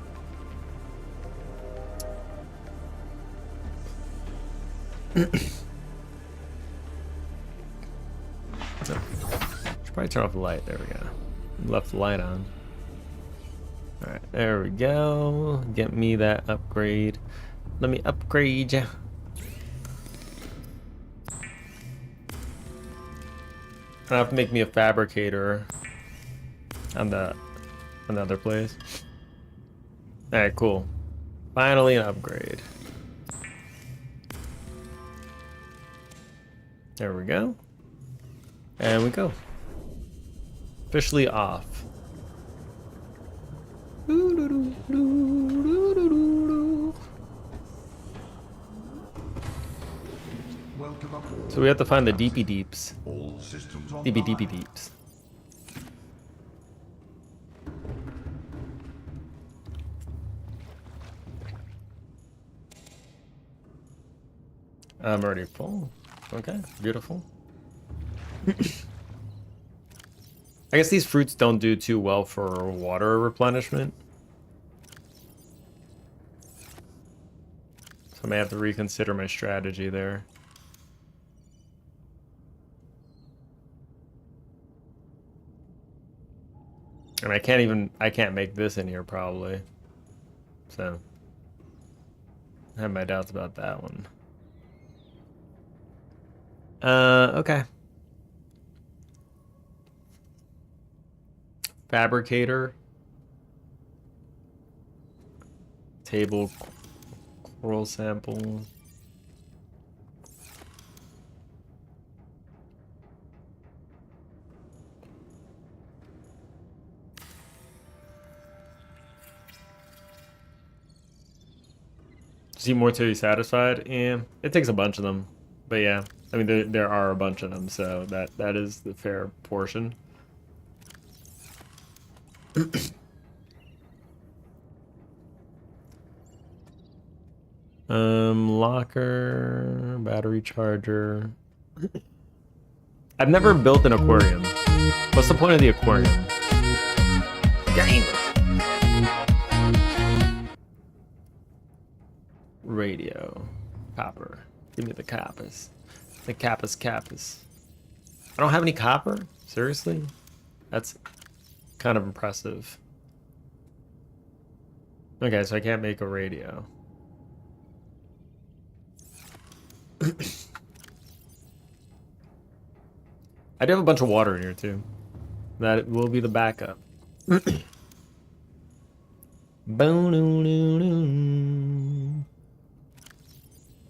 [SPEAKER 1] So, should probably turn off the light. There we go. Left the light on. Alright, there we go. Get me that upgrade. Let me upgrade ya. I have to make me a fabricator on the other place. Alright, cool. Finally an upgrade. There we go. And we go. Officially off.
[SPEAKER 6] Welcome aboard.
[SPEAKER 1] So we have to find the deepy deeps.
[SPEAKER 6] All systems online.
[SPEAKER 1] Deepy deepy deeps. I'm already full. Okay, beautiful. I guess these fruits don't do too well for water replenishment. So I may have to reconsider my strategy there. And I can't make this in here probably. So I have my doubts about that one. Okay. Fabricator. Table coral sample. See more till you're satisfied? Yeah, it takes a bunch of them. But yeah, I mean there are a bunch of them, so that is the fair portion. Locker, battery charger. I've never built an aquarium. What's the point of the aquarium? Game. Radio. Copper. Give me the coppers. The kappas. I don't have any copper? Seriously? That's kind of impressive. Okay, so I can't make a radio. I do have a bunch of water in here too. That will be the backup.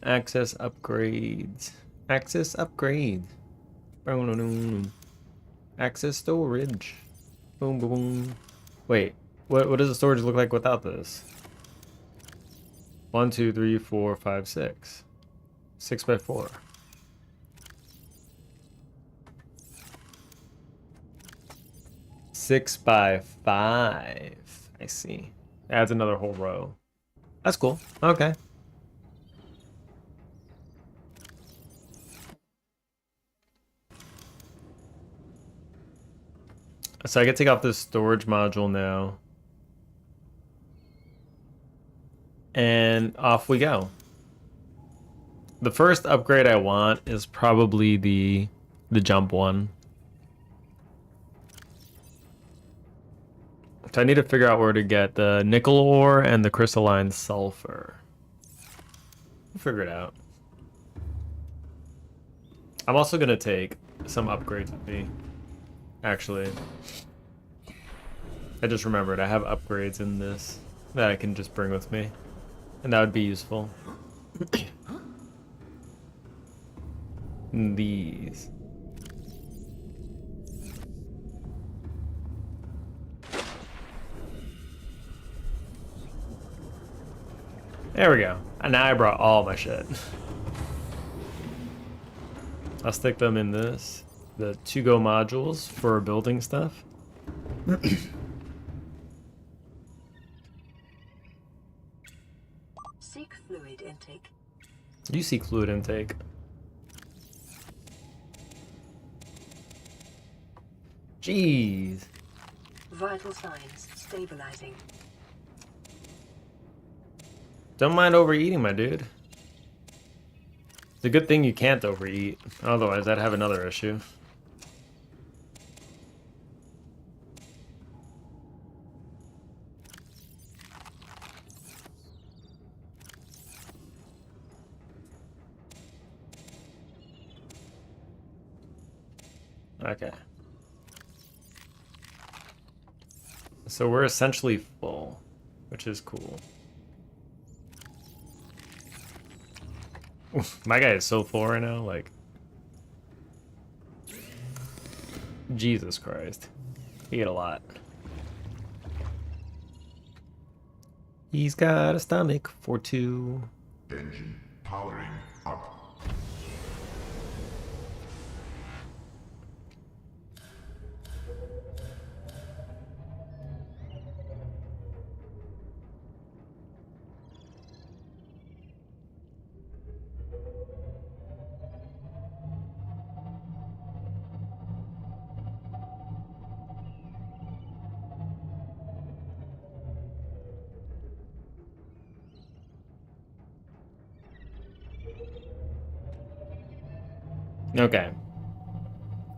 [SPEAKER 1] Access upgrades. Access upgrades. Access storage. Boom, boom, boom. Wait, what does the storage look like without this? 1, 2, 3, 4, 5, 6. 6 by 4. Six by 5. I see. Adds another whole row. That's cool. Okay. So I can take off this storage module now. And off we go. The first upgrade I want is probably the jump one. So I need to figure out where to get the nickel ore and the crystalline sulfur. We'll figure it out. I'm also gonna take some upgrades with me. Actually, I just remembered I have upgrades in this that I can just bring with me, and that would be useful. These. There we go. And now I brought all my shit. I'll stick them in this. The to-go modules for building stuff.
[SPEAKER 4] Seek fluid intake.
[SPEAKER 1] You seek fluid intake. Jeez.
[SPEAKER 4] Vital signs stabilizing.
[SPEAKER 1] Don't mind overeating, my dude. It's a good thing you can't overeat. Otherwise, I'd have another issue. Okay. So we're essentially full, which is cool. My guy is so full right now, like... Jesus Christ. He ate a lot. He's got a stomach for 2.
[SPEAKER 6] Engine powering up.
[SPEAKER 1] Okay.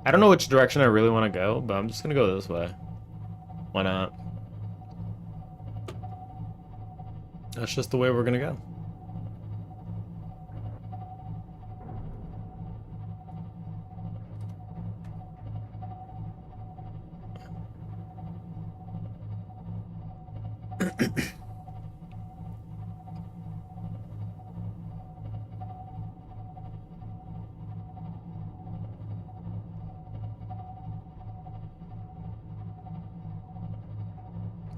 [SPEAKER 1] I don't know which direction I really want to go, but I'm just gonna go this way. Why not? That's just the way we're gonna go.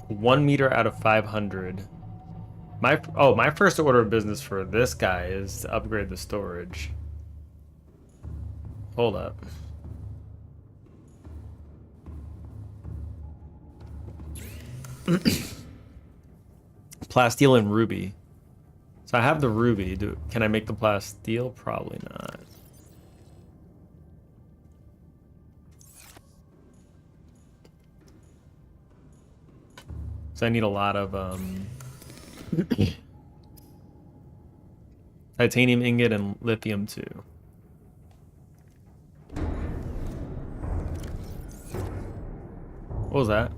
[SPEAKER 1] One meter out of 500. My first order of business for this guy is to upgrade the storage. Hold up. Plasteel and ruby. So I have the ruby. Can I make the plasteel? Probably not. So I need a lot of titanium ingot and lithium too. What was that?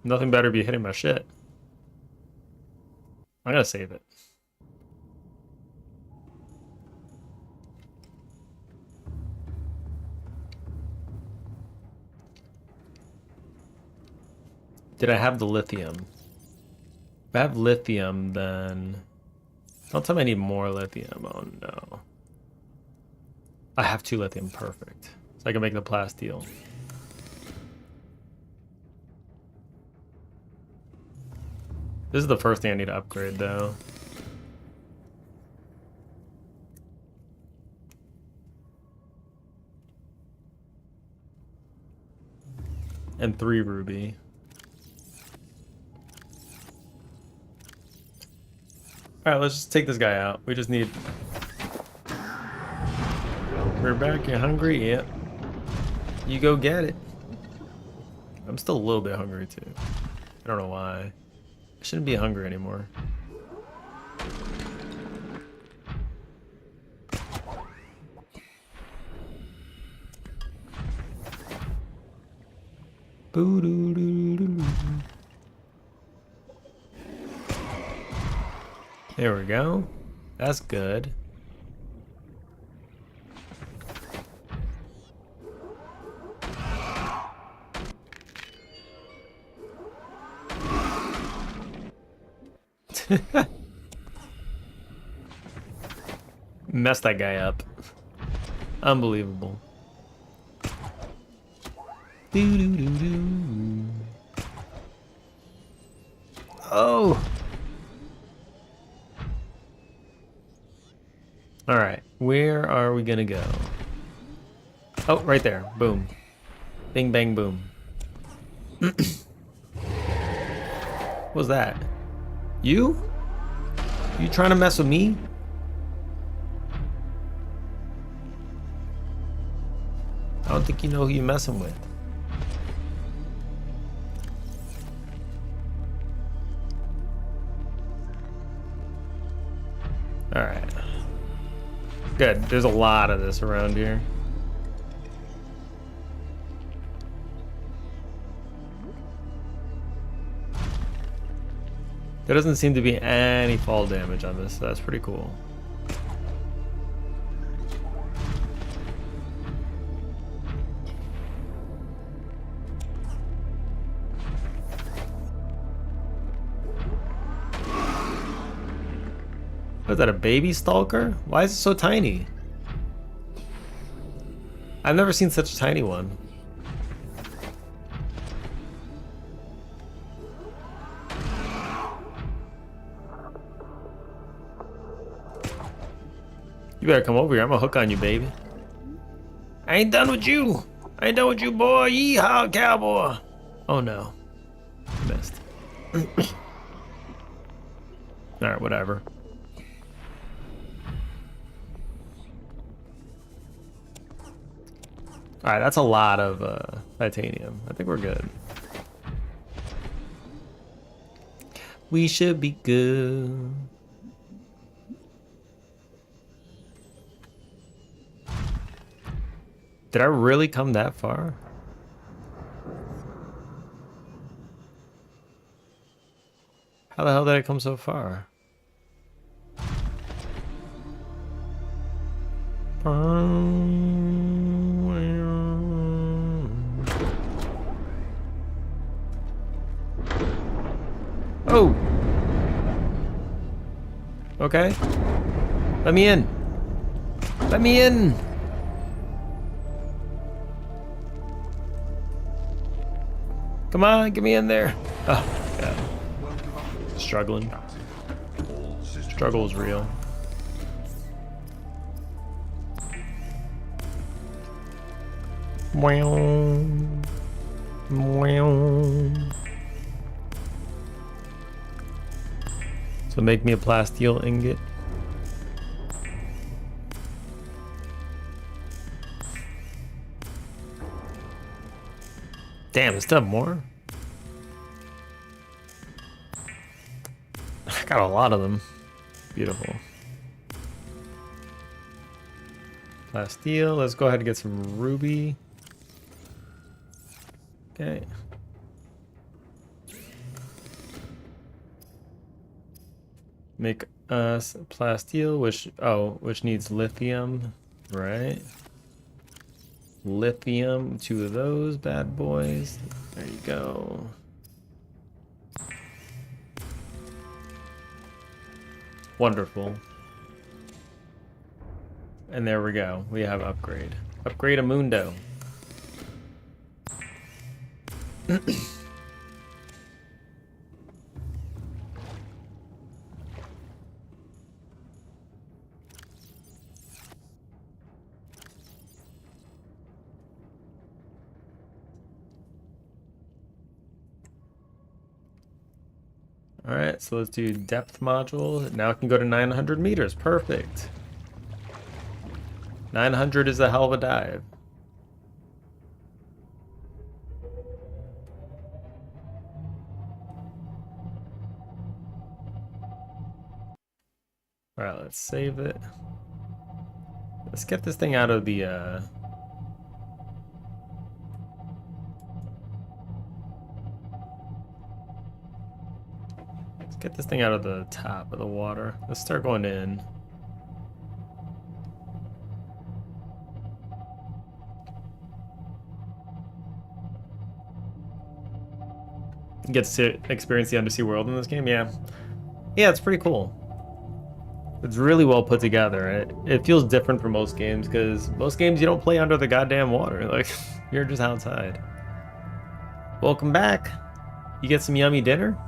[SPEAKER 1] Nothing better be hitting my shit. I'm gonna save it. Did I have the lithium? If I have lithium, then... Don't tell me I need more lithium. Oh no. I have 2 lithium. Perfect. So I can make the plasteel. This is the first thing I need to upgrade, though. And 3 ruby. Alright, let's just take this guy out. We just need... We're back. You hungry? Yep. You go get it. I'm still a little bit hungry, too. I don't know why. I shouldn't be hungry anymore. Boo-doo-doo-doo. There we go. That's good. Messed that guy up. Unbelievable. Doo-doo-doo-doo. Oh! Alright, where are we gonna go? Oh, right there. Boom. Bing, bang, boom. What was that? You? You trying to mess with me? I don't think you know who you're messing with. Alright. Good. There's a lot of this around here. There doesn't seem to be any fall damage on this, so that's pretty cool. What is that, a baby stalker? Why is it so tiny? I've never seen such a tiny one. You better come over here. I'm gonna hook on you, baby. I ain't done with you. I ain't done with you, boy. Yeehaw, cowboy. Oh no. I missed. Alright, whatever. Alright, that's a lot of titanium. I think we're good. We should be good. Did I really come that far? How the hell did I come so far? Oh! Okay. Let me in. Let me in. Come on, get me in there. Oh, God. Struggling. Struggle is real. So make me a plasteel ingot. Damn, there's still more. I got a lot of them. Beautiful. Plasteel. Let's go ahead and get some ruby. Okay. Make us plasteel, which needs lithium, right? Lithium, 2 of those bad boys. There you go. Wonderful. And there we go. We have upgrade. Upgrade a Mundo. Alright, so let's do depth module. Now it can go to 900 meters. Perfect. 900 is a hell of a dive. Alright, let's save it. Let's get this thing out of the let's get this thing out of the top of the water. Let's start going in. Get to experience the undersea world in this game, yeah. Yeah, it's pretty cool. It's really well put together. It feels different from most games, because most games you don't play under the goddamn water. Like, you're just outside. Welcome back. You get some yummy dinner?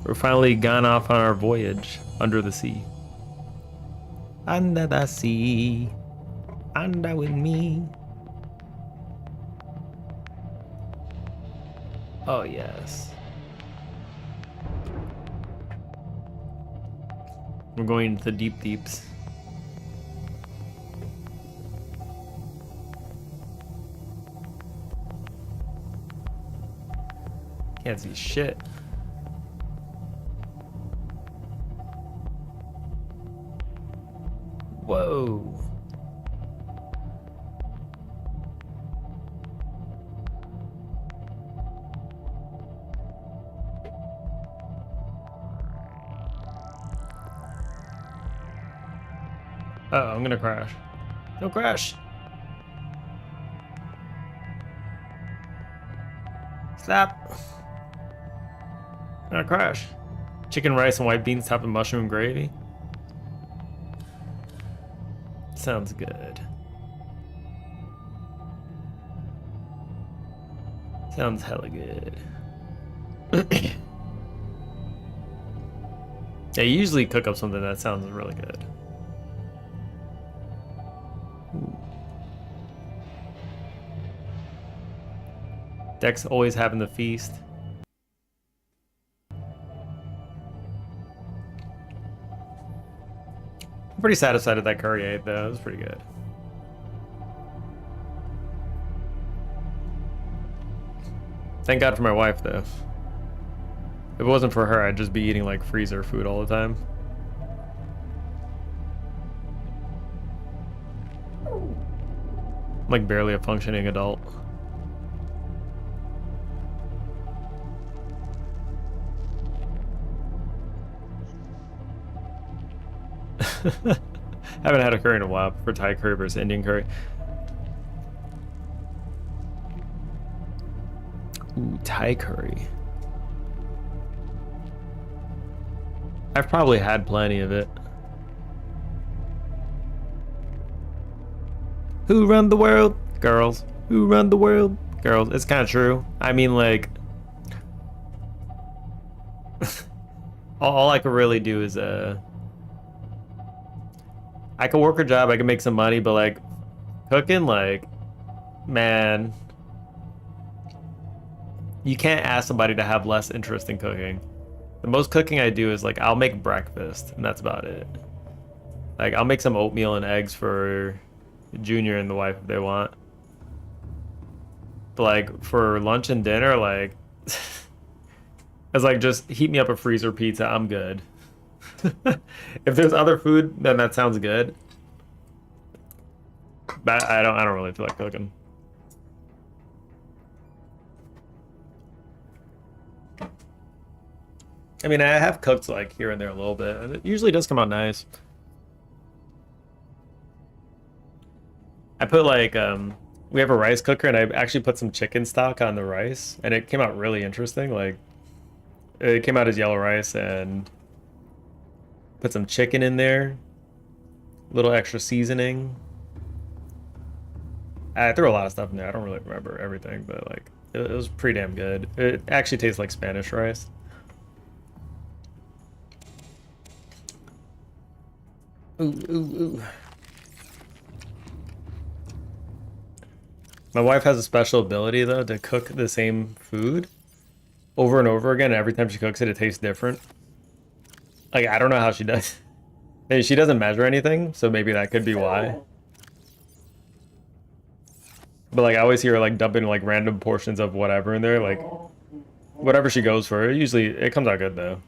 [SPEAKER 1] We're finally gone off on our voyage under the sea. Under the sea. Under with me. Oh, yes. We're going into the deep deeps. Can't see shit. Whoa. Uh-oh, I'm gonna crash. Don't crash! Stop! I'm gonna crash. Chicken rice and white beans topped with mushroom gravy. Sounds good. Sounds hella good. Yeah, you usually cook up something that sounds really good. Dex always having the feast. I'm pretty satisfied with that curry I ate though. It was pretty good. Thank God for my wife though. If it wasn't for her, I'd just be eating like freezer food all the time. I'm like barely a functioning adult. Haven't had a curry in a while. For Thai curry versus Indian curry. Ooh, Thai curry. I've probably had plenty of it. Who run the world? Girls. Who run the world? Girls. It's kind of true. I mean, like, all I could really do is I can work a job, I can make some money, but like cooking, like, man, you can't ask somebody to have less interest in cooking. The most cooking I do is like I'll make breakfast and that's about it. Like I'll make some oatmeal and eggs for Junior and the wife if they want. But like for lunch and dinner, like it's like just heat me up a freezer pizza, I'm good. If there's other food, then that sounds good. But I don't really feel like cooking. I mean, I have cooked like here and there a little bit, and it usually does come out nice. I put like we have a rice cooker, and I actually put some chicken stock on the rice, and it came out really interesting. Like it came out as yellow rice, and put some chicken in there, a little extra seasoning. I threw a lot of stuff in there. I don't really remember everything, but like it was pretty damn good. It actually tastes like Spanish rice. Ooh, ooh, ooh. My wife has a special ability though to cook the same food over and over again. Every time she cooks it, it tastes different. Like I don't know how she does. Maybe she doesn't measure anything, so maybe that could be why. But like I always hear her like dumping like random portions of whatever in there, like whatever she goes for. Usually it comes out good though.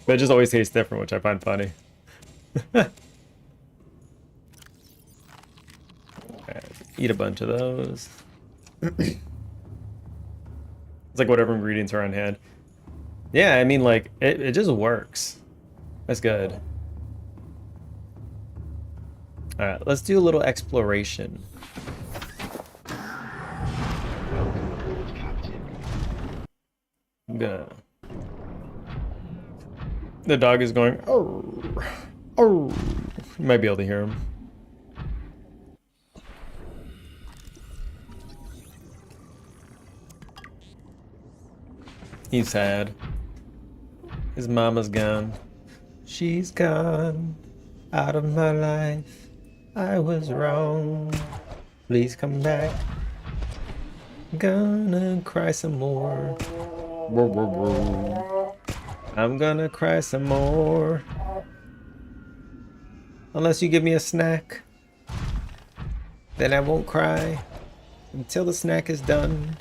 [SPEAKER 1] But it just always tastes different, which I find funny. Eat a bunch of those. It's like whatever ingredients are on hand. Yeah, I mean, like, it just works. That's good. Alright, let's do a little exploration. I'm gonna... The dog is going, oh, oh. You might be able to hear him. He's sad. His mama's gone. She's gone out of my life. I was wrong. Please come back. Gonna cry some more. I'm gonna cry some more. Unless you give me a snack. Then I won't cry until the snack is done.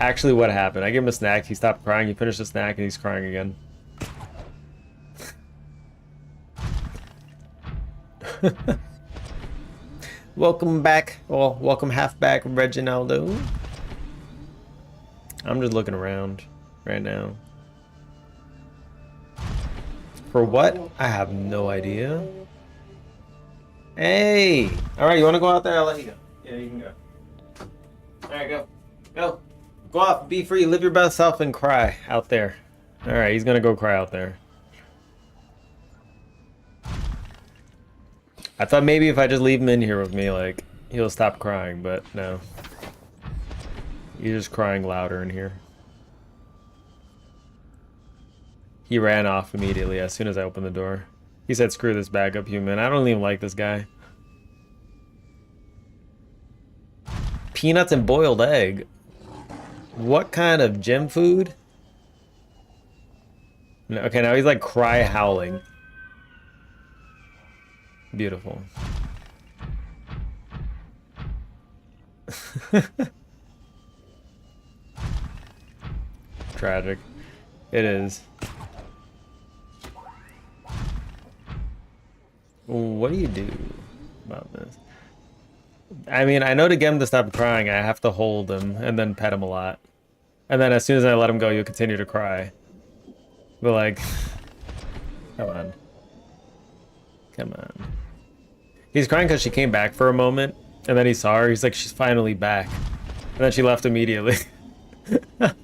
[SPEAKER 1] Actually, what happened? I gave him a snack, he stopped crying, he finished the snack, and he's crying again. Welcome back, or welcome half back, Reginaldo. I'm just looking around right now. For what? I have no idea. Hey! Alright, you wanna go out there? I'll let you go. Yeah, you can go. Alright, go. Go. Go off, be free, live your best self and cry out there. Alright, he's gonna go cry out there. I thought maybe if I just leave him in here with me, like, he'll stop crying, but no. He's just crying louder in here. He ran off immediately as soon as I opened the door. He said, screw this backup human. I don't even like this guy. Peanuts and boiled egg. What kind of gym food? Okay, now he's like cry howling. Beautiful. Tragic. It is. What do you do about this? I mean, I know to get him to stop crying, I have to hold him and then pet him a lot. And then as soon as I let him go, he'll continue to cry. But like, come on. Come on. He's crying because she came back for a moment, and then he saw her, he's like, she's finally back. And then she left immediately. And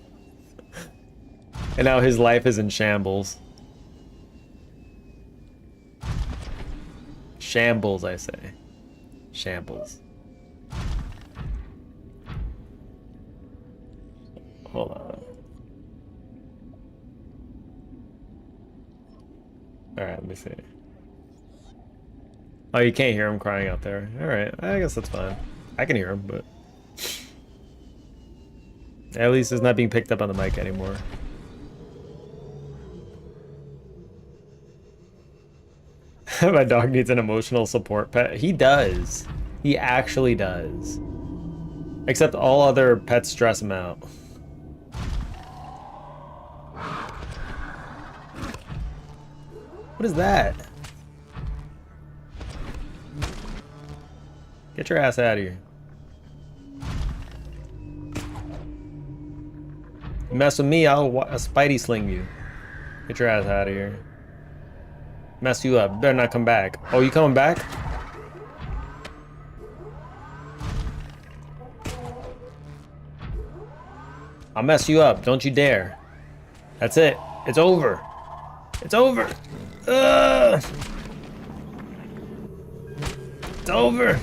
[SPEAKER 1] now his life is in shambles. Shambles, I say. Shambles. Hold on. me see. Oh, you can't hear him crying out there. All right, I guess that's fine. I can hear him, but at least it's not being picked up on the mic anymore. My dog needs an emotional support pet. He does. He actually does. Except all other pets stress him out. What is that? Get your ass out of here. You mess with me, I'll Spidey sling you. Get your ass out of here. Mess you up. Better not come back. Oh, you coming back? I'll mess you up. Don't you dare. That's it. It's over. It's over. Ugh. It's over.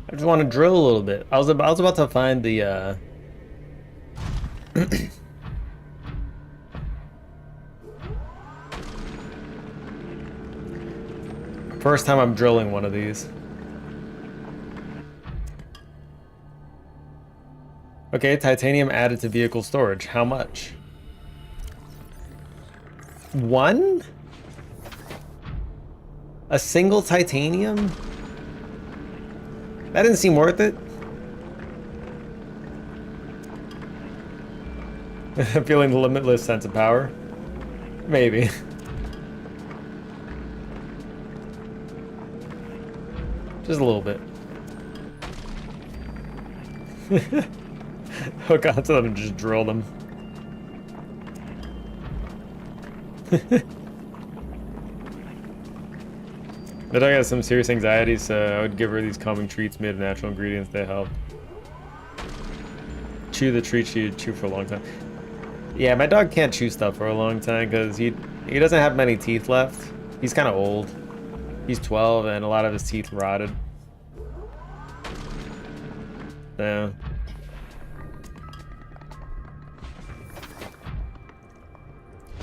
[SPEAKER 1] I just want to drill a little bit. I was about to find the first time I'm drilling one of these. Okay, titanium added to vehicle storage. How much? 1? A single titanium? That didn't seem worth it. Feeling the limitless sense of power? Maybe. Just a little bit. Hook onto them and just drill them. My dog has some serious anxiety, so I would give her these calming treats made of natural ingredients that help. Chew the treat she'd chew for a long time. Yeah, my dog can't chew stuff for a long time because he doesn't have many teeth left. He's kind of old. He's 12 and a lot of his teeth rotted. So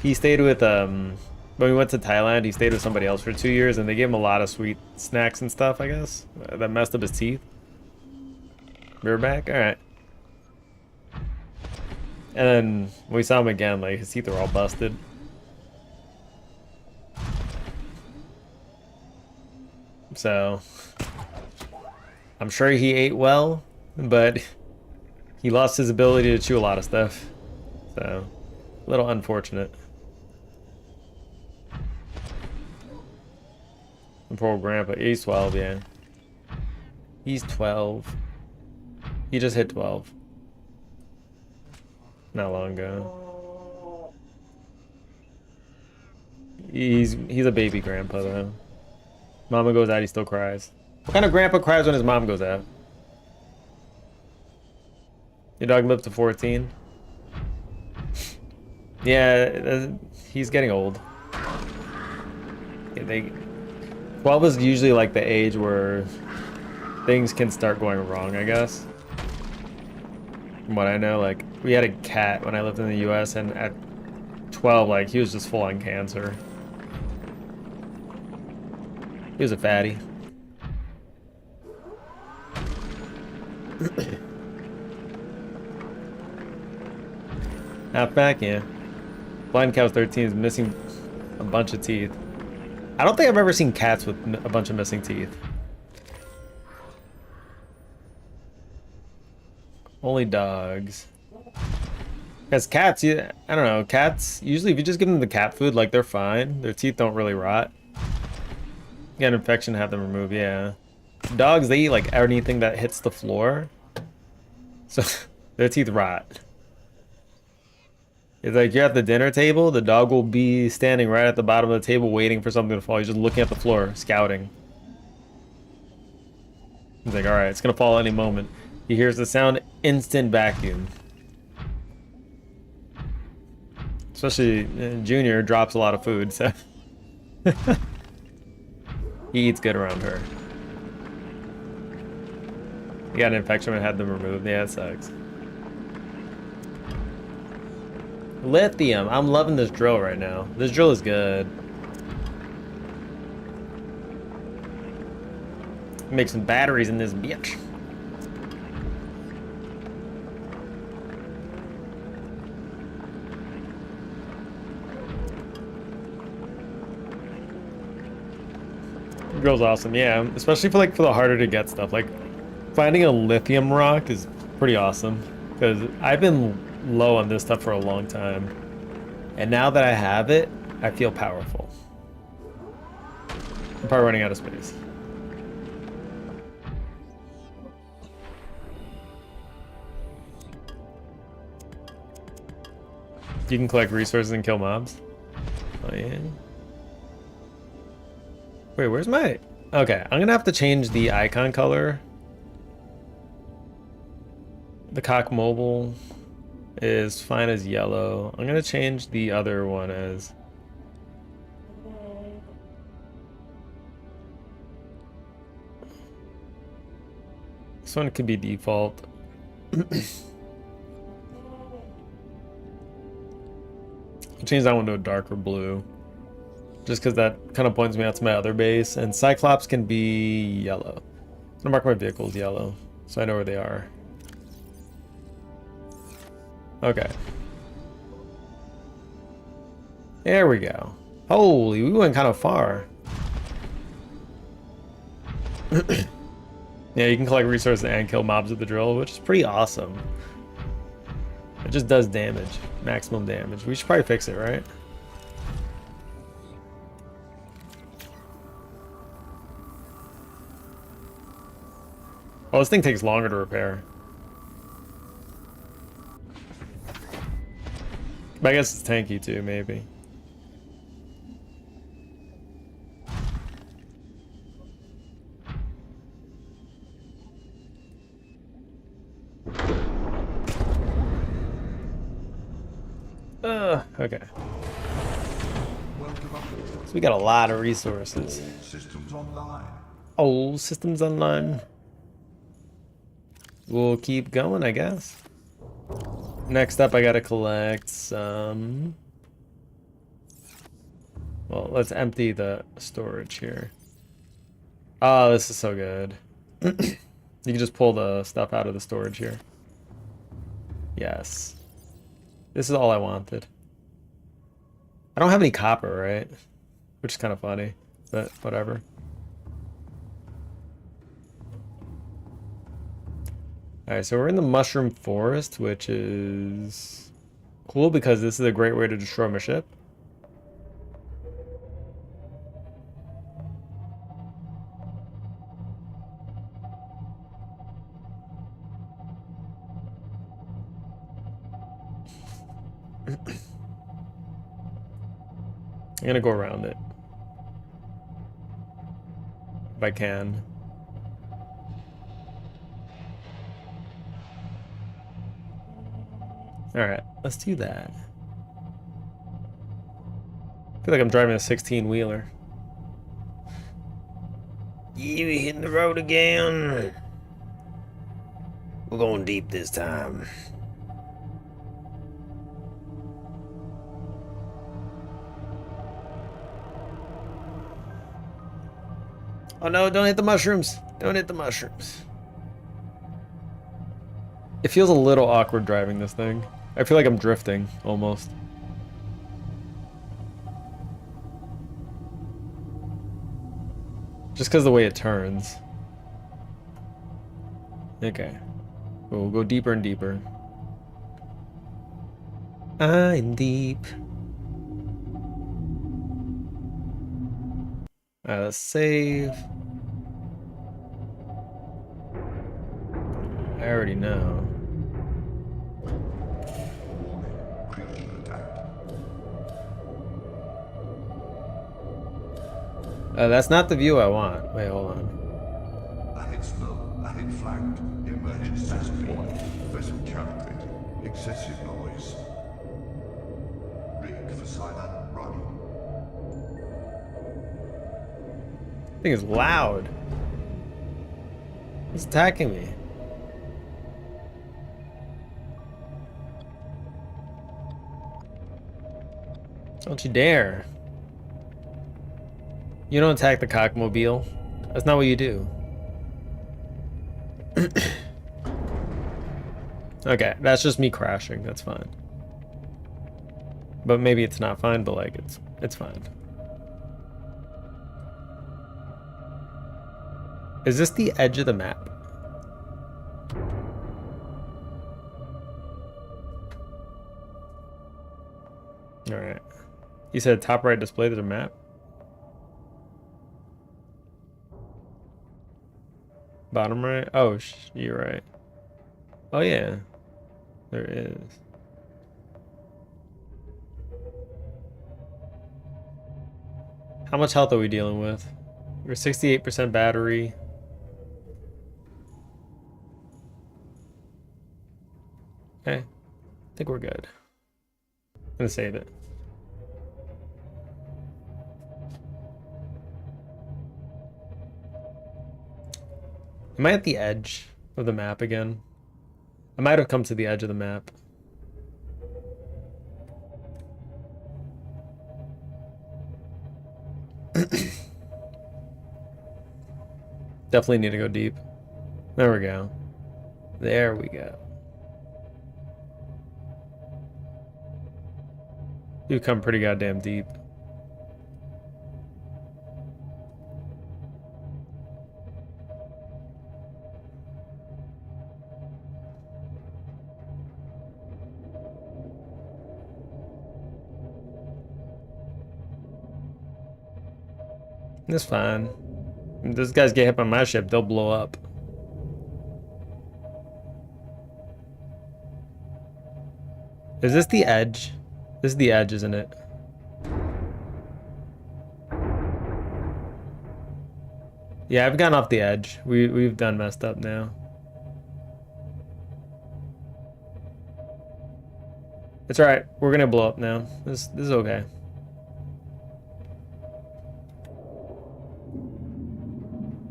[SPEAKER 1] he stayed with when we went to Thailand, he stayed with somebody else for 2 years, and they gave him a lot of sweet snacks and stuff, I guess, that messed up his teeth. We're back? Alright. And then when we saw him again, like, his teeth are all busted. So, I'm sure he ate well, but he lost his ability to chew a lot of stuff. So, a little unfortunate. Poor old grandpa. He's 12, yeah. He's 12. He just hit 12. Not long ago. He's a baby grandpa, though. Mama goes out, he still cries. What kind of grandpa cries when his mom goes out? Your dog lived to 14? Yeah, he's getting old. Yeah, 12 is usually like the age where things can start going wrong, I guess. From what I know, like, we had a cat when I lived in the US, and at 12, like, he was just full on cancer. He was a fatty. Outback, yeah. Blind Cow's 13 is missing a bunch of teeth. I don't think I've ever seen cats with a bunch of missing teeth. Only dogs. Because cats, I don't know, cats, usually if you just give them the cat food, like, they're fine. Their teeth don't really rot. You get an infection, have them removed, yeah. Dogs, they eat, like, anything that hits the floor. So, their teeth rot. It's like you're at the dinner table, the dog will be standing right at the bottom of the table waiting for something to fall. He's just looking at the floor, scouting. He's like, alright, it's gonna fall any moment. He hears the sound, instant vacuum. Especially Junior drops a lot of food, so he eats good around her. He got an infection and had them removed. Yeah, it sucks. Lithium. I'm loving this drill right now. This drill is good. Make some batteries in this bitch. Drill's awesome, yeah. Especially for the harder to get stuff. Like finding a lithium rock is pretty awesome. Because I've been low on this stuff for a long time. And now that I have it, I feel powerful. I'm probably running out of space. You can collect resources and kill mobs. Oh yeah. Wait, where's my... Okay, I'm gonna have to change the icon color. The cock mobile is fine as yellow. I'm gonna change the other one as... This one could be default. I'll change that one to a darker blue. Just because that kind of points me out to my other base. And Cyclops can be yellow. I'm gonna mark my vehicles yellow, so I know where they are. Okay. There we go. Holy, we went kind of far. Yeah, you can collect resources and kill mobs with the drill, which is pretty awesome. It just does damage. Maximum damage. We should probably fix it, right? Oh, this thing takes longer to repair. But I guess it's tanky too, maybe. Okay. So we got a lot of resources.
[SPEAKER 6] Systems online.
[SPEAKER 1] Oh, systems online. We'll keep going, I guess. Next up, I gotta collect some... Well, let's empty the storage here. Oh, this is so good. You can just pull the stuff out of the storage here. Yes. This is all I wanted. I don't have any copper, right? Which is kind of funny, but whatever. Alright, so we're in the Mushroom Forest, which is cool because this is a great way to destroy my ship. I'm gonna go around it. If I can. Alright, let's do that. I feel like I'm driving a 16-wheeler. You hitting the road again. We're going deep this time. Oh no, don't hit the mushrooms. Don't hit the mushrooms. It feels a little awkward driving this thing. I feel like I'm drifting, almost. Just because of the way it turns. Okay. We'll go deeper and deeper. I'm deep. Alright, let's save. I already know.
[SPEAKER 6] Creature attacked.
[SPEAKER 1] That's not the view I want. Wait, hold on.
[SPEAKER 6] Ahead slow. Ahead flanked. Emergency support. Vessel counterfeit. Excessive noise. Rig for silent running.
[SPEAKER 1] This thing is loud. He's attacking me. Don't you dare. You don't attack the cockmobile. That's not what you do. Okay, that's just me crashing. That's fine. But maybe it's not fine, but like it's fine. Is this the edge of the map? All right. You said top right display the map? Bottom right? Oh, you're right. Oh yeah. There is. How much health are we dealing with? We're 68% battery. Okay. I think we're good. I'm gonna save it. Am I at the edge of the map again? I might have come to the edge of the map. Definitely need to go deep. There we go. There we go. You come pretty goddamn deep. It's fine. If those guys get hit by my ship, they'll blow up. Is this the edge? This is the edge, isn't it? Yeah, I've gone off the edge. We've done messed up now. It's alright. We're gonna blow up now. This is okay.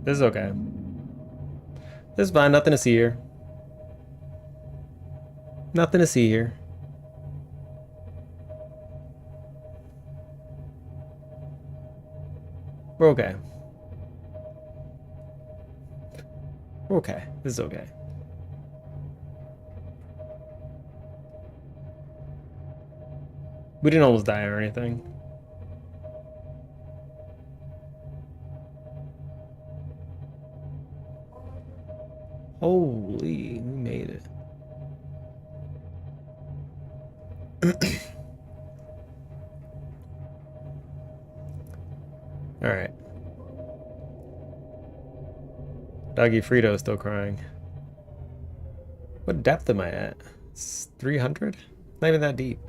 [SPEAKER 1] This is okay. This is fine. Nothing to see here. Nothing to see here. We're okay. We're okay. This is okay. We didn't almost die or anything. Holy, we made it. All right. Doggy Frito is still crying. What depth am I at? It's 300? Not even that deep.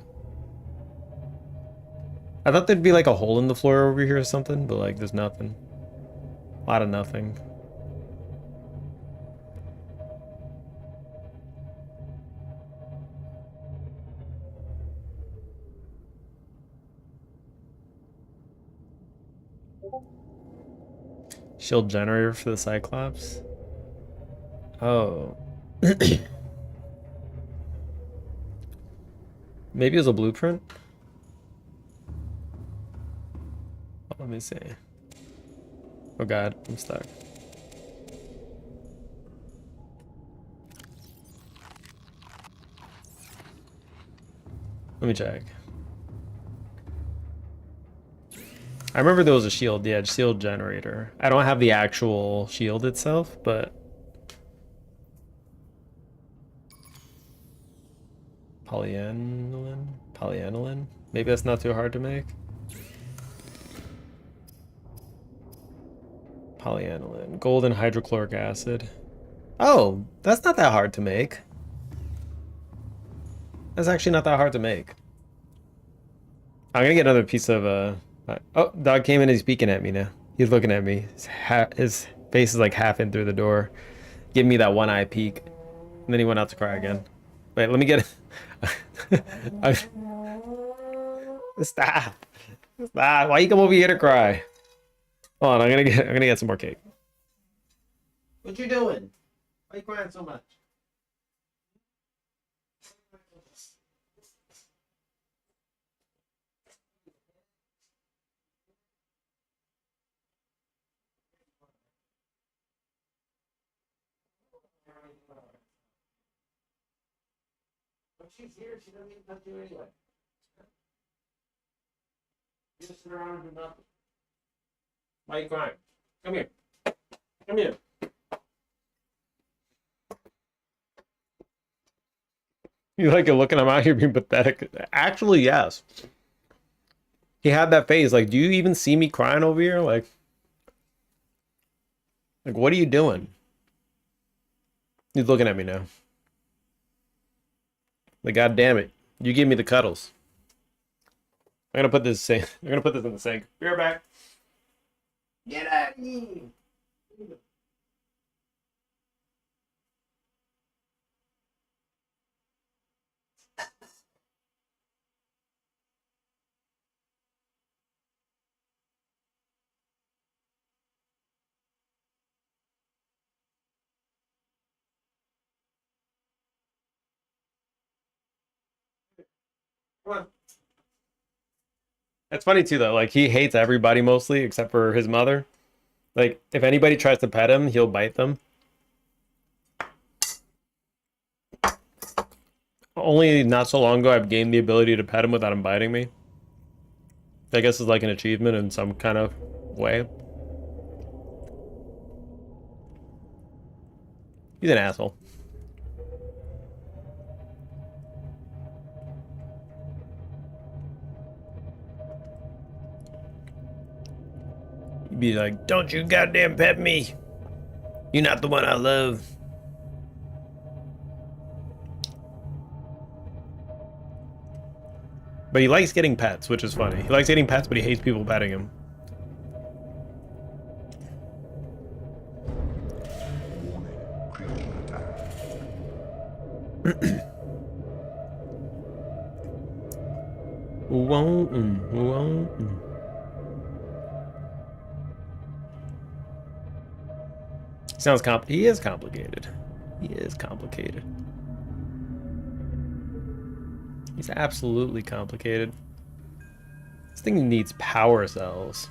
[SPEAKER 1] I thought there'd be like a hole in the floor over here or something, but like there's nothing. A lot of nothing. Shield generator for the Cyclops. Oh. Maybe it was a blueprint? Oh, let me see. Oh god, I'm stuck. Let me check. I remember there was a shield, yeah, shield generator. I don't have the actual shield itself, but polyaniline? Polyaniline? Maybe that's not too hard to make. Polyaniline. Golden hydrochloric acid. Oh, that's not that hard to make. That's actually not that hard to make. I'm gonna get another piece of oh, dog came in and he's peeking at me now. He's looking at me. His face is like half in through the door. Give me that one eye peek. And then he went out to cry again. Wait, let me get Stop. Stop. Why you come over here to cry? Hold on, I'm gonna get some more cake. What you doing? Why you crying so much? she's here, she doesn't even touch you anyway. You just sit around and do nothing. Why are you crying? Come here. Come here. You like it looking, I'm out here being pathetic. Actually, yes. He had that face. Like, do you even see me crying over here? Like, what are you doing? He's looking at me now. Like, God damn it. You give me the cuddles. I'm gonna put this in the sink. Be right back. Get at me. Come on. It's funny too though, like he hates everybody mostly except for his mother. Like if anybody tries to pet him, he'll bite them. Only not so long ago I've gained the ability to pet him without him biting me. I guess it's like an achievement in some kind of way. He's an asshole. Be like, don't you goddamn pet me. You're not the one I love. But he likes getting pets, which is funny. He likes getting pets, but he hates people petting him. Sounds he is complicated. He is complicated. He's absolutely complicated. This thing needs power cells.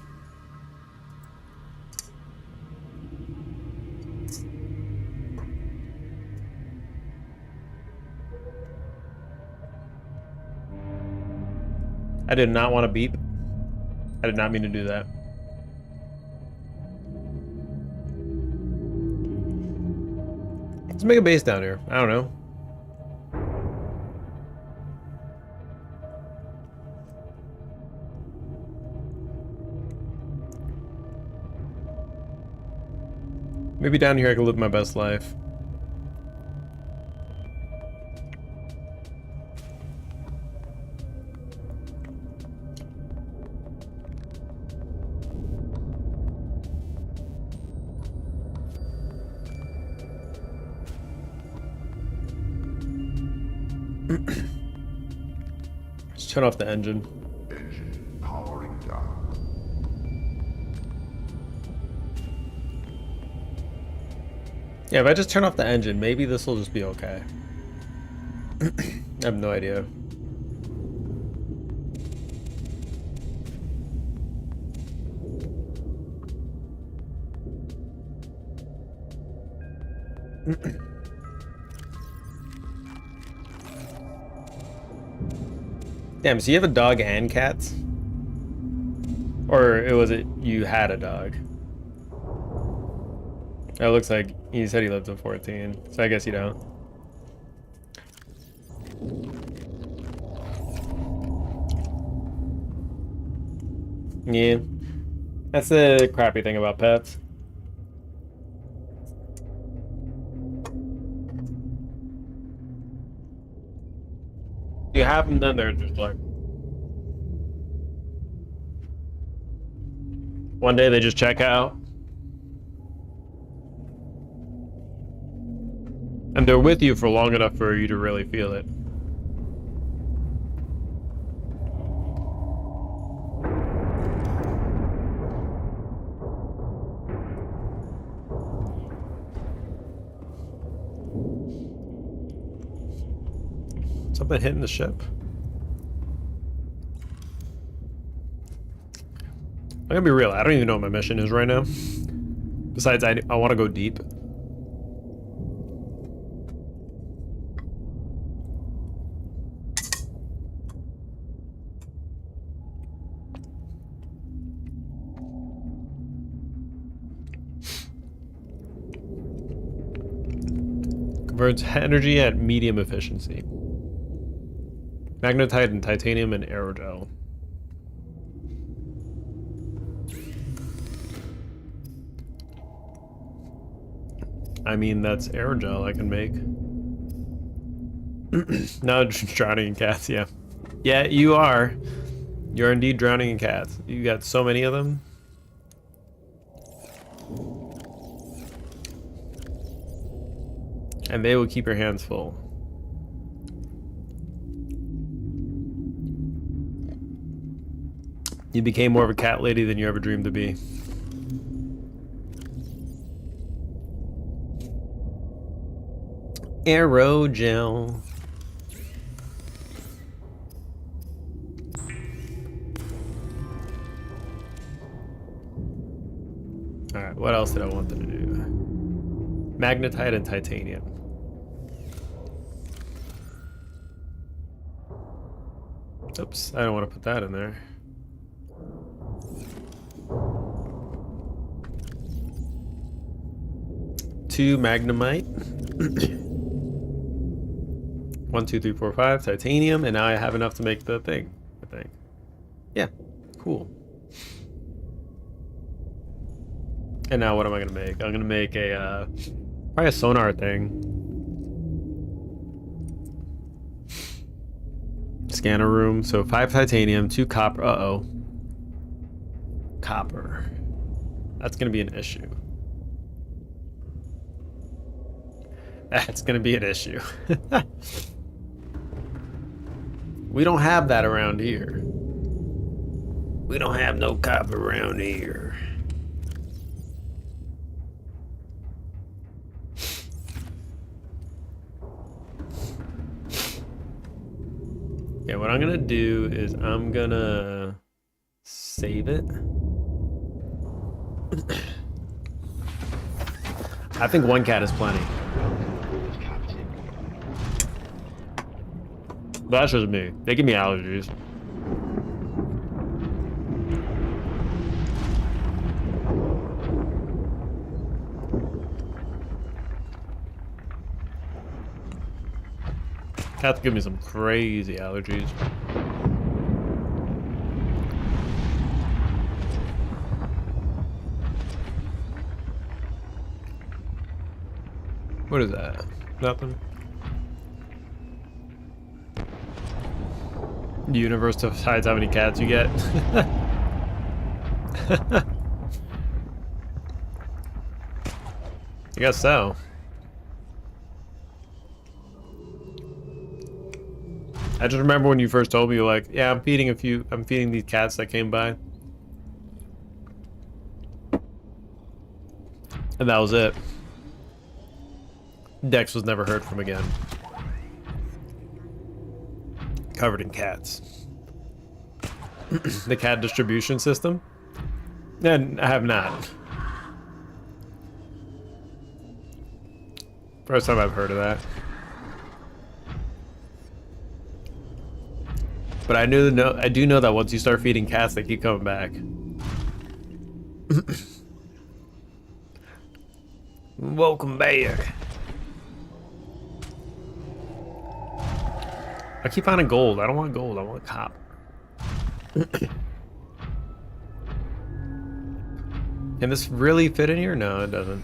[SPEAKER 1] I did not want to beep. I did not mean to do that. Let's make a base down here. I don't know. Maybe down here I can live my best life. Let's turn off the engine.
[SPEAKER 6] Engine powering down.
[SPEAKER 1] Yeah, if I just turn off the engine, maybe this will just be okay. I have no idea. Damn, so you have a dog and cats? Or was it you had a dog? It looks like he said he lived to 14, so I guess you don't. Yeah, that's the crappy thing about pets. You have them, then they're just like... One day they just check out. And they're with you for long enough for you to really feel it. Something hitting the ship. I'm gonna be real, I don't even know what my mission is right now. Besides, I want to go deep. Converts energy at medium efficiency. Magnetite and titanium and aerogel. I mean, that's aerogel I can make. No, drowning in cats, yeah. Yeah, you are. You're indeed drowning in cats. You got so many of them. And they will keep your hands full. You became more of a cat lady than you ever dreamed to be. Aerogel. Alright, what else did I want them to do? Magnetite and titanium. Oops, I don't want to put that in there. Two magnemite. 1, 2, 3, 4, 5 titanium, and now I have enough to make the thing, I think. Yeah, cool. And now what am I gonna make? I'm gonna make a probably a sonar thing. Scanner room. So 5 titanium, 2 copper. Uh-oh. Copper. That's gonna be an issue. That's gonna be an issue. We don't have that around here. We don't have no copper around here. Yeah, what I'm gonna do is I'm gonna save it. I think 1 cat is plenty. That's just me. They give me allergies. Cats give me some crazy allergies. What is that? Nothing. The universe decides how many cats you get. I guess so. I just remember when you first told me, you're like, yeah, I'm feeding these cats that came by. And that was it. Dex was never heard from again. Covered in cats. The cat distribution system? And I have not. First time I've heard of that. But I do know that once you start feeding cats, they keep coming back. Welcome back. I keep finding gold. I don't want gold. I want copper. Can this really fit in here? No, it doesn't.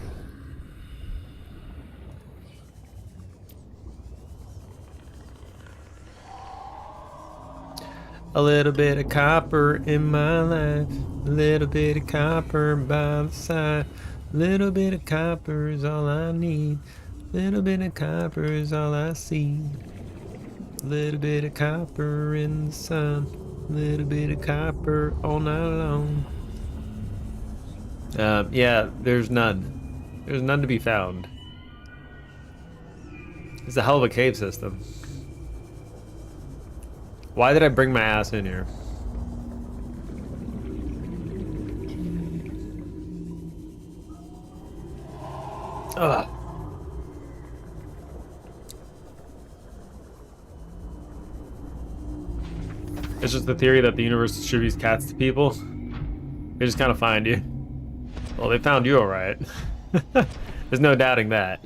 [SPEAKER 1] A little bit of copper in my life. A little bit of copper by the side. A little bit of copper is all I need. A little bit of copper is all I see. A little bit of copper in the sun. A little bit of copper all night long. Yeah, there's none. There's none to be found. It's a hell of a cave system. Why did I bring my ass in here? Ugh. It's just the theory that the universe distributes cats to people. They just kind of find you. Well, they found you alright. There's no doubting that.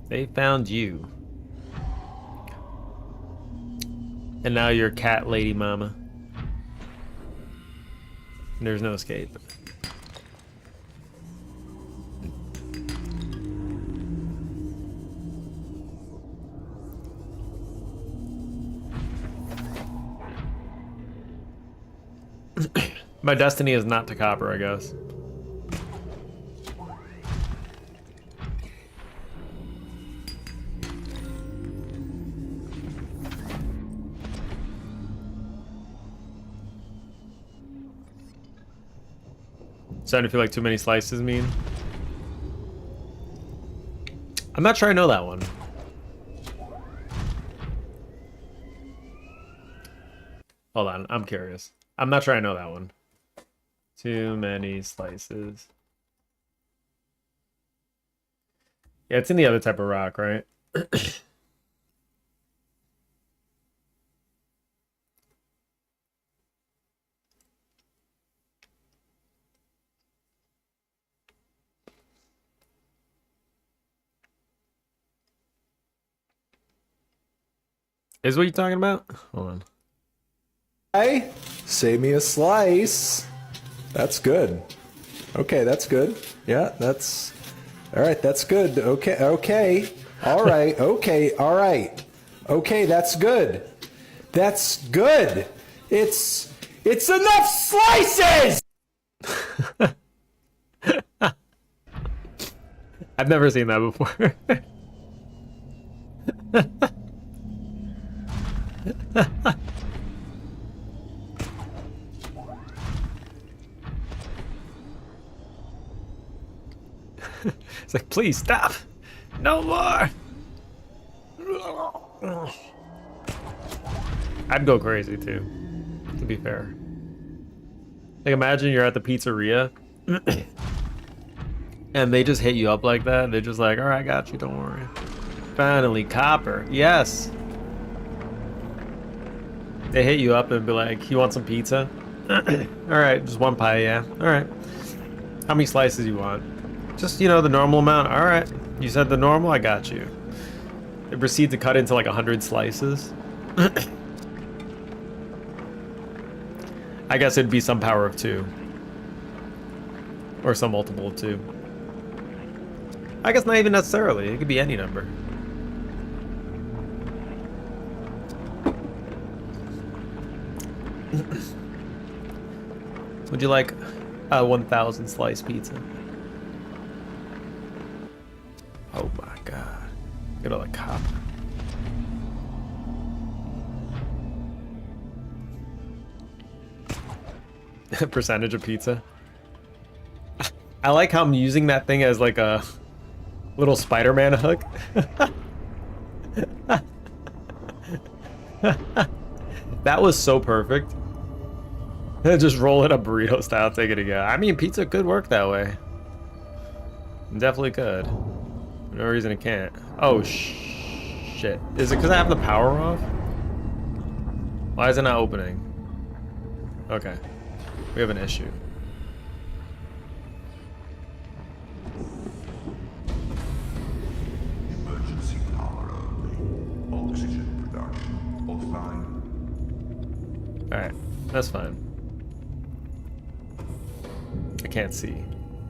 [SPEAKER 1] They found you. And now you're cat lady mama. There's no escape. My destiny is not to copper, I guess. Starting to feel like too many slices mean. I'm not sure I know that one. Hold on, I'm curious. I'm not sure I know that one. Too many slices. Yeah, it's in the other type of rock, right? Is what you're talking about? Hold on.
[SPEAKER 7] Hey, save me a slice. That's good. Okay, that's good. Yeah, that's all right. That's good. Okay, okay. All right. Okay, all right. Okay, that's good. That's good. It's enough slices.
[SPEAKER 1] I've never seen that before. It's like, please stop. No more. I'd go crazy too, to be fair. Like, imagine you're at the pizzeria and they just hit you up like that. They're just like, all right, I got you, don't worry. Finally, copper. Yes. They hit you up and be like, you want some pizza? All right, just one pie, yeah. All right. How many slices you want? Just, you know, the normal amount. All right. You said the normal, I got you. They proceed to cut into like 100 slices. I guess it'd be some power of 2. Or some multiple of 2. I guess not even necessarily. It could be any number. Would you like a 1,000 slice pizza? Oh my god. Get all the copper. Percentage of pizza. I like how I'm using that thing as like a little Spider-Man hook. That was so perfect. Just roll it up burrito style, take it again. I mean, pizza could work that way. Definitely could. No reason it can't. Oh, shit. Is it because I have the power off? Why is it not opening? Okay. We have an issue.
[SPEAKER 6] Emergency power only. Oxygen production offline.
[SPEAKER 1] Alright, that's fine. I can't see.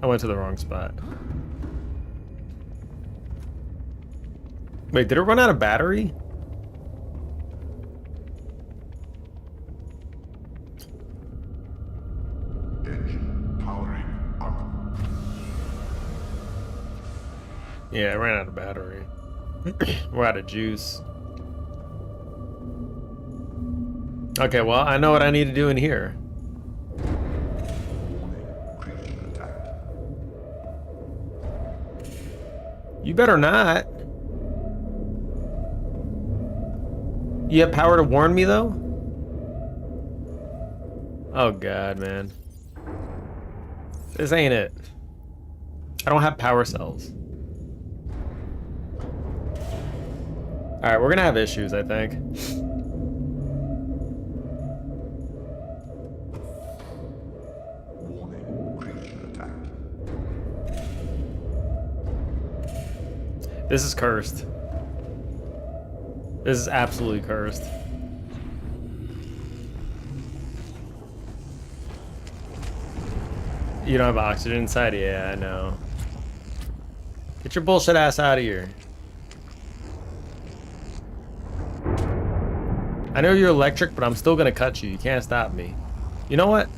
[SPEAKER 1] I went to the wrong spot. Wait, did it run out of battery?
[SPEAKER 6] Engine powering up.
[SPEAKER 1] Yeah, it ran out of battery. We're out of juice. Okay, well, I know what I need to do in here.
[SPEAKER 6] Creature attack.
[SPEAKER 1] You better not. You have power to warn me, though? Oh, God, man. This ain't it. I don't have power cells. Alright, we're gonna have issues, I think.
[SPEAKER 6] Warning. Creature attack.
[SPEAKER 1] This is cursed. This is absolutely cursed. You don't have oxygen inside? Yeah, I know. Get your bullshit ass out of here. I know you're electric, but I'm still gonna cut you. You can't stop me. You know what?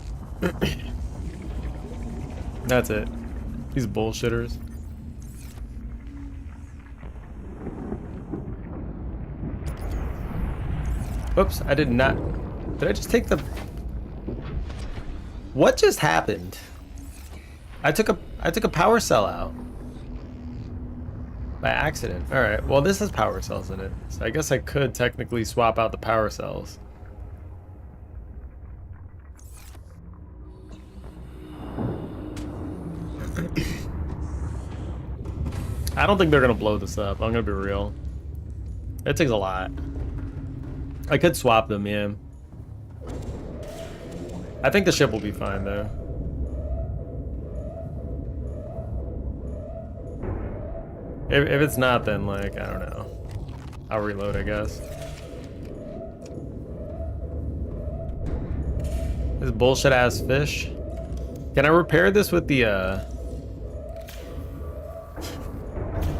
[SPEAKER 1] That's it. These bullshitters. Oops, I did not. Did I just take the... What just happened? I took a power cell out. By accident. Alright, well this has power cells in it. So I guess I could technically swap out the power cells. I don't think they're gonna blow this up. I'm gonna be real. It takes a lot. I could swap them, yeah. I think the ship will be fine though. If it's not, then like, I don't know. I'll reload, I guess. This bullshit ass fish. Can I repair this with the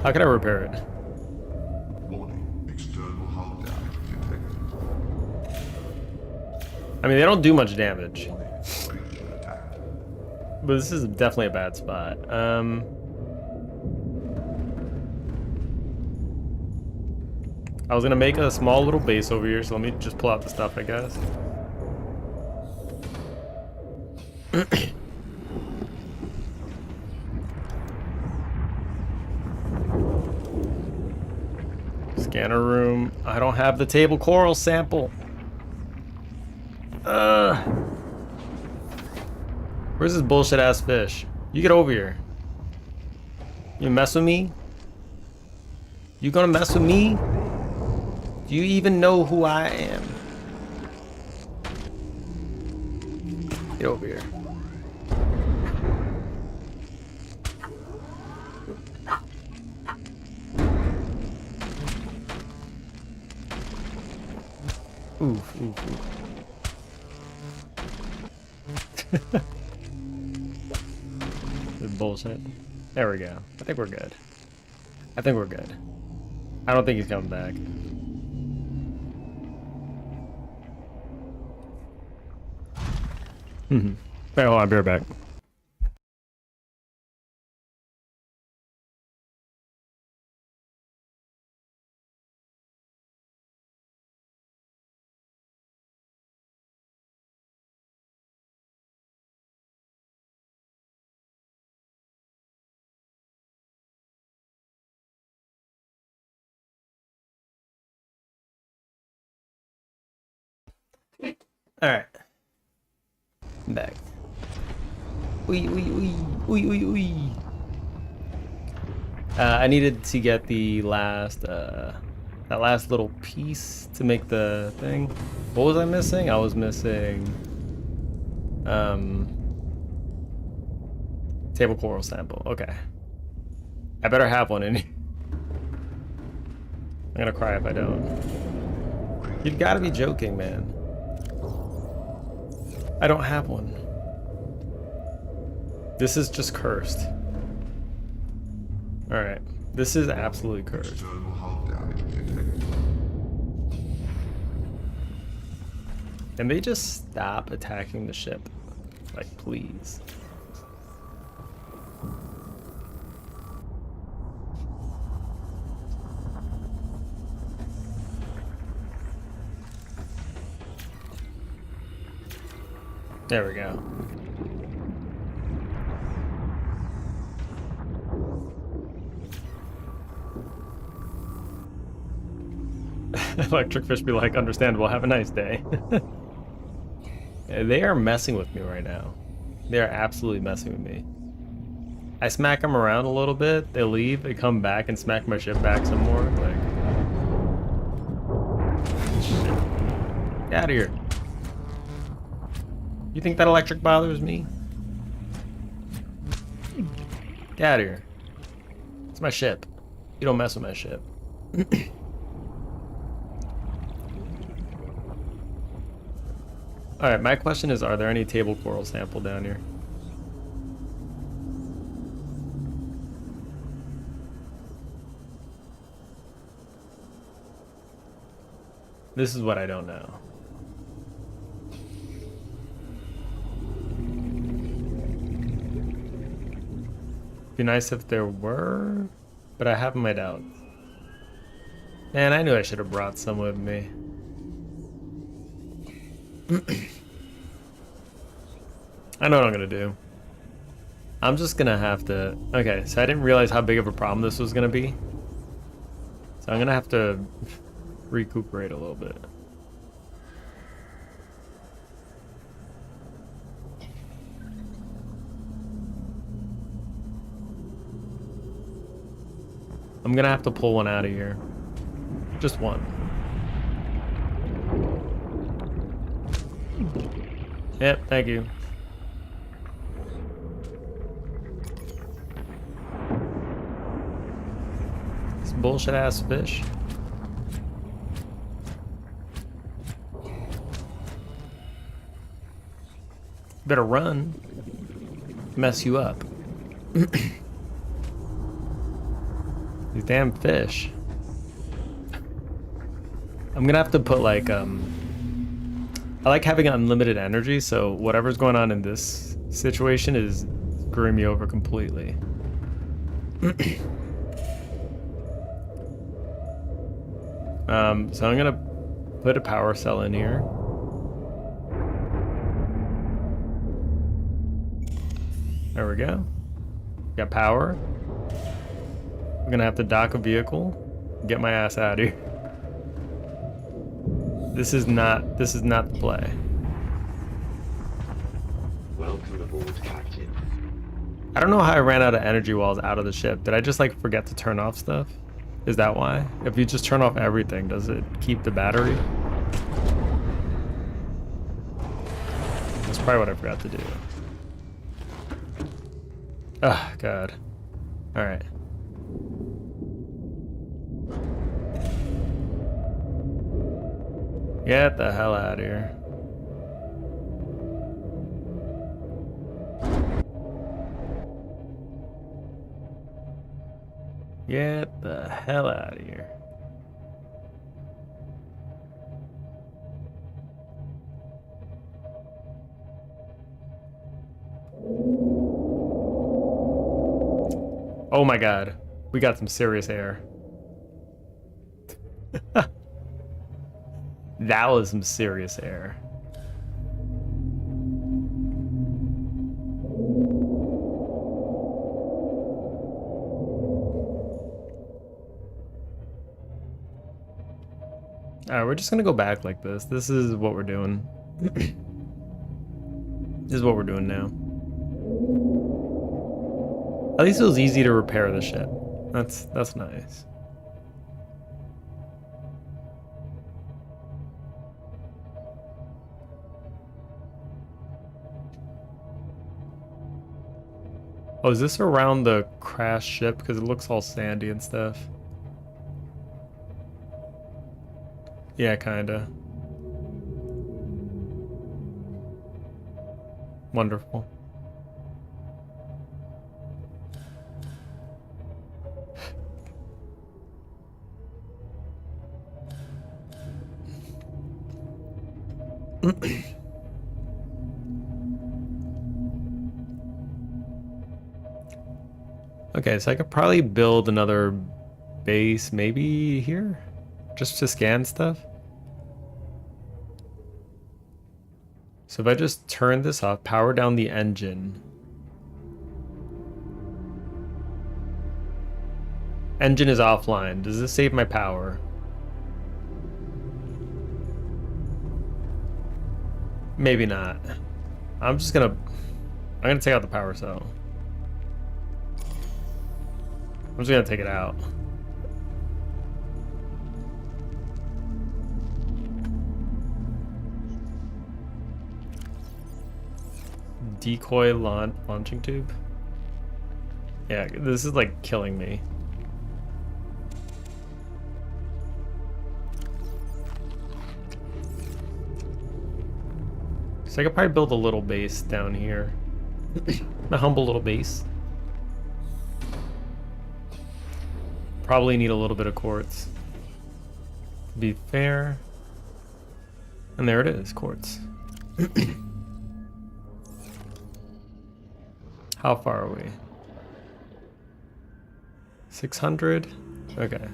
[SPEAKER 1] How can I repair it?
[SPEAKER 6] Warning, external hull damage detected.
[SPEAKER 1] I mean, they don't do much damage.
[SPEAKER 6] Breach attack.
[SPEAKER 1] But this is definitely a bad spot. I was gonna make a small little base over here, so let me just pull out the stuff, I guess. Scanner room. I don't have the table coral sample. Where's this bullshit ass fish? You get over here. You mess with me? You gonna mess with me? Do you even know who I am? Get over here. Oof, oof, oof. This bullshit. There we go. I think we're good. I think we're good. I don't think he's coming back. Wait, hold on, I'll be right back. All right. I'm back. I needed to get the last, that last little piece to make the thing. What was I missing? I was missing, table coral sample. Okay. I better have one in here. I'm gonna cry if I don't. You've got to be joking, man. I don't have one. This is just cursed. Alright. This is absolutely cursed.
[SPEAKER 6] External hull damage detected.
[SPEAKER 1] Can they just stop attacking the ship? Like, please. There we go. Electric fish be like, understandable, have a nice day. They are messing with me right now. They are absolutely messing with me. I smack them around a little bit, they leave, they come back and smack my ship back some more. Like, shit. Get out of here. You think that electric bothers me? Get out of here. It's my ship. You don't mess with my ship. Alright, my question is, are there any table coral sample down here? This is what I don't know. Be nice if there were, but I have my doubts. Man, I knew I should have brought some with me. I know what I'm gonna do. I'm just gonna have to... Okay, so I didn't realize how big of a problem this was gonna be. So I'm gonna have to recuperate a little bit. I'm gonna have to pull one out of here. Just one. Yep, thank you. This bullshit ass fish. Better run. Mess you up. These damn fish. I'm gonna have to put like I like having unlimited energy, so whatever's going on in this situation is screwing me over completely. So I'm gonna put a power cell in here. There we go. Got power. I'm gonna have to dock a vehicle. Get my ass out of here. This is not the play.
[SPEAKER 8] Welcome aboard, Captain.
[SPEAKER 1] I don't know how I ran out of energy while I was out of the ship. Did I just like forget to turn off stuff? Is that why? If you just turn off everything, does it keep the battery? That's probably what I forgot to do. Oh, God. Alright. Get the hell out of here. Get the hell out of here. Oh my God. We got some serious air. That was some serious air. Alright, we're just gonna go back like this. This is what we're doing. This is what we're doing now. At least it was easy to repair the ship. That's nice. Oh, is this around the crashed ship? Because it looks all sandy and stuff. Yeah, kinda. Wonderful. Okay, so I could probably build another base maybe here, just to scan stuff. So if I just turn this off, power down the engine. Engine is offline. Does this save my power? Maybe not. I'm gonna take out the power cell. I'm just gonna take it out. Decoy launching tube. Yeah, this is like killing me. So I could probably build a little base down here. A humble little base. Probably need a little bit of quartz. To be fair. And there it is, quartz. How far are we? 600? Okay.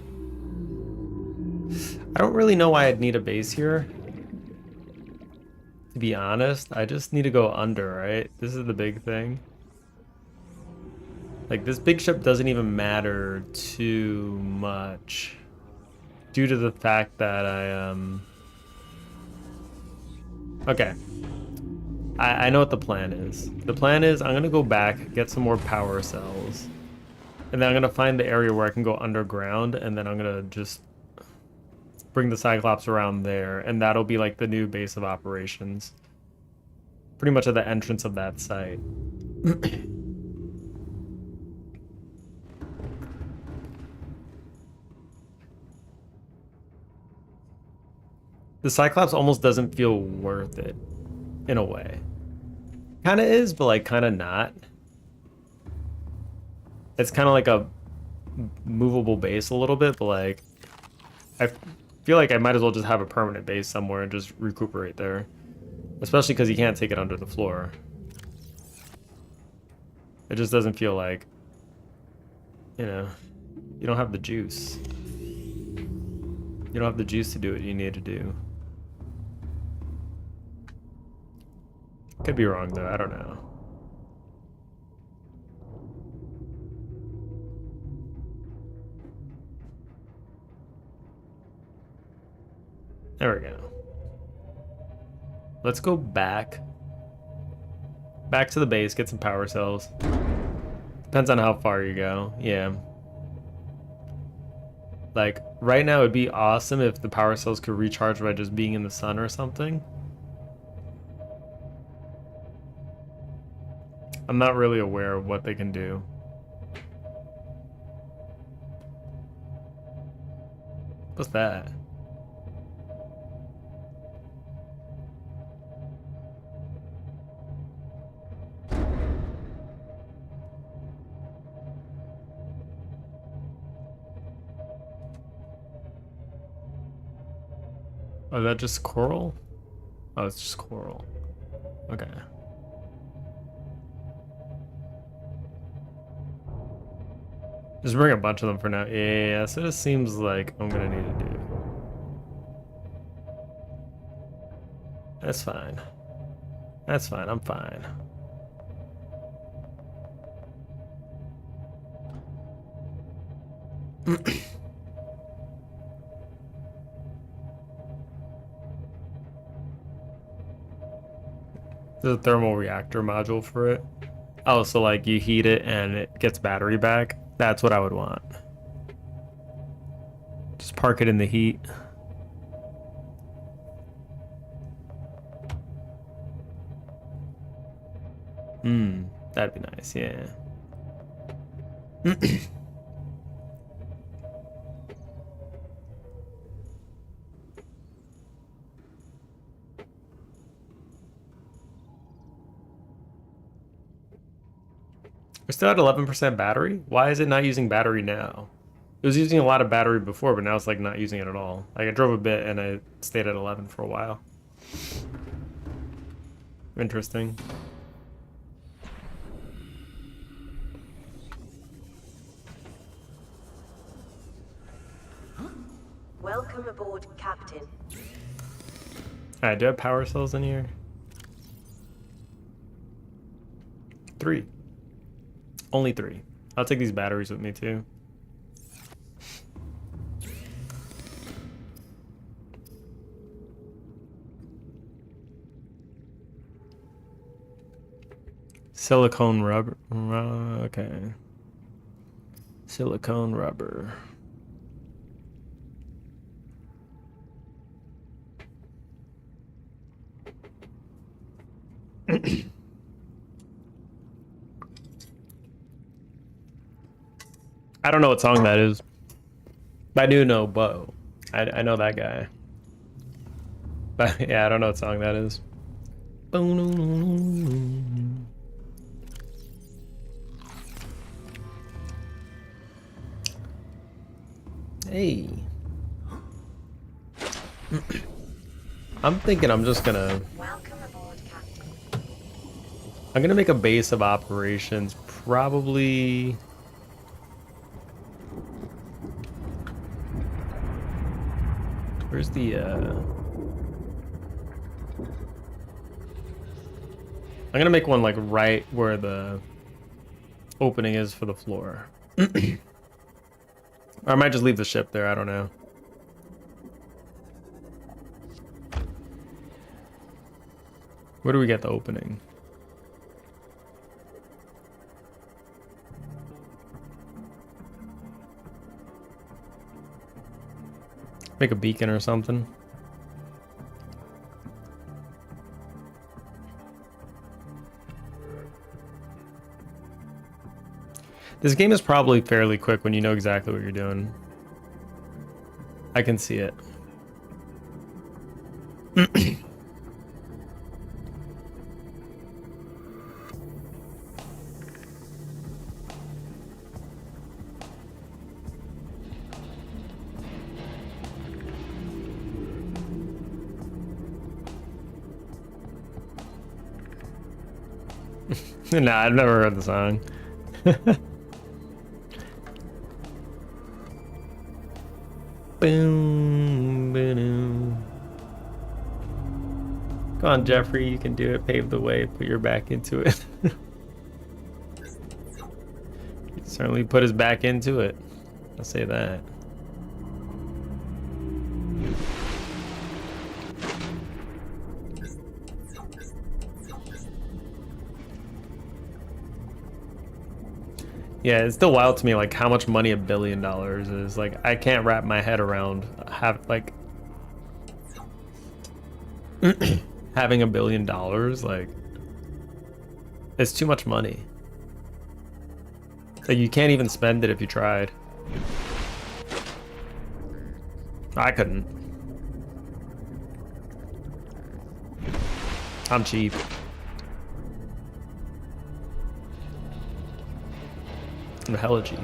[SPEAKER 1] I don't really know why I'd need a base here. To be honest, I just need to go under, right? This is the big thing. Like, this big ship doesn't even matter too much. Due to the fact that Okay. I know what the plan is. The plan is I'm gonna go back, get some more power cells. And then I'm gonna find the area where I can go underground, and then I'm gonna just bring the Cyclops around there, and that'll be like the new base of operations. Pretty much at the entrance of that site. The Cyclops almost doesn't feel worth it, in a way. Kinda is, but like kinda not. It's kinda like a movable base a little bit, but like, I feel like I might as well just have a permanent base somewhere and just recuperate there. Especially because you can't take it under the floor. It just doesn't feel like, you know, you don't have the juice. You don't have the juice to do what you need to do. Could be wrong though, I don't know. There we go. Let's go back. Back to the base, get some power cells. Depends on how far you go, yeah. Like, right now it'd be awesome if the power cells could recharge by just being in the sun or something. I'm not really aware of what they can do. What's that? Oh, is that just coral? Oh, it's just coral. Okay. Just bring a bunch of them for now. Yeah, so this seems like I'm gonna need to do. That's fine. That's fine, I'm fine. There's a thermal reactor module for it. Oh, so like you heat it and it gets battery back? That's what I would want. Just park it in the heat. That'd be nice, yeah. We're still at 11% battery? Why is it not using battery now? It was using a lot of battery before, but now it's like not using it at all. Like I drove a bit and I stayed at 11 for a while. Interesting.
[SPEAKER 4] Welcome aboard, Captain.
[SPEAKER 1] Alright, do I have power cells in here? 3. Only 3. I'll take these batteries with me too. Silicone rubber. Okay. Silicone rubber. I don't know what song that is. But I do know Bo. I know that guy. But yeah, I don't know what song that is. Hey. I'm thinking I'm just gonna...
[SPEAKER 4] Welcome aboard, Captain.
[SPEAKER 1] I'm gonna make a base of operations, probably... Where's the, I'm gonna make one, like, right where the opening is for the floor. Or I might just leave the ship there, I don't know. Where do we get the opening? Make a beacon or something. This game is probably fairly quick when you know exactly what you're doing. I can see it. Nah, I've never heard the song. Boom, boom. Come on, Jeffrey, you can do it. Pave the way. Put your back into it. He certainly put his back into it. I'll say that. Yeah, it's still wild to me, like, how much money $1 billion is. Like, I can't wrap my head around having $1 billion. Like, it's too much money. Like, you can't even spend it if you tried. I couldn't. I'm cheap. I'm hella cheap.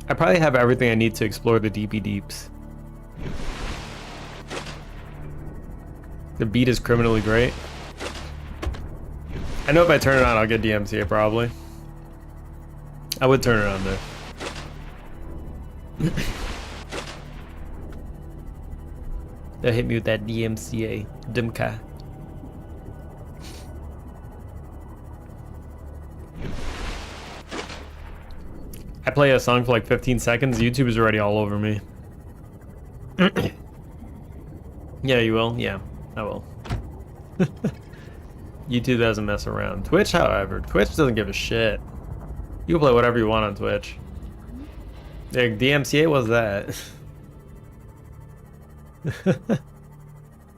[SPEAKER 1] I probably have everything I need to explore the deepy deeps. The beat is criminally great. I know if I turn it on, I'll get DMCA probably. I would turn it on though. They'll hit me with that DMCA. Dimka. I play a song for like 15 seconds. YouTube is already all over me. Yeah, you will? Yeah, I will. YouTube doesn't mess around. Twitch, however, Twitch doesn't give a shit. You can play whatever you want on Twitch. Like, DMCA was that.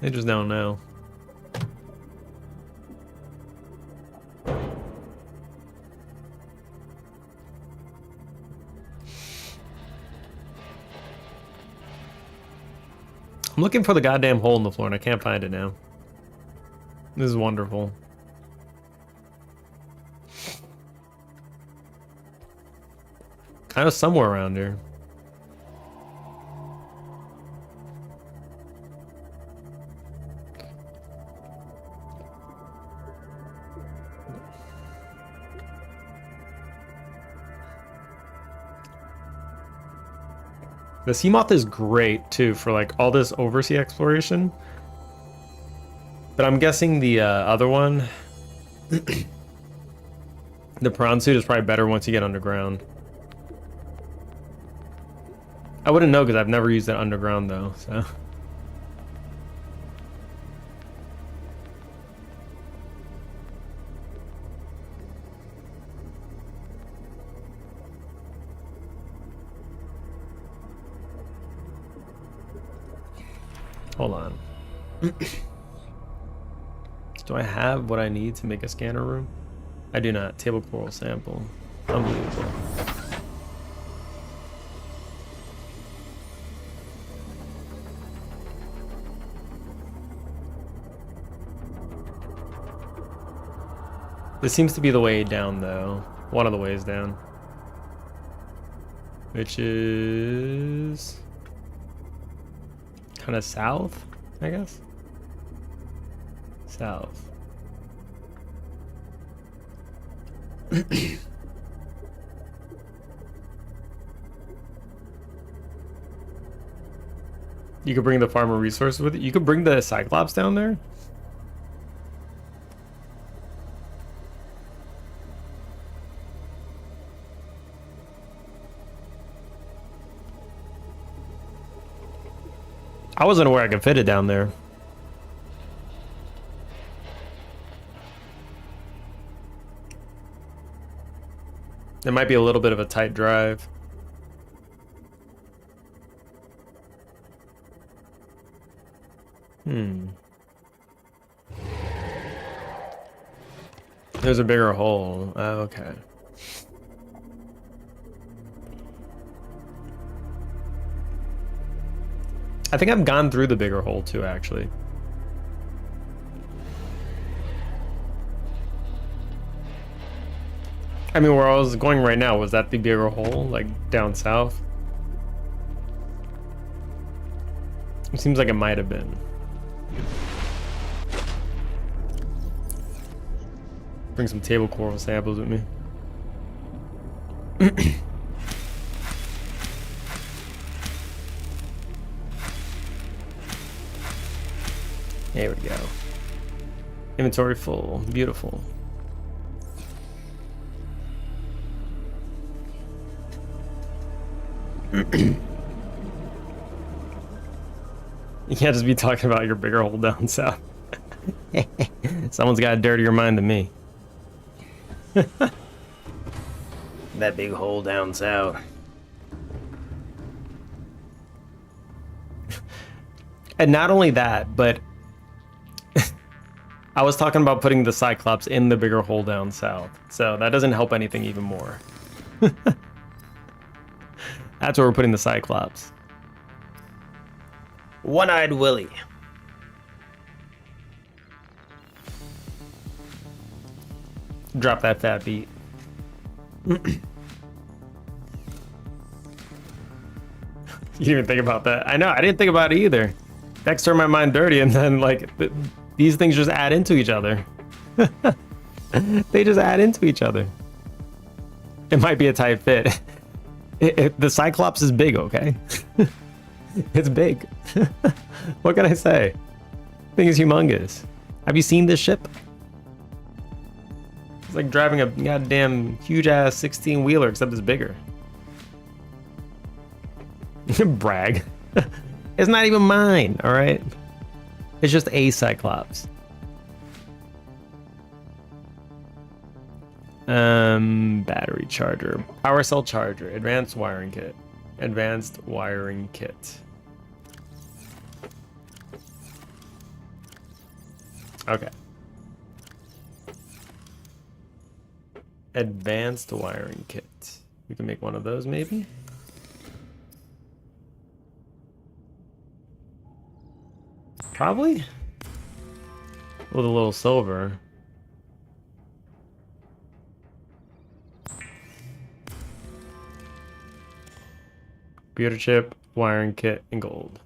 [SPEAKER 1] They just don't know. I'm looking for the goddamn hole in the floor and I can't find it now. This is wonderful. Kind of somewhere around here. The Seamoth is great too for like all this oversea exploration. But I'm guessing the other one, the prawn suit, is probably better once you get underground. I wouldn't know because I've never used it underground though, so. Hold on. Do I have what I need to make a scanner room? I do not. Table coral sample. Unbelievable. This seems to be the way down, though. One of the ways down. Which is... kind of south, I guess? South. You could bring the farmer resources with it. You could bring the Cyclops down there? I wasn't aware I could fit it down there. It might be a little bit of a tight drive. There's a bigger hole. Oh, okay. I think I've gone through the bigger hole too, actually. I mean, where I was going right now, was that the bigger hole, like down south? It seems like it might have been. Bring some table coral samples with me. There we go. Inventory full. Beautiful. You can't just be talking about your bigger hole down south. Someone's got a dirtier mind than me. That big hole down south. And not only that, but I was talking about putting the Cyclops in the bigger hole down south. So that doesn't help anything even more. That's where we're putting the Cyclops. One-eyed Willy. Drop that fat beat. You didn't even think about that. I know, I didn't think about it either. Dex turned my mind dirty, and then like these things just add into each other. They just add into each other. It might be a tight fit. The Cyclops is big, okay? It's big. What can I say? Thing is humongous. Have you seen this ship? It's like driving a goddamn huge ass 16-wheeler, except it's bigger. Brag. It's not even mine, all right? It's just a Cyclops. Battery charger, power cell charger, advanced wiring kit, advanced wiring kit. Okay. Advanced wiring kit. We can make one of those maybe. Probably. With a little silver. Computer chip, wiring kit, and gold.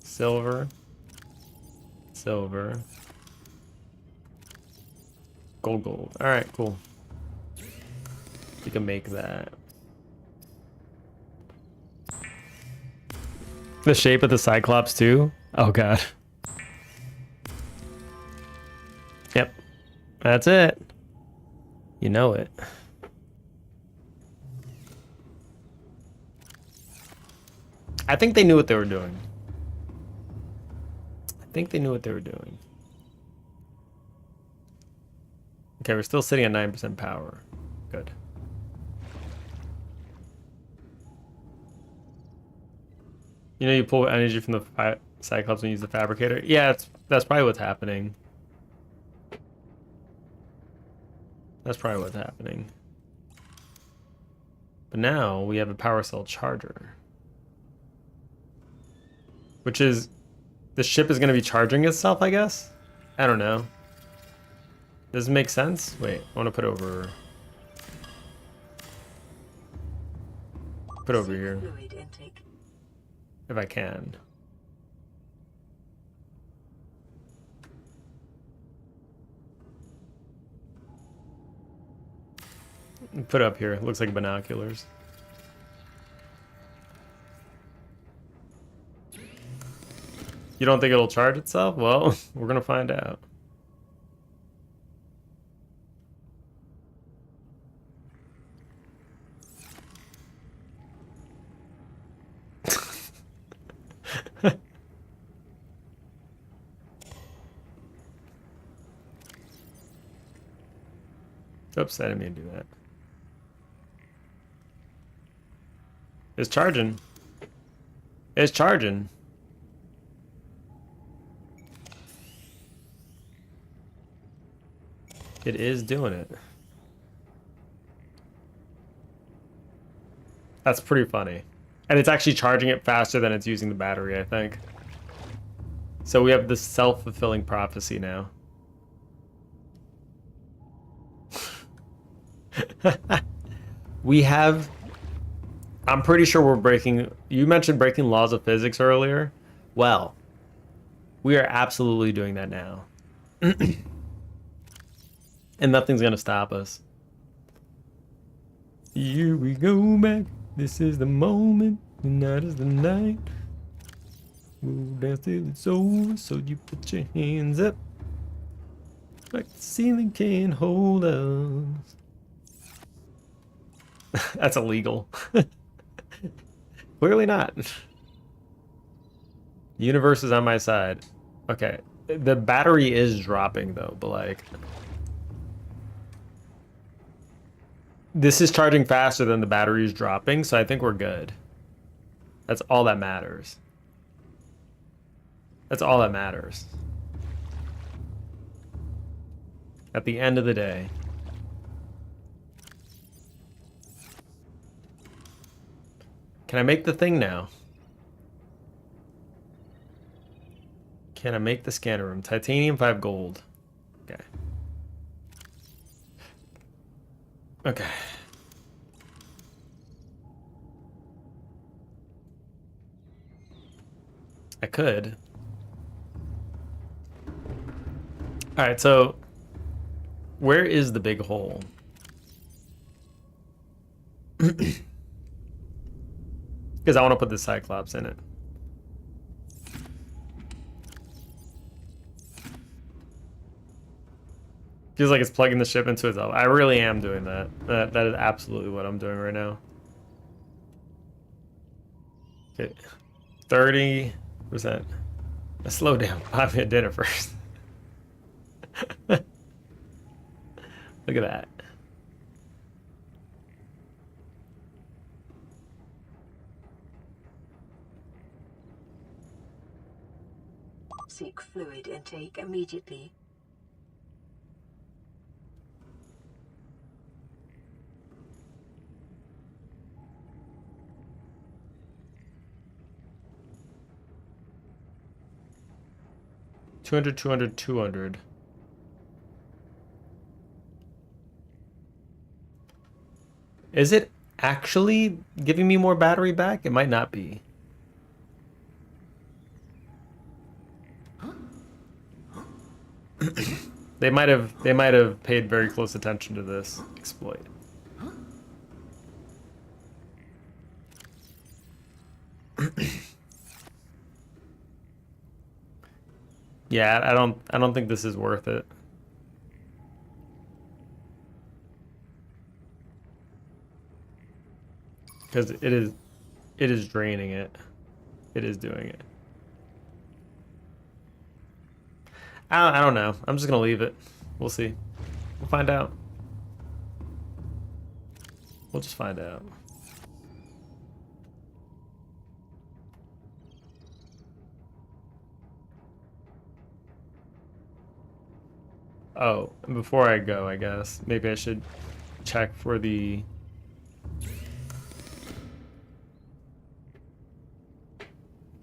[SPEAKER 1] Silver. Silver. Gold. All right, cool. We can make that. The shape of the Cyclops too? Oh god. Yep. That's it. You know it. I think they knew what they were doing. Okay, we're still sitting at 9% power. Good. You know, you pull energy from the Cyclops and use the fabricator. Yeah, that's probably what's happening. That's probably what's happening. But now we have a power cell charger. Which is... The ship is going to be charging itself, I guess? I don't know. Does it make sense? Wait, I want to put over... Put over here.
[SPEAKER 4] Fluid intake.
[SPEAKER 1] If I can. Put it up here. It looks like binoculars. You don't think it'll charge itself? Well, we're gonna find out. Oops, I didn't mean to do that. It's charging. It's charging. It is doing it. That's pretty funny. And it's actually charging it faster than it's using the battery, I think. So we have this self-fulfilling prophecy now. We have... I'm pretty sure we're breaking... You mentioned breaking laws of physics earlier. Well, we are absolutely doing that now. And nothing's gonna stop us. Here we go back. This is the moment. The night is the night. We'll dance till it's over. So you put your hands up. Like the ceiling can't hold us. That's illegal. Clearly not. The universe is on my side. Okay. The battery is dropping though, but like... This is charging faster than the battery is dropping, so I think we're good. That's all that matters. That's all that matters. At the end of the day. Can I make the thing now? Can I make the scanner room? Titanium 5 gold. Okay. Okay. I could. Alright, so where is the big hole? Because I want to put the Cyclops in it. Feels like it's plugging the ship into itself. I really am doing that. That is absolutely what I'm doing right now. Okay, 30%. Let's slow down. Buy me a dinner first. Look at that.
[SPEAKER 4] Seek fluid intake immediately.
[SPEAKER 1] $200. Is it actually giving me more battery back? It might not be. They might have paid very close attention to this exploit. Yeah, I don't think this is worth it. Because it is draining it. It is doing it. I don't know. I'm just gonna leave it. We'll see. We'll find out. We'll just find out. . Oh, before I go, I guess maybe I should check for the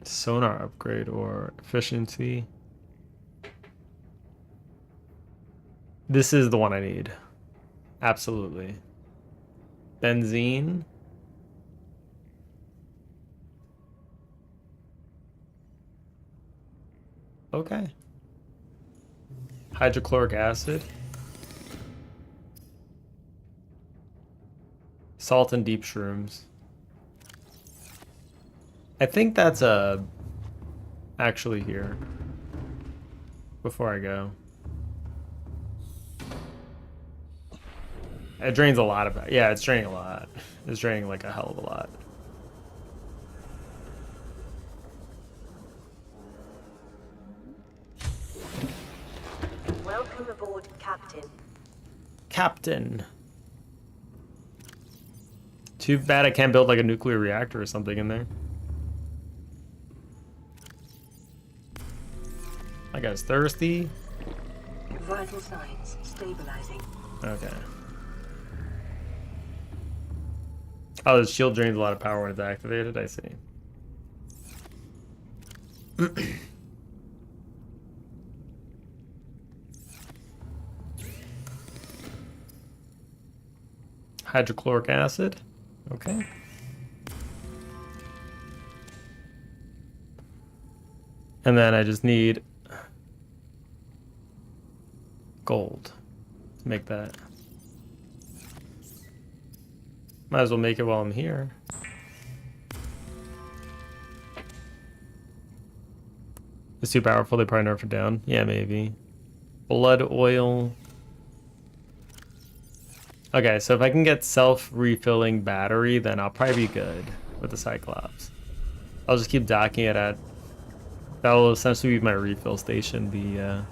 [SPEAKER 1] sonar upgrade or efficiency. This is the one I need. Absolutely. Benzene. Okay. Hydrochloric acid. Salt and deep shrooms. I think that's actually here. Before I go. It drains a lot of it. Yeah, it's draining a lot. It's draining like a hell of a lot.
[SPEAKER 4] Welcome aboard, Captain.
[SPEAKER 1] Captain. Too bad I can't build like a nuclear reactor or something in there. My guy's thirsty.
[SPEAKER 4] Vital signs stabilizing.
[SPEAKER 1] Okay. Oh, the shield drains a lot of power when it's activated. I see. Hydrochloric acid. Okay. And then I just need gold to make that. Might as well make it while I'm here. It's too powerful, they probably nerf it down. Yeah, maybe. Blood oil. Okay, so if I can get self-refilling battery, then I'll probably be good with the Cyclops. I'll just keep docking it at... That will essentially be my refill station, the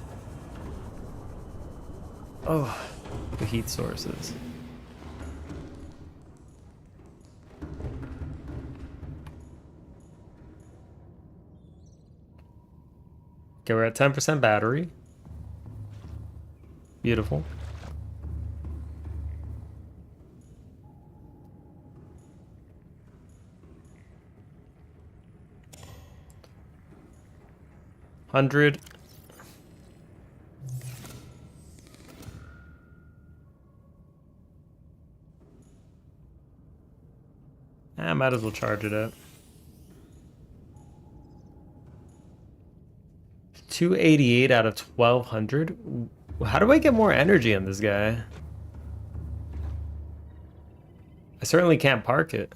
[SPEAKER 1] heat sources. Okay, we're at 10% battery. Beautiful. $100. I might as well charge it up. 288 out of 1200. How do I get more energy on this guy? I certainly can't park it.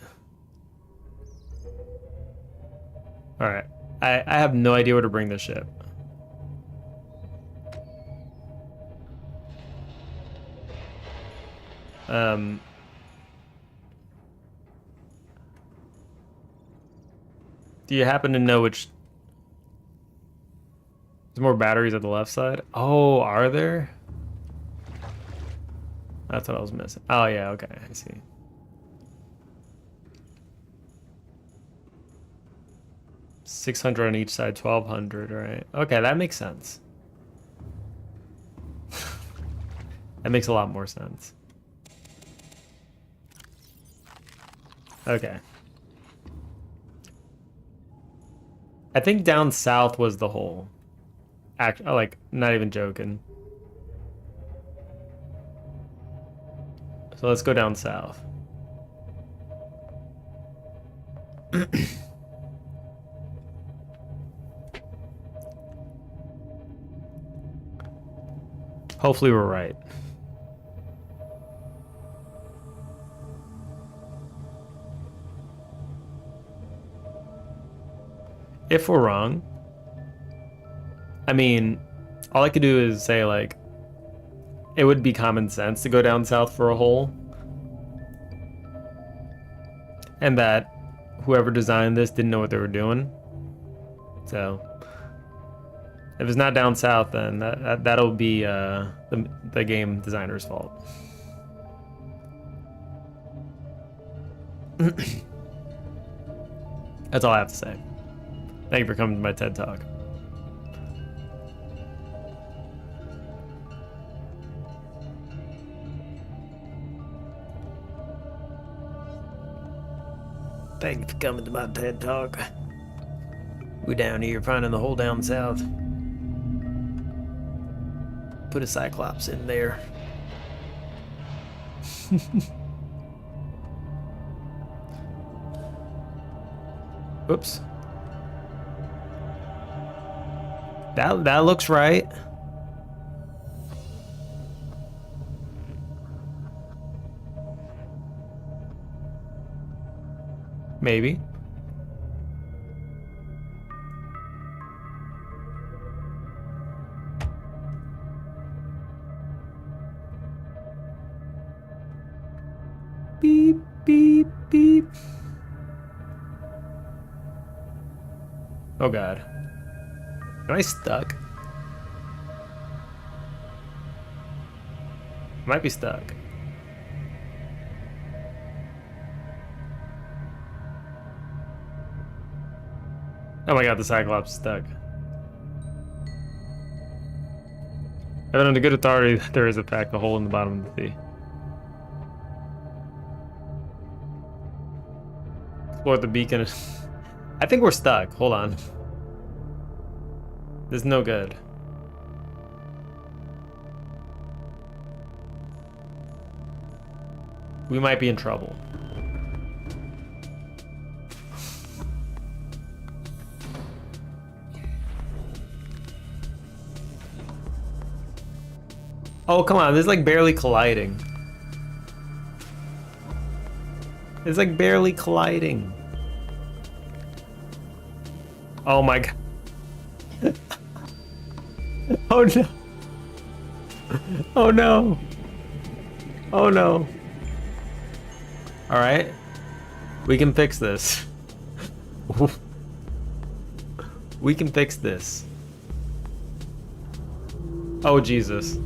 [SPEAKER 1] All right. I have no idea where to bring this ship. Do you happen to know which... There's more batteries at the left side? Oh, are there? That's what I was missing. Oh, yeah, okay, I see. $600 on each side, $1,200, right? Okay, that makes sense. That makes a lot more sense. Okay. I think down south was the hole. Like, not even joking. So let's go down south. Hopefully we're right. If we're wrong, I mean, all I could do is say, like, it would be common sense to go down south for a hole. And that whoever designed this didn't know what they were doing. So, if it's not down south, then that'll be the game designer's fault. That's all I have to say. Thank you for coming to my TED Talk. Thank you for coming to my TED Talk. We down here finding the hole down south. Put a Cyclops in there. Oops. That looks right. Maybe. Beep, beep, beep. Oh God. Am I stuck? Might be stuck. Oh my God, the Cyclops is stuck. I have it under good authority that there is in fact a hole in the bottom of the sea. Explore the beacon. I think we're stuck. Hold on. This is no good. We might be in trouble. Oh, come on. This is like barely colliding. It's like barely colliding. Oh my God. Oh no. Oh no. Oh no. All right. We can fix this. We can fix this. Oh Jesus.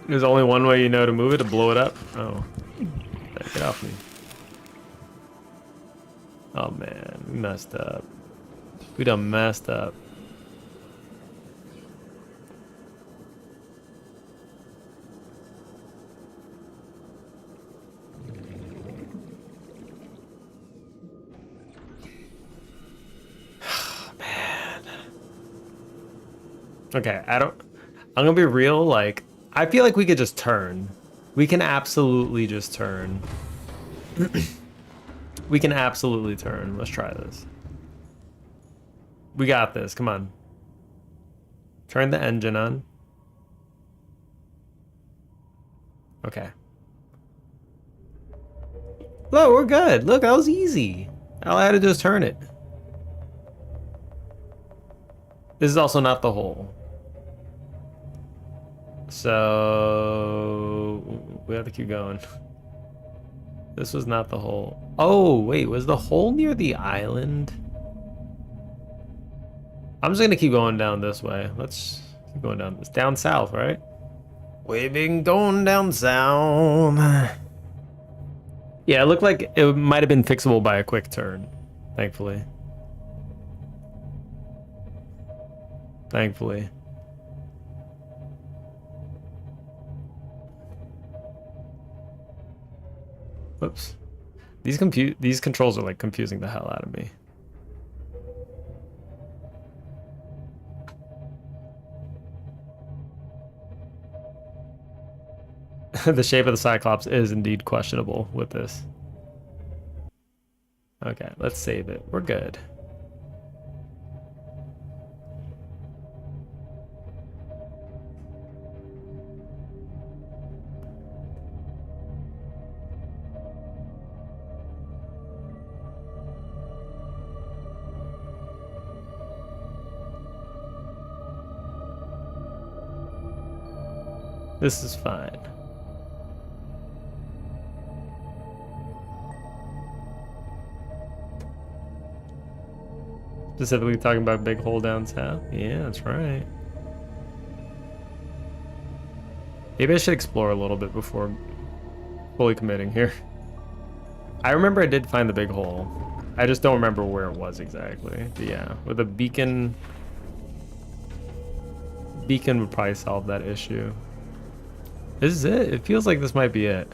[SPEAKER 1] There's only one way you know to move it, to blow it up. Oh. Get off me. Oh man, we messed up. We done messed up. Man. Okay, I'm gonna be real, like, I feel like we could just turn. We can absolutely just turn. We can absolutely turn. Let's try this. We got this. Come on. Turn the engine on. Okay. Look, we're good. Look, that was easy. All I had to do is turn it. This is also not the hole. So we have to keep going. This was not the hole. Oh, wait, was the hole near the island? I'm just gonna keep going down this way. Let's keep going down. It's down south, right? We've been going down south. Yeah, it looked like it might have been fixable by a quick turn, thankfully. Thankfully. Whoops. These controls are like confusing the hell out of me. The shape of the Cyclops is indeed questionable with this. Okay, let's save it. We're good. This is fine. Specifically talking about big hole down south? Yeah, that's right. Maybe I should explore a little bit before fully committing here. I remember I did find the big hole. I just don't remember where it was exactly. But yeah, with a beacon would probably solve that issue. This is it? It feels like this might be it.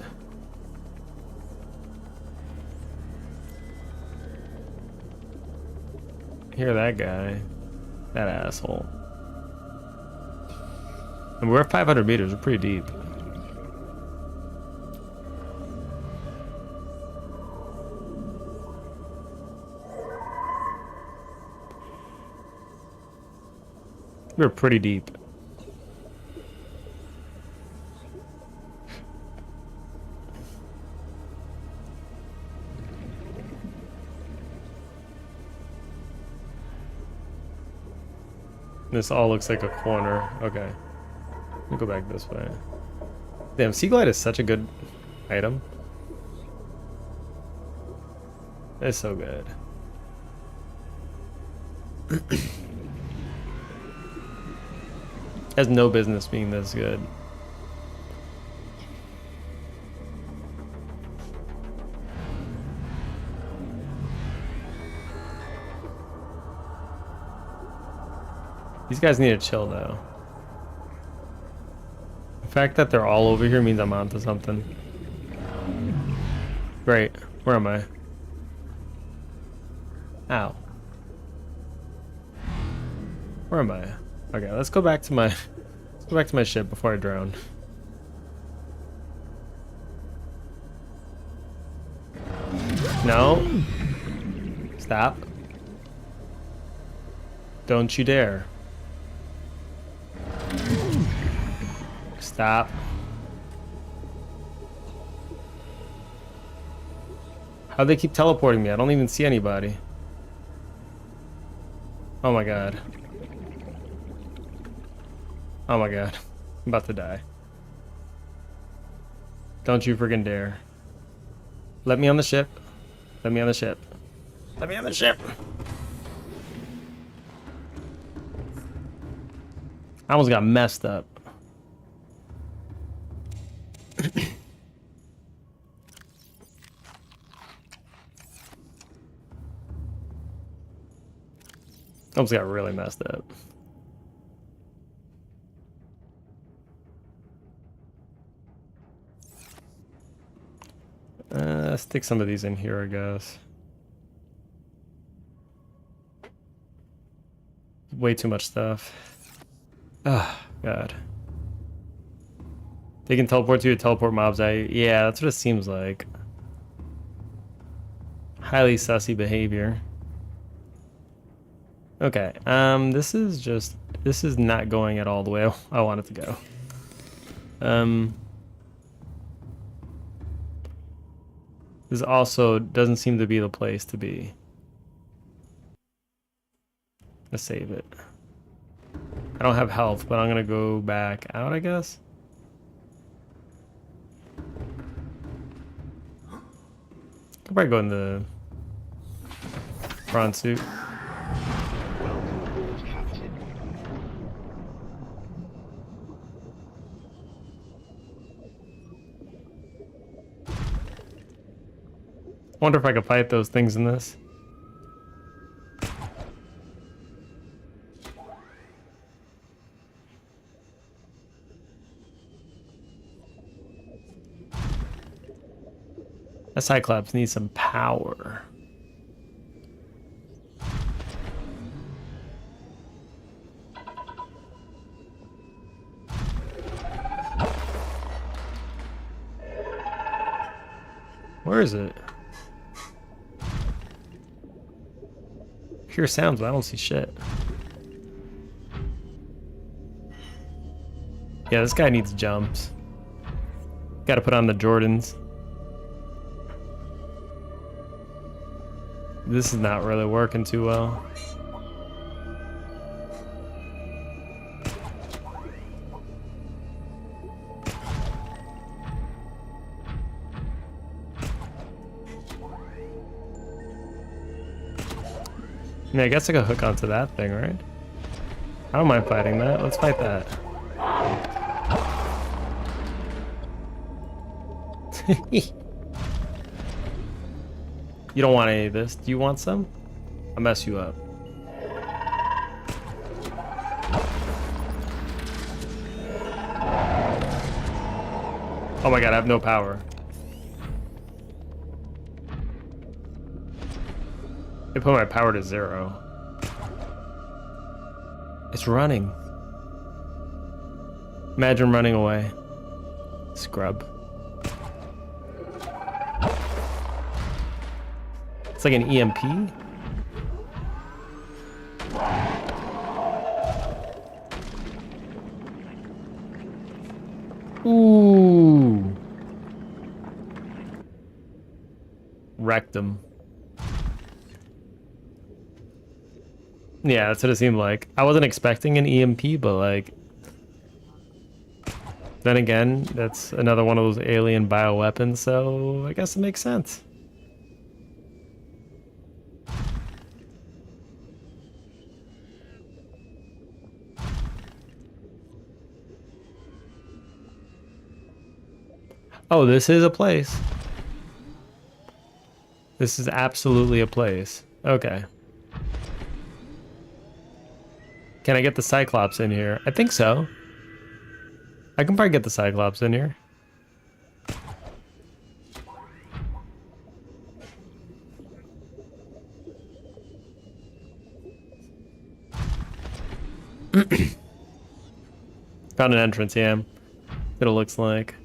[SPEAKER 1] Hear that guy. That asshole. And we're at 500 meters. We're pretty deep. We're pretty deep. This all looks like a corner. Okay. Let me go back this way. Damn, Sea Glide is such a good item. It's so good. Has no business being this good. These guys need to chill though. The fact that they're all over here means I'm onto something. Great. Where am I? Ow. Where am I? Okay, let's go back to my ship before I drown. No. Stop. Don't you dare. Stop. How'd they keep teleporting me? I don't even see anybody. Oh my god. Oh my god. I'm about to die. Don't you friggin' dare. Let me on the ship. Let me on the ship. Let me on the ship. I almost got messed up. Almost got really messed up. Stick some of these in here, I guess. Way too much stuff. Oh, God. They can teleport to you, teleport mobs at you. Yeah, that's what it seems like. Highly sussy behavior. Okay, this is not going at all the way I want it to go. This also doesn't seem to be the place to be. Let's save it. I don't have health, but I'm gonna go back out, I guess. I'll probably go in the prawn suit.
[SPEAKER 8] Welcome aboard, Captain.
[SPEAKER 1] Wonder if I could fight those things in this. That Cyclops needs some power. Where is it? Hear sounds, but I don't see shit. Yeah, this guy needs jumps. Gotta put on the Jordans. This is not really working too well. Yeah, I guess I could hook onto that thing, right? I don't mind fighting that. Let's fight that. You don't want any of this. Do you want some? I'll mess you up. Oh my god, I have no power. They put my power to 0. It's running. Imagine running away. Scrub. It's like an EMP. Ooh. Wrecked him. Yeah, that's what it seemed like. I wasn't expecting an EMP, but like... Then again, that's another one of those alien bioweapons, so I guess it makes sense. Oh, this is a place. This is absolutely a place. Okay. Can I get the Cyclops in here? I think so. I can probably get the Cyclops in here. Found an entrance, yeah. What it looks like.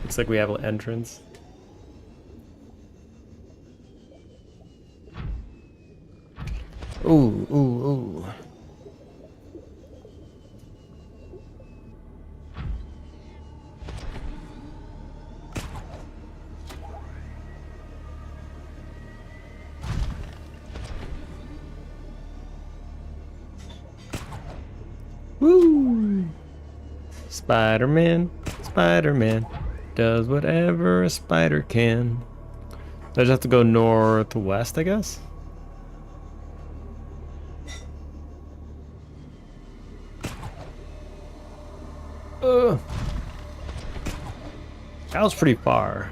[SPEAKER 1] Looks like we have an entrance. Ooh, ooh, ooh. Woo! Spider-Man, Spider-Man does whatever a spider can. I just have to go northwest, I guess. That was pretty far.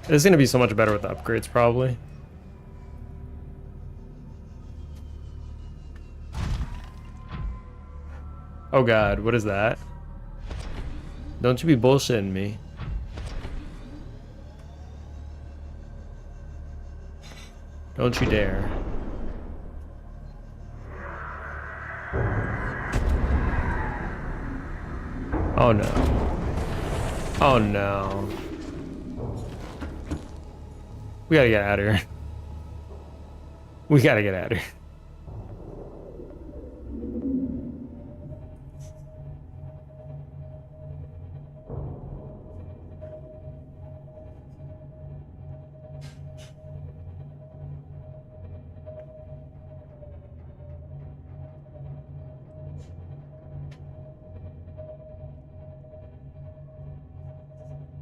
[SPEAKER 1] It's gonna be so much better with the upgrades, probably. Oh god, what is that? Don't you be bullshitting me. Don't you dare. Oh no. Oh no. We gotta get out of here. We gotta get out of here.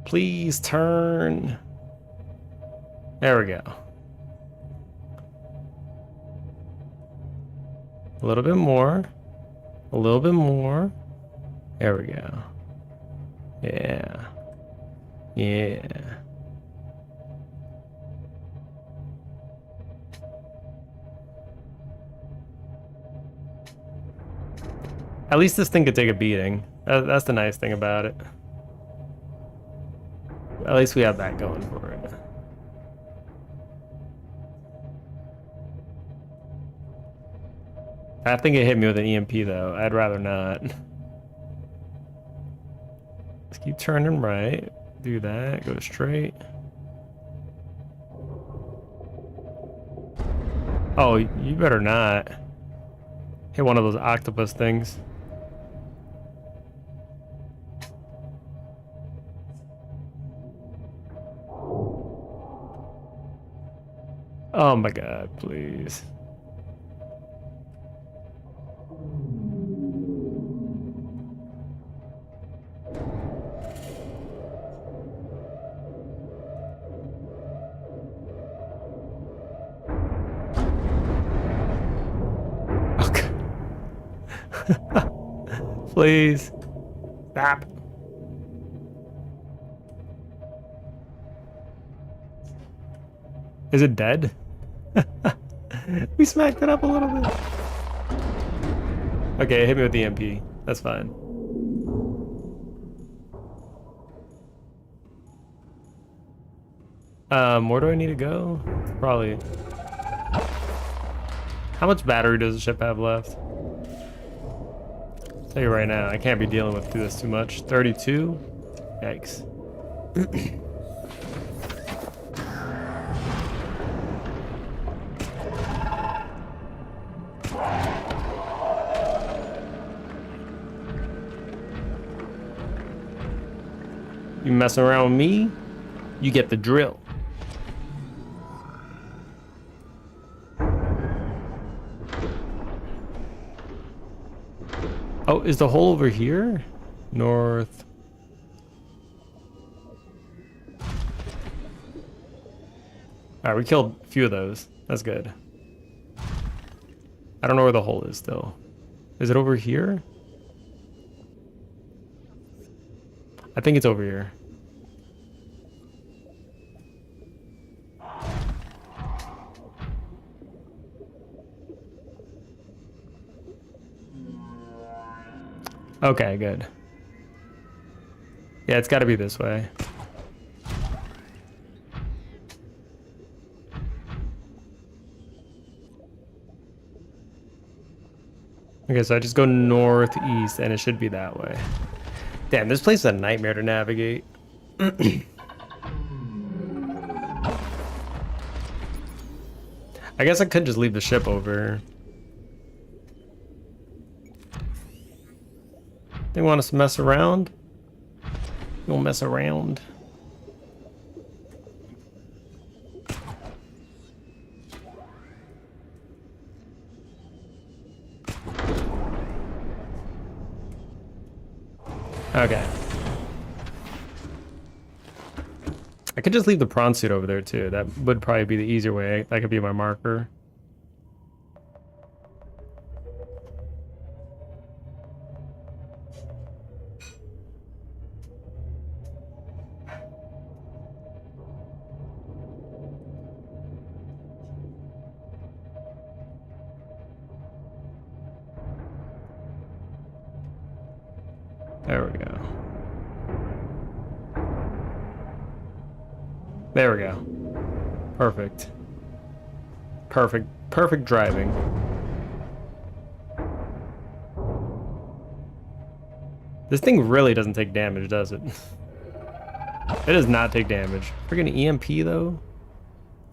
[SPEAKER 1] Please turn. There we go. A little bit more. A little bit more. There we go. Yeah. Yeah. At least this thing could take a beating. That's the nice thing about it. At least we have that going for it. I think it hit me with an EMP though. I'd rather not. Let's keep turning right. Do that. Go straight. Oh, you better not hit one of those octopus things. Oh my god, please. Okay. Please. Stop. Is it dead? We smacked it up a little bit. Okay, hit me with the MP. That's fine. Where do I need to go? Probably. How much battery does the ship have left? I'll tell you right now, I can't be dealing with this too much. 32? Yikes. You messing around with me, you get the drill. Oh, is the hole over here? North. Alright, we killed a few of those. That's good. I don't know where the hole is still. Is it over here? I think it's over here. Okay, good. Yeah, it's got to be this way. Okay, so I just go northeast and it should be that way. Damn, this place is a nightmare to navigate. I guess I could just leave the ship over. They want us to mess around? You won't mess around. Okay. I could just leave the prawn suit over there too. That would probably be the easier way. That could be my marker. There we go. There we go. Perfect. Perfect. Perfect driving. This thing really doesn't take damage, does it? It does not take damage. Freaking EMP though?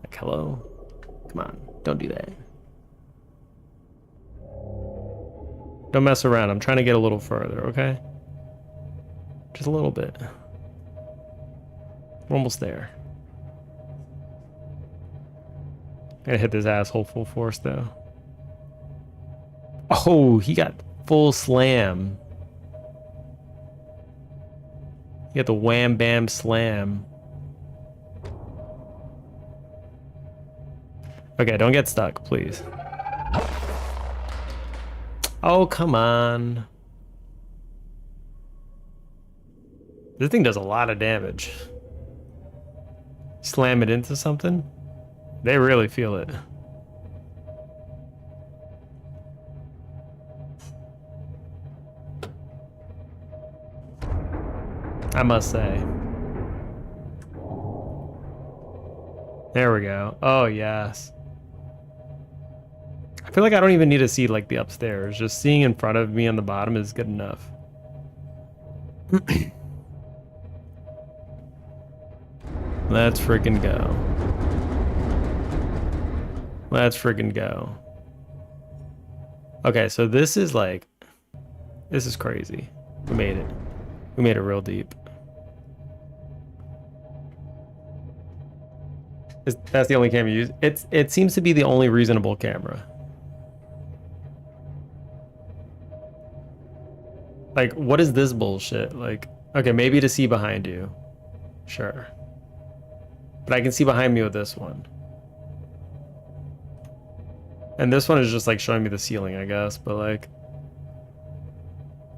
[SPEAKER 1] Like, hello? Come on, don't do that. Don't mess around. I'm trying to get a little further, okay? Just a little bit. We're almost there. Gonna hit this asshole full force though. Oh, he got full slam. He got the wham bam slam. Okay, don't get stuck, please. Oh, come on. This thing does a lot of damage. Slam it into something? They really feel it. I must say. There we go. Oh, yes. I feel like I don't even need to see like the upstairs. Just seeing in front of me on the bottom is good enough. Let's freaking go. Let's freaking go. Okay, so this is like... This is crazy. We made it. We made it real deep. That's the only camera you use. It seems to be the only reasonable camera. Like, what is this bullshit? Like, okay, maybe to see behind you. Sure. But I can see behind me with this one. And this one is just like showing me the ceiling, I guess, but like...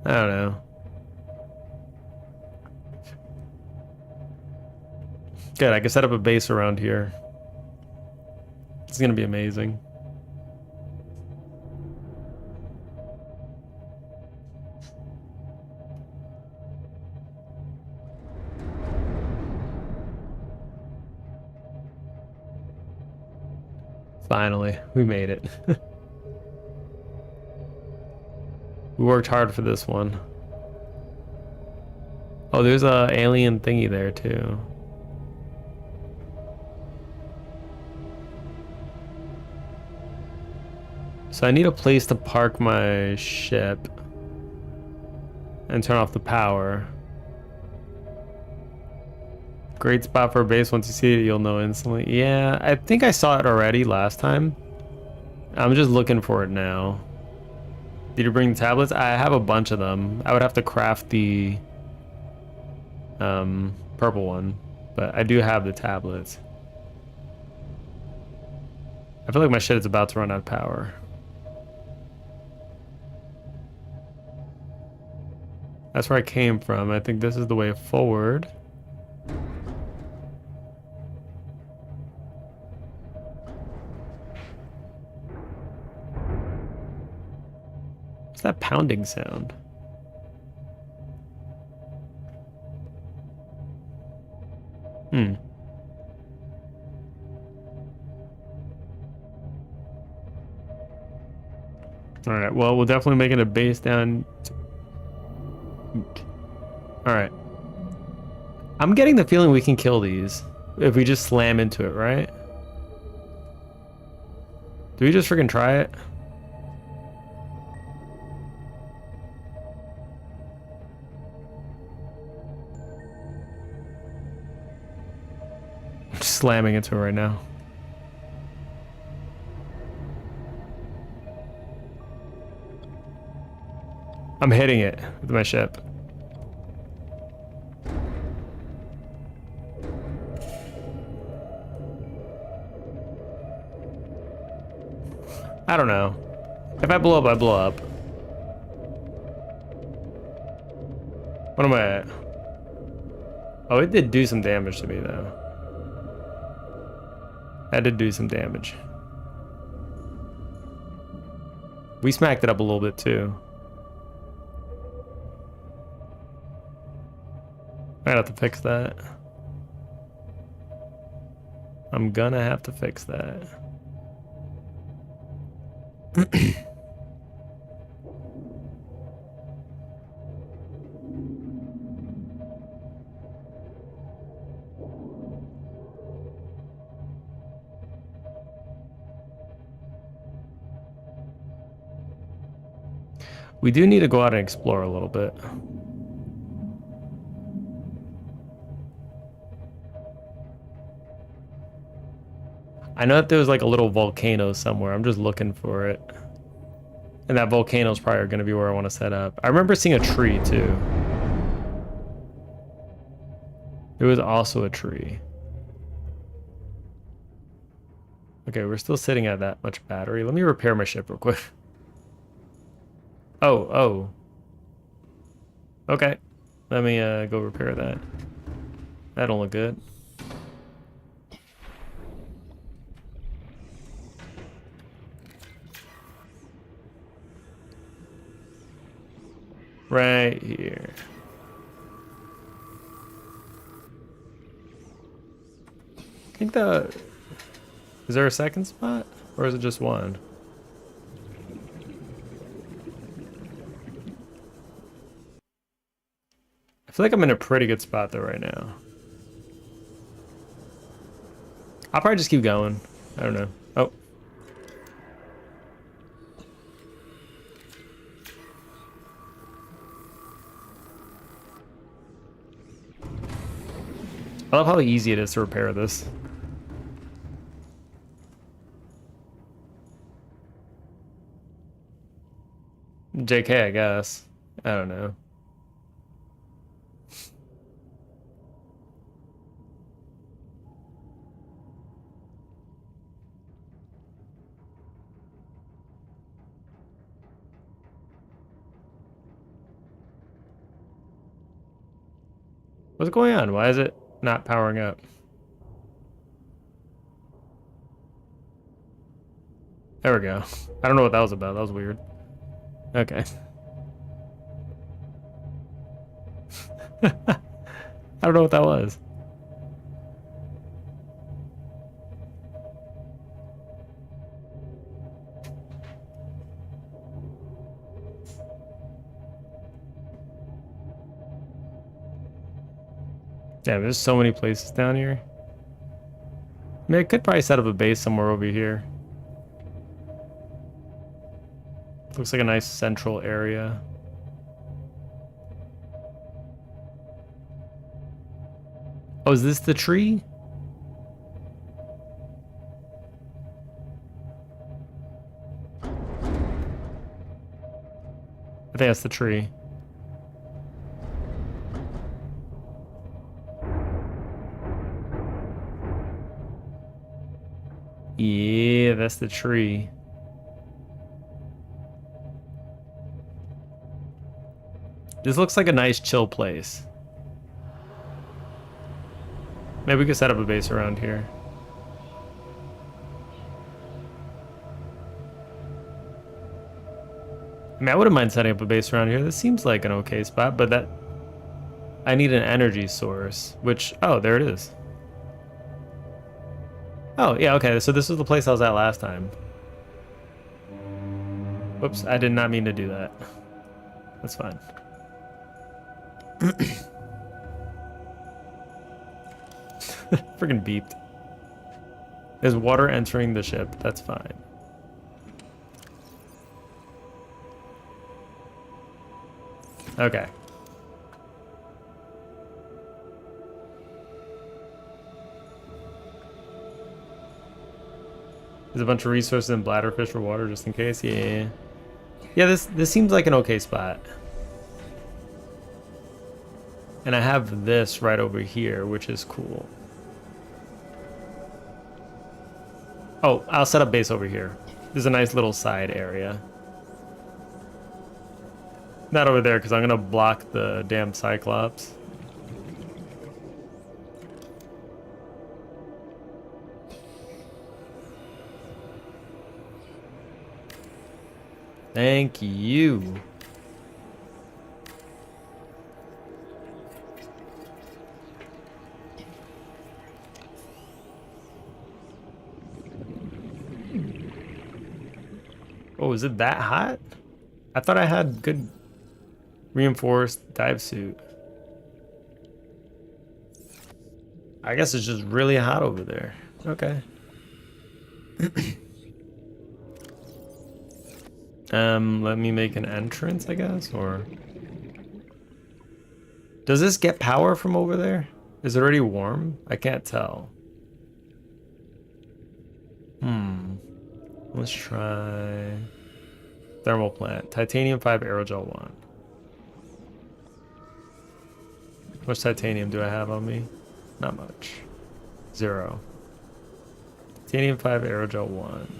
[SPEAKER 1] I don't know. Good, I can set up a base around here. is gonna be amazing. Finally, we made it. We worked hard for this one. Oh, there's a alien thingy there too. So I need a place to park my ship and turn off the power. Great spot for a base. Once you see it, you'll know instantly. Yeah, I think I saw it already last time. I'm just looking for it now. Did you bring the tablets? I have a bunch of them. I would have to craft the purple one, but I do have the tablets. I feel like my shit is about to run out of power. That's where I came from. I think this is the way forward. What's that pounding sound? All right, well, we'll definitely make it a base down. All right. I'm getting the feeling we can kill these if we just slam into it, right? Do we just freaking try it? I'm just slamming into it right now. I'm hitting it with my ship. I don't know. If I blow up, I blow up. What am I at? Oh, it did do some damage to me, though. That did do some damage. We smacked it up a little bit, too. I have to fix that. I'm gonna have to fix that. We do need to go out and explore a little bit. I know that there was like a little volcano somewhere. I'm just looking for it. And that volcano is probably going to be where I want to set up. I remember seeing a tree too. There was also a tree. Okay, we're still sitting at that much battery. Let me repair my ship real quick. Oh. Okay. Let me go repair that. That don't look good. Right here. I think is there a second spot? Or is it just one? I feel like I'm in a pretty good spot though right now. I'll probably just keep going. I don't know. Oh. I love how easy it is to repair this. JK, I guess. I don't know. What's going on? Why is it not powering up? There we go. I don't know what that was about. That was weird. Okay. I don't know what that was. Damn, there's so many places down here. I mean, I could probably set up a base somewhere over here. Looks like a nice central area. Oh, is this the tree? I think that's the tree. Yeah, that's the tree. This looks like a nice chill place. Maybe we could set up a base around here. I mean, I wouldn't mind setting up a base around here. This seems like an okay spot, but that... I need an energy source, which... Oh, there it is. Oh, yeah, okay, so this was the place I was at last time. Whoops, I did not mean to do that. That's fine. Friggin' beeped. There's water entering the ship. That's fine. Okay. There's a bunch of resources and bladderfish for water just in case. Yeah. Yeah, this seems like an okay spot. And I have this right over here, which is cool. Oh, I'll set up base over here. There's a nice little side area. Not over there, because I'm going to block the damn Cyclops. Thank you. Oh, is it that hot? I thought I had good reinforced dive suit. I guess it's just really hot over there. Okay. Let me make an entrance, I guess, or... Does this get power from over there? Is it already warm? I can't tell. Let's try... Thermal plant. Titanium 5 aerogel 1. How much titanium do I have on me? Not much. 0. Titanium 5 aerogel 1.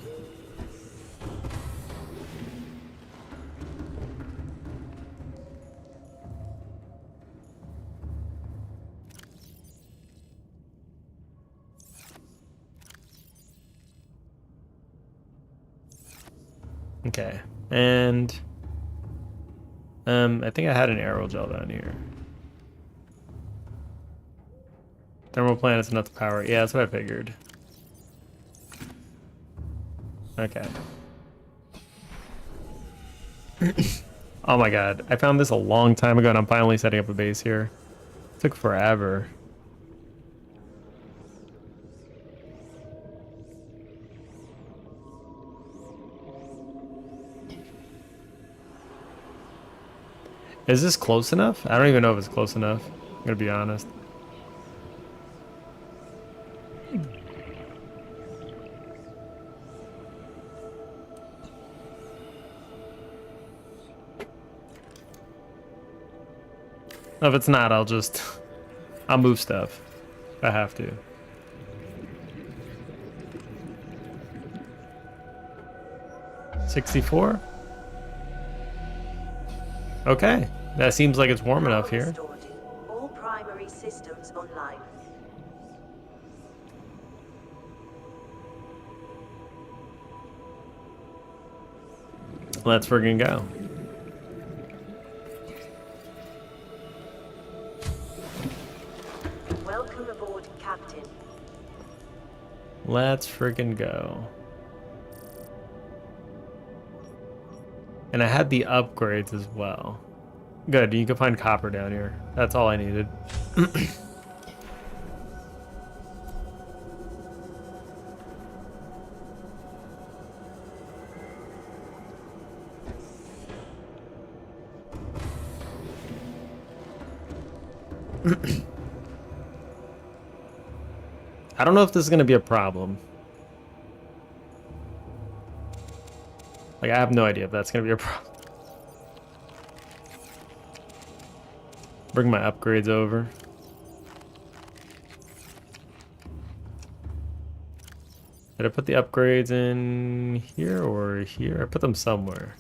[SPEAKER 1] Okay, and I think I had an aerogel down here. Thermal plant is enough to power. Yeah, that's what I figured. Okay. Oh my god, I found this a long time ago and I'm finally setting up a base here. It took forever. Is this close enough? I don't even know if it's close enough. I'm gonna be honest. If it's not, I'll move stuff if I have to. $64? Okay. That seems like it's warm enough here.
[SPEAKER 4] All primary systems online.
[SPEAKER 1] Let's friggin' go.
[SPEAKER 4] Welcome aboard, Captain.
[SPEAKER 1] Let's friggin' go. And I had the upgrades as well. Good, you can find copper down here. That's all I needed. I don't know if this is going to be a problem. Like, I have no idea if that's going to be a problem. Bring my upgrades over. Did I put the upgrades in here or here? I put them somewhere.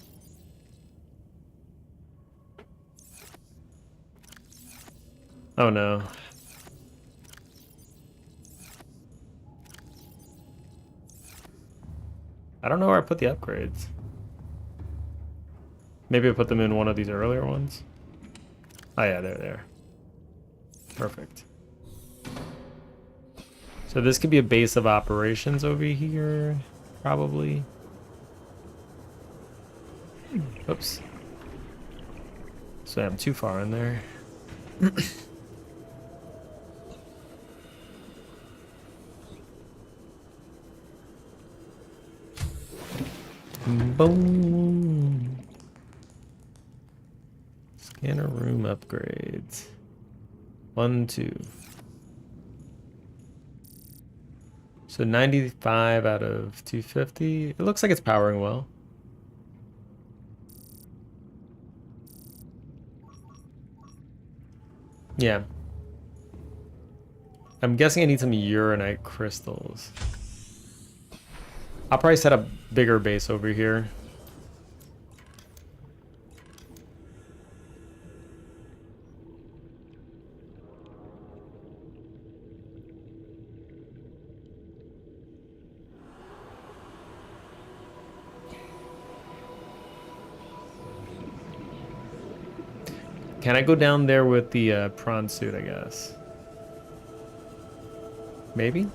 [SPEAKER 1] Oh no. I don't know where I put the upgrades. Maybe I put them in one of these earlier ones. Oh yeah, they're there. Perfect. So this could be a base of operations over here, probably. Oops. So I'm too far in there. Boom. Scanner room upgrades. 1, 2. So 95 out of 250. It looks like it's powering well. Yeah. I'm guessing I need some uranite crystals. I'll probably set a bigger base over here. Can I go down there with the prawn suit, I guess? Maybe?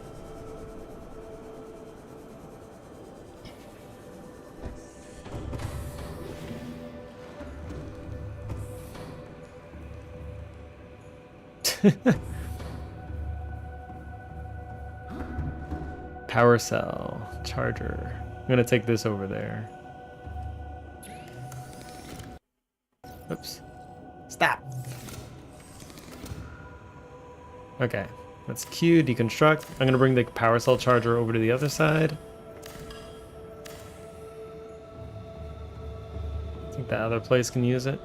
[SPEAKER 1] Power cell, charger. I'm gonna take this over there. Oops. Stop. Okay, that's Q, deconstruct. I'm gonna bring the power cell charger over to the other side. I think the other place can use it.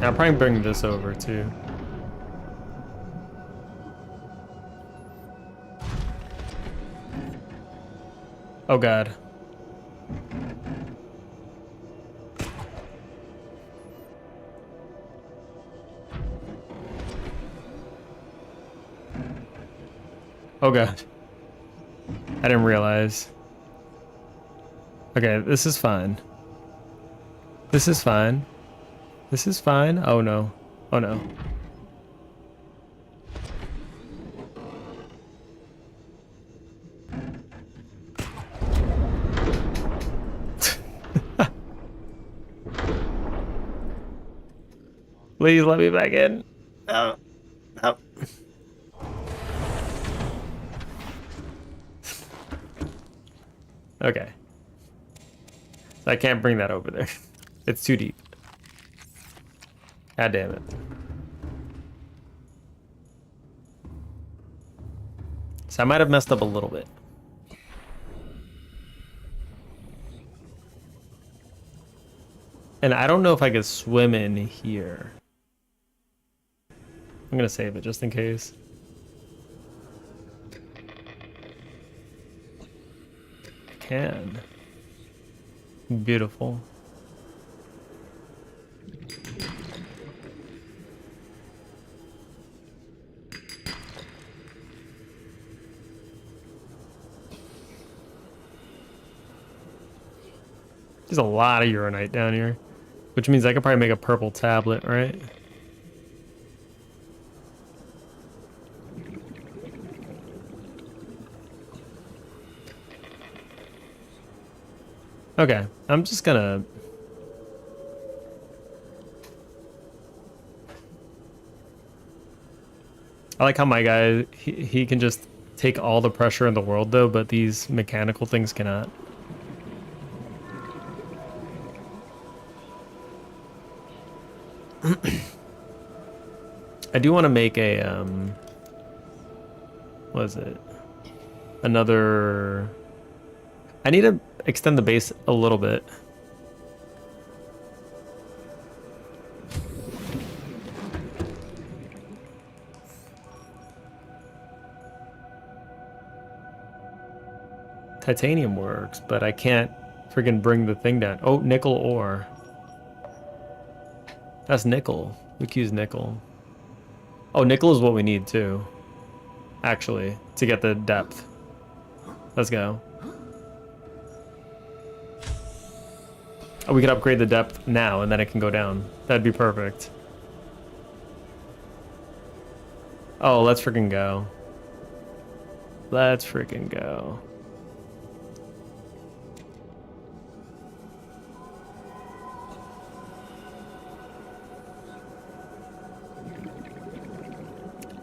[SPEAKER 1] I'll probably bring this over too. Oh god. Oh god. I didn't realize. Okay, this is fine. This is fine. This is fine. Oh no. Oh no. Please let me back in. No. No. Okay. So I can't bring that over there. It's too deep. God damn it. So I might have messed up a little bit. And I don't know if I could swim in here. I'm gonna save it just in case. I can. There's a lot of uranite down here, which means I could probably make a purple tablet, right? Okay, I'm just gonna... I like how my guy, he can just take all the pressure in the world though, but these mechanical things cannot. I do want to make a, what is it? Another... I need to extend the base a little bit. Titanium works, but I can't friggin' bring the thing down. Oh, nickel ore. That's nickel. We can use nickel. Oh, nickel is what we need too, actually, to get the depth. Let's go. Oh, we could upgrade the depth now and then it can go down. That'd be perfect. Oh, let's freaking go. Let's freaking go.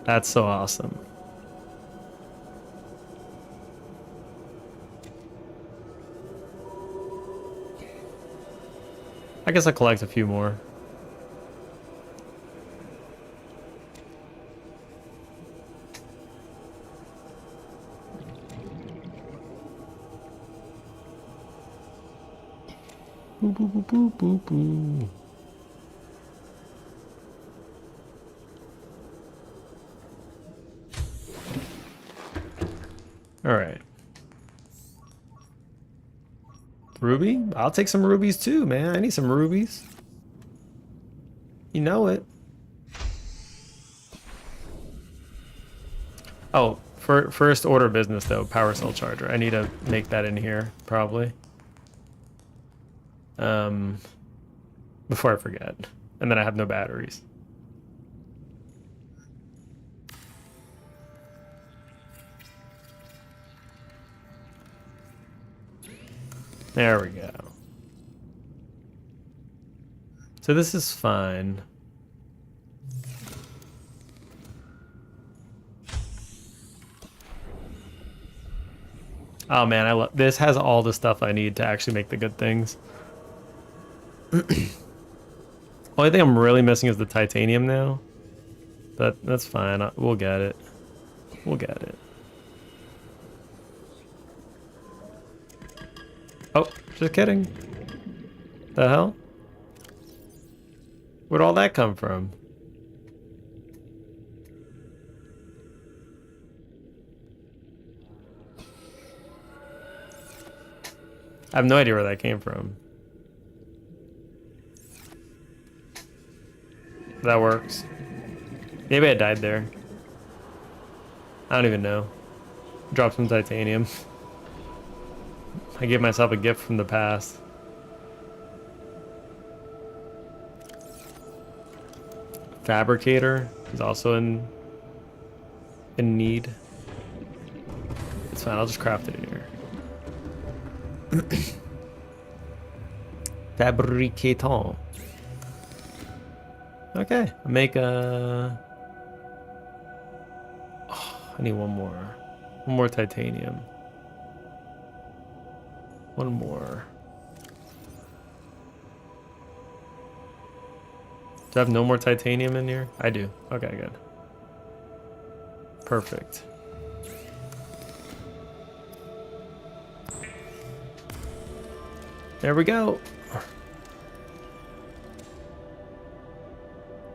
[SPEAKER 1] That's so awesome. I guess I'll collect a few more. Boo, boo, boo, boo, boo, boo. All right. Ruby? I'll take some rubies too, man. I need some rubies. You know it. Oh, for first order business though, power cell charger. I need to make that in here, probably. Before I forget. And then I have no batteries. There we go. So this is fine. Oh man, I love this. Has all the stuff I need to actually make the good things. Only thing I'm really missing is the titanium now, but that's fine. We'll get it. We'll get it. Oh, just kidding. The hell? Where'd all that come from? I have no idea where that came from. That works. Maybe I died there. I don't even know. Dropped some titanium. I gave myself a gift from the past. Fabricator is also in need. It's fine, I'll just craft it in here. Fabricator. Okay, I'll make a... Oh, I need one more. One more titanium. One more. Do I have no more titanium in here? I do. Okay, good. Perfect. There we go.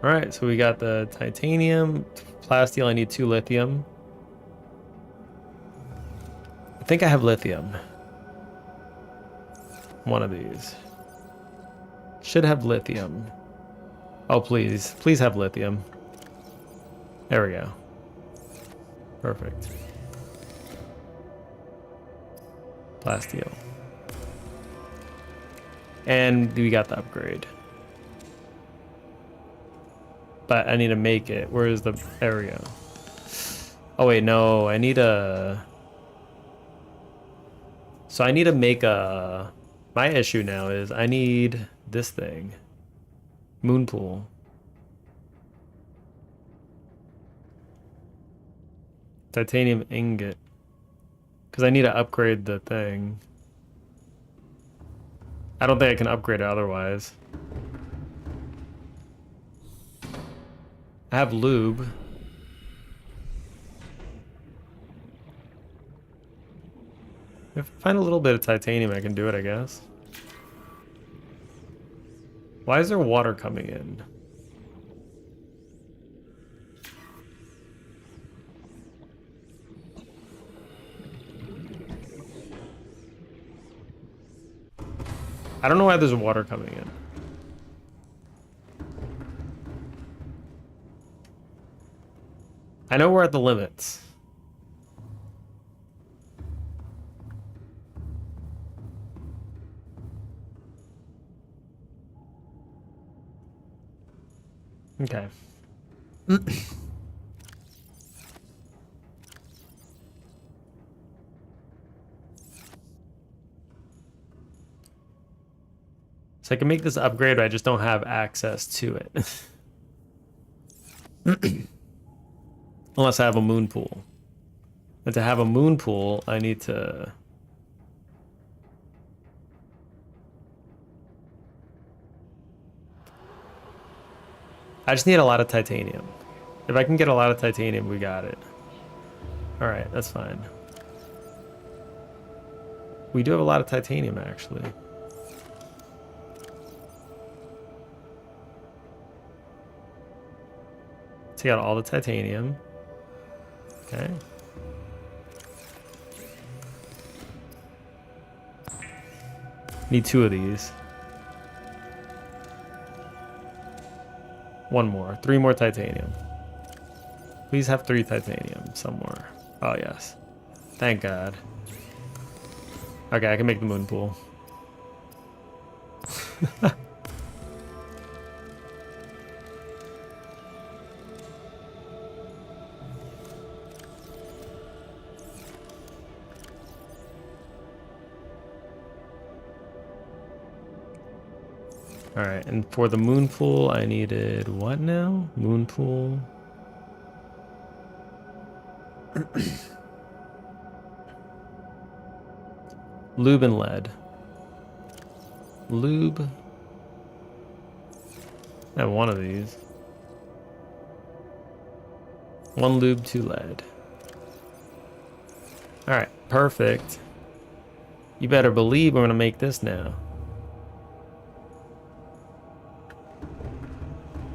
[SPEAKER 1] Alright, so we got the titanium, plasteel, I need 2 lithium. I think I have lithium. One of these. Should have lithium. Oh, please. Please have lithium. There we go. Perfect. Plasteel. And we got the upgrade. But I need to make it. Where is the area? Oh wait, no, I need a... So I need to make a... My issue now is I need this thing. Moon pool. Titanium ingot. Because I need to upgrade the thing. I don't think I can upgrade it otherwise. I have lube. If I find a little bit of titanium, I can do it, I guess. Why is there water coming in? I don't know why there's water coming in. I know we're at the limits. Okay. So I can make this upgrade, but I just don't have access to it. Unless I have a moon pool. And to have a moon pool, I need to... I just need a lot of titanium. If I can get a lot of titanium, we got it. Alright, that's fine. We do have a lot of titanium, actually. Take out all the titanium. Okay. Need 2 of these. 1 more. 3 more titanium. Please have 3 titanium somewhere. Oh, yes. Thank God. Okay, I can make the moon pool. Alright, and for the moon pool, I needed what now? Moon pool. Lube and lead. Lube. I have 1 of these. 1 lube, 2 lead. Alright, perfect. You better believe we're gonna make this now.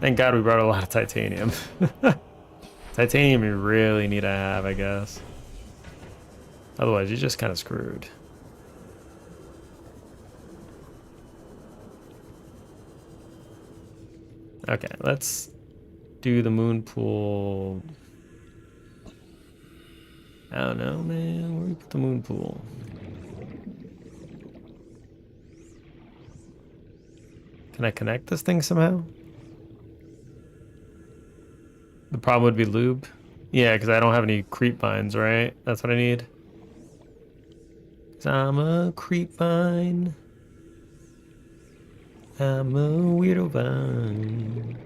[SPEAKER 1] Thank God we brought a lot of titanium. Titanium you really need to have, I guess. Otherwise, you're just kind of screwed. Okay, let's do the moon pool. I don't know, man. Where do we put the moon pool? Can I connect this thing somehow? The problem would be lube. Yeah, because I don't have any creep vines, right? That's what I need. 'Cause I'm a creep vine. I'm a weirdo vine.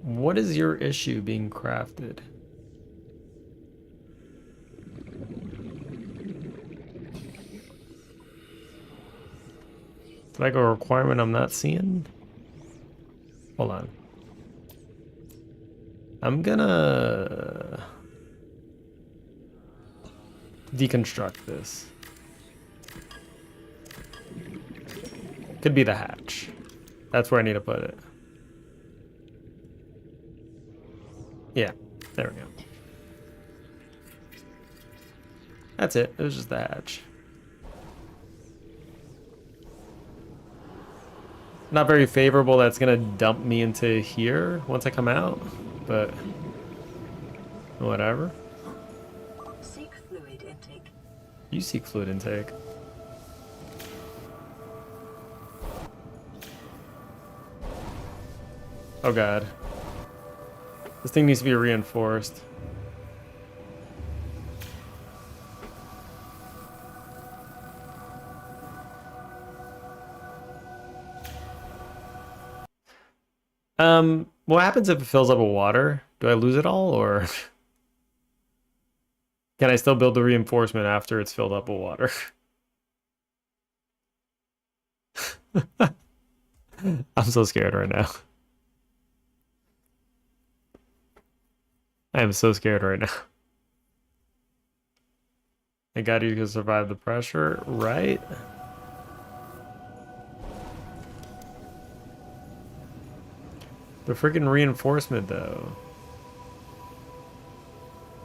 [SPEAKER 1] What is your issue being crafted? Like a requirement I'm not seeing? Hold on. I'm gonna deconstruct this. Could be the hatch. That's where I need to put it. Yeah, there we go. That's it. It was just the hatch. not very favorable that's gonna dump me into here once I come out, but whatever.
[SPEAKER 4] Seek fluid intake.
[SPEAKER 1] You seek fluid intake. Oh god. This thing needs to be reinforced. What happens if it fills up with water? Do I lose it all, or can I still build the reinforcement after it's filled up with water? I'm so scared right now. I am so scared right now. I got you to survive the pressure, right? The freaking reinforcement, though.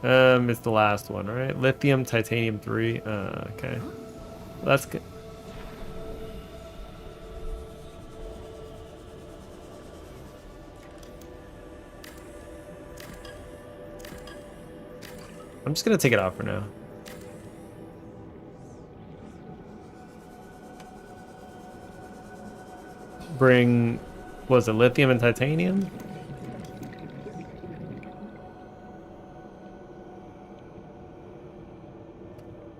[SPEAKER 1] It's the last one, right? Lithium, titanium 3. Okay. Well, that's good. I'm just gonna take it off for now. Bring, was it lithium and titanium?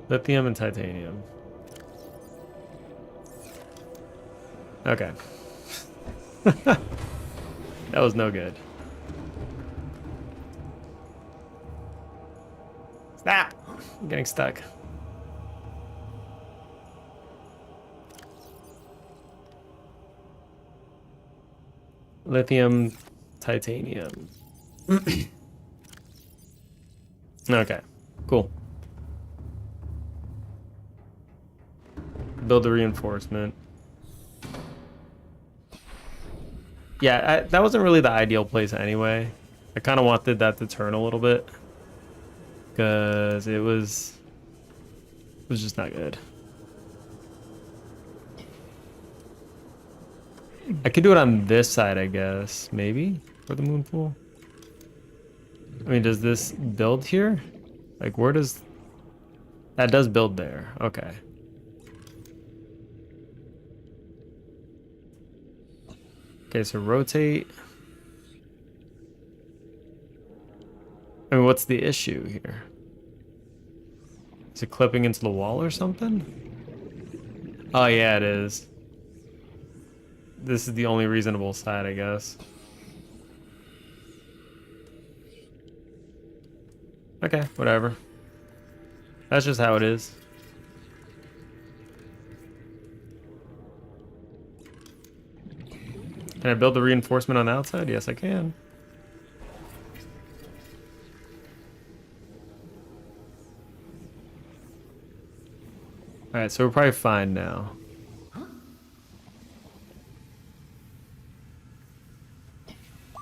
[SPEAKER 1] Lithium and titanium. Okay. That was no good. Snap! I'm getting stuck. Lithium, titanium. Okay, cool. Build the reinforcement. Yeah, that wasn't really the ideal place anyway. I kind of wanted that to turn a little bit, because it was just not good. I could do it on this side, I guess, maybe, for the moon pool. I mean, does this build here? Like, where does... That does build there. Okay. Okay, so rotate. I mean, what's the issue here? Is it clipping into the wall or something? Oh, yeah, it is. This is the only reasonable side, I guess. Okay, whatever. That's just how it is. Can I build the reinforcement on the outside? Yes, I can. Alright, so we're probably fine now.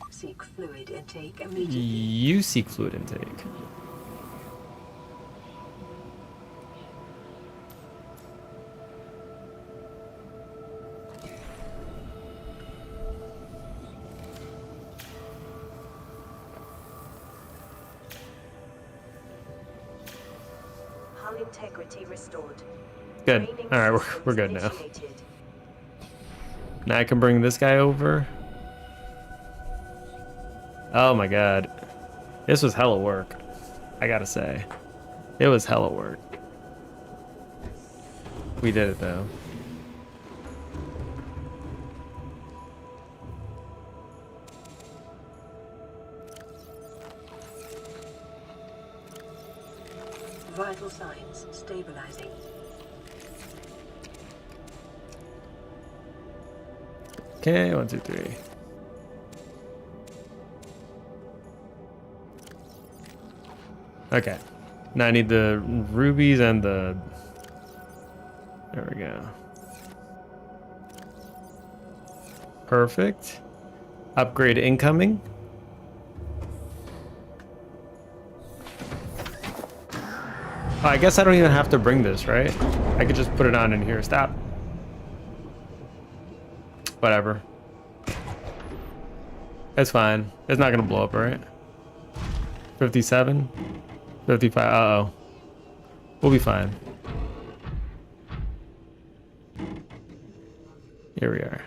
[SPEAKER 4] Seek fluid intake immediately.
[SPEAKER 1] You seek fluid intake.
[SPEAKER 4] Hull integrity restored.
[SPEAKER 1] Good.
[SPEAKER 4] Training
[SPEAKER 1] Alright,
[SPEAKER 4] systems
[SPEAKER 1] we're good now.
[SPEAKER 4] initiated.
[SPEAKER 1] Now I can bring this guy over. Oh my god. This was hella work. I gotta say. It was hella work. We did it though.
[SPEAKER 4] Vital signs stabilizing.
[SPEAKER 1] Okay, 1, 2, 3. Okay. Now I need the rubies and the... There we go. Perfect. Upgrade incoming. Oh, I guess I don't even have to bring this, right? I could just put it on in here. Stop. Whatever. It's fine. It's not gonna blow up, right? 57? 55. Uh-oh. We'll be fine. Here we are.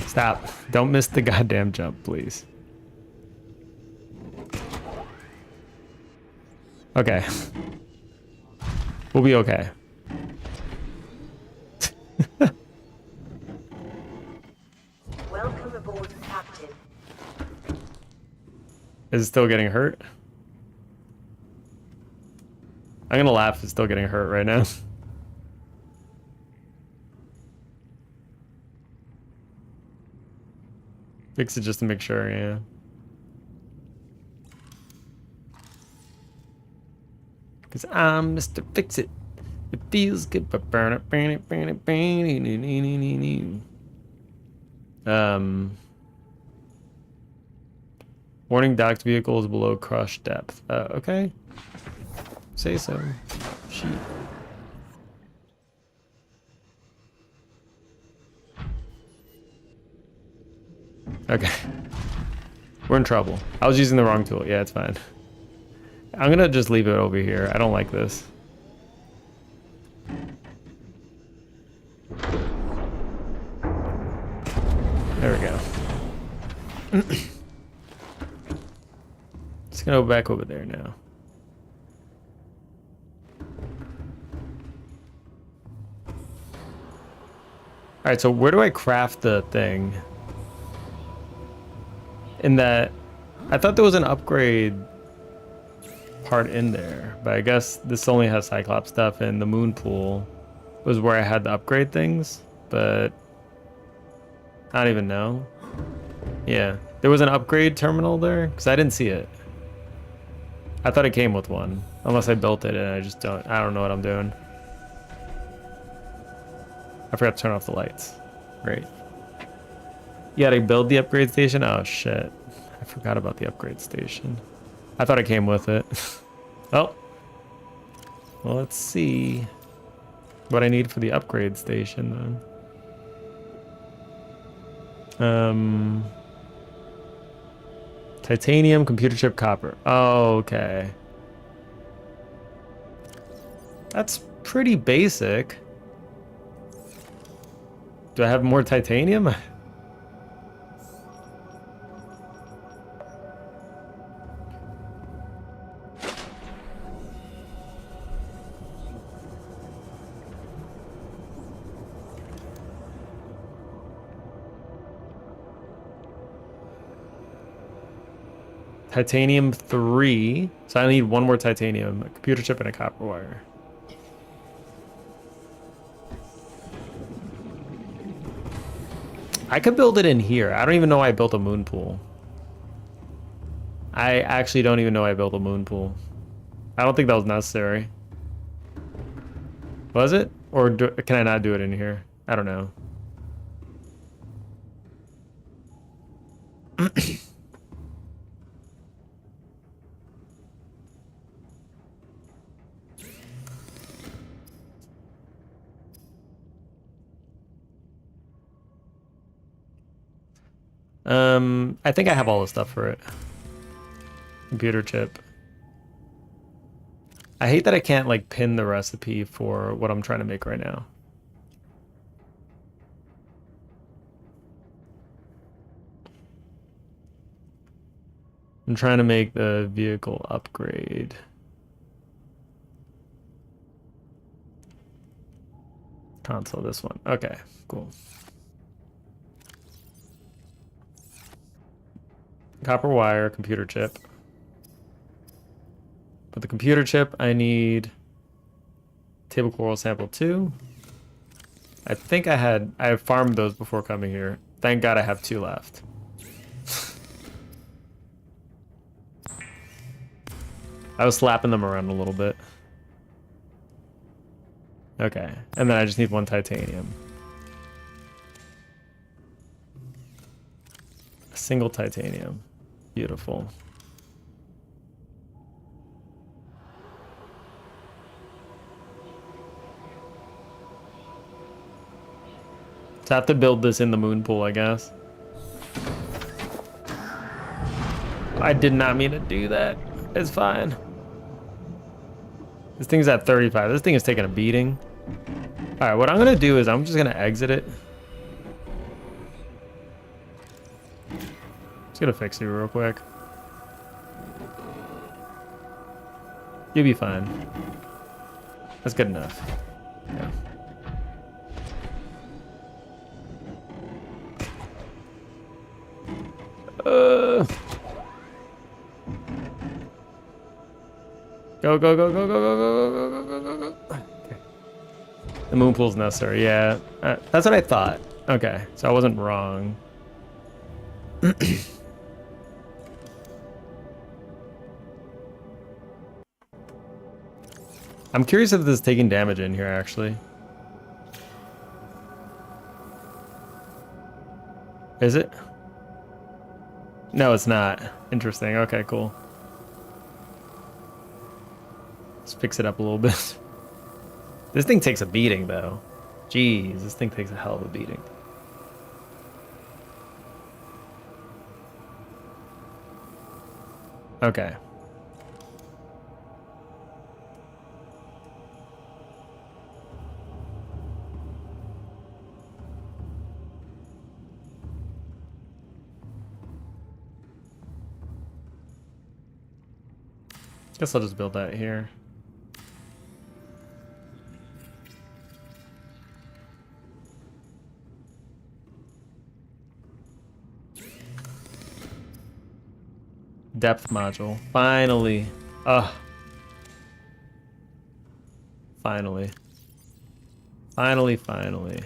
[SPEAKER 1] Stop. Don't miss the goddamn jump, please. Okay. We'll be okay.
[SPEAKER 4] Welcome aboard, Captain.
[SPEAKER 1] Is it still getting hurt? I'm gonna laugh. It's still getting hurt right now. Fix it just to make sure, yeah. Cause I'm Mr. Fix It. It feels good. Warning, docked vehicle is below crush depth. Okay. Say so. Sheet. Okay. We're in trouble. I was using the wrong tool. Yeah, it's fine. I'm gonna just leave it over here. I don't like this. There we go. Just gonna go back over there now. Alright, so where do I craft the thing? In that, I thought there was an upgrade part in there, but I guess this only has Cyclops stuff, and the moon pool was where I had the upgrade things, but I don't even know. Yeah, there was an upgrade terminal there, because I didn't see it. I thought it came with one, unless I built it and I don't know what I'm doing. I forgot to turn off the lights. Great. You gotta build the upgrade station? Oh shit. I forgot about the upgrade station. I thought it came with it. Oh. Well, let's see what I need for the upgrade station then. Titanium, computer chip, copper. Oh, okay. That's pretty basic. Do I have more titanium? Titanium 3. So I need one more titanium, a computer chip, and a copper wire. I could build it in here. I don't even know I built a moon pool. I actually don't even know I built a moon pool. I don't think that was necessary. Was it? Or can I not do it in here? I don't know. I think I have all the stuff for it. Computer chip. I hate that I can't like pin the recipe for what I'm trying to make right now. I'm trying to make the vehicle upgrade. Console, this one. Okay, cool. Copper wire, computer chip. For the computer chip, I need table coral sample 2. I think I farmed those before coming here. Thank God I have 2 left. I was slapping them around a little bit. Okay, and then I just need 1 titanium. A single titanium. Beautiful. So I have to build this in the moon pool, I guess. I did not mean to do that. It's fine. This thing's at 35. This thing is taking a beating. All right, what I'm gonna do is I'm just gonna exit it. Just gonna fix you real quick. You'll be fine. That's good enough. Yeah. Go, go, go, go, go, go, go, go, go, go, go, go. Okay. The moon pool's necessary, yeah. That's what I thought. Okay, so I wasn't wrong. I'm curious if this is taking damage in here, actually. Is it? No, it's not. Interesting. Okay, cool. Let's fix it up a little bit. This thing takes a beating, though. Jeez, this thing takes a hell of a beating. Okay. Guess I'll just build that here. Depth module. Finally. Finally. Finally.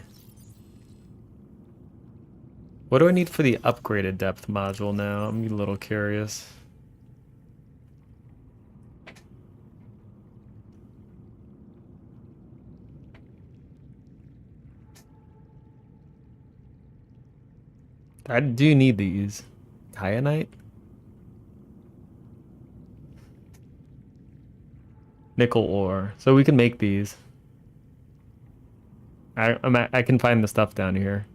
[SPEAKER 1] What do I need for the upgraded depth module now? I'm a little curious. I do need these. Kyanite? Nickel ore. So we can make these. I can find the stuff down here.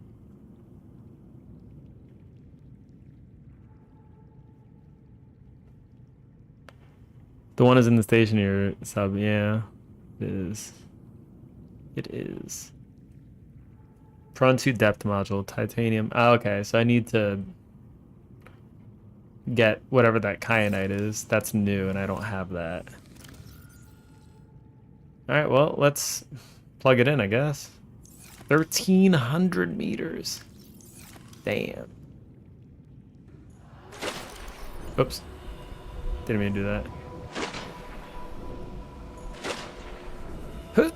[SPEAKER 1] The one is in the stationary sub, yeah. It is. It is. Prawn suit depth module, titanium. Oh, okay, so I need to get whatever that kyanite is. That's new, and I don't have that. All right, well, let's plug it in, I guess. 1,300 meters. Damn. Oops. Didn't mean to do that. Huh.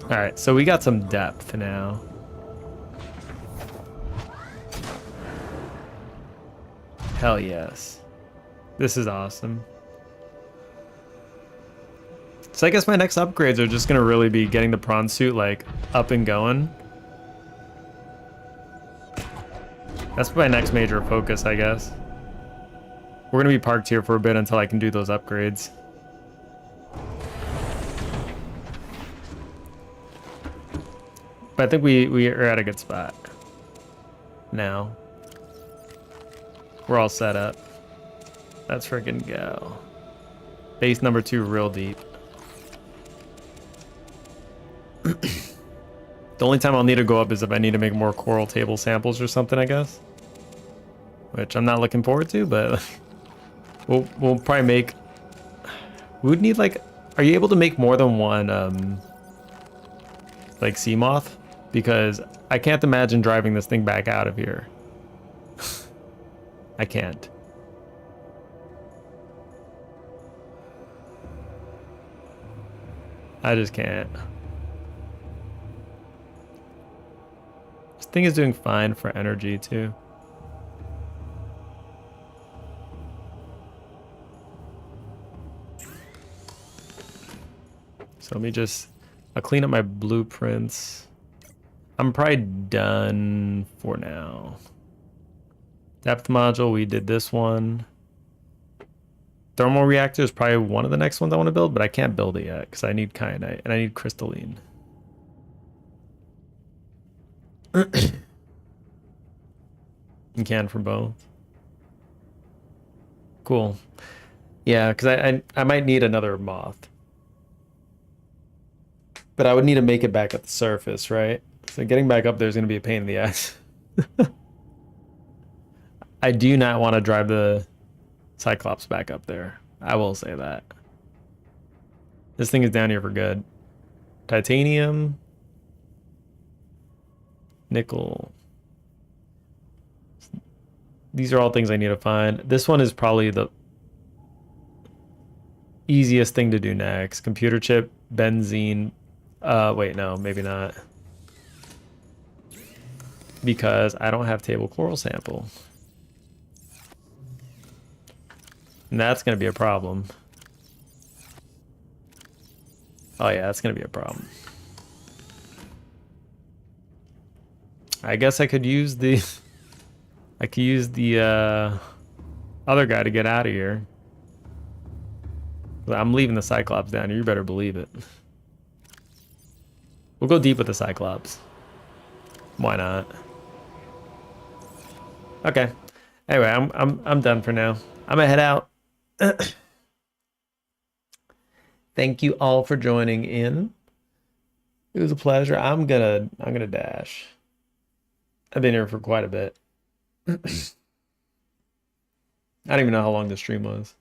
[SPEAKER 1] All right, so we got some depth now. Hell yes. This is awesome. So I guess my next upgrades are just gonna really be getting the prawn suit like up and going. That's my next major focus, I guess. We're gonna be parked here for a bit until I can do those upgrades. But I think we are at a good spot now. We're all set up. Let's freaking go. Base number 2 real deep. The only time I'll need to go up is if I need to make more coral table samples or something, I guess. Which I'm not looking forward to, but we'll probably make... We would need like... Are you able to make more than one like sea moth? Because I can't imagine driving this thing back out of here. I can't. I just can't. This thing is doing fine for energy too. So let me just... I'll clean up my blueprints. I'm probably done for now. Depth module, we did this one. Thermal reactor is probably one of the next ones I want to build, but I can't build it yet because I need kyanite and I need crystalline. You can for both. Cool. Yeah, because I might need another moth. But I would need to make it back at the surface, right? So getting back up there is going to be a pain in the ass. I do not want to drive the Cyclops back up there. I will say that. This thing is down here for good. Titanium. Nickel. These are all things I need to find. This one is probably the easiest thing to do next. Computer chip, benzene. Wait, no, maybe not. Because I don't have table coral sample. And that's going to be a problem. Oh yeah, that's going to be a problem. I guess I could use the... I could use the other guy to get out of here. I'm leaving the Cyclops down here. You better believe it. We'll go deep with the Cyclops. Why not? Okay. Anyway, I'm done for now. I'm gonna head out. Thank you all for joining in. It was a pleasure. I'm gonna dash. I've been here for quite a bit. I don't even know how long the stream was.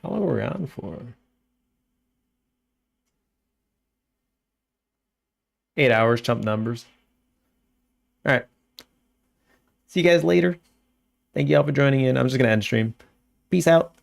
[SPEAKER 1] How long were we on for? 8 hours, chump numbers. All right. See you guys later. Thank you all for joining in. I'm just going to end stream. Peace out.